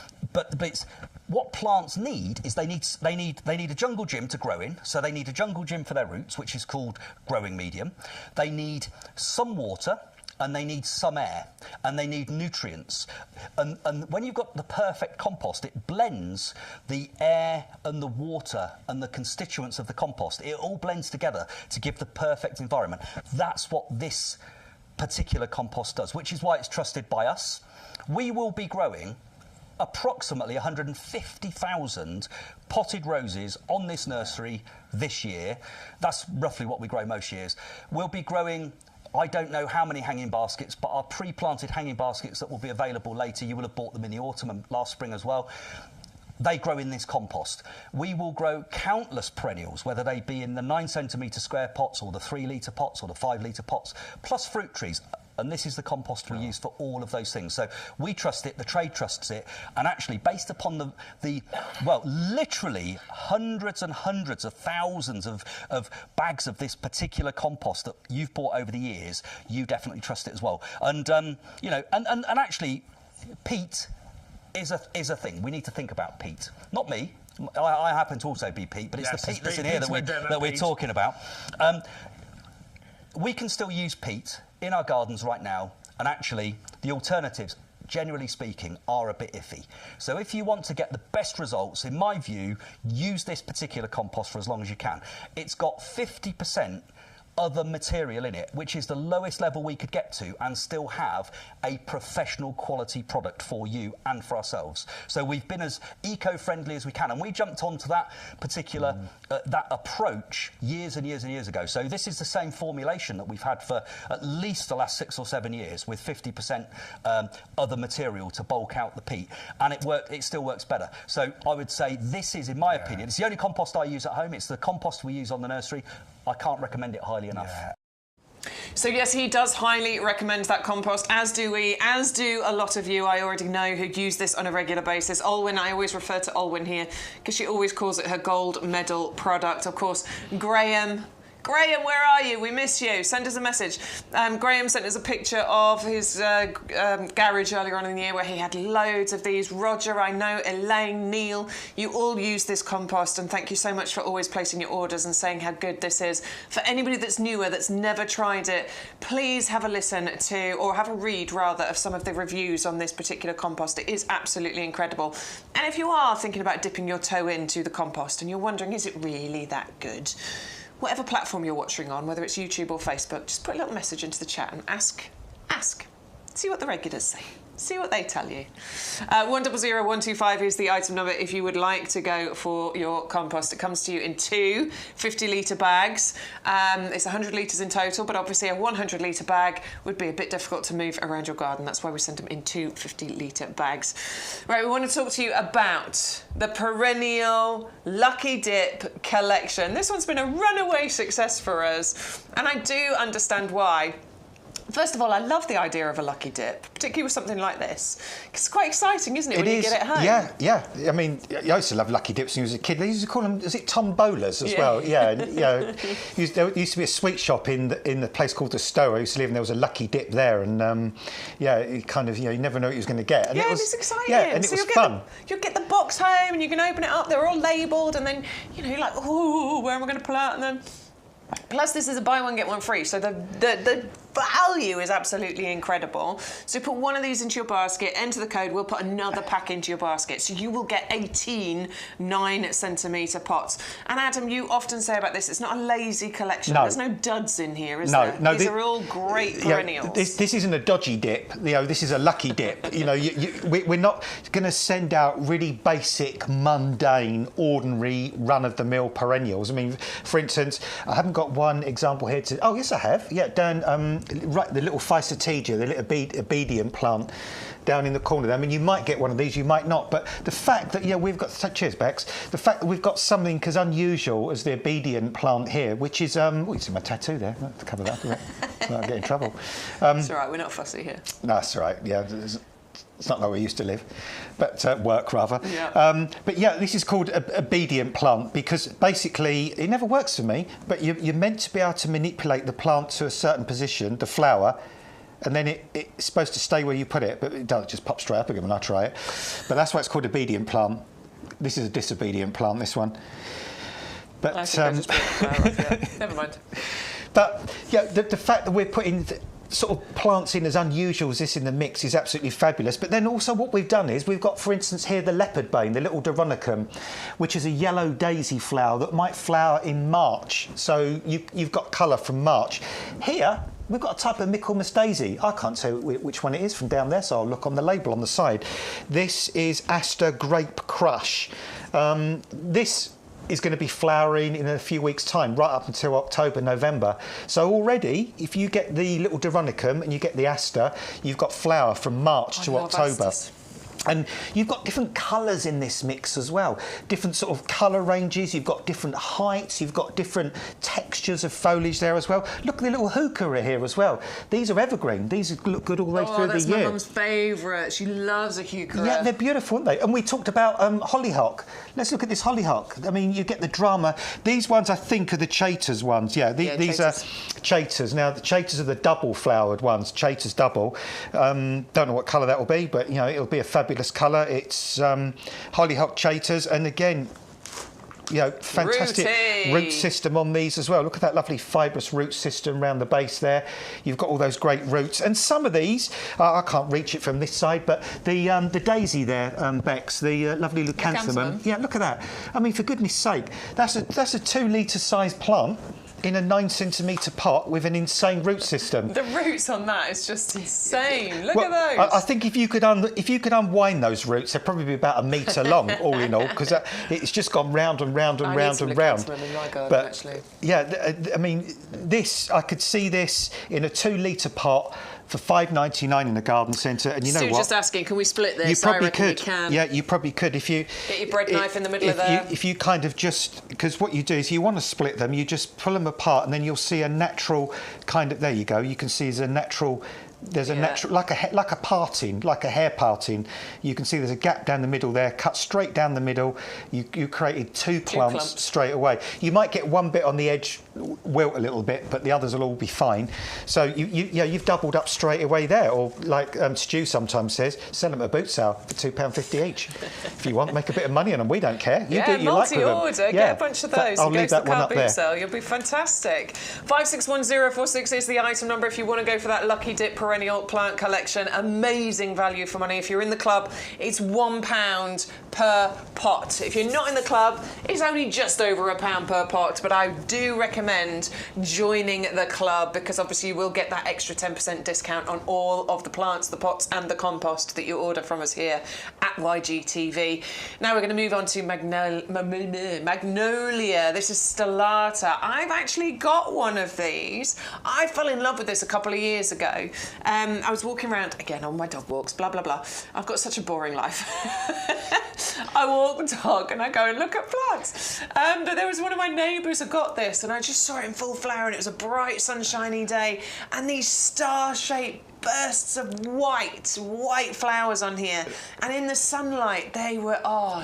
it's, what plants need is they need a jungle gym to grow in, so they need a jungle gym for their roots, which is called growing medium. They need some water, and they need some air, and they need nutrients. And when you've got the perfect compost, it blends the air and the water and the constituents of the compost. It all blends together to give the perfect environment. That's what this particular compost does, which is why it's trusted by us. We will be growing approximately 150,000 potted roses on this nursery this year. That's roughly what we grow most years. We'll be growing, I don't know how many hanging baskets, but our pre-planted hanging baskets that will be available later, you will have bought them in the autumn and last spring as well. They grow in this compost. We will grow countless perennials, whether they be in the 9cm square pots or the 3-litre pots or the 5-litre pots, plus fruit trees. And this is the compost we use for all of those things. So we trust it, the trade trusts it, and actually based upon the well, literally hundreds and hundreds of thousands of bags of this particular compost that you've bought over the years, you definitely trust it as well. And, you know, and actually, peat is a thing. We need to think about peat. Not me. I happen to also be peat, but it's the peat that's in here that we're talking about. We can still use peat in our gardens right now, and actually the alternatives, generally speaking, are a bit iffy. So if you want to get the best results, in my view, use this particular compost for as long as you can. It's got 50% other material in it, which is the lowest level we could get to and still have a professional quality product for you and for ourselves. So we've been as eco-friendly as we can, and we jumped onto that particular that approach years and years and years ago. So this is the same formulation that we've had for at least the last 6 or 7 years, with 50% other material to bulk out the peat, and it still works better. So I would say this is, in my opinion, it's the only compost I use at home. It's the compost we use on the nursery. I can't recommend it highly enough. So yes, he does highly recommend that compost, as do we, as do a lot of you I already know who use this on a regular basis. Olwyn, I always refer to Olwyn here because she always calls it her gold medal product. Of course, Graham, where are you? We miss you. Send us a message. Graham sent us a picture of his garage earlier on in the year where he had loads of these. Roger, I know, Elaine, Neil, you all use this compost, and thank you so much for always placing your orders and saying how good this is. For anybody that's newer, that's never tried it, please have a listen to, or have a read rather, of some of the reviews on this particular compost. It is absolutely incredible. And if you are thinking about dipping your toe into the compost and you're wondering, is it really that good? Whatever platform you're watching on, whether it's YouTube or Facebook, just put a little message into the chat and ask. See what the regulars say. See what they tell you. 100125 is the item number if you would like to go for your compost. It comes to you in 2 50-litre bags. It's 100 litres in total, but obviously a 100-litre bag would be a bit difficult to move around your garden. That's why we send them in 2 50-litre bags. Right, we want to talk to you about the perennial Lucky Dip collection. This one's been a runaway success for us, and I do understand why. First of all, I love the idea of a lucky dip, particularly with something like this. It's quite exciting, isn't it, when you get it home? Yeah. I mean, I used to love lucky dips when I was a kid. They used to call them, is it tombolas as well? Yeah. There used to be a sweet shop in the place called the Stowe. I used to live, and there was a lucky dip there, and it kind of, you never know what you was going to get. And it's exciting. Yeah, and it was fun. You'll get the box home, and you can open it up. They're all labelled, and then you're like, oh, where am I going to pull out? And then, plus, this is a buy one get one free, so the value is absolutely incredible. So put one of these into your basket, enter the code, we'll put another pack into your basket. So you will get 18 9-centimetre pots. And Adam, you often say about this, it's not a lazy collection. No. There's no duds in here, is there? No, these are all great perennials. This isn't a dodgy dip. This is a lucky dip. We're not going to send out really basic, mundane, ordinary, run-of-the-mill perennials. I mean, for instance, I haven't got one example here to... Oh, yes, I have. Yeah, down... right, the little Physotegia, the little obedient plant down in the corner there. I mean, you might get one of these, you might not, but the fact that, we've got... Cheers, Bex. The fact that we've got something as unusual as the obedient plant here, which is... you see my tattoo there. I'll have to cover that, so I don't get in trouble. It's all right, we're not fussy here. No, that's all right, yeah. It's not like we used to live, but work rather. Yeah. But yeah, this is called obedient plant because basically it never works for me, but you're meant to be able to manipulate the plant to a certain position, the flower, and then it's supposed to stay where you put it, but it doesn't just pop straight up again when I try it. But that's why it's called obedient plant. This is a disobedient plant, this one. But I think I just put the flower off, yeah. Never mind. But yeah, the fact that we're putting sort of plants in as unusual as this in the mix is absolutely fabulous. But then also what we've done is we've got, for instance, here the leopard bane, the little Doronicum, which is a yellow daisy flower that might flower in March. So you've got colour from March. Here, we've got a type of Michaelmas daisy. I can't say which one it is from down there, so I'll look on the label on the side. This is Aster Grape Crush. This is going to be flowering in a few weeks' time, right up until October, November. So already, if you get the little Doronicum and you get the Aster, you've got flower from March to October. Asters. And you've got different colours in this mix as well. Different sort of colour ranges, you've got different heights, you've got different textures of foliage there as well. Look at the little heuchera here as well. These are evergreen. These look good all the way through the year. Oh, that's my mum's favourite. She loves a heuchera. Yeah, they're beautiful, aren't they? And we talked about hollyhock. Let's look at this hollyhock. I mean, you get the drama. These ones, I think, are the Chater's ones. Yeah, these are Chater's. Now, the Chater's are the double-flowered ones. Chater's double. Don't know what colour that will be, but, it'll be a fabulous colour. It's hollyhock Chater's, and again, fantastic root system on these as well. Look at that lovely fibrous root system around the base there. You've got all those great roots, and some of these I can't reach it from this side, but the daisy there, Bex, the lovely leucanthemum. Yeah, look at that. I mean, for goodness sake, that's a 2 litre size plant. in a 9-centimetre pot with an insane root system. The roots on that is just insane. Look at those. I think if you could unwind those roots, they'd probably be about 1 metre long, all in all, because it's just gone round and round and round and round. In my garden, but actually. yeah, I mean, I could see this in a 2-litre pot for $5.99 in the garden centre, and you know Stu's what? just asking, can we split this? You probably I reckon could. You can. Yeah, you probably could if you get your bread knife in the middle of there. If you kind of just, because what you do is you want to split them, you just pull them apart, and then you'll see a natural kind of. There you go. You can see there's a natural. There's a natural, like a parting, like a hair parting. You can see there's a gap down the middle there, cut straight down the middle. You created two clumps straight away. You might get one bit on the edge wilt a little bit, but the others will all be fine. So you've doubled up straight away there. Or like Stu sometimes says, sell them at a boot sale for £2.50 each. If you want, make a bit of money on them. We don't care. You do what you like with them. Multi-order, get a bunch of those. I'll leave that one up there. Sale. You'll be fantastic. 561046 is the item number if you want to go for that lucky dip perennial plant collection. Amazing value for money. If you're in the club, it's £1 per pot. If you're not in the club, it's only just over £1 per pot, but I do recommend joining the club because obviously you will get that extra 10% discount on all of the plants, the pots and the compost that you order from us here at YGTV. Now we're going to move on to Magnolia. This is stellata. I've actually got one of these. I fell in love with this a couple of years ago. I was walking around, again, on my dog walks, blah, blah, blah. I've got such a boring life. I walk the dog and I go and look at plants. But there was one of my neighbours who got this and I just saw it in full flower and it was a bright, sunshiny day and these star-shaped bursts of white flowers on here, and in the sunlight they were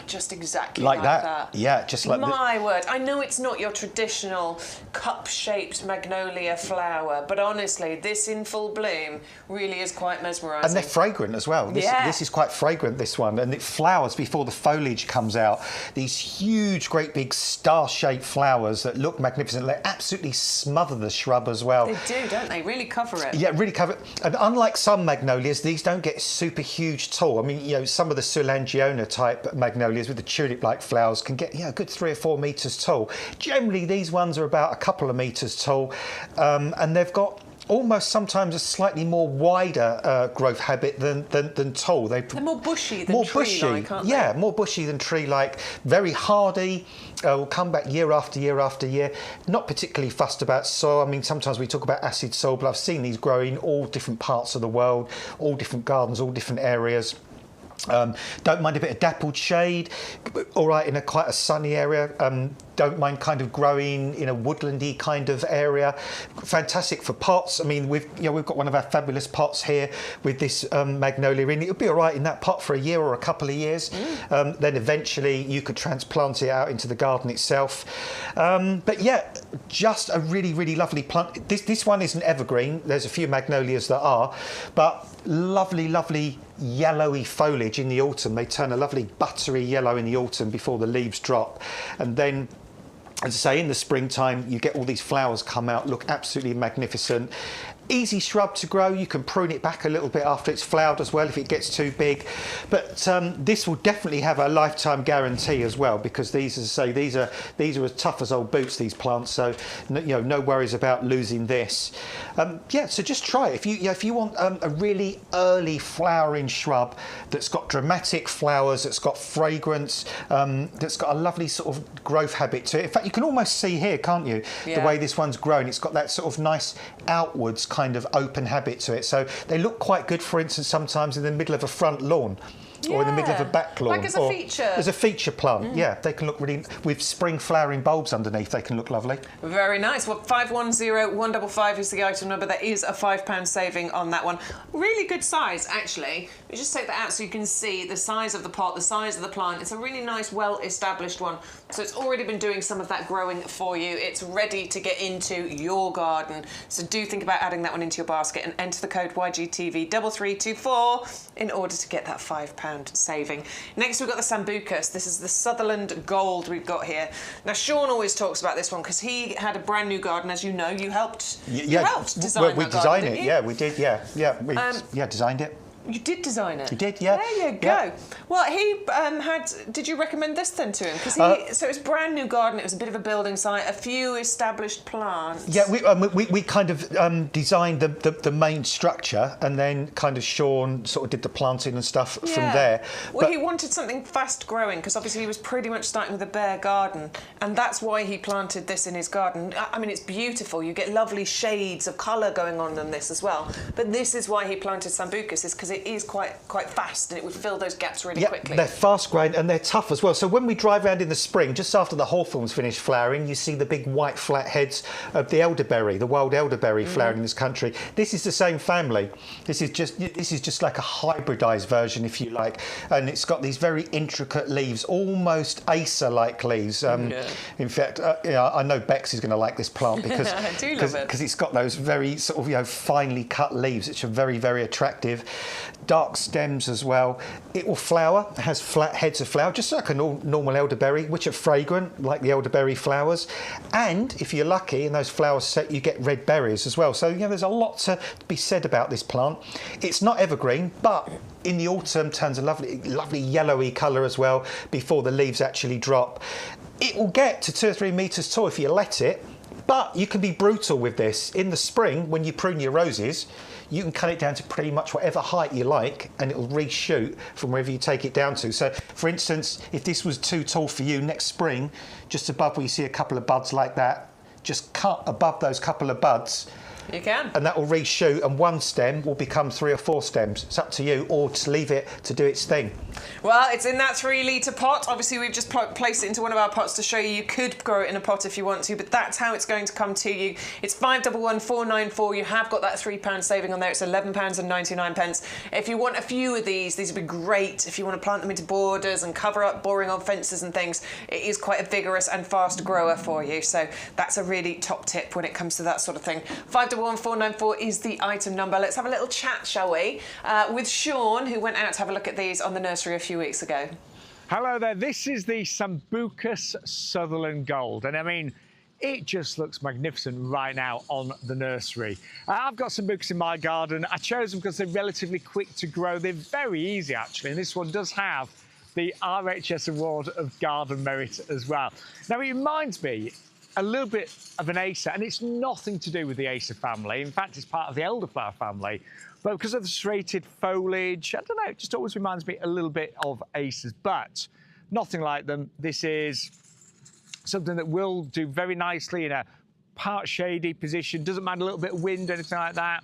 just exactly like that. Yeah, just like my word. I know it's not your traditional cup-shaped magnolia flower, but honestly, this in full bloom really is quite mesmerising. And they're fragrant as well. This is quite fragrant, this one, and it flowers before the foliage comes out. These huge, great big star-shaped flowers that look magnificent. They absolutely smother the shrub as well. They do, don't they? Really cover it. Yeah, really cover it. And unlike some magnolias, these don't get super huge tall. I mean, you know, some of the Sulangiona type magnolias with the tulip-like flowers can get, a good 3 or 4 metres tall. Generally, these ones are about a couple of metres tall, and they've got almost sometimes a slightly more wider growth habit than tall. They're more bushy than tree-like, aren't they? Yeah, more bushy than tree-like. Very hardy. Will come back year after year after year. Not particularly fussed about soil. I mean, sometimes we talk about acid soil, but I've seen these grow in all different parts of the world, all different gardens, all different areas. Don't mind a bit of dappled shade, all right, in quite a sunny area. Don't mind kind of growing in a woodlandy kind of area. Fantastic for pots. I mean, we've got one of our fabulous pots here with this magnolia in. It'll be all right in that pot for a year or a couple of years. Then eventually you could transplant it out into the garden itself. But yeah, just a really, really lovely plant. This one is an evergreen. There's a few magnolias that are, but lovely, lovely yellowy foliage in the autumn. They turn a lovely buttery yellow in the autumn before the leaves drop, and then, as I say, in the springtime you get all these flowers come out, look absolutely magnificent. Easy shrub to grow. You can prune it back a little bit after it's flowered as well if it gets too big, but this will definitely have a lifetime guarantee as well, because these, as I say, these are as tough as old boots, these plants, so no worries about losing this. So just try it if you want a really early flowering shrub that's got dramatic flowers, that's got fragrance, that's got a lovely sort of growth habit to it. In fact, you can almost see here, can't you, the way this one's grown. It's got that sort of nice outwards kind of open habit to it, so they look quite good, for instance, sometimes in the middle of a front lawn or in the middle of a back lawn, like as a feature. As a feature plant. Yeah, they can look really, with spring flowering bulbs underneath, they can look lovely. Very nice. Well, 510155 is the item number. There is a £5 saving on that one. Really good size, actually. We just take that out so you can see the size of the pot, the size of the plant. It's a really nice, well-established one. So it's already been doing some of that growing for you. It's ready to get into your garden. So do think about adding that one into your basket and enter the code YGTV3324 in order to get that £5 saving. Next, we've got the Sambucus. This is the Sutherland Gold we've got here. Now, Sean always talks about this one because he had a brand new garden, as you know. You helped design we that designed garden, it. Yeah, we did. Yeah, we designed it. You did design it? You did, yeah. There you go. Yeah. Well, he did you recommend this then to him? Because so it's a brand new garden, it was a bit of a building site, a few established plants. Yeah, we kind of designed the main structure, and then kind of Sean sort of did the planting and stuff from there. Well, he wanted something fast growing, because obviously he was pretty much starting with a bare garden, and that's why he planted this in his garden. I mean, it's beautiful. You get lovely shades of colour going on in this as well. But this is why he planted Sambucus, is because it is quite fast, and it would fill those gaps really quickly. They're fast growing and they're tough as well. So when we drive around in the spring, just after the hawthorns finish flowering, you see the big white flat heads of the elderberry, the wild elderberry flowering in this country. This is the same family. This is just like a hybridized version, if you like, and it's got these very intricate leaves, almost Acer-like leaves. In fact, I know Bex is going to like this plant because I do love it, because it's got those very sort of finely cut leaves, which are very, very attractive. Dark stems as well. It will flower, it has flat heads of flower, just like a normal elderberry, which are fragrant, like the elderberry flowers. And if you're lucky and those flowers set, you get red berries as well. So, there's a lot to be said about this plant. It's not evergreen, but in the autumn turns a lovely yellowy colour as well before the leaves actually drop. It will get to 2 or 3 metres tall if you let it, but you can be brutal with this. In the spring, when you prune your roses, you can cut it down to pretty much whatever height you like, and it'll reshoot from wherever you take it down to. So, for instance, if this was too tall for you, next spring, just above where you see a couple of buds like that, just cut above those couple of buds. You can. And that will reshoot, and one stem will become 3 or 4 stems. It's up to you, or just leave it to do its thing. Well, it's in that 3-litre pot. Obviously, we've just placed it into one of our pots to show you. You could grow it in a pot if you want to, but that's how it's going to come to you. It's 511494. You have got that £3 saving on there. It's £11.99. If you want a few of these would be great. If you want to plant them into borders and cover up boring old fences and things, it is quite a vigorous and fast grower for you. So that's a really top tip when it comes to that sort of thing. 511494 is the item number. Let's have a little chat, shall we, with Sean, who went out to have a look at these on the nursery a few weeks ago. Hello there, this is the Sambucus Sutherland Gold, and I mean, it just looks magnificent right now on the nursery. I've got Sambucus in my garden. I chose them because they're relatively quick to grow. They're very easy, actually, and this one does have the RHS Award of Garden Merit as well. Now, it reminds me a little bit of an Acer, and it's nothing to do with the Acer family. In fact, it's part of the elderflower family. But because of the serrated foliage, I don't know, it just always reminds me a little bit of Acers, but nothing like them. This is something that will do very nicely in a part shady position. Doesn't mind a little bit of wind, anything like that.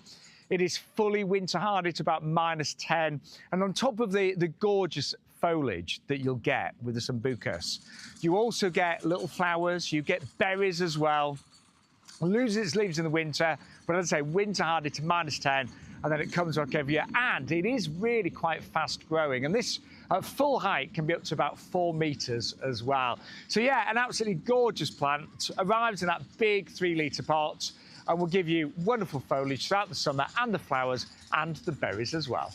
It is fully winter hard. It's about -10. And on top of the gorgeous foliage that you'll get with the Sambucus, you also get little flowers, you get berries as well. It loses its leaves in the winter, but as I say, winter hardy to -10, and then it comes back every year. And it is really quite fast growing. And this at full height can be up to about 4 metres as well. So yeah, an absolutely gorgeous plant. Arrives in that big 3-litre pot and will give you wonderful foliage throughout the summer, and the flowers and the berries as well.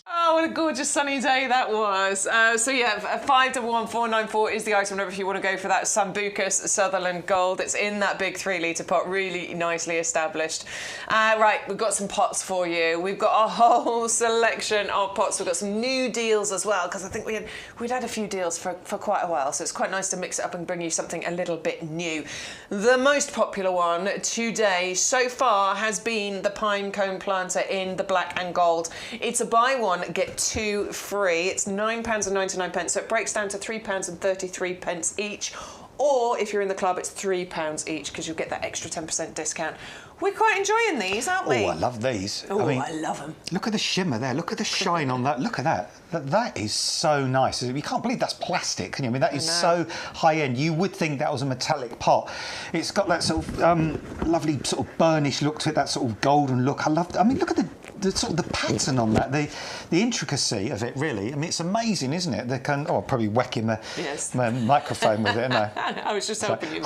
Oh, what a gorgeous sunny day that was. So yeah, 511494 is the item number if you want to go for that Sambucus Sutherland Gold. It's in that big 3-litre pot, really nicely established. Right, we've got some pots for you. We've got a whole selection of pots. We've got some new deals as well, because I think we'd had a few deals for quite a while, so it's quite nice to mix it up and bring you something a little bit new. The most popular one today so far has been the pine cone planter in the black and gold. It's a buy one, get 2 free. It's £9.99, so it breaks down to £3.33 each. Or if you're in the club, it's £3 each, because you'll get that extra 10% discount. We're quite enjoying these, aren't we? Oh, I love these. Oh, I mean, I love them. Look at the shimmer there. Look at the shine on that. Look at that. That is so nice. You can't believe that's plastic, can you? I mean, that is so high-end. You would think that was a metallic pot. It's got that sort of lovely sort of burnished look to it, that sort of golden look. I mean, look at the sort of the pattern on that, the intricacy of it, really. I mean, it's amazing, isn't it? They can, oh, I'm probably whacking my microphone with it, aren't I? I was just helping you.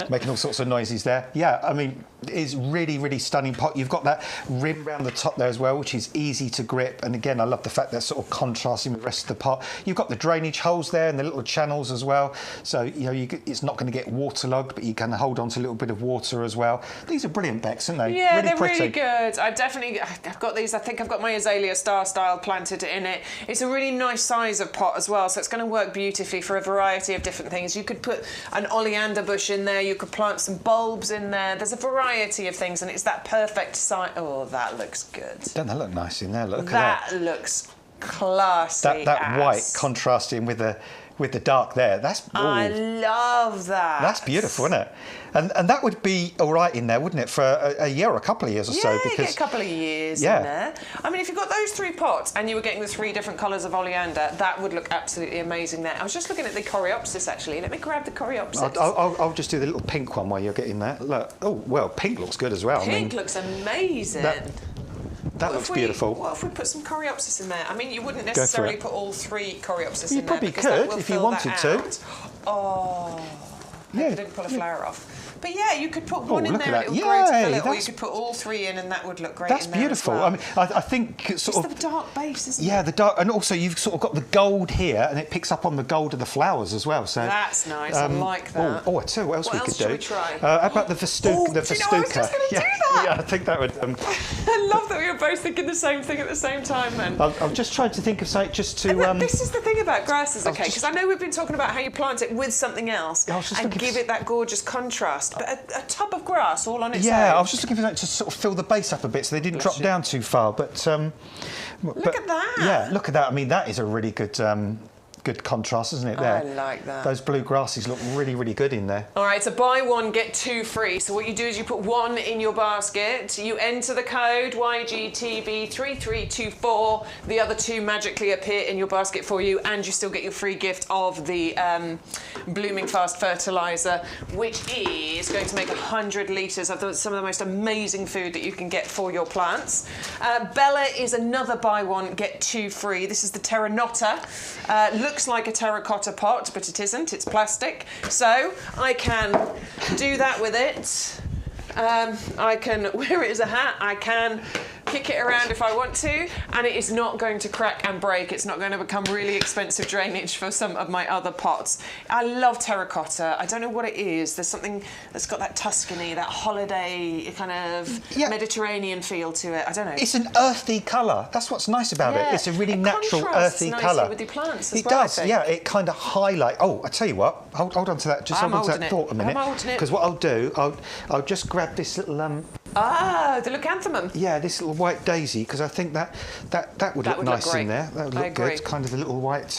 Making all sorts of noises there. Yeah, I mean, it is really, really stunning pot. You've got that rim around the top there as well, which is easy to grip. And again, I love the fact that sort of contrasting with the rest of the pot. You've got the drainage holes there and the little channels as well. So, you know, it's not going to get waterlogged, but you can hold on to a little bit of water as well. These are brilliant, Bex, aren't they? Yeah, really they're pretty. really good. I definitely definitely, I've got these, I think I've got my azalea star style planted in it. It's a really nice size of pot as well, so it's going to work beautifully for a variety of different things. You could put an oleander bush in there, you could plant some bulbs in there. There's a variety of things, and it's that perfect size. Oh, that looks good. Don't that look nice in there? Look at that. That looks classy. That white contrasting with the dark there. That's I love that. That's beautiful, isn't it? And that would be all right in there, wouldn't it, for a year or a couple of years or so? Yeah, Because get a couple of years in there. I mean, if you've got those 3 pots and you were getting the 3 different colours of oleander, that would look absolutely amazing there. I was just looking at the coreopsis, actually. Let me grab the coreopsis. I'll just do the little pink one while you're getting that. Look, oh, well, pink looks good as well. Pink looks amazing. That looks beautiful. What if we put some coreopsis in there? I mean, you wouldn't necessarily put all 3 coreopsis in there. You probably could if you wanted to. Oh, yeah. I didn't pull a flower off. But yeah, you could put one in look there at and that. it would grow to Yay, fill it, or you could put all 3 in and that would look great That's in there beautiful. as well. I mean, I think It's the dark base, isn't it? Yeah, the dark, and also you've sort of got the gold here, and it picks up on the gold of the flowers as well. So that's nice. I like that. I tell you what else we could do. We try? How about the festuca? Oh, do you know, I was just going to do that. Yeah, I think that would. I love that we were both thinking the same thing at the same time. Then I'm just trying to think of something just to. This is the thing about grasses, okay? Because I know we've been talking about how you plant it with something else and give it that gorgeous contrast. But a tub of grass all on its own. Yeah, I was just looking for that to sort of fill the base up a bit so they didn't drop down too far. But look at that. Yeah, look at that. I mean, that is a really good good contrast, isn't it, there? I like that. Those blue grasses look really, really good in there. All right, so buy 1, get 2 free. So what you do is you put 1 in your basket, you enter the code YGTB3324, the other 2 magically appear in your basket for you, and you still get your free gift of the Blooming Fast fertiliser, which is going to make 100 litres of some of the most amazing food that you can get for your plants. Bella is another buy 1, get 2 free. This is the Terra Nota. Looks like a terracotta pot, but it isn't, it's plastic. So I can do that with it. I can wear it as a hat, I can kick it around if I want to, and it is not going to crack and break. It's not going to become really expensive drainage for some of my other pots. I love terracotta. I don't know what it is. There's something that's got that Tuscany, that holiday kind of Mediterranean feel to it. I don't know. It's an earthy colour. That's what's nice about it. It's a really natural, earthy colour. With your plants it does, yeah. It kind of highlights. Oh, I tell you what. Hold on to that. Just hold on to that thought a minute. Because what I'll do, I'll just grab this little the leucanthemum. Yeah, this little white daisy, because I think that would look nice in there. That would look good. Kind of the little white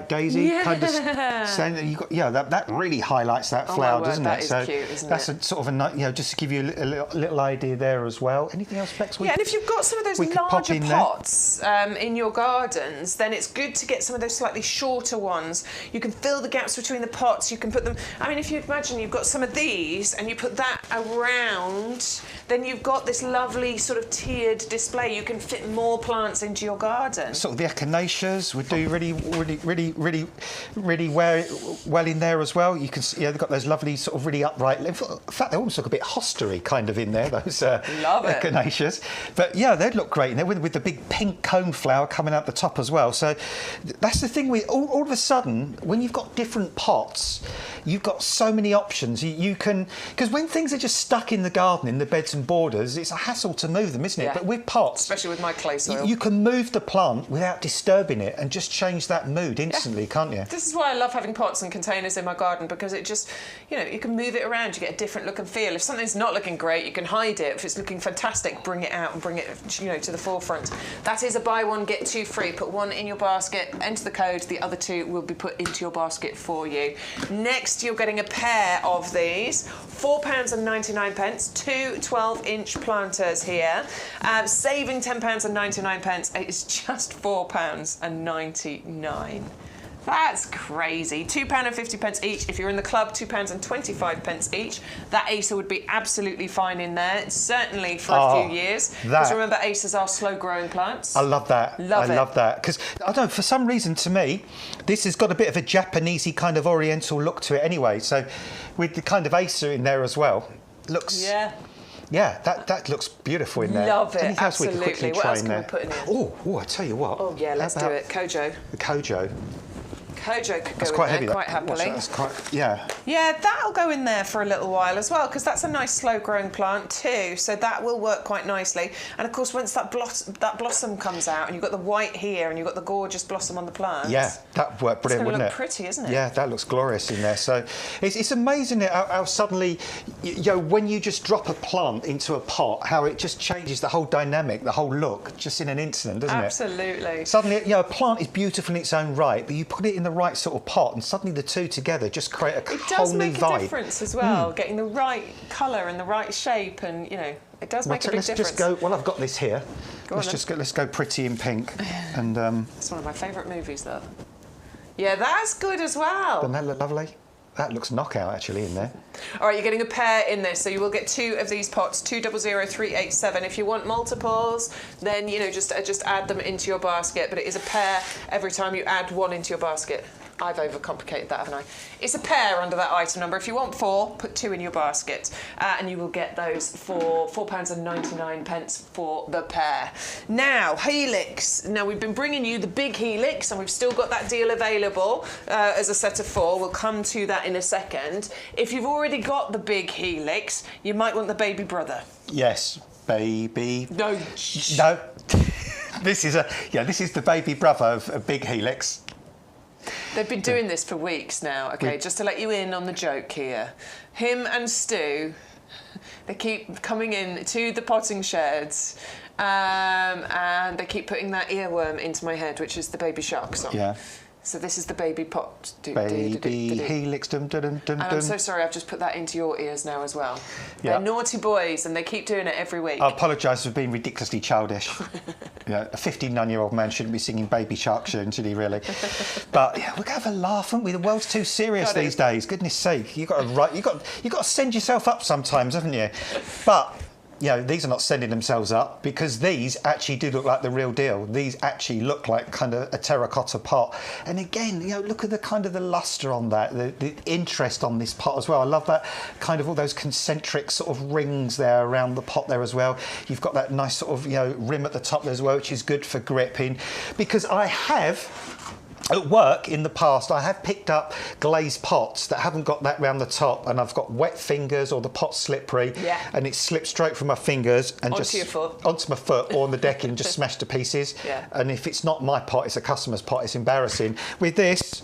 daisy. Yeah. Kind of saying that you got. Yeah, that really highlights that flower, doesn't it? That is cute, isn't that's a sort of a just to give you a little idea there as well. Anything else, Bex? Yeah, and if you've got some of those larger pots in your gardens, then it's good to get some of those slightly shorter ones. You can fill the gaps between the pots. You can put them. I mean, if you imagine you've got some of these and you put that around, then you've got this lovely sort of tiered display. You can fit more plants into your garden. Sort of the echinaceas would do really well in there as well. You can see, they've got those lovely sort of really upright. In fact, they almost look a bit hostery kind of in there. Those echinaceas. But yeah, they'd look great in there with the big pink cone flower coming out the top as well. So that's the thing. All of a sudden, when you've got different pots, you've got so many options. You can, because when things are just stuck in the garden, in the beds and borders, it's a hassle to move them, isn't it? Yeah. But with pots, especially with my clay soil, you can move the plant without disturbing it and just change that mood instantly, can't you? This is why I love having pots and containers in my garden, because it just, you can move it around, you get a different look and feel. If something's not looking great, you can hide it. If it's looking fantastic, bring it out and bring it, to the forefront. That is a buy 1, get 2 free. Put 1 in your basket, enter the code, the other 2 will be put into your basket for you. Next, you're getting a pair of these, £4.99, 2 12-inch planters here, saving £10.99. It is just £4.99. That's crazy. £2.50 each. If you're in the club, £2.25 each. That Acer would be absolutely fine in there, certainly for a few years. Because remember, Acers are slow-growing plants. I love that. I love that. Because, I don't know, for some reason, to me, this has got a bit of a Japanesey kind of oriental look to it anyway. So, with the kind of Acer in there as well, looks... Yeah, that looks beautiful in there. Love it, Anything absolutely. Else we could quickly what try else in can there? we put in here? Oh, I tell you what. Oh, yeah, let's do it. Kojo. The Kojo. Kojo could go That's in quite there heavy. quite happily. That's quite, yeah. Yeah, that'll go in there for a little while as well, because that's a nice slow-growing plant too, so that will work quite nicely. And of course, once that blossom comes out, and you've got the white here, and you've got the gorgeous blossom on the plant. Yeah, that worked brilliant, wouldn't it? It's going to look pretty, isn't it? Yeah, that looks glorious in there. So it's amazing how suddenly, when you just drop a plant into a pot, how it just changes the whole dynamic, the whole look, just in an instant, doesn't it? Absolutely. Suddenly, a plant is beautiful in its own right, but you put it in the right sort of pot, and suddenly the two together just create a whole new vibe. It does make a difference as well, getting the right colour and the right shape, and it does make a big difference. Let's just go. Well, I've got this here. Let's go pretty in pink, and it's one of my favourite movies, though. Yeah, that's good as well. Doesn't that look lovely? That looks knockout actually in there. All right, you're getting a pair in this, so you will get 2 of these pots, 200387. If you want multiples, then just add them into your basket. But it is a pair every time you add 1 into your basket. I've overcomplicated that, haven't I? It's a pair under that item number. If you want 4, put 2 in your basket, and you will get those for £4.99 for the pair. Now, Helix. Now, we've been bringing you the big Helix, and we've still got that deal available as a set of 4. We'll come to that in a second. If you've already got the big Helix, you might want the baby brother. Yes, baby. No. No. This is the baby brother of big Helix. They've been doing this for weeks now, okay, just to let you in on the joke here. Him and Stu, they keep coming in to the potting sheds and they keep putting that earworm into my head, which is the Baby Shark song. Yeah. So this is the baby pot. Baby Helix, dum dum dum dum. And I'm so sorry, I've just put that into your ears now as well. Yeah. They're naughty boys, and they keep doing it every week. I apologise for being ridiculously childish. A 59-year-old man shouldn't be singing Baby Shark tunes, should he really? But we're going to have a laugh, haven't we? The world's too serious these days. Goodness sake, you got to send yourself up sometimes, haven't you? But these are not sending themselves up, because these actually do look like the real deal. These actually look like kind of a terracotta pot. And again, look at the kind of the lustre on that, the interest on this pot as well. I love that kind of all those concentric sort of rings there around the pot there as well. You've got that nice sort of, rim at the top there as well, which is good for gripping. Because I have... At work in the past, I have picked up glazed pots that haven't got that round the top, and I've got wet fingers or the pot's slippery, and it slipped straight from my fingers and onto your foot, onto my foot or on the decking and just smashed to pieces. Yeah. And if it's not my pot, it's a customer's pot. It's embarrassing. With this,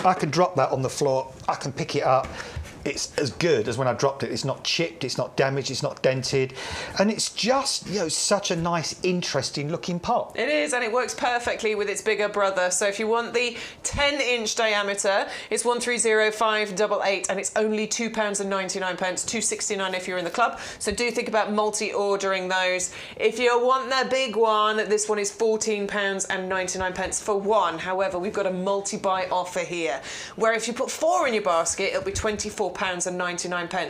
I can drop that on the floor. I can pick it up. It's as good as when I dropped it. It's not chipped, it's not damaged, it's not dented. And it's just, such a nice, interesting looking pot. It is, and it works perfectly with its bigger brother. So if you want the 10-inch diameter, it's 130588, and it's only £2.99, £2.69 if you're in the club. So do think about multi-ordering those. If you want the big one, this one is £14.99 for one. However, we've got a multi-buy offer here, where if you put 4 in your basket, it'll be £24.99.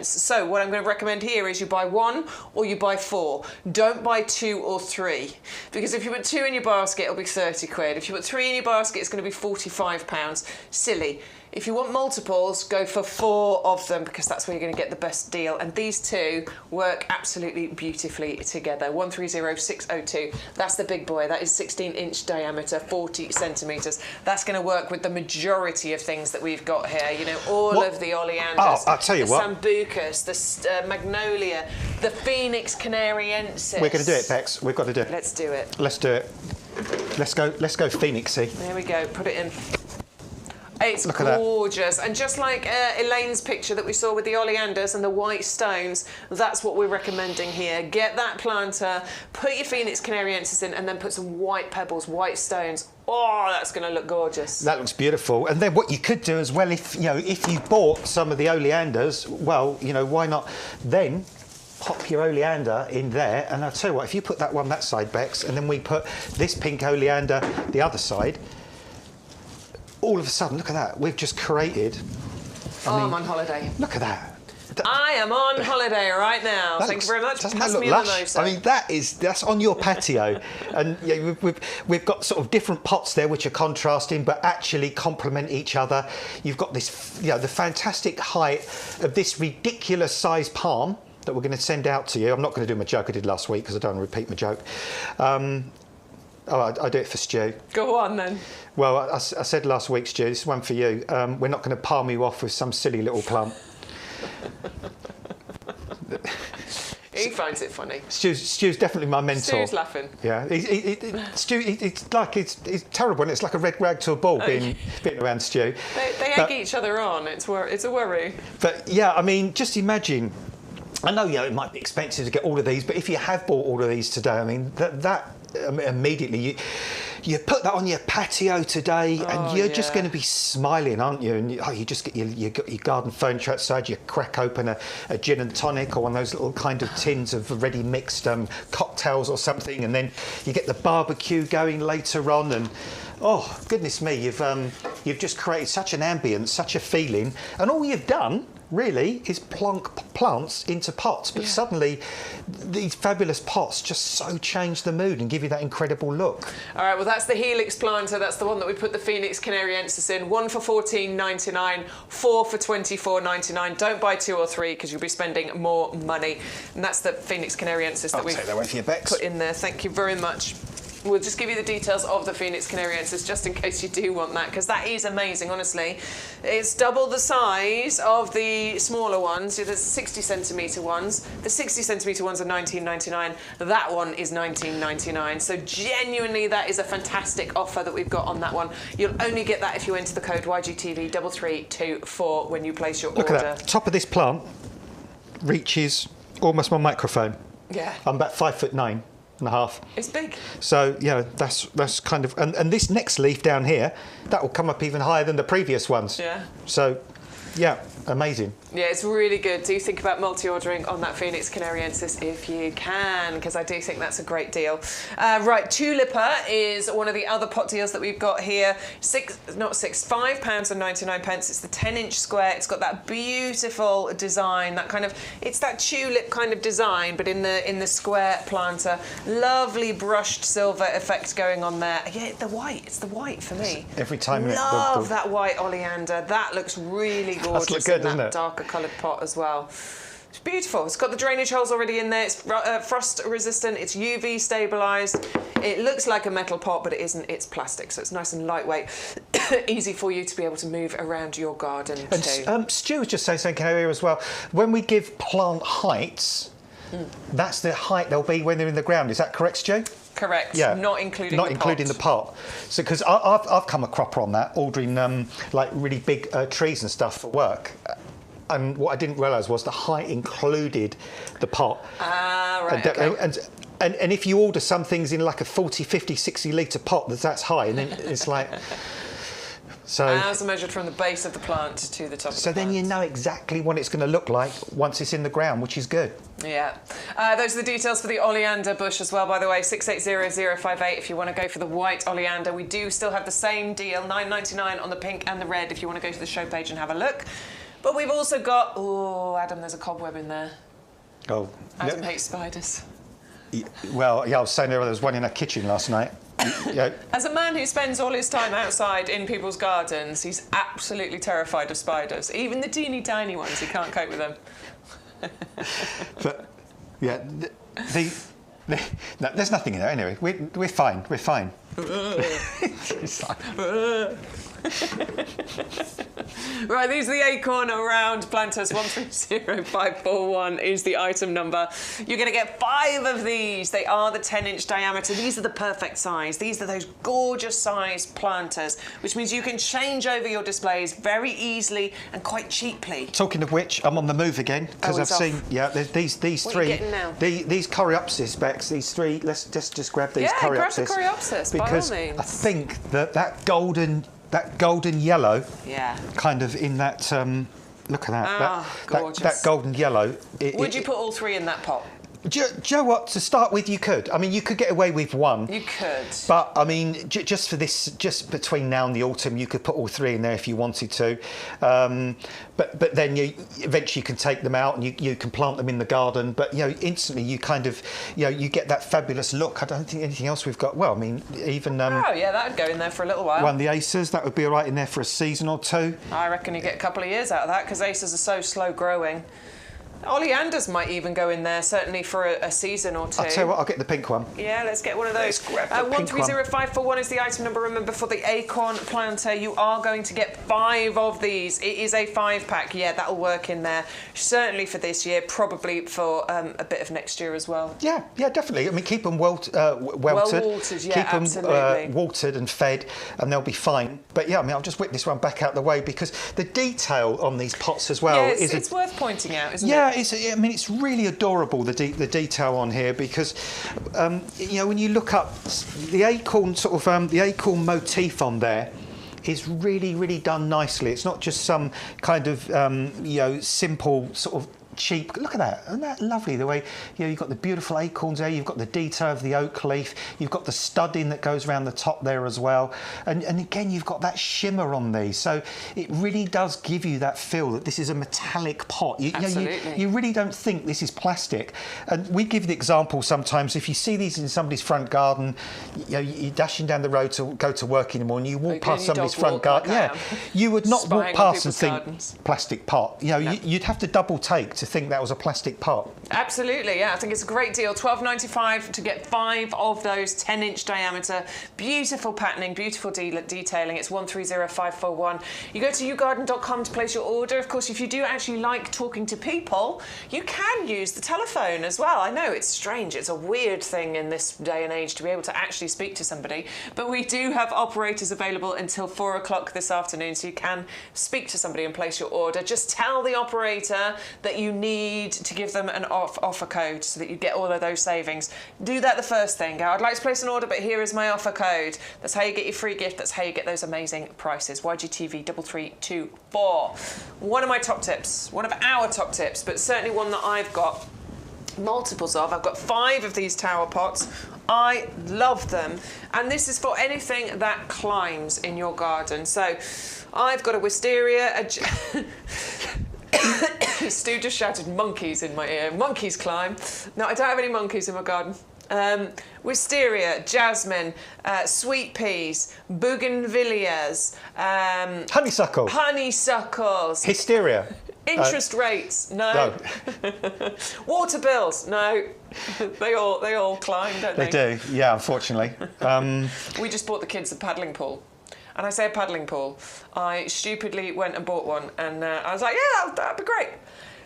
So what I'm going to recommend here is you buy 1 or you buy 4. Don't buy 2 or 3, because if you put 2 in your basket, it'll be 30 quid. If you put 3 in your basket, it's going to be £45. Silly. If you want multiples, go for 4 of them, because that's where you're going to get the best deal. And these two work absolutely beautifully together. 130602. That's the big boy. That is 16-inch diameter, 40 centimetres. That's going to work with the majority of things that we've got here. All of the oleanders. Oh, I'll tell you the what. Sambucus, the magnolia, the Phoenix canariensis. We're going to do it, Bex. We've got to do it. Let's do it. Let's do it. Let's go Phoenixy. There we go. Put it in. It's Look at gorgeous, and just like Elaine's picture that we saw with the oleanders and the white stones, that's what we're recommending here. Get that planter, put your Phoenix canariensis in, and then put some white pebbles, white stones. Oh, that's going to look gorgeous. That looks beautiful. And then what you could do as well, if you bought some of the oleanders, well, why not then pop your oleander in there? And I'll tell you what, if you put that one that side, Bex, and then we put this pink oleander the other side, all of a sudden, look at that. We've just created... I'm on holiday. Look at that. I am on holiday right now. Thank you very much. Doesn't Pass that look me a lush? mimosa. I mean, that's on your patio. And we've got sort of different pots there which are contrasting but actually complement each other. You've got this, the fantastic height of this ridiculous size palm that we're going to send out to you. I'm not going to do my joke I did last week because I don't want to repeat my joke. Oh, I do it for Stu. Go on then. Well, I said last week, Stu, this is one for you. We're not going to palm you off with some silly little plant. He finds it funny. Stu's definitely my mentor. Stu's laughing. Yeah, Stu, it's terrible. It's like a red rag to a ball being around Stu. They egg each other on. It's a worry. But yeah, I mean, just imagine. I know, it might be expensive to get all of these, but if you have bought all of these today, I mean, that immediately you put that on your patio today, and you're just going to be smiling, aren't you? And you just get your garden furniture outside. You crack open a gin and tonic, or one of those little kind of tins of ready mixed cocktails or something, and then you get the barbecue going later on, and oh goodness me, you've just created such an ambience, such a feeling, and all you've done really is plonk plants into pots, but suddenly these fabulous pots just so change the mood and give you that incredible look. All right, well, that's the Helix planter. That's the one that we put the Phoenix Canariensis in. One for $14.99, four for $24.99. Don't buy two or three because you'll be spending more money. And that's the Phoenix Canariensis that we've take that away for your Bex. put in there. Thank you very much. We'll just give you the details of the Phoenix Canariensis just in case you do want that, because that is amazing, honestly. It's double the size of the smaller ones. The 60 centimetre ones. The 60 centimetre ones are $19.99. That one is $19.99. So genuinely, that is a fantastic offer that we've got on that one. You'll only get that if you enter the code YGTV3324 when you place your order. Look at that. Top of this plant reaches almost my microphone. Yeah. I'm about 5'9.5". It's big. So yeah, that's kind of, and this next leaf down here, that will come up even higher than the previous ones. Yeah. So yeah, amazing. Yeah, it's really good. Do think about multi-ordering on that Phoenix Canariensis if you can, because I do think that's a great deal. Right, Tulipa is one of the other pot deals that we've got here. £5.99. It's the 10-inch square. It's got that beautiful design, that kind of, it's that tulip kind of design, but in the square planter. Lovely brushed silver effect going on there. Yeah, the white. It's the white for me. Every time. Love that white oleander. That looks really gorgeous. That's good, in that doesn't it? Darker coloured pot as well. It's beautiful. It's got the drainage holes already in there. It's frost resistant. It's UV stabilised. It looks like a metal pot, but it isn't. It's plastic, so it's nice and lightweight. Easy for you to be able to move around your garden too. And Stu was just saying something here as well. When we give plant heights, that's the height they'll be when they're in the ground. Is that correct, Stu? Correct. Yeah. Not including the pot. So because I've come a cropper on that, ordering like really big trees and stuff for work. And what I didn't realise was the height included the pot. Ah, right. And if you order some things in like a 40, 50, 60 litre pot, that's high, and then it's like. So as measured from the base of the plant to the top of the plant. So then you know exactly what it's going to look like once it's in the ground, which is good. Yeah. Those are the details for the oleander bush as well, by the way, 680058 if you want to go for the white oleander. We do still have the same deal, $9.99 on the pink and the red if you want to go to the show page and have a look. But we've also got... Oh, Adam, there's a cobweb in there. Oh. Adam hates spiders. Well, yeah, I was saying there was one in our kitchen last night. Yeah. As a man who spends all his time outside in people's gardens, he's absolutely terrified of spiders. Even the teeny tiny ones, he can't cope with them. But yeah, no, there's nothing in there anyway. We're fine. We're fine. Right, these are the acorn round planters. 130541 is the item number. You're going to get 5 of these. They are the 10-inch diameter. These are the perfect size. These are those gorgeous size planters, which means you can change over your displays very easily and quite cheaply. Talking of which, I'm on the move again because I've seen these what three. Are you getting now? These coreopsis specs. These 3. Let's just grab these coreopsis. Yeah, grab the coreopsis because by all means. I think that golden yellow, kind of in that. Look at that. Gorgeous. That golden yellow. Would you put all 3 in that pot? Do you know what? To start with, you could. I mean, you could get away with 1. You could. But, I mean, just for this, just between now and the autumn, you could put all 3 in there if you wanted to. But then you eventually can take them out and you can plant them in the garden. But, instantly you kind of, you get that fabulous look. I don't think anything else we've got. Well, I mean, even... oh, yeah, that would go in there for a little while. One of the acers, that would be all right in there for a season or 2. I reckon you get a couple of years out of that because acers are so slow growing. Oleanders might even go in there, certainly for a season or two. I'll tell you what, I'll get the pink one. Yeah, let's get one of those. Let's grab the pink 130541 is the item number. Remember, for the acorn planter, you are going to get 5 of these. It is a 5-pack. Yeah, that'll work in there. Certainly for this year, probably for a bit of next year as well. Yeah, definitely. I mean, keep them welted. Well-watered, yeah, keep absolutely. them watered and fed, and they'll be fine. But yeah, I mean, I'll just whip this one back out the way because the detail on these pots as well yeah, it's worth pointing out, isn't it? Yeah, I mean, it's really adorable, the detail on here, because you know, when you look up the acorn the acorn motif on there is really, really done nicely. It's not just some kind of you know, simple sort of cheap. Look at that. Isn't that lovely? The way, you know, you've got the beautiful acorns there, you've got the detail of the oak leaf, you've got the studding that goes around the top there as well, and again you've got that shimmer on these, so it really does give you that feel that this is a metallic pot. Absolutely. You really don't think this is plastic. And we give the example sometimes, if you see these in somebody's front garden, you know, you're dashing down the road to go to work in the morning, you walk past somebody's front garden, you would not walk past and think plastic pot. You know, you'd have to double take to think that was a plastic pot. Absolutely, yeah. I think it's a great deal. $12.95 to get 5 of those, 10-inch diameter. Beautiful patterning, beautiful detailing. It's 130541. You go to YouGarden.com to place your order. Of course, if you do actually like talking to people, you can use the telephone as well. I know it's strange. It's a weird thing in this day and age to be able to actually speak to somebody, but we do have operators available until 4 o'clock this afternoon, so you can speak to somebody and place your order. Just tell the operator that you need to give them an offer code so that you get all of those savings. Do that the first thing. Go, I'd like to place an order, but here is my offer code. That's how you get your free gift. That's how you get those amazing prices. YGTV 3324. One of my top tips, one of our top tips, but certainly one that I've got multiples of. I've got 5 of these tower pots. I love them, and this is for anything that climbs in your garden. So I've got a wisteria, Stu just shouted monkeys in my ear. Monkeys climb. No, I don't have any monkeys in my garden. Wisteria, jasmine, sweet peas, bougainvilleas, honeysuckles, hysteria, interest rates, no. Water bills, no. They all climb, don't they? They do, yeah, unfortunately. We just bought the kids a paddling pool. And I say a paddling pool, I stupidly went and bought one, and I was like, yeah, that'd be great.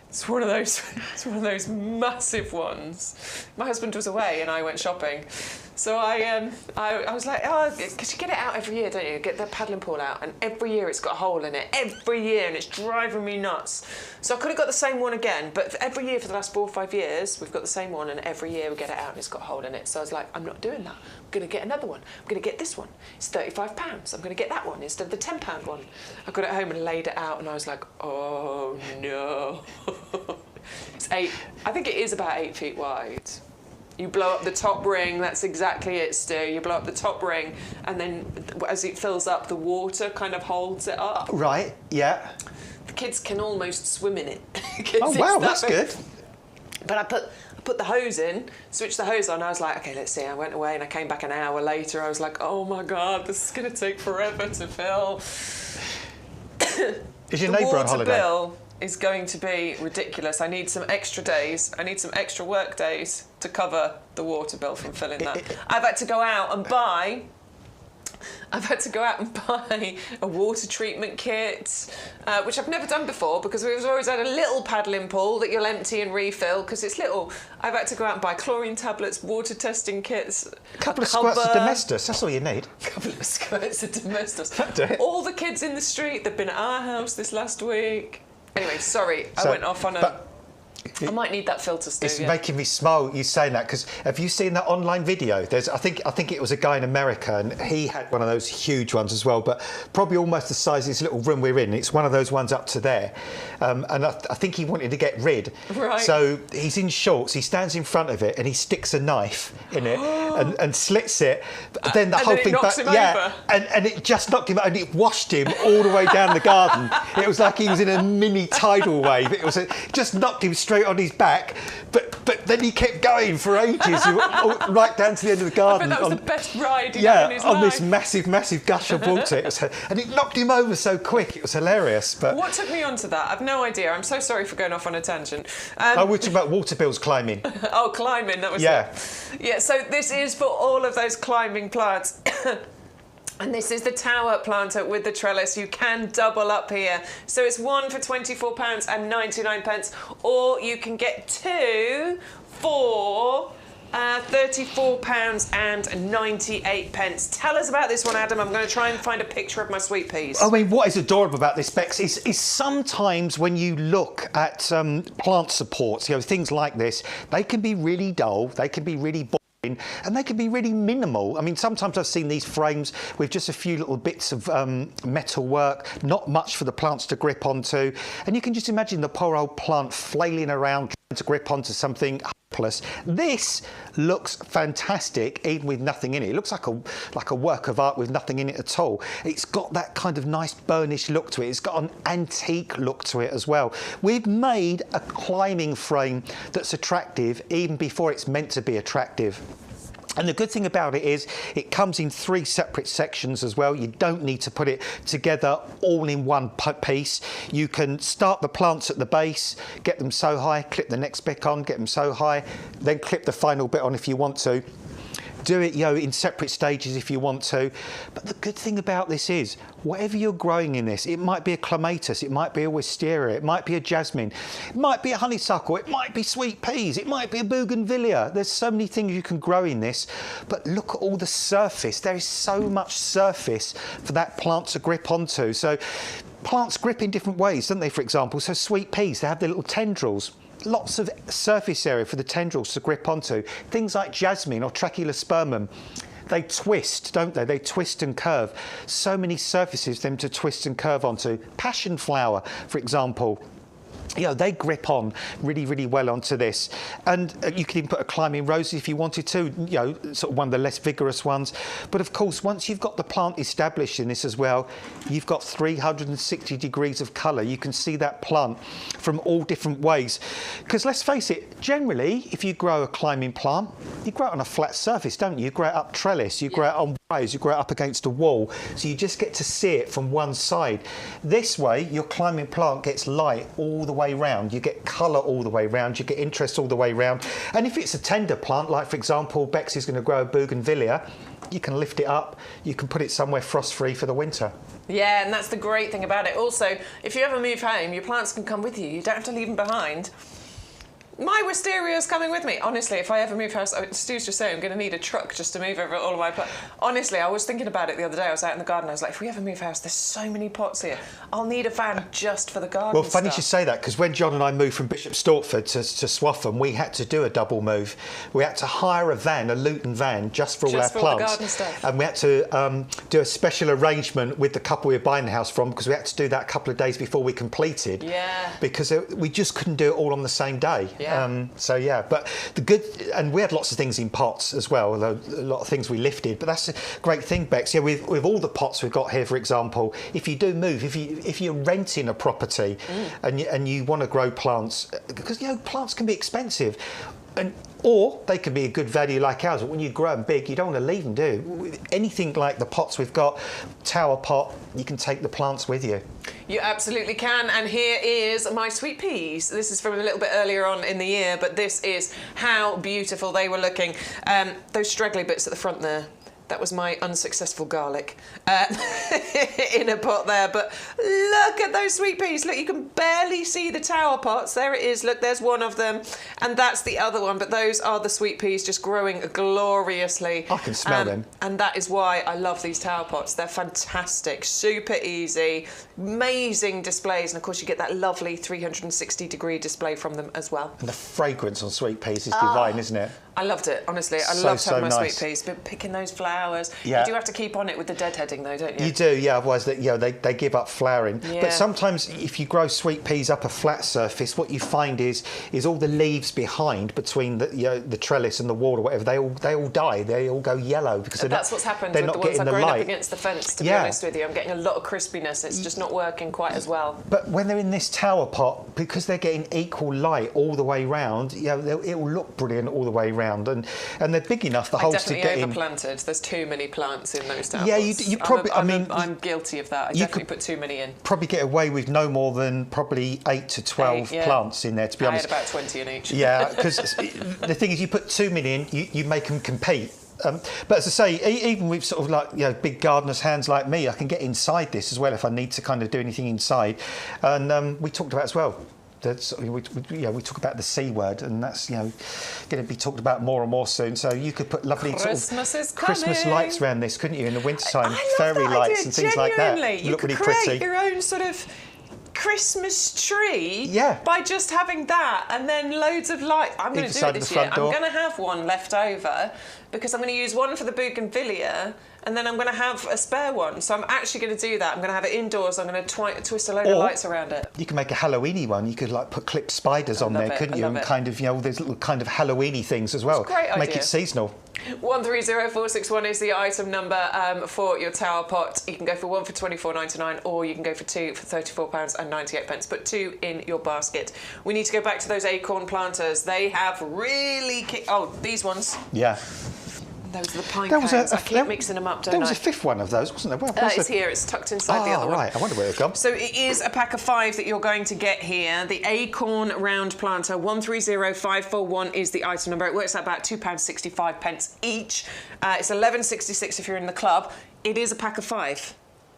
It's one of those massive ones. My husband was away and I went shopping. So I was like, oh, because you get it out every year, don't you? Get the paddling pool out, and every year it's got a hole in it. Every year, and it's driving me nuts. So I could have got the same one again, but every year for the last 4 or 5 years, we've got the same one, and every year we get it out and it's got a hole in it. So I was like, I'm not doing that. I'm going to get another one. I'm going to get this one. It's £35. I'm going to get that one instead of the £10 one. I got it home and laid it out, and I was like, oh no. It's I think it is about 8 feet wide. You blow up the top ring, that's exactly it, Stu. You blow up the top ring, and then as it fills up, the water kind of holds it up. Right, yeah. The kids can almost swim in it. Oh, wow, that's good. But I put the hose in, switched the hose on, I was like, okay, let's see. I went away and I came back an hour later. I was like, oh my God, this is going to take forever to fill. Is your neighbour on holiday? Bill is going to be ridiculous. I need some extra days. I need some extra work days to cover the water bill from filling that. I've had to go out and buy a water treatment kit, which I've never done before because we've always had a little paddling pool that you'll empty and refill because it's little. I've had to go out and buy chlorine tablets, water testing kits, a couple of squirts of Domestos, that's all you need. A couple of squirts of Domestos. That'll do it. All the kids in the street, they've been at our house this last week. Anyway, sorry, I went off on a... I might need that filter, Stu. It's making me smile, you saying that, because have you seen that online video? I think it was a guy in America, and he had one of those huge ones as well, but probably almost the size of this little room we're in. It's one of those ones up to there. And I think he wanted to get rid. Right. So he's in shorts, he stands in front of it, and he sticks a knife in it and slits it. But then the whole thing knocks him over. And it just knocked him out, and it washed him all the way down the garden. It was like he was in a mini tidal wave. It just knocked him straight concentrate on his back, but then he kept going for ages, right down to the end of the garden. I bet that was the best ride he'd had in his life. On this massive gush of water. And it knocked him over so quick, it was hilarious. But what took me onto that? I've no idea. I'm so sorry for going off on a tangent. we're talking about water bills climbing. Oh, climbing, that was it. Yeah, so this is for all of those climbing plants. And this is the tower planter with the trellis. You can double up here. So it's one for £24.99, or you can get two for £34.98. Tell us about this one, Adam. I'm going to try and find a picture of my sweet peas. I mean, what is adorable about this, Bex, is sometimes when you look at plant supports, things like this, they can be really dull, they can be really boring, and they can be really minimal. I mean, sometimes I've seen these frames with just a few little bits of metal work, not much for the plants to grip onto. And you can just imagine the poor old plant flailing around trying to grip onto something hopeless. This looks fantastic, even with nothing in it. It looks like a work of art with nothing in it at all. It's got that kind of nice burnished look to it. It's got an antique look to it as well. We've made a climbing frame that's attractive even before it's meant to be attractive. And the good thing about it is it comes in 3 separate sections as well. You don't need to put it together all in one piece. You can start the plants at the base, get them so high, clip the next bit on, get them so high, then clip the final bit on if you want to. Do it, in separate stages if you want to. But the good thing about this is, whatever you're growing in this, it might be a clematis, it might be a wisteria, it might be a jasmine, it might be a honeysuckle, it might be sweet peas, it might be a bougainvillea. There's so many things you can grow in this, but look at all the surface. There is so much surface for that plant to grip onto. So plants grip in different ways, don't they, for example? So sweet peas, they have their little tendrils. Lots of surface area for the tendrils to grip onto. Things like jasmine or tracheospermum, they twist, don't they? They twist and curve. So many surfaces for them to twist and curve onto. Passion flower, for example, they grip on really, really well onto this. And you could even put a climbing rose if you wanted to, sort of one of the less vigorous ones. But of course, once you've got the plant established in this as well, you've got 360 degrees of colour. You can see that plant from all different ways. Because let's face it, generally, if you grow a climbing plant, you grow it on a flat surface, don't you? You grow it up trellis, you grow it on wires, you grow it up against a wall. So you just get to see it from one side. This way, your climbing plant gets light all the way round. You get colour all the way round, you get interest all the way round. And if it's a tender plant, like for example Bexy's going to grow a bougainvillea, you can lift it up, you can put it somewhere frost-free for the winter. Yeah, and that's the great thing about it. Also, if you ever move home, your plants can come with you. You don't have to leave them behind. My wisteria's coming with me. Honestly, if I ever move house, Stu's just saying I'm going to need a truck just to move over all of my plants. Honestly, I was thinking about it the other day. I was out in the garden. I was like, if we ever move house, there's so many pots here. I'll need a van just for the garden. Well, funny you should say that, because when John and I moved from Bishop Stortford to Swaffham, we had to do a double move. We had to hire a van, a Luton van, just for all our plants. All the garden stuff. And we had to do a special arrangement with the couple we were buying the house from, because we had to do that a couple of days before we completed. Yeah. Because we just couldn't do it all on the same day. Yeah. But the good, and we had lots of things in pots as well, a lot of things we lifted, but that's a great thing, Bex. With all the pots we've got here, for example, if you do move, if you're renting a property and you want to grow plants, because plants can be expensive, or they can be a good value like ours, but when you grow them big, you don't want to leave them, do you? Anything like the pots we've got, tower pot, you can take the plants with you. You absolutely can, and here is my sweet peas. This is from a little bit earlier on in the year, but this is how beautiful they were looking. Those straggly bits at the front there, that was my unsuccessful garlic in a pot there. But look at those sweet peas. Look, you can barely see the tower pots. There it is. Look, there's one of them. And that's the other one. But those are the sweet peas just growing gloriously. I can smell them. And that is why I love these tower pots. They're fantastic, super easy, amazing displays. And of course, you get that lovely 360 degree display from them as well. And the fragrance on sweet peas is divine, isn't it? I loved it, honestly. I loved having my sweet peas, but picking those flowers. Yeah. You do have to keep on it with the deadheading, though, don't you? You do, yeah. Otherwise, they give up flowering. Yeah. But sometimes, if you grow sweet peas up a flat surface, what you find is all the leaves behind between the trellis and the wall or whatever. They all die. They all go yellow because that's what's happened they're with not the ones getting I've the grown light up against the fence. To be honest with you, I'm getting a lot of crispiness. It's just not working quite as well. But when they're in this tower pot, because they're getting equal light all the way round, it will look brilliant all the way round, and they're big enough. The holes to get in. Overplanted. There's too many plants in those tower Yeah, pots. you probably. I'm guilty of that. I definitely put too many in. Probably get away with no more than probably 8 to 12 plants in there. To be honest, I had about 20 in each. Yeah, because the thing is, you put too many in, you make them compete. But as I say, even with sort of like big gardener's hands like me, I can get inside this as well if I need to kind of do anything inside. And we talked about as well. We talk about the C word, and that's going to be talked about more and more soon. So you could put lovely Christmas lights around this, couldn't you, in the wintertime? Fairy lights and things like that. You look could really create pretty. your own sort of Christmas tree by just having that and then loads of light. I'm going to do it this year. I'm going to have one left over because I'm going to use one for the bougainvillea and then I'm going to have a spare one. So I'm actually going to do that. I'm going to have it indoors. I'm going to twist a load of lights around it. You can make a Halloweeny one. You could put clip spiders on there, couldn't you? And kind of, there's little kind of Halloweeny things as well. Great idea. Make it seasonal. 130461 is the item number for your tower pot. You can go for one for £24.99 or you can go for two for £34.98. Put two in your basket. We need to go back to those acorn planters. They have really these ones. Yeah. Those are the pine cones. I keep mixing them up, don't I? There was a fifth one of those, wasn't there? It's here. It's tucked inside the other one. Right. I wonder where they've gone. So it is a pack of 5 that you're going to get here. The acorn round planter, 130541 is the item number. It works out about £2.65 each. It's £11.66 if you're in the club. It is a pack of 5.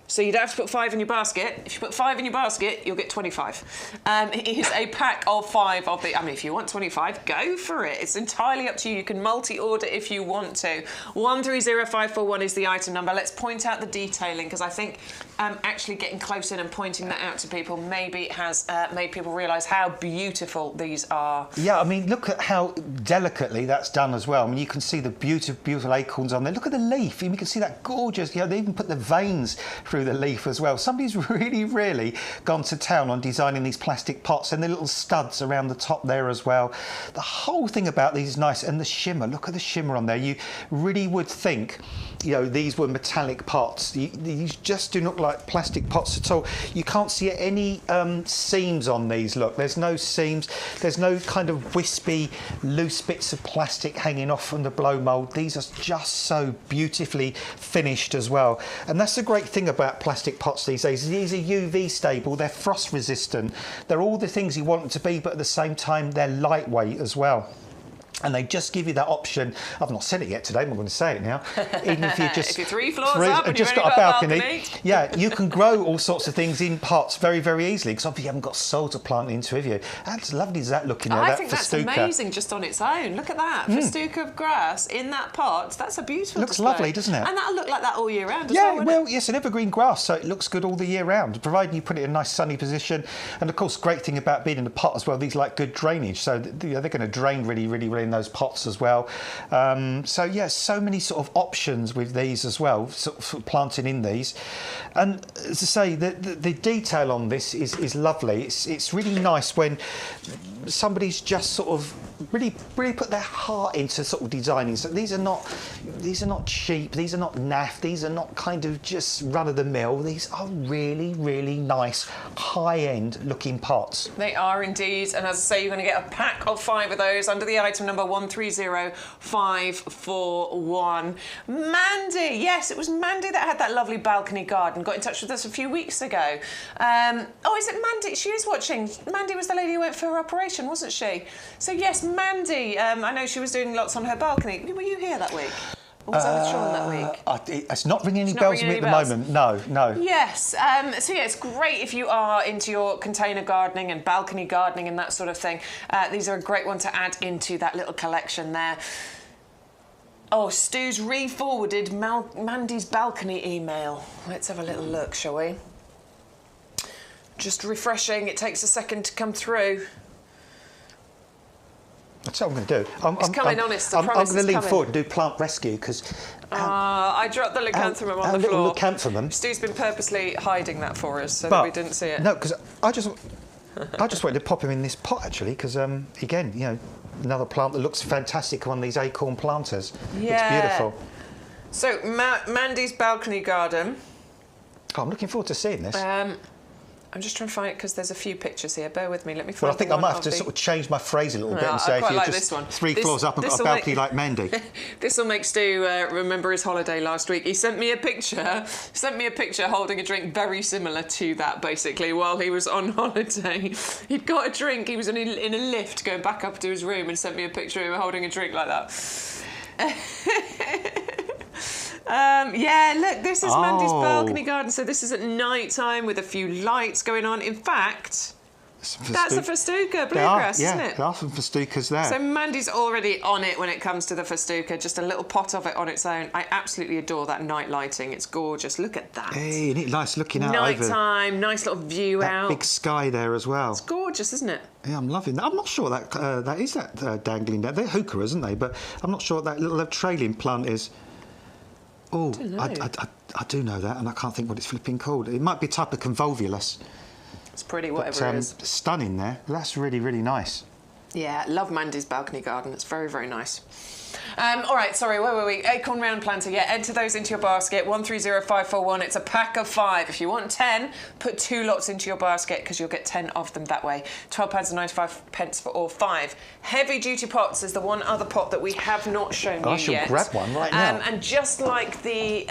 So you don't have to put 5 in your basket. If you put 5 in your basket, you'll get 25. It is a pack of 5 of the... I mean, if you want 25, go for it. It's entirely up to you. You can multi-order if you want to. 130541 is the item number. Let's point out the detailing, because I think actually getting close in and pointing that out to people maybe has made people realise how beautiful these are. Yeah, I mean, look at how delicately that's done as well. I mean, you can see the beautiful, beautiful acorns on there. Look at the leaf. You can see that gorgeous... they even put the veins through the leaf as well. Somebody's really gone to town on designing these plastic pots and the little studs around the top there as well. The whole thing about these is nice, and the shimmer. Look at the shimmer on there. You really would think these were metallic pots. These just do not look like plastic pots at all. You can't see any seams on these. Look, there's no seams. There's no kind of wispy loose bits of plastic hanging off from the blow mould. These are just so beautifully finished as well, and that's the great thing about plastic pots these days. These are UV stable, they're frost resistant, they're all the things you want them to be, but at the same time they're lightweight as well. And they just give you that option. I've not said it yet today, but I'm going to say it now. Even if you're just if you're 3 floors up and just you've got a balcony, yeah, you can grow all sorts of things in pots very easily, because obviously you haven't got soil to plant into, have you? That's lovely as that looking there. I think that's amazing just on its own. Look at that. Festuca of grass in that pot. That's a beautiful Looks display. Lovely, doesn't it? And that'll look like that all year round as well, well, yes, an evergreen grass, so it looks good all the year round, providing you put it in a nice sunny position. And of course, great thing about being in a pot as well, these like good drainage, so they're going to drain really in those pots as well. So yeah, so many sort of options with these as well, sort of planting in these. And as I say, the detail on this is lovely. It's really nice when somebody's just sort of really put their heart into sort of designing. So these are not cheap, these are not naff, these are not kind of just run of the mill. These are really nice, high-end looking pots. They are indeed, and as I say, you're going to get a pack of 5 of those under the item number 130541. Mandy, yes, it was Mandy that had that lovely balcony garden. Got in touch with us a few weeks ago. Is it Mandy? She is watching. Mandy was the lady who went for her operation, wasn't she? So yes, Mandy. I know she was doing lots on her balcony. Were you here that week? Or was I with Sean that week? It's not ringing any bells with me at the moment. No. Yes. So yeah, it's great if you are into your container gardening and balcony gardening and that sort of thing. These are a great one to add into that little collection there. Oh, Stu's re-forwarded Mandy's balcony email. Let's have a little look, shall we? Just refreshing. It takes a second to come through. That's what I'm going to do. It's coming, honest. I I'm promise going to lean coming. forward and do plant rescue because. I dropped the leucanthemum on the floor. Leucanthemum. Stu's been purposely hiding that for us so that we didn't see it. No, because I just wanted to pop him in this pot actually because again, you know, another plant that looks fantastic on these acorn planters. Yeah. It's beautiful. So Mandy's balcony garden. Oh, I'm looking forward to seeing this. I'm just trying to find it because there's a few pictures here. Bear with me. Let me find. Well, I think I might have to sort of change my phrase a little bit and say if you're just three floors up and got a balcony like Mandy. This will make Stu remember his holiday last week. He sent me a picture. Holding a drink very similar to that, basically, while he was on holiday. He'd got a drink. He was in a lift going back up to his room and sent me a picture of him holding a drink like that. Yeah, look, this is Mandy's balcony garden. So this is at night time with a few lights going on. In fact, that's a festuca bluegrass, isn't it? There are some festucas there. So Mandy's already on it when it comes to the festuca, just a little pot of it on its own. I absolutely adore that night lighting. It's gorgeous. Look at that. Hey, isn't it nice looking out night over time, nice little view that out. big sky there as well. It's gorgeous, isn't it? Yeah, I'm loving that. I'm not sure that that is dangling there. They're heucheras, aren't they? But I'm not sure what that little trailing plant is. Oh, I do know that, and I can't think what it's flipping called. It might be a type of convolvulus. It's pretty, whatever it is. Stunning there. That's really, really nice. Yeah, love Mandy's balcony garden. It's very, very nice. All right, sorry, where were we? Acorn round planter, yeah, enter those into your basket. 130541, it's a pack of 5. If you want 10, put 2 lots into your basket because you'll get 10 of them that way. £12.95 for all 5. Heavy duty pots is the one other pot that we have not shown you yet. I shall grab one right now. And just like the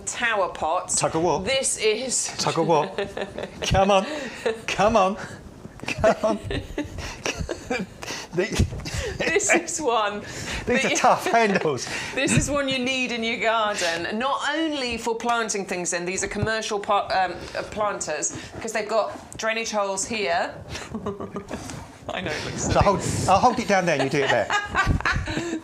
tower pot, Tug of war. This is... Tug of war. Come on. Come on. Come on. This is one. These are tough handles. This is one you need in your garden, not only for planting things in. These are commercial planters because they've got drainage holes here. I know it looks silly. So I'll hold it down there and you do it there.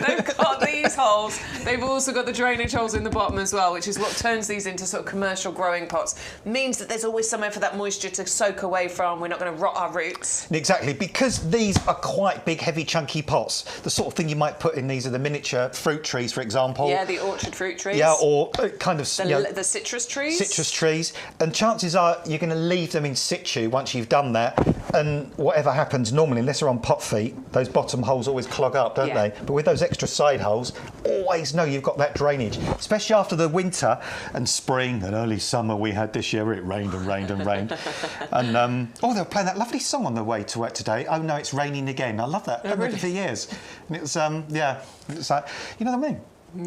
They've got these holes. They've also got the drainage holes in the bottom as well, which is what turns these into sort of commercial growing pots. Means that there's always somewhere for that moisture to soak away from. We're not going to rot our roots. Exactly, because these are quite big, heavy, chunky pots. The sort of thing you might put in these are the miniature fruit trees, for example. Yeah, the orchard fruit trees. Yeah, or kind of... The citrus trees. Citrus trees. And chances are you're going to leave them in situ once you've done that. And whatever happens, normally, unless they're on pot feet, those bottom holes always clog up, don't they? But with those extra side holes, always know you've got that drainage, especially after the winter and spring and early summer we had this year. It rained and rained and rained. And, they were playing that lovely song on the way to work today. Oh, no, it's raining again. I love that. I've heard it for years. And it was, it's like, you know what I mean?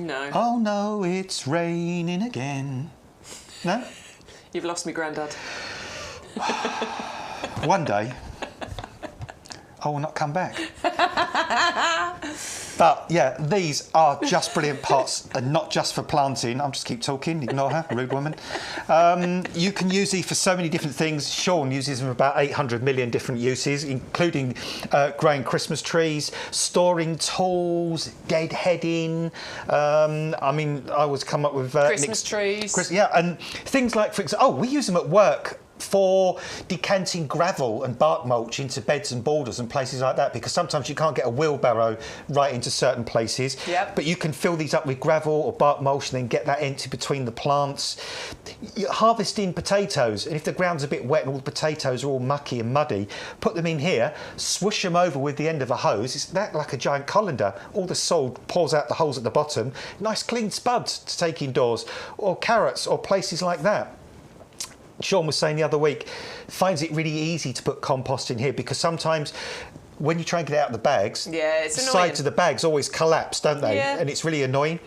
No. Oh, no, it's raining again. No? You've lost me, Grandad. One day, I will not come back. But, yeah, these are just brilliant pots and not just for planting. I'll just keep talking, ignore her, rude woman. You can use these for so many different things. Sean uses them for about 800 million different uses, including growing Christmas trees, storing tools, deadheading. I always come up with... Christmas trees. And things like, for example, we use them at work for decanting gravel and bark mulch into beds and borders and places like that, because sometimes you can't get a wheelbarrow right into certain places. Yep. But you can fill these up with gravel or bark mulch and then get that empty between the plants. You're harvesting potatoes, and if the ground's a bit wet and all the potatoes are all mucky and muddy, put them in here, swoosh them over with the end of a hose. It's that like a giant colander. All the soil pours out the holes at the bottom. Nice clean spuds to take indoors, or carrots or places like that. Sean was saying the other week, finds it really easy to put compost in here because sometimes when you try and get it out of the bags, it's the annoying. sides of the bags always collapse, don't they? Yeah. And it's really annoying.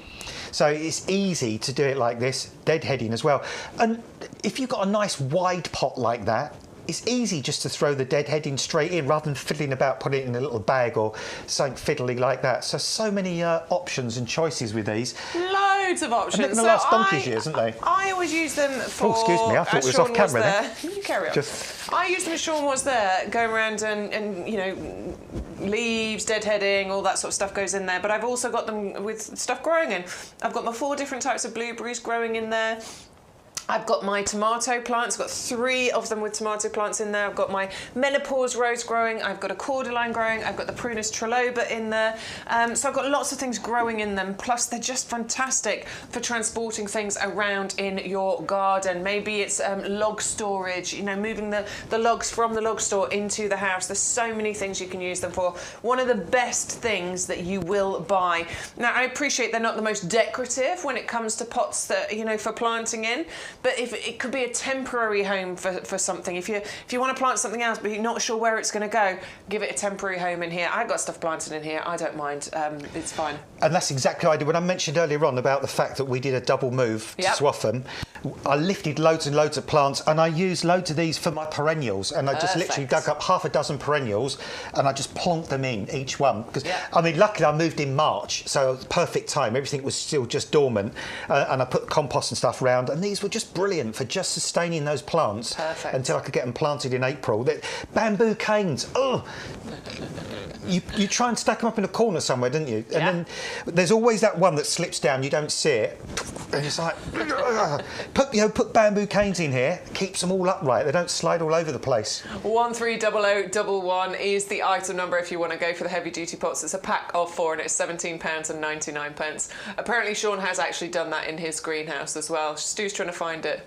So it's easy to do it like this, deadheading as well. And if you've got a nice wide pot like that, it's easy just to throw the deadheading straight in rather than fiddling about putting it in a little bag or something fiddly like that. So many options and choices with these. Loads of options. And they're going to last donkey's years, aren't they? I always use them for... Oh, excuse me, I thought it was off camera there. You carry on. I use them as Sean was there, going around and leaves, deadheading, all that sort of stuff goes in there. But I've also got them with stuff growing in. I've got my 4 different types of blueberries growing in there. I've got my tomato plants. I've got 3 of them with tomato plants in there. I've got my menopause rose growing. I've got a cordyline growing. I've got the prunus triloba in there. So I've got lots of things growing in them. Plus, they're just fantastic for transporting things around in your garden. Maybe it's log storage, you know, moving the logs from the log store into the house. There's so many things you can use them for. One of the best things that you will buy. Now, I appreciate they're not the most decorative when it comes to pots that, you know, for planting in. But if it could be a temporary home for something, if you want to plant something else but you're not sure where it's going to go, give it a temporary home in here. I've got stuff planted in here. I don't mind. It's fine. And that's exactly what I did when I mentioned earlier on about the fact that we did a double move to Swaffham. I lifted loads and loads of plants, and I used loads of these for my perrenials, and I just literally dug up half a dozen perrenials and I just plonked them in each one because I mean, luckily I moved in March, so it was perfect time. Everything was still just dormant, and I put compost and stuff around, and these were just brilliant for just sustaining those plants until I could get them planted in April. Bamboo canes, you try and stack them up in a corner somewhere, don't you? And then there's always that one that slips down, you don't see it, and it's like put bamboo canes in here, keeps them all upright, they don't slide all over the place. 130011 is the item number if you want to go for the heavy duty pots. It's a pack of 4 and it's £17.99. Apparently Sean has actually done that in his greenhouse as well. Stu's trying to find it.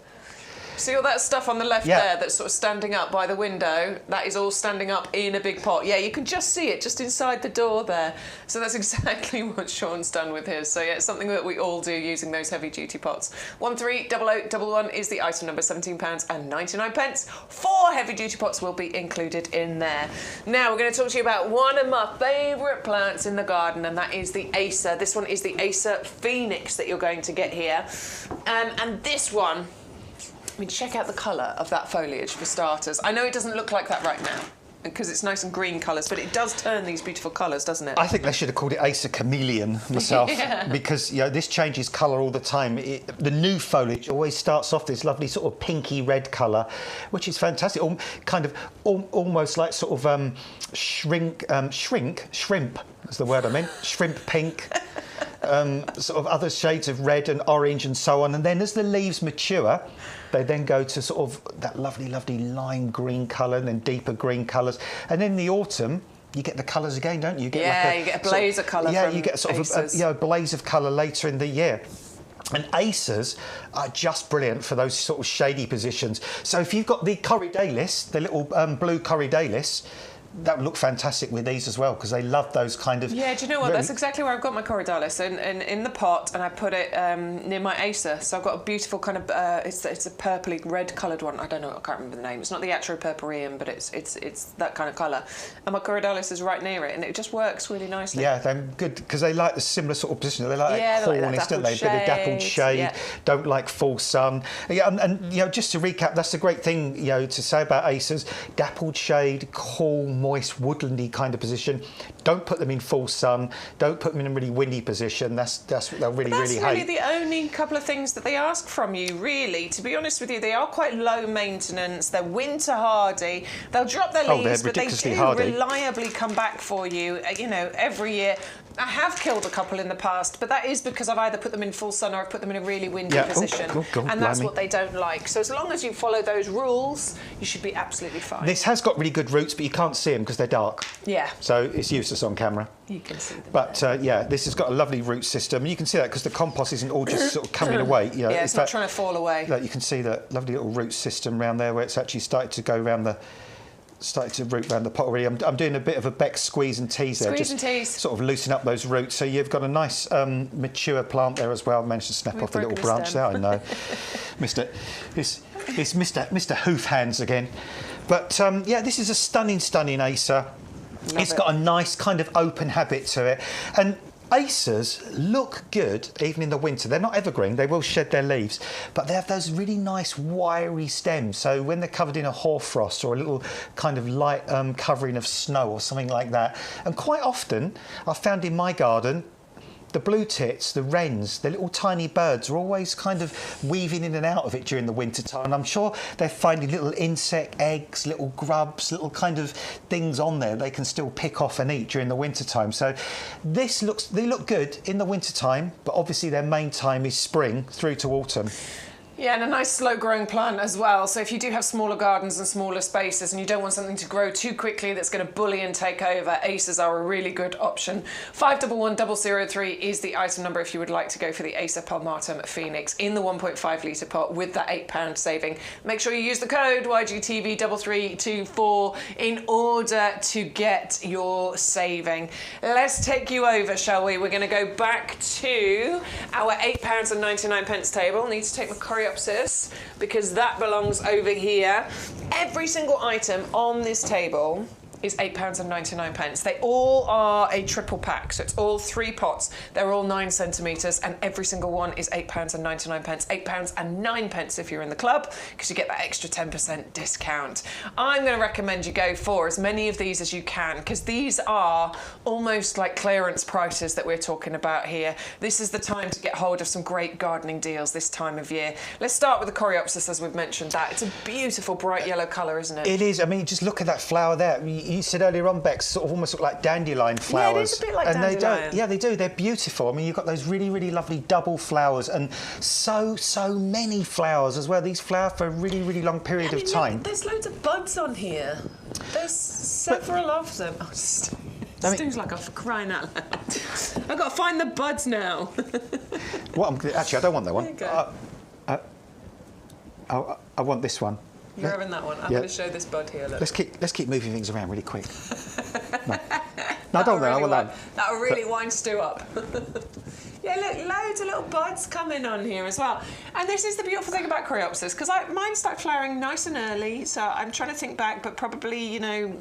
See all that stuff on the left there that's sort of standing up by the window? That is all standing up in a big pot. Yeah, you can just see it just inside the door there. So that's exactly what Sean's done with his. So yeah, it's something that we all do using those heavy duty pots. 130011 is the item number, £17.99. 4 heavy duty pots will be included in there. Now we're going to talk to you about one of my favourite plants in the garden, and that is the Acer. This one is the Acer Phoenix that you're going to get here. And this one, I mean, check out the colour of that foliage for starters. I know it doesn't look like that right now because it's nice and green colours, but it does turn these beautiful colours, doesn't it? I think they should have called it Acer Chameleon myself because, you know, this changes colour all the time. The new foliage always starts off this lovely sort of pinky red colour, which is fantastic. Almost like sort of shrimp, that's the word I meant, shrimp pink. Sort of other shades of red and orange and so on, and then as the leaves mature they then go to sort of that lovely lime green colour and then deeper green colours, and in the autumn you get the colours again, don't you? You get you get a blaze of colour. Yeah, you get sort of a blaze of colour later in the year. And Acers are just brilliant for those sort of shady positions. So if you've got the Corridalis, the little blue Corridalis, that would look fantastic with these as well because they love those kind of... Yeah, do you know what? That's exactly where I've got my Corridalis, in the pot, and I put it near my Acer. So I've got a beautiful kind of... it's a purpley red coloured one. I don't know, I can't remember the name. It's not the Atropurpureum, but it's that kind of colour. And my Corridalis is right near it, and it just works really nicely. Yeah, they're good because they like the similar sort of position. They like that coolness, don't they? A bit of dappled shade, don't like full sun. Yeah, and you know, just to recap, that's the great thing, you know, to say about Acers. Dappled shade, cool, moist, woodlandy kind of position. Don't put them in full sun. Don't put them in a really windy position. That's what they'll really hate. That's really the only couple of things that they ask from you, really. To be honest with you, they are quite low maintenance. They're winter hardy. They'll drop their leaves, but they do reliably come back for you, you know, every year. I have killed a couple in the past, but that is because I've either put them in full sun or I've put them in a really windy position. And that's what they don't like. So as long as you follow those rules, you should be absolutely fine. This has got really good roots, but you can't see them because they're dark. Yeah. So it's useless on camera. You can see them. But yeah, this has got a lovely root system. You can see that because the compost isn't all just sort of coming away. You know, yeah, it's not trying to fall away. Like you can see that lovely little root system around there where it's actually started to go around the... started to root around the pot already. I'm doing a bit of a Beck squeeze and tease there. Squeeze and tease. Sort of loosen up those roots. So you've got a nice mature plant there as well. Managed to snap off the little branch there, I know. It's Mr. Hoof Hands again. But yeah, this is a stunning Acer. It's got a nice kind of open habit to it. And Acers look good even in the winter. They're not evergreen, they will shed their leaves, but they have those really nice wiry stems. So when they're covered in a hoarfrost or a little kind of light covering of snow or something like that, and quite often I've found in my garden, the blue tits, the wrens, the little tiny birds are always kind of weaving in and out of it during the winter time. And I'm sure they're finding little insect eggs, little grubs, little kind of things on there they can still pick off and eat during the winter time. So they look good in the winter time, but obviously their main time is spring through to autumn. Yeah, and a nice slow-growing plant as well. So if you do have smaller gardens and smaller spaces and you don't want something to grow too quickly that's going to bully and take over, Acers are a really good option. 511003 is the item number if you would like to go for the Acer palmatum Phoenix in the 1.5 litre pot with that £8 saving. Make sure you use the code YGTV3324 in order to get your saving. Let's take you over, shall we? We're going to go back to our £8.99 table. Need to take my coreopsis because that belongs over here. Every single item on this table is £8.99. They all are a triple pack, so it's all 3 pots. They're all 9 centimetres, and every single one is £8.99. £8.09 if you're in the club, because you get that extra 10% discount. I'm going to recommend you go for as many of these as you can, because these are almost like clearance prices that we're talking about here. This is the time to get hold of some great gardening deals this time of year. Let's start with the coreopsis, as we've mentioned that. It's a beautiful bright yellow colour, isn't it? It is. I mean, just look at that flower there. You said earlier on, Bex, sort of almost look like dandelion flowers. Yeah, it is a bit like and dandelion. They do. They're beautiful. I mean, you've got those really, really lovely double flowers and so many many flowers as well. These flower for a really, really long period of time. Look, there's loads of buds on here. There's several of them. Oh, Stu's like, I'm crying out loud. I've got to find the buds now. Actually, I don't want that one. There you go. I want this one. You're having that one. I'm going to show this bud here. Look. Let's keep moving things around really quick. No, I don't want that. I want that. That'll really wind Stu up. Yeah, look, loads of little buds coming on here as well. And this is the beautiful thing about coreopsis, because mine start flowering nice and early, so I'm trying to think back, but probably, you know,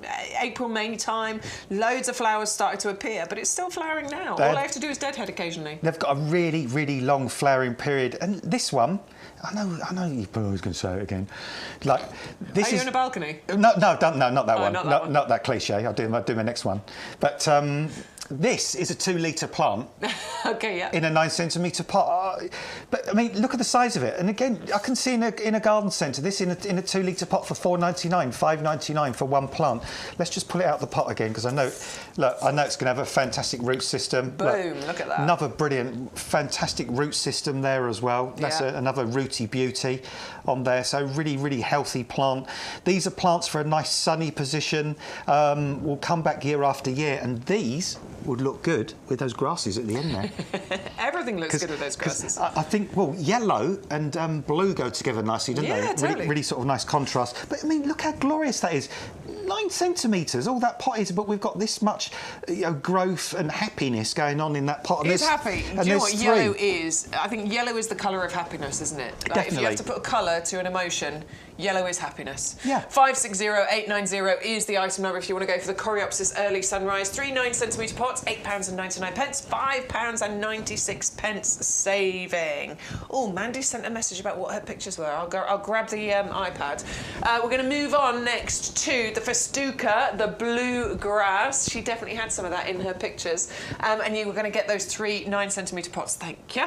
April, May time, loads of flowers started to appear, but it's still flowering now. All I have to do is deadhead occasionally. They've got a really, really long flowering period. And this one, I know you're always going to say it again. Like, this Are you in a balcony? No, not that one. Not that one. Not that cliche. I'll do my next one. But this is a 2-litre plant. Okay, yeah. In a 9 centimetre pot. But I mean, look at the size of it. And again, I can see in a garden centre, this in a 2-litre pot for £4.99, £5.99 for one plant. Let's just pull it out of the pot again, because I know it's going to have a fantastic root system. Boom, look at that. Another brilliant, fantastic root system there as well. That's another rooty beauty on there. So really, really healthy plant. These are plants for a nice sunny position. Will come back year after year, and these would look good with those grasses at the end there. Everything looks good with those grasses. I think, well, yellow and blue go together nicely, don't they? Yeah, totally. Really sort of nice contrast. But I mean, look how glorious that is. 9 centimetres, all that pot is, but we've got this much growth and happiness going on in that pot. It's happy. Do you know what yellow is? I think yellow is the colour of happiness, isn't it? Like, Definitely. if you have to put a colour to an emotion, yellow is happiness. Yeah. 560890 is the item number if you want to go for the coreopsis early sunrise. 3 9 centimetre pots, £8.99, £5.96 saving. Oh, Mandy sent a message about what her pictures were. I'll grab the iPad. We're going to move on next to the Festuca, the blue grass. She definitely had some of that in her pictures. And you were going to get those 3 9 centimetre pots. Thank you.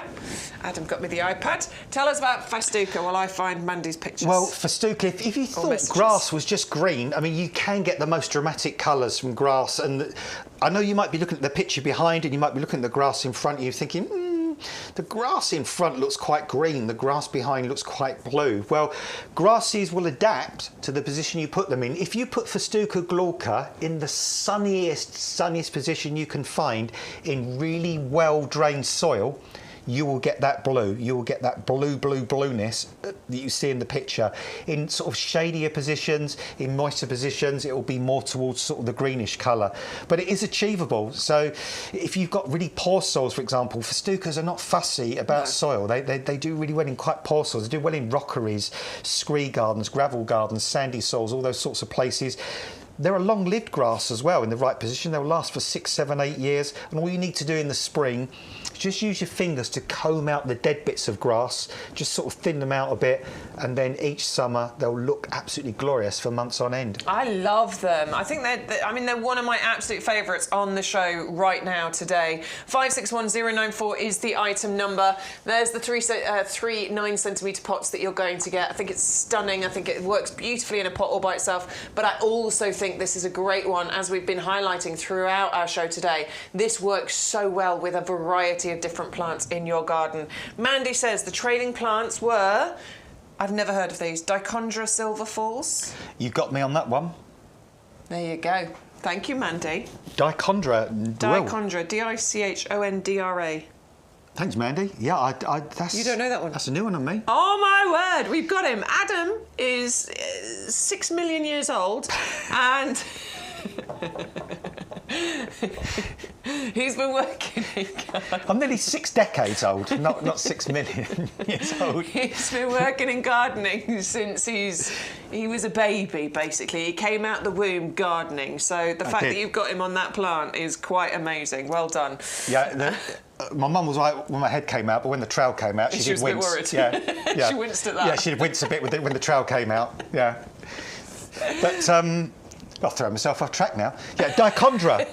Adam got me the iPad. Tell us about Festuca while I find Mandy's pictures. Well, Festuca, if you thought grass was just green, I mean, you can get the most dramatic colours from grass. And I know you might be looking at the picture behind and you might be looking at the grass in front of you thinking, the grass in front looks quite green, the grass behind looks quite blue. Well, grasses will adapt to the position you put them in. If you put Festuca glauca in the sunniest position you can find in really well-drained soil, you will get that blue. You will get that blueness that you see in the picture. In sort of shadier positions, in moister positions, it will be more towards sort of the greenish colour. But it is achievable. So if you've got really poor soils, for example, Festucas are not fussy about soil. They do really well in quite poor soils. They do well in rockeries, scree gardens, gravel gardens, sandy soils, all those sorts of places. They're a long-lived grass as well in the right position. They'll last for 6, 7, 8 years. And all you need to do in the spring is just use your fingers to comb out the dead bits of grass, just sort of thin them out a bit, and then each summer they'll look absolutely glorious for months on end. I love them. I think they're one of my absolute favourites on the show right now today. 561094 is the item number. There's the 3 9 centimetre pots that you're going to get. I think it's stunning. I think it works beautifully in a pot all by itself. But I also think this is a great one, as we've been highlighting throughout our show today. This works so well with a variety of different plants in your garden. Mandy says the trading plants were I've never heard of these. Dichondra silver falls. You got me on that one. There you go. Thank you, Mandy. Dichondra. Dichondra, Dichondra. Thanks, Mandy. Yeah, that's... You don't know that one? That's a new one on me. Oh, my word. We've got him. Adam is 6 million years old and... He's been working in gardening. I'm nearly 6 decades old, not 6 million years old. He's been working in gardening since he was a baby, basically. He came out the womb gardening. So the fact that you've got him on that plant is quite amazing. Well done. Yeah, my mum was right when my head came out, but when the trowel came out, she did was wince. A bit worried. Yeah. She winced at that. Yeah, she did wince a bit when the trowel came out. Yeah. But I'll throw myself off track now. Yeah, Dichondra.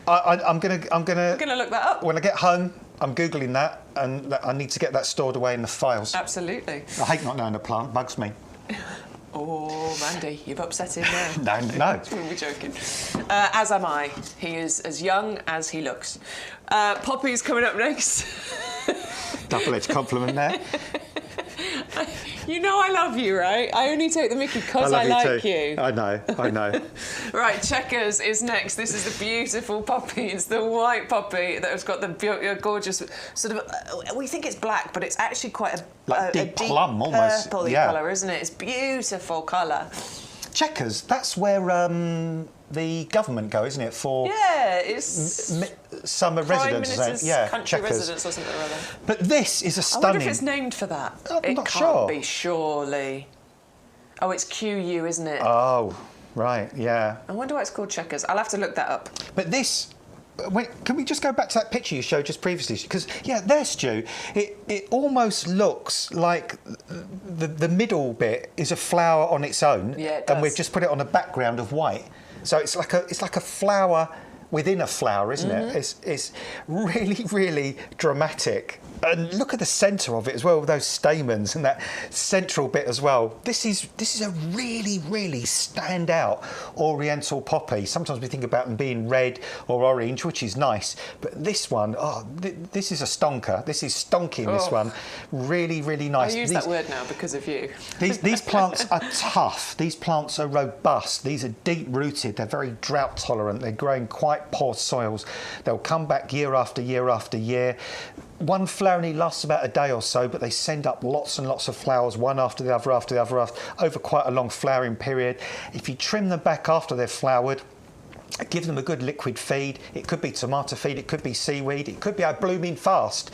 I'm gonna look that up. When I get home, I'm googling that, and I need to get that stored away in the files. Absolutely. I hate not knowing a plant. Bugs me. Oh, Mandy, you've upset him now. No. We're joking. As am I. He is as young as he looks. Poppy's coming up next. Double-edged compliment there. You know I love you, right? I only take the mickey because I like you. I know. Right, Checkers is next. This is the beautiful poppy. It's the white poppy that has got the gorgeous sort of... we think it's black, but it's actually quite a deep plum, almost. Purpley colour, isn't it? It's beautiful colour. Checkers, that's where the government go, isn't it? For it's summer residents. Country Checkers. residents or something or other. But this is a stunning... I wonder if it's named for that. I'm not sure. sure. It can't be, surely. Oh, it's QU, isn't it? Oh, right, yeah. I wonder why it's called Checkers. I'll have to look that up. But this... can we just go back to that picture you showed just previously? Because, there, Stu, it almost looks like the middle bit is a flower on its own. Yeah, it does. And we've just put it on a background of white. So it's like a flower within a flower, isn't it? It's really, really dramatic. And look at the centre of it as well, with those stamens and that central bit as well. This is a really, really standout Oriental poppy. Sometimes we think about them being red or orange, which is nice. But this one, this is a stonker. This is stonking, this one. Really, really nice. I use that word now because of you. These plants are tough. These plants are robust. These are deep-rooted. They're very drought-tolerant. They're growing quite poor soils. They'll come back year after year after year. One flower only lasts about a day or so, but they send up lots and lots of flowers, one after the other, over quite a long flowering period. If you trim them back after they're flowered, give them a good liquid feed. It could be tomato feed, it could be seaweed, it could be out blooming fast.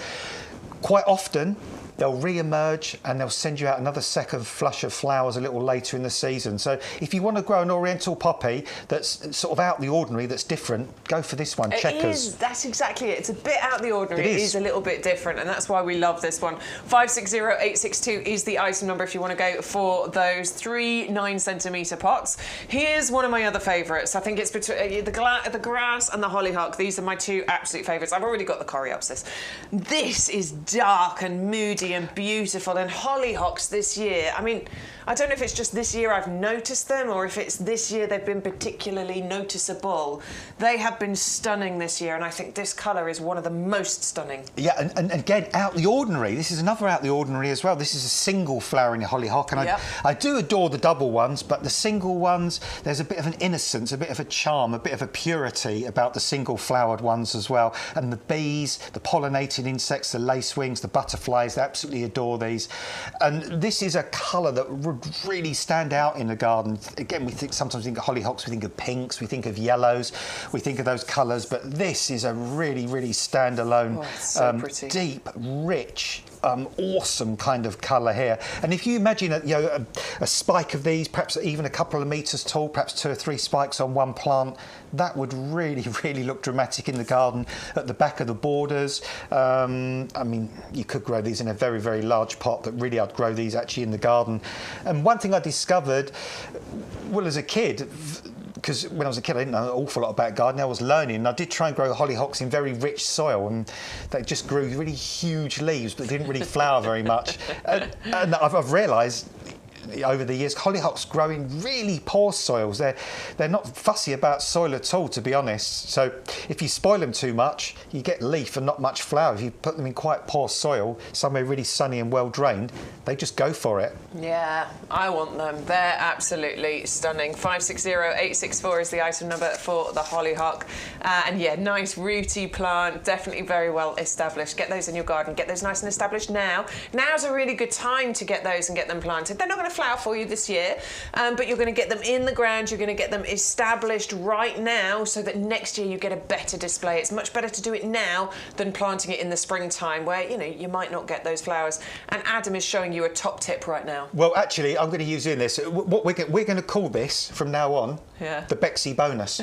Quite often, they'll re-emerge and they'll send you out another second flush of flowers a little later in the season. So if you want to grow an Oriental poppy that's sort of out the ordinary, that's different, go for this one, Checkers. That's exactly it. It's a bit out the ordinary. It is a little bit different, and that's why we love this one. 560862 is the item number if you want to go for those 3 9-centimetre pots. Here's one of my other favourites. I think it's between the grass and the hollyhock. These are my 2 absolute favourites. I've already got the coreopsis. This is dark and moody and beautiful, and hollyhocks this year, I mean, I don't know if it's just this year I've noticed them or if it's this year they've been particularly noticeable. They have been stunning this year, and I think this colour is one of the most stunning. Yeah, and again, out the ordinary. This is another out the ordinary as well. This is a single flowering hollyhock, and I do adore the double ones, but the single ones, there's a bit of an innocence, a bit of a charm, a bit of a purity about the single flowered ones as well. And the bees, the pollinating insects, the lacewings, the butterflies, they absolutely adore these. And this is a colour that would really stand out in the garden. Again, sometimes we think of hollyhocks, we think of pinks, we think of yellows, we think of those colours, but this is a really, really standalone, pretty. Deep, rich, awesome kind of colour here. And if you imagine a spike of these, perhaps even a couple of metres tall, perhaps 2 or 3 spikes on one plant, that would really, really look dramatic in the garden at the back of the borders. I mean, you could grow these in a very, very large pot, but really I'd grow these actually in the garden. And one thing I discovered, well, as a kid, because when I was a kid I didn't know an awful lot about gardening, I was learning, and I did try and grow hollyhocks in very rich soil, and they just grew really huge leaves but didn't really flower very much. And I've realised over the years. Hollyhocks grow in really poor soils. They're not fussy about soil at all, to be honest. So if you spoil them too much, you get leaf and not much flower. If you put them in quite poor soil, somewhere really sunny and well drained, they just go for it. Yeah, I want them. They're absolutely stunning. 560864 is the item number for the hollyhock. And yeah, nice rooty plant, definitely very well established. Get those in your garden, get those nice and established now. Now's a really good time to get those and get them planted. They're not going to flower for you this year, but you're going to get them in the ground, you're going to get them established right now so that next year you get a better display. It's much better to do it now than planting it in the springtime where, you know, you might not get those flowers. And Adam is showing you a top tip right now. Well, actually, I'm going to use in this. What we're going to call this from now on, the Bexy bonus.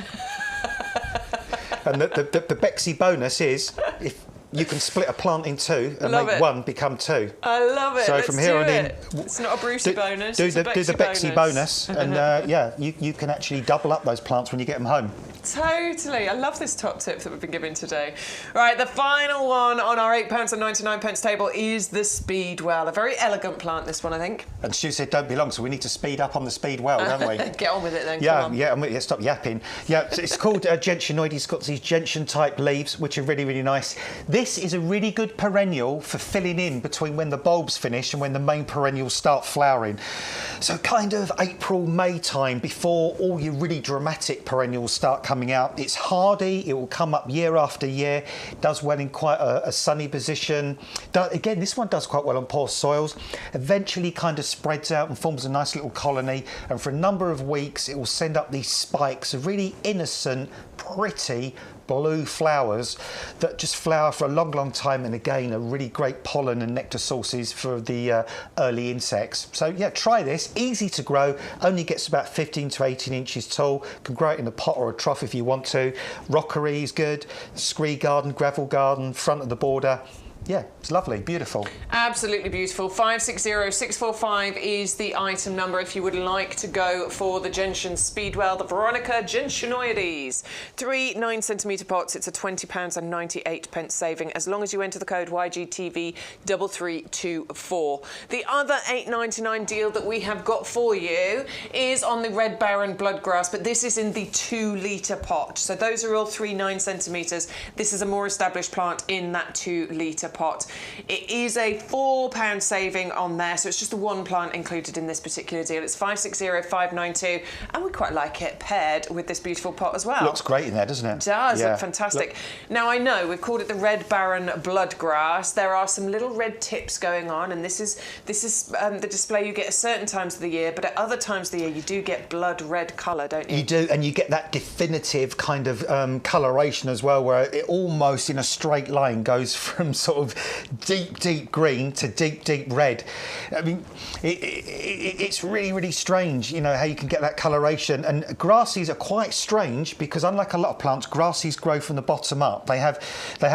And the Bexy bonus is if you can split a plant in two and make one become two. I love it. So Let's from here on in, it's not a Brucey bonus. Do the Bexy bonus, and yeah, you can actually double up those plants when you get them home. Totally. I love this top tip that we've been given today. Right, the final one on our £8.99 table is the Speedwell. A very elegant plant, this one, I think. And Stu said don't be long, so we need to speed up on the Speedwell, don't we? Get on with it then. Yeah, come on. yeah, stop yapping. Yeah, so it's called gentianoid. It's got these gentian-type leaves, which are really, really nice. This is a really good perennial for filling in between when the bulbs finish and when the main perennials start flowering. So kind of April, May time, before all your really dramatic perennials start coming out. It's hardy, it will come up year after year, it does well in quite a sunny position. Again, this one does quite well on poor soils. Eventually kind of spreads out and forms a nice little colony, and for a number of weeks it will send up these spikes of really innocent, pretty blue flowers that just flower for a long, long time, and again are really great pollen and nectar sources for the early insects. So yeah, try this. Easy to grow, only gets about 15 to 18 inches tall. Can grow it in a pot or a trough if you want to. Rockery is good. Scree garden, gravel garden, front of the border. Yeah, it's lovely, beautiful. Absolutely beautiful. 560645 is the item number if you would like to go for the Gentian Speedwell, the Veronica Gentianoides. 3 9cm pots. It's a £20.98 saving as long as you enter the code YGTV3324. The other £8.99 deal that we have got for you is on the Red Baron Bloodgrass, but this is in the 2-litre pot. So those are all 3 9cm. This is a more established plant in that 2-litre pot. It is a £4 saving on there, so it's just the one plant included in this particular deal. It's 560592, and we quite like it paired with this beautiful pot as well. Looks great in there, doesn't it? It does, look fantastic. Now I know we've called it the Red Baron Bloodgrass. There are some little red tips going on, and this is the display you get at certain times of the year, but at other times of the year you do get blood red colour, don't you? You do, and you get that definitive kind of coloration as well, where it almost in a straight line goes from sort of deep green to deep red. I mean, it's really, really strange, you know, how you can get that coloration. And grasses are quite strange because unlike a lot of plants, grasses grow from the bottom up. They have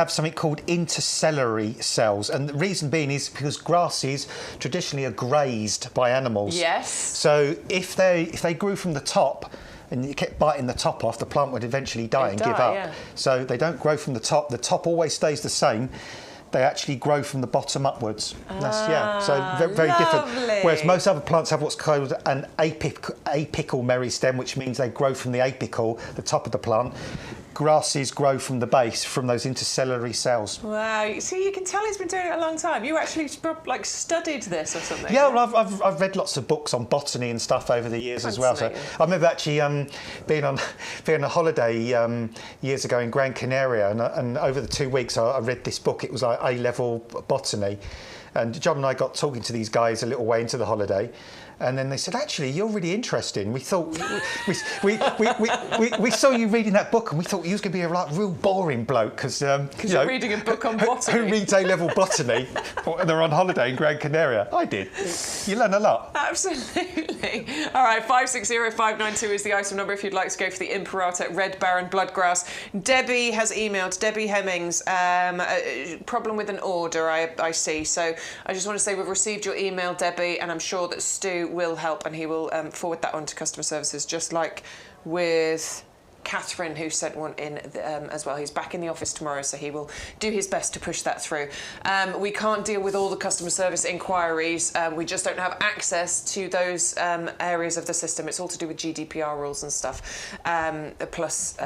something called intercellary cells, and the reason being is because grasses traditionally are grazed by animals. Yes. So if they grew from the top and you kept biting the top off, the plant would eventually die and give up. Yeah. So they don't grow from the top. The top always stays the same. They actually grow from the bottom upwards. So very different. Whereas most other plants have what's called an apical meristem, which means they grow from the apical, the top of the plant. Grasses grow from the base, from those intercellary cells. Wow, see, you can tell he's been doing it a long time. You actually like studied this or something? Yeah, well, I've read lots of books on botany and stuff over the years as well. So I remember actually being on a holiday years ago in Gran Canaria, and over the 2 weeks I read this book. It was like A-level botany, and John and I got talking to these guys a little way into the holiday. And then they said, actually, you're really interesting. We thought we saw you reading that book, and we thought you was going to be a real boring bloke because you're reading a book on botany. Who reads A-level botany? And they're on holiday in Gran Canaria. I did. You learn a lot. Absolutely. All right, 560592 is the item number if you'd like to go for the Imperator Red Baron Bloodgrass. Debbie has emailed, Debbie Hemmings, problem with an order, I see. So I just want to say we've received your email, Debbie, and I'm sure that Stu will help, and he will forward that on to customer services, just like with Catherine, who sent one in as well. He's back in the office tomorrow, so he will do his best to push that through. We can't deal with all the customer service inquiries. We just don't have access to those areas of the system. It's all to do with GDPR rules and stuff. Plus,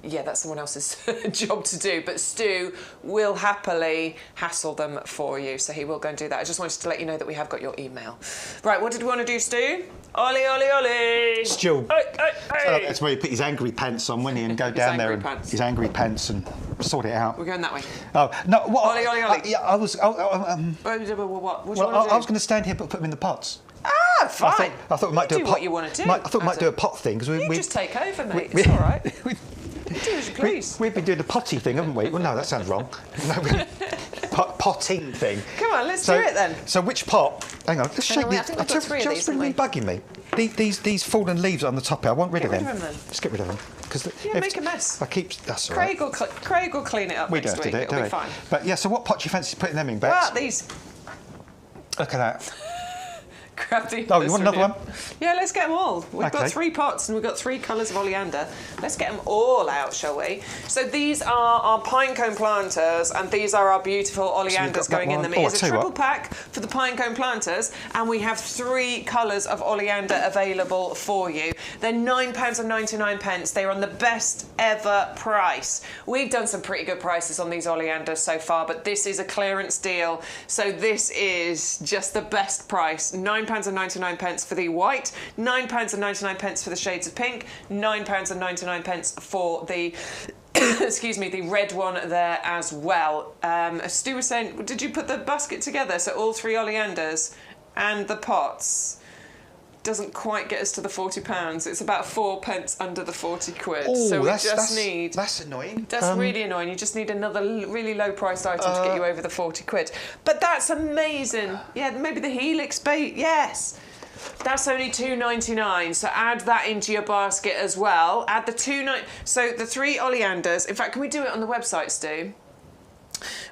yeah, that's someone else's job to do, but Stu will happily hassle them for you, so he will go and do that. I just wanted to let you know that we have got your email. Right, what did we want to do, Stu? Ollie, Ollie, Ollie! Stu, hey. that's where he put his angry pants on, wouldn't he, and go down there and his angry pants and sort it out. We're going that way. Oh no! What? Ollie, Ollie, Ollie. Yeah, I was. What? What do you want to do? I was going to stand here but put them in the pots. Ah, fine. I thought we might do a pot. What you want to do. I thought we might do a pot thing because we just take over, mate. It's all right. Do as you please. We've been doing the potty thing, haven't we? Well, no, that sounds wrong. No, potting thing. Come on, let's do it then. So which pot? Hang on, let's shake I these. think we've got three of these, haven't we? Bugging me. These fallen leaves on the top here. I want rid of them. Get rid of them then. Let's get rid of them. Yeah, make a mess. That's all right. Craig will clean it up We next don't have week. to do it, It'll do be we? fine. But yeah, so what pot do you fancy putting them in, Bex? Well, these. Look at that. Grab the Oh, you want another one? Yeah, let's get them all. We've got Okay. 3 pots and we've got 3 colours of oleander. Let's get them all out, shall we? So these are our pinecone planters and these are our beautiful oleanders got that going in one. them. Oh, It is I a tell you triple pack for the pinecone planters and we have 3 colours of oleander available for you. They're £9.99. They're on the best ever price. We've done some pretty good prices on these oleanders so far, but this is a clearance deal. So this is just the best price. £9.99 for the white, £9.99 for the shades of pink, £9.99 for the excuse me, the red one there as well. Stu was saying, did you put the basket together? So all 3 oleanders and the pots doesn't quite get us to the £40. It's about 4 pence under the 40 quid. Oh, so that's annoying. That's really annoying. You just need another really low-priced item to get you over the 40 quid. But that's amazing. Yeah, maybe the Helix bait. Yes. That's only £2.99, so add that into your basket as well. Add the so the 3 oleanders. In fact, can we do it on the website, Stu?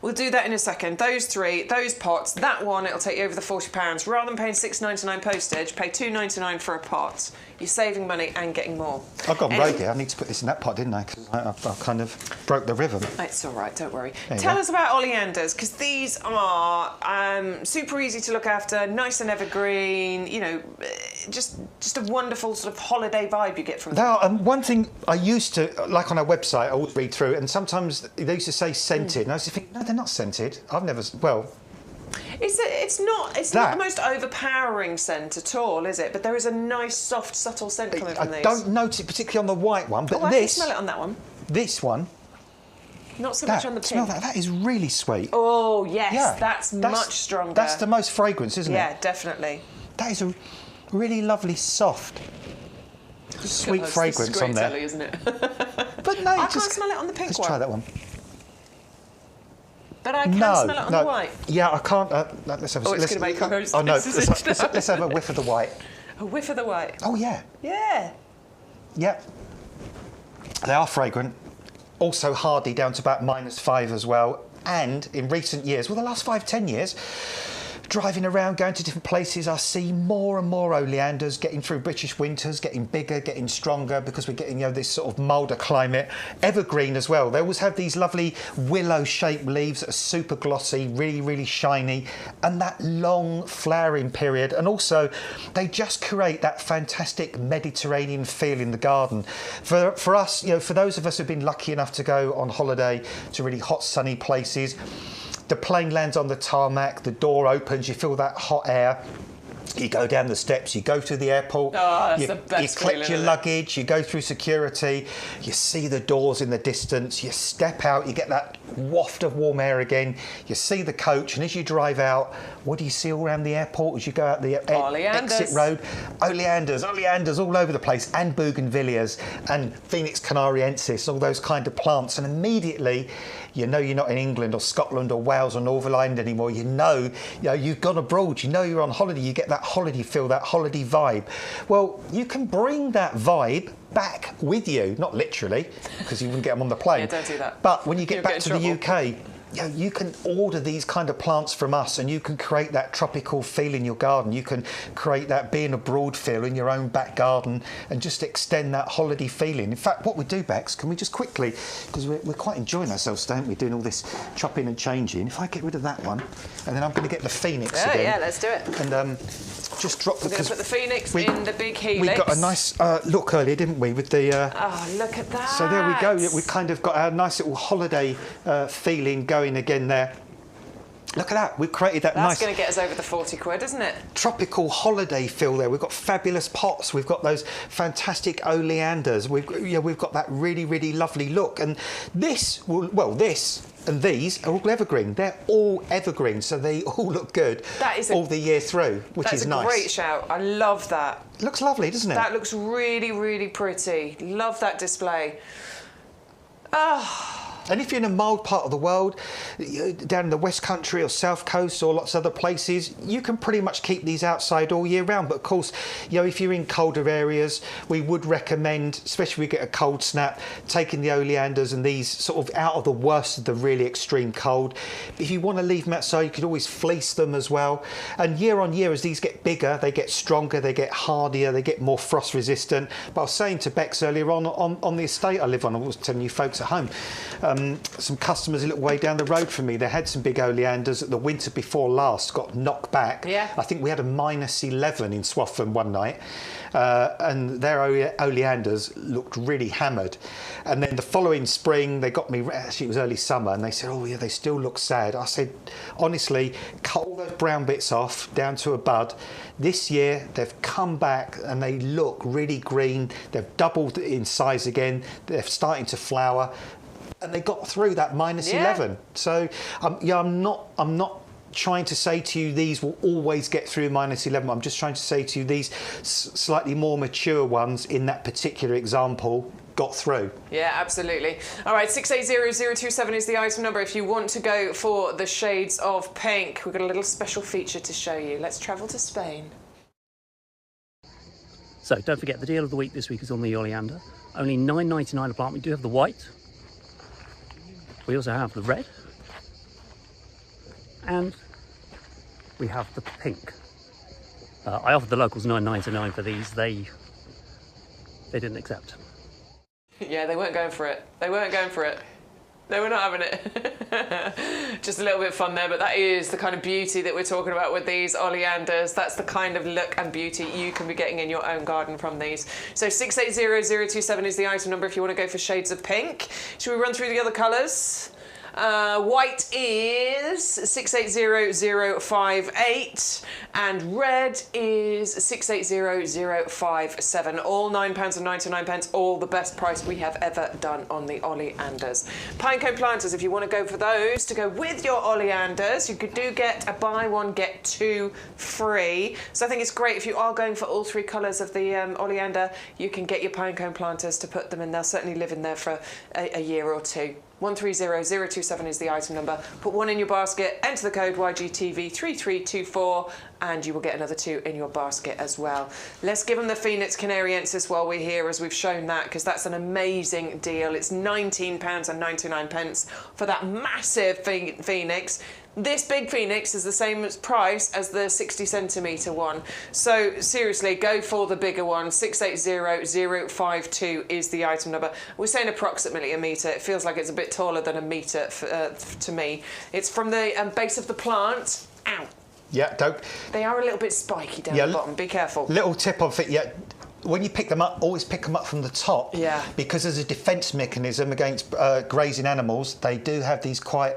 We'll do that in a second. Those 3, those pots, that one, it'll take you over the £40. Rather than paying £6.99 postage, pay £2.99 for a pot. You're saving money and getting more. I've gone rogue here. I need to put this in that pot, didn't I? Because I kind of broke the rhythm. It's all right, don't worry. There you Tell go. us about oleanders, because these are super easy to look after, nice and evergreen, you know, just a wonderful sort of holiday vibe you get from them. Now, one thing I used to, like on our website, I would read through, and sometimes they used to say scented, and I used to think, no, they're not scented. I've never, well... It's not the most overpowering scent at all, is it? But there is a nice, soft, subtle scent coming from these. I don't notice it particularly on the white one, but I can smell it on that one. This one... Not so much on the pink. Smell that. That is really sweet. Oh, yes, that's much stronger. That's the most fragrance, isn't it? Yeah, definitely. That is a really lovely, soft, sweet fragrance on there. Telly, isn't it? But no, I can't smell it on the pink let's one. try that one. But I can smell it on the white. Yeah, I can't. Let's have a. It's going to make our host. Oh no! Let's have a whiff of the white. A whiff of the white. Oh yeah. Yeah. Yeah. They are fragrant. Also hardy down to about -5 as well. And in recent years, well, the last 5-10 years, driving around, going to different places, I see more and more oleanders getting through British winters, getting bigger, getting stronger, because we're getting, this sort of milder climate. Evergreen as well. They always have these lovely willow-shaped leaves that are super glossy, really, really shiny, and that long flowering period. And also, they just create that fantastic Mediterranean feel in the garden. For us, for those of us who've been lucky enough to go on holiday to really hot, sunny places, the plane lands on the tarmac, the door opens, you feel that hot air. You go down the steps, you go to the airport, that's the best you collect feeling, your isn't it? luggage, you go through security, you see the doors in the distance, you step out, you get that waft of warm air again, you see the coach, and as you drive out, what do you see all around the airport as you go out the exit road? Oleanders all over the place, and bougainvilleas, and Phoenix canariensis, all those kind of plants, and immediately you know you're not in England or Scotland or Wales or Northern Ireland anymore. You know you've gone abroad. You know you're on holiday. You get that holiday feel, that holiday vibe. Well, you can bring that vibe back with you, not literally, because you wouldn't get them on the plane. Yeah, don't do that. But when you get You'll back get to in the trouble. UK, you know, you can order these kind of plants from us, and you can create that tropical feel in your garden. You can create that being abroad feel in your own back garden and just extend that holiday feeling. In fact, what we do, Bex, can we just quickly, because we're quite enjoying ourselves, don't we, doing all this chopping and changing. If I get rid of that one, and then I'm going to get the Phoenix again. Yeah, let's do it. And just drop the... We're going to put the Phoenix in the big helix. We got a nice look earlier, didn't we, with the... Oh, look at that. So there we go. We kind of got our nice little holiday feeling going again there. Look at that. We've created that nice... That's going to get us over the 40 quid, isn't it? Tropical holiday feel there. We've got fabulous pots. We've got those fantastic oleanders. We've got that really, really lovely look. And this and these are all evergreen. They're all evergreen, so they all look good all the year through, which is nice. That's a great shout. I love that. It looks lovely, doesn't it? That looks really, really pretty. Love that display. Oh. And if you're in a mild part of the world, down in the West Country or South Coast or lots of other places, you can pretty much keep these outside all year round. But of course, you know, if you're in colder areas, we would recommend, especially if we get a cold snap, taking the oleanders and these sort of out of the worst of the really extreme cold. If you want to leave them outside, you could always fleece them as well. And year on year, as these get bigger, they get stronger, they get hardier, they get more frost resistant. But I was saying to Bex earlier on the estate I live on, I was telling you folks at home, some customers a little way down the road from me, they had some big oleanders that the winter before last got knocked back. Yeah. I think we had a -11 in Swaffham one night, and their oleanders looked really hammered. And then the following spring, they got me, actually it was early summer, and they said, oh yeah, they still look sad. I said, honestly, cut all those brown bits off down to a bud. This year, they've come back and they look really green. They've doubled in size again. They're starting to flower. And they got through that -11. So, I'm not trying to say to you these will always get through -11. I'm just trying to say to you these slightly more mature ones in that particular example got through. Yeah, absolutely. All right, 680027 is the item number if you want to go for the shades of pink. We've got a little special feature to show you. Let's travel to Spain. So don't forget, the deal of the week this week is on the oleander. Only $9.99 a plant. We do have the white. We also have the red, and we have the pink. I offered the locals $9.99 for these. They didn't accept. Yeah, they weren't going for it. They weren't going for it. They were not having it. Just a little bit of fun there, but that is the kind of beauty that we're talking about with these oleanders. That's the kind of look and beauty you can be getting in your own garden from these. So 680027 is the item number if you want to go for shades of pink. Should we run through the other colours? White is 680058 and red is 680057. All £9.99, all the best price we have ever done on the oleanders. Pinecone planters, if you want to go for those to go with your oleanders, you do get a buy one get two free. So I think it's great if you are going for all three colours of the oleander, you can get your pinecone planters to put them in. They'll certainly live in there for a year or two. 130027 is the item number. Put one in your basket, enter the code YGTV3324 and you will get another two in your basket as well. Let's give them the Phoenix Canariensis while we're here, as we've shown that, because that's an amazing deal. It's £19.99 for that massive Phoenix. This big Phoenix is the same price as the 60 centimetre one. So seriously, go for the bigger one. 680052 is the item number. We're saying approximately a metre. It feels like it's a bit taller than a metre to me. It's from the base of the plant. Ow. Yeah, don't. They are a little bit spiky down the bottom. Be careful. Little tip of it, yeah. When you pick them up, always pick them up from the top. Yeah. Because as a defence mechanism against grazing animals, they do have these quite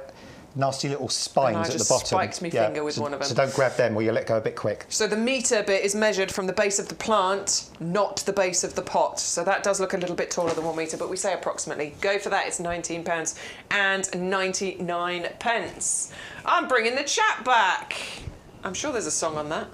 nasty little spines at the bottom. I just spiked my finger with one of them. So don't grab them or you'll let go a bit quick. So the metre bit is measured from the base of the plant, not the base of the pot. So that does look a little bit taller than 1 metre, but we say approximately. Go for that, it's £19.99. I'm bringing the chat back. I'm sure there's a song on that.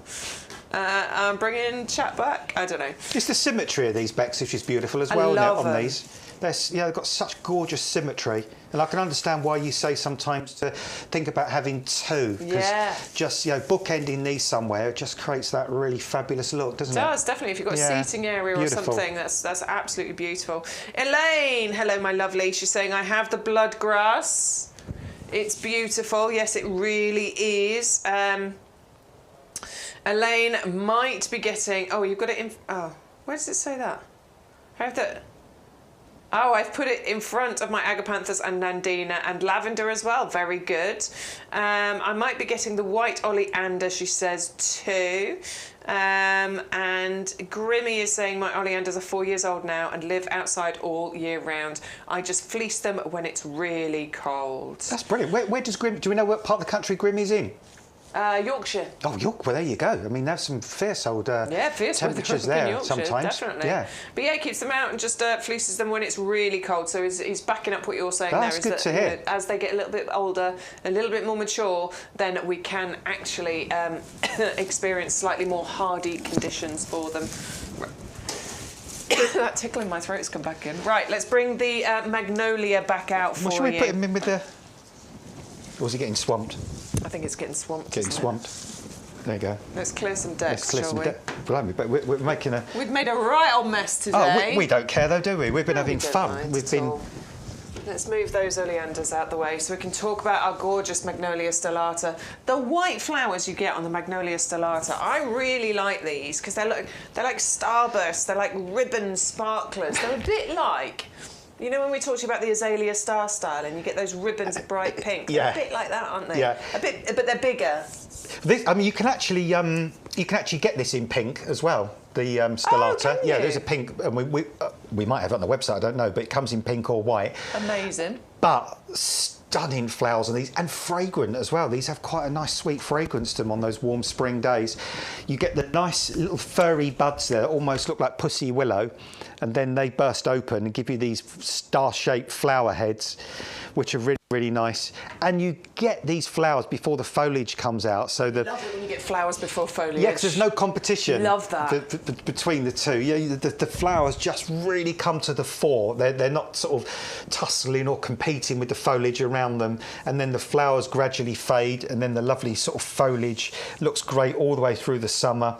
I'm bringing chat back. I don't know. It's the symmetry of these Bex, which is beautiful as well on these. They've got such gorgeous symmetry, and I can understand why you say sometimes to think about having two. Yeah. Just bookending these somewhere, it just creates that really fabulous look, doesn't it? It does, definitely. If you've got a seating area or something, that's absolutely beautiful. Elaine, hello, my lovely. She's saying I have the blood grass. It's beautiful. Yes, it really is. Elaine might be getting... Oh, you've got it in... Oh, where does it say that? I have that... Oh, I've put it in front of my agapanthus and nandina and lavender as well. Very good. I might be getting the white oleander, she says, too. And Grimmy is saying my oleanders are 4 years old now and live outside all year round. I just fleece them when it's really cold. That's brilliant. Where does Grim... Do we know what part of the country Grimmy's in? Yorkshire. Oh, York. Well, there you go. I mean, there's some fierce old temperatures there Yorkshire, sometimes. Definitely. Yeah. But yeah, he keeps them out and just fleeces them when it's really cold. So he's backing up what you're saying there. That's good to hear. You know, as they get a little bit older, a little bit more mature, then we can actually experience slightly more hardy conditions for them. That tickle in my throat's come back in. Right, let's bring the magnolia back out for you. Should we put him in with the... Or is he getting swamped? I think it's getting swamped. Getting swamped. There you go. Let's clear some decks, shall we? Blimey, but we're making a... We've made a right old mess today. Oh, we don't care though, do we? We've been having fun. Let's move those oleanders out the way so we can talk about our gorgeous Magnolia stellata. The white flowers you get on the Magnolia stellata, I really like these because they're like starbursts, they're like ribbon sparklers. They're a bit like... You know when we talked about the azalea star style and you get those ribbons of bright pink? Yeah. They're a bit like that, aren't they? Yeah. A bit, but they're bigger. I mean, you can actually get this in pink as well. The stellata. Oh, can you? Yeah, there's a pink, and we might have it on the website. I don't know, but it comes in pink or white. Amazing. But stunning flowers on these, and fragrant as well. These have quite a nice sweet fragrance to them on those warm spring days. You get the nice little furry buds there that almost look like pussy willow, and then they burst open and give you these star-shaped flower heads, which are really, really nice. And you get these flowers before the foliage comes out. So the Love it when you get flowers before foliage. Yeah, because there's no competition. Love that. Between the two. Yeah, the flowers just really come to the fore. They're not sort of tussling or competing with the foliage around them. And then the flowers gradually fade, and then the lovely sort of foliage looks great all the way through the summer.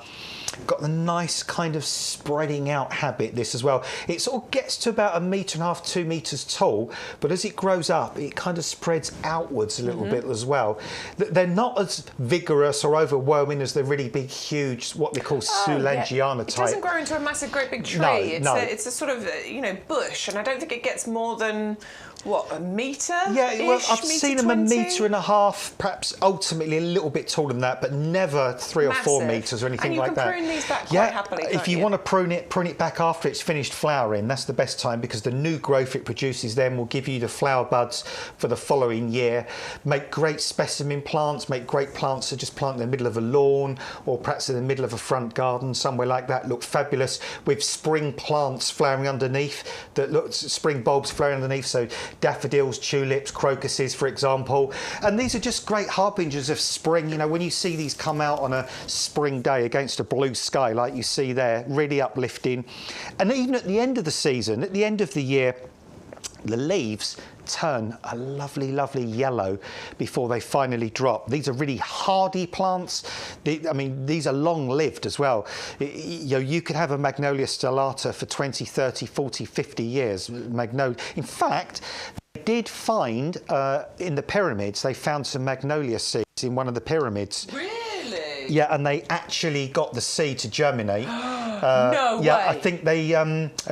Got the nice kind of spreading out habit, this as well. It sort of gets to about 1.5 meters, 2 meters tall, but as it grows up, it kind of spreads outwards a little bit as well. They're not as vigorous or overwhelming as the really big, huge, what they call Soulangiana type. It doesn't grow into a massive, great big tree. No, it's a sort of, bush, and I don't think it gets more than... What, 1 metre? Yeah, well, I've seen them 1.5 meters, perhaps ultimately a little bit taller than that, but never 3 or 4 meters or anything like that. And you can prune these back quite happily, can't if you want to prune it back after it's finished flowering. That's the best time, because the new growth it produces then will give you the flower buds for the following year. Make great specimen plants, make great plants to just plant in the middle of a lawn or perhaps in the middle of a front garden, somewhere like that. Look fabulous with spring plants flowering underneath, spring bulbs flowering underneath. So daffodils, tulips, crocuses, for example. And these are just great harbingers of spring. You know, when you see these come out on a spring day against a blue sky like you see there, really uplifting. And even at the end of the season, at the end of the year, the leaves turn a lovely, lovely yellow before they finally drop. These are really hardy plants. These are long-lived as well. You could have a Magnolia stellata for 20, 30, 40, 50 years. In fact, they did find in the pyramids, they found some magnolia seeds in one of the pyramids. Really? Yeah, and they actually got the seed to germinate. No way. Yeah, I think they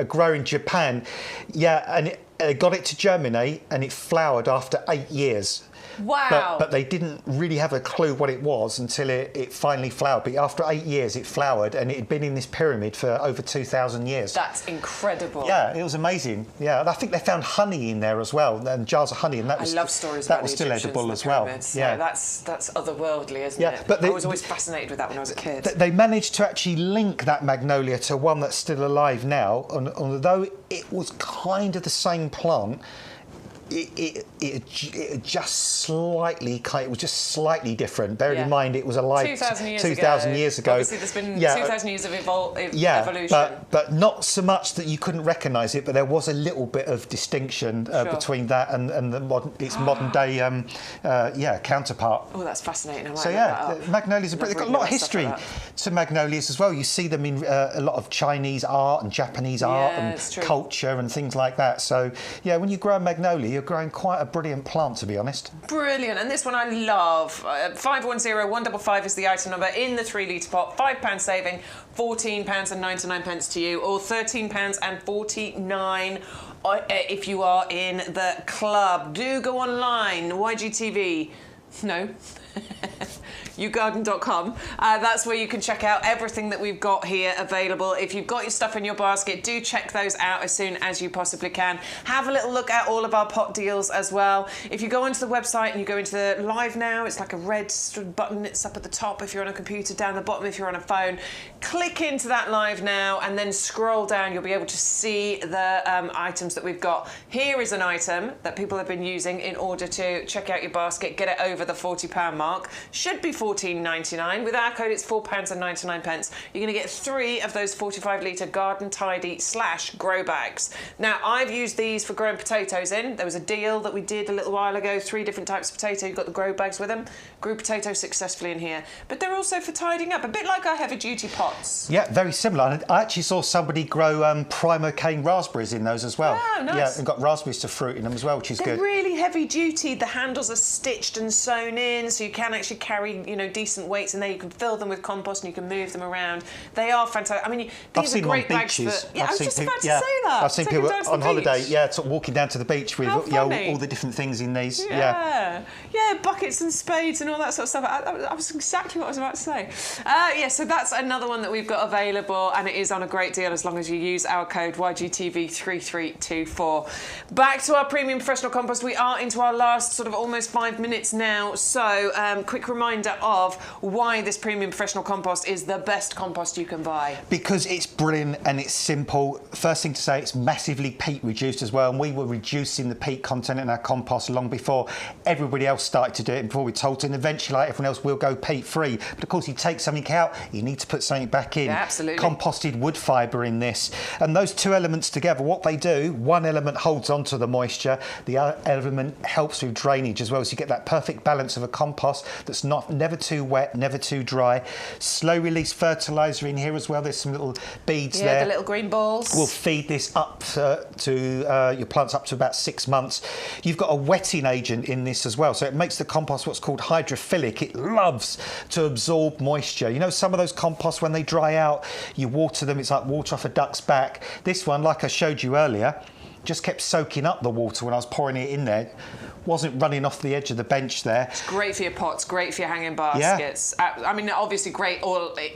grow in Japan. Yeah, and they got it to germinate, and it flowered after 8 years. Wow. But they didn't really have a clue what it was until it finally flowered. But after 8 years, it flowered, and it had been in this pyramid for over 2,000 years. That's incredible. Yeah, it was amazing. Yeah, and I think they found honey in there as well, and jars of honey, and that was... I love stories about that was the still Egyptians edible and the as well. pyramids. Yeah, that's otherworldly, isn't it? But I was always fascinated with that when I was a kid. They managed to actually link that magnolia to one that's still alive now, and although it was kind of the same plant, it just slightly different. Bearing in mind it was alive 2,000 years ago. Obviously, there's been 2,000 years of evolution. But not so much that you couldn't recognise it. But there was a little bit of distinction between that and its modern day counterpart. Oh, that's fascinating. I might So magnolias are. They've got a lot of history to magnolias as well. You see them in a lot of Chinese art and Japanese art and culture and things like that. So when you grow a magnolia, you're growing quite a brilliant plant, to be honest. Brilliant, and this one I love. 510155 is the item number in the 3 litre pot. £5 saving, £14.99 to you, or £13.49 if you are in the club. Do go online, YGTV. No. YouGarden.com. That's where you can check out everything that we've got here available. If you've got your stuff in your basket, do check those out as soon as you possibly can. Have a little look at all of our pot deals as well. If you go onto the website and you go into the Live Now, it's like a red button. It's up at the top if you're on a computer, down the bottom if you're on a phone. Click into that Live Now and then scroll down. You'll be able to see the items that we've got. Here is an item that people have been using in order to check out your basket, get it over the £40 mark. Should be £14.99. With our code, it's £4.99. You're going to get 3 of those 45 litre Garden Tidy / grow bags. Now, I've used these for growing potatoes in. There was a deal that we did a little while ago, 3 different types of potato. You've got the grow bags with them. Grew potatoes successfully in here. But they're also for tidying up, a bit like our heavy-duty pots. Yeah, very similar. I actually saw somebody grow primo cane raspberries in those as well. Oh, nice. Yeah, and got raspberries to fruit in them as well, which is They're good. really heavy-duty. The handles are stitched and sewn in, so you can actually carry, decent weights in there. You can fill them with compost and you can move them around. They are fantastic. I mean, these are great bags for... Yeah, I was just about to say that. I've seen people on holiday, sort of walking down to the beach with all the different things in these. Yeah, buckets and spades and all that sort of stuff. That was exactly what I was about to say. So that's another one that we've got available, and it is on a great deal as long as you use our code YGTV3324. Back to our premium professional compost. We are into our last sort of almost 5 minutes now. So, quick reminder of why this premium professional compost is the best compost you can buy. Because it's brilliant and it's simple. First thing to say, it's massively peat reduced as well, and we were reducing the peat content in our compost long before everybody else started to do it, before we told to, and eventually, like everyone else, we'll go peat free. But of course, you take something out, you need to put something back in. Yeah, absolutely. Composted wood fibre in this, and those 2 elements together, what they do, one element holds onto the moisture, the other element helps with drainage as well, so you get that perfect balance of a compost that's never too wet, never too dry. Slow release fertiliser in here as well. There's some little beads there. Yeah, the little green balls. We'll feed this up to your plants up to about 6 months. You've got a wetting agent in this as well, so it makes the compost what's called hydrophilic. It loves to absorb moisture. You know, some of those composts, when they dry out, you water them, it's like water off a duck's back. This one, like I showed you earlier, just kept soaking up the water when I was pouring it in there. Wasn't running off the edge of the bench there. It's great for your pots, great for your hanging baskets. Yeah. I mean, obviously great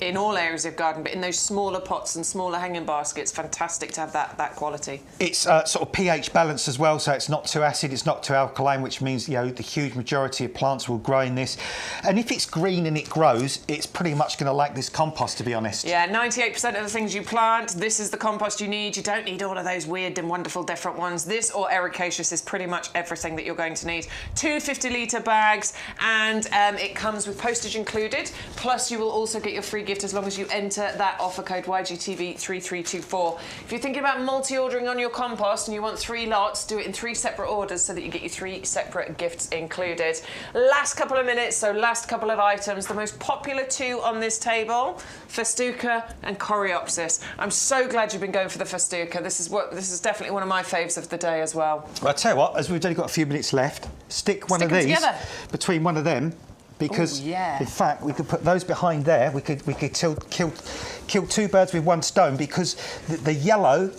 in all areas of garden, but in those smaller pots and smaller hanging baskets, fantastic to have that quality. It's sort of pH balanced as well, so it's not too acid, it's not too alkaline, which means, the huge majority of plants will grow in this. And if it's green and it grows, it's pretty much going to like this compost, to be honest. Yeah, 98% of the things you plant, this is the compost you need. You don't need all of those weird and wonderful different ones. This or ericaceous is pretty much everything that you're going to need. 2 50-litre bags, and it comes with postage included. Plus, you will also get your free gift as long as you enter that offer code YGTV3324. If you're thinking about multi-ordering on your compost and you want 3 lots, do it in 3 separate orders so that you get your 3 separate gifts included. Last couple of minutes, so last couple of items. The most popular 2 on this table, Festuca and Coreopsis. I'm so glad you've been going for the Festuca. This is definitely one of my faves of the day as well. I'll tell you what, as we've only got a few minutes left, stick one of these together between one of them, because in fact we could put those behind there. We could kill 2 birds with 1 stone, because the yellow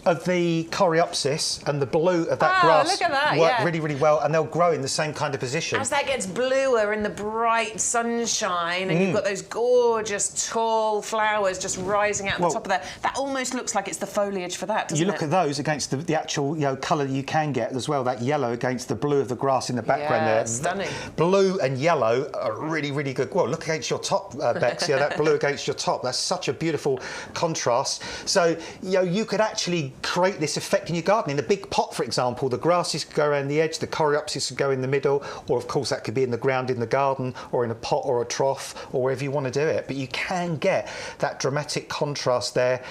of the Coreopsis and the blue of that grass work really, really well, and they'll grow in the same kind of position. As that gets bluer in the bright sunshine, and you've got those gorgeous tall flowers just rising out the top of that, that almost looks like it's the foliage for that, doesn't it? You look at those against the actual colour you can get as well, that yellow against the blue of the grass in the background there. Stunning. Blue and yellow are really, really good. Well, look against your top, Bex, that blue against your top. That's such a beautiful contrast. So, you could actually create this effect in your garden. In a big pot, for example, the grasses could go around the edge, the Coreopsis could go in the middle, or of course that could be in the ground in the garden, or in a pot or a trough, or wherever you want to do it. But you can get that dramatic contrast there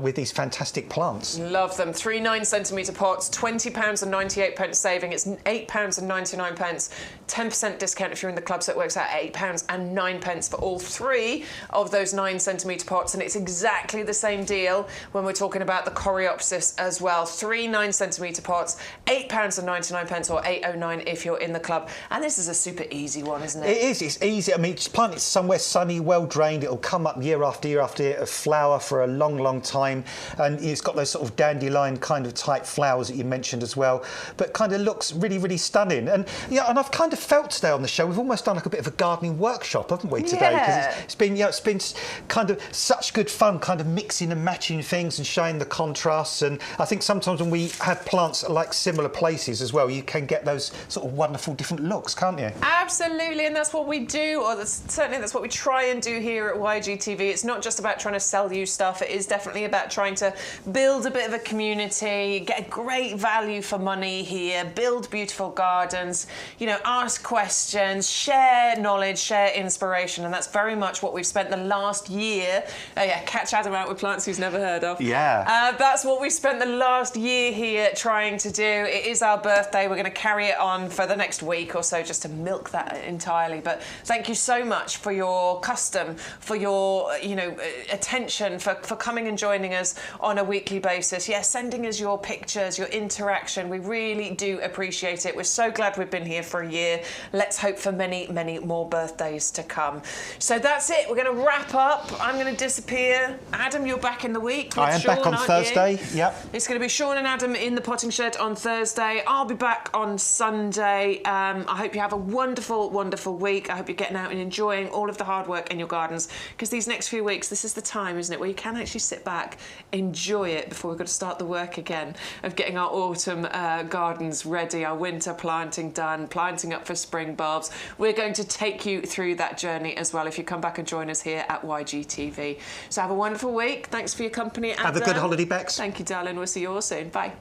with these fantastic plants. Love them. 3 9cm pots, £20.98 saving. It's £8.99. 10% discount if you're in the club, so it works out at £8.09 for all 3 of those 9cm pots, and it's exactly the same deal when we're talking about the Coreopsis synopsis as well. 3 9cm pots, £8.99 or £8.09 if you're in the club. And this is a super easy one, isn't it? It is, it's easy. I mean, just plant it somewhere sunny, well drained. It'll come up year after year after year of flower for a long, long time. And it's got those sort of dandelion kind of type flowers that you mentioned as well. But kind of looks really, really stunning. And yeah, and I've kind of felt today on the show, we've almost done like a bit of a gardening workshop, haven't we, today? Because it's been, it's been kind of such good fun, kind of mixing and matching things and showing the contrasts. And I think sometimes when we have plants at like similar places as well, you can get those sort of wonderful different looks, can't you? Absolutely, and that's what we do, or certainly that's what we try and do here at YGTV. It's not just about trying to sell you stuff, it is definitely about trying to build a bit of a community, get a great value for money here, build beautiful gardens, you know, ask questions, share knowledge, share inspiration, and that's very much what we've spent the last year. Catch Adam out with plants he's never heard of. Yeah. That's what we've spent the last year here trying to do. It is our birthday. We're going to carry it on for the next week or so just to milk that entirely. But thank you so much for your custom, for your, attention, for coming and joining us on a weekly basis. Yeah, sending us your pictures, your interaction. We really do appreciate it. We're so glad we've been here for a year. Let's hope for many, many more birthdays to come. So that's it. We're going to wrap up. I'm going to disappear. Adam, you're back in the week. I am back on Thursday. Yep. It's going to be Sean and Adam in the potting shed on Thursday. I'll be back on Sunday. I hope you have a wonderful, wonderful week. I hope you're getting out and enjoying all of the hard work in your gardens, because these next few weeks, this is the time, isn't it, where you can actually sit back, enjoy it before we've got to start the work again of getting our autumn gardens ready, our winter planting done, planting up for spring bulbs. We're going to take you through that journey as well if you come back and join us here at YGTV. So have a wonderful week. Thanks for your company, Adam. Have a good holiday, Bex. Thank you, darling. We'll see you all soon. Bye.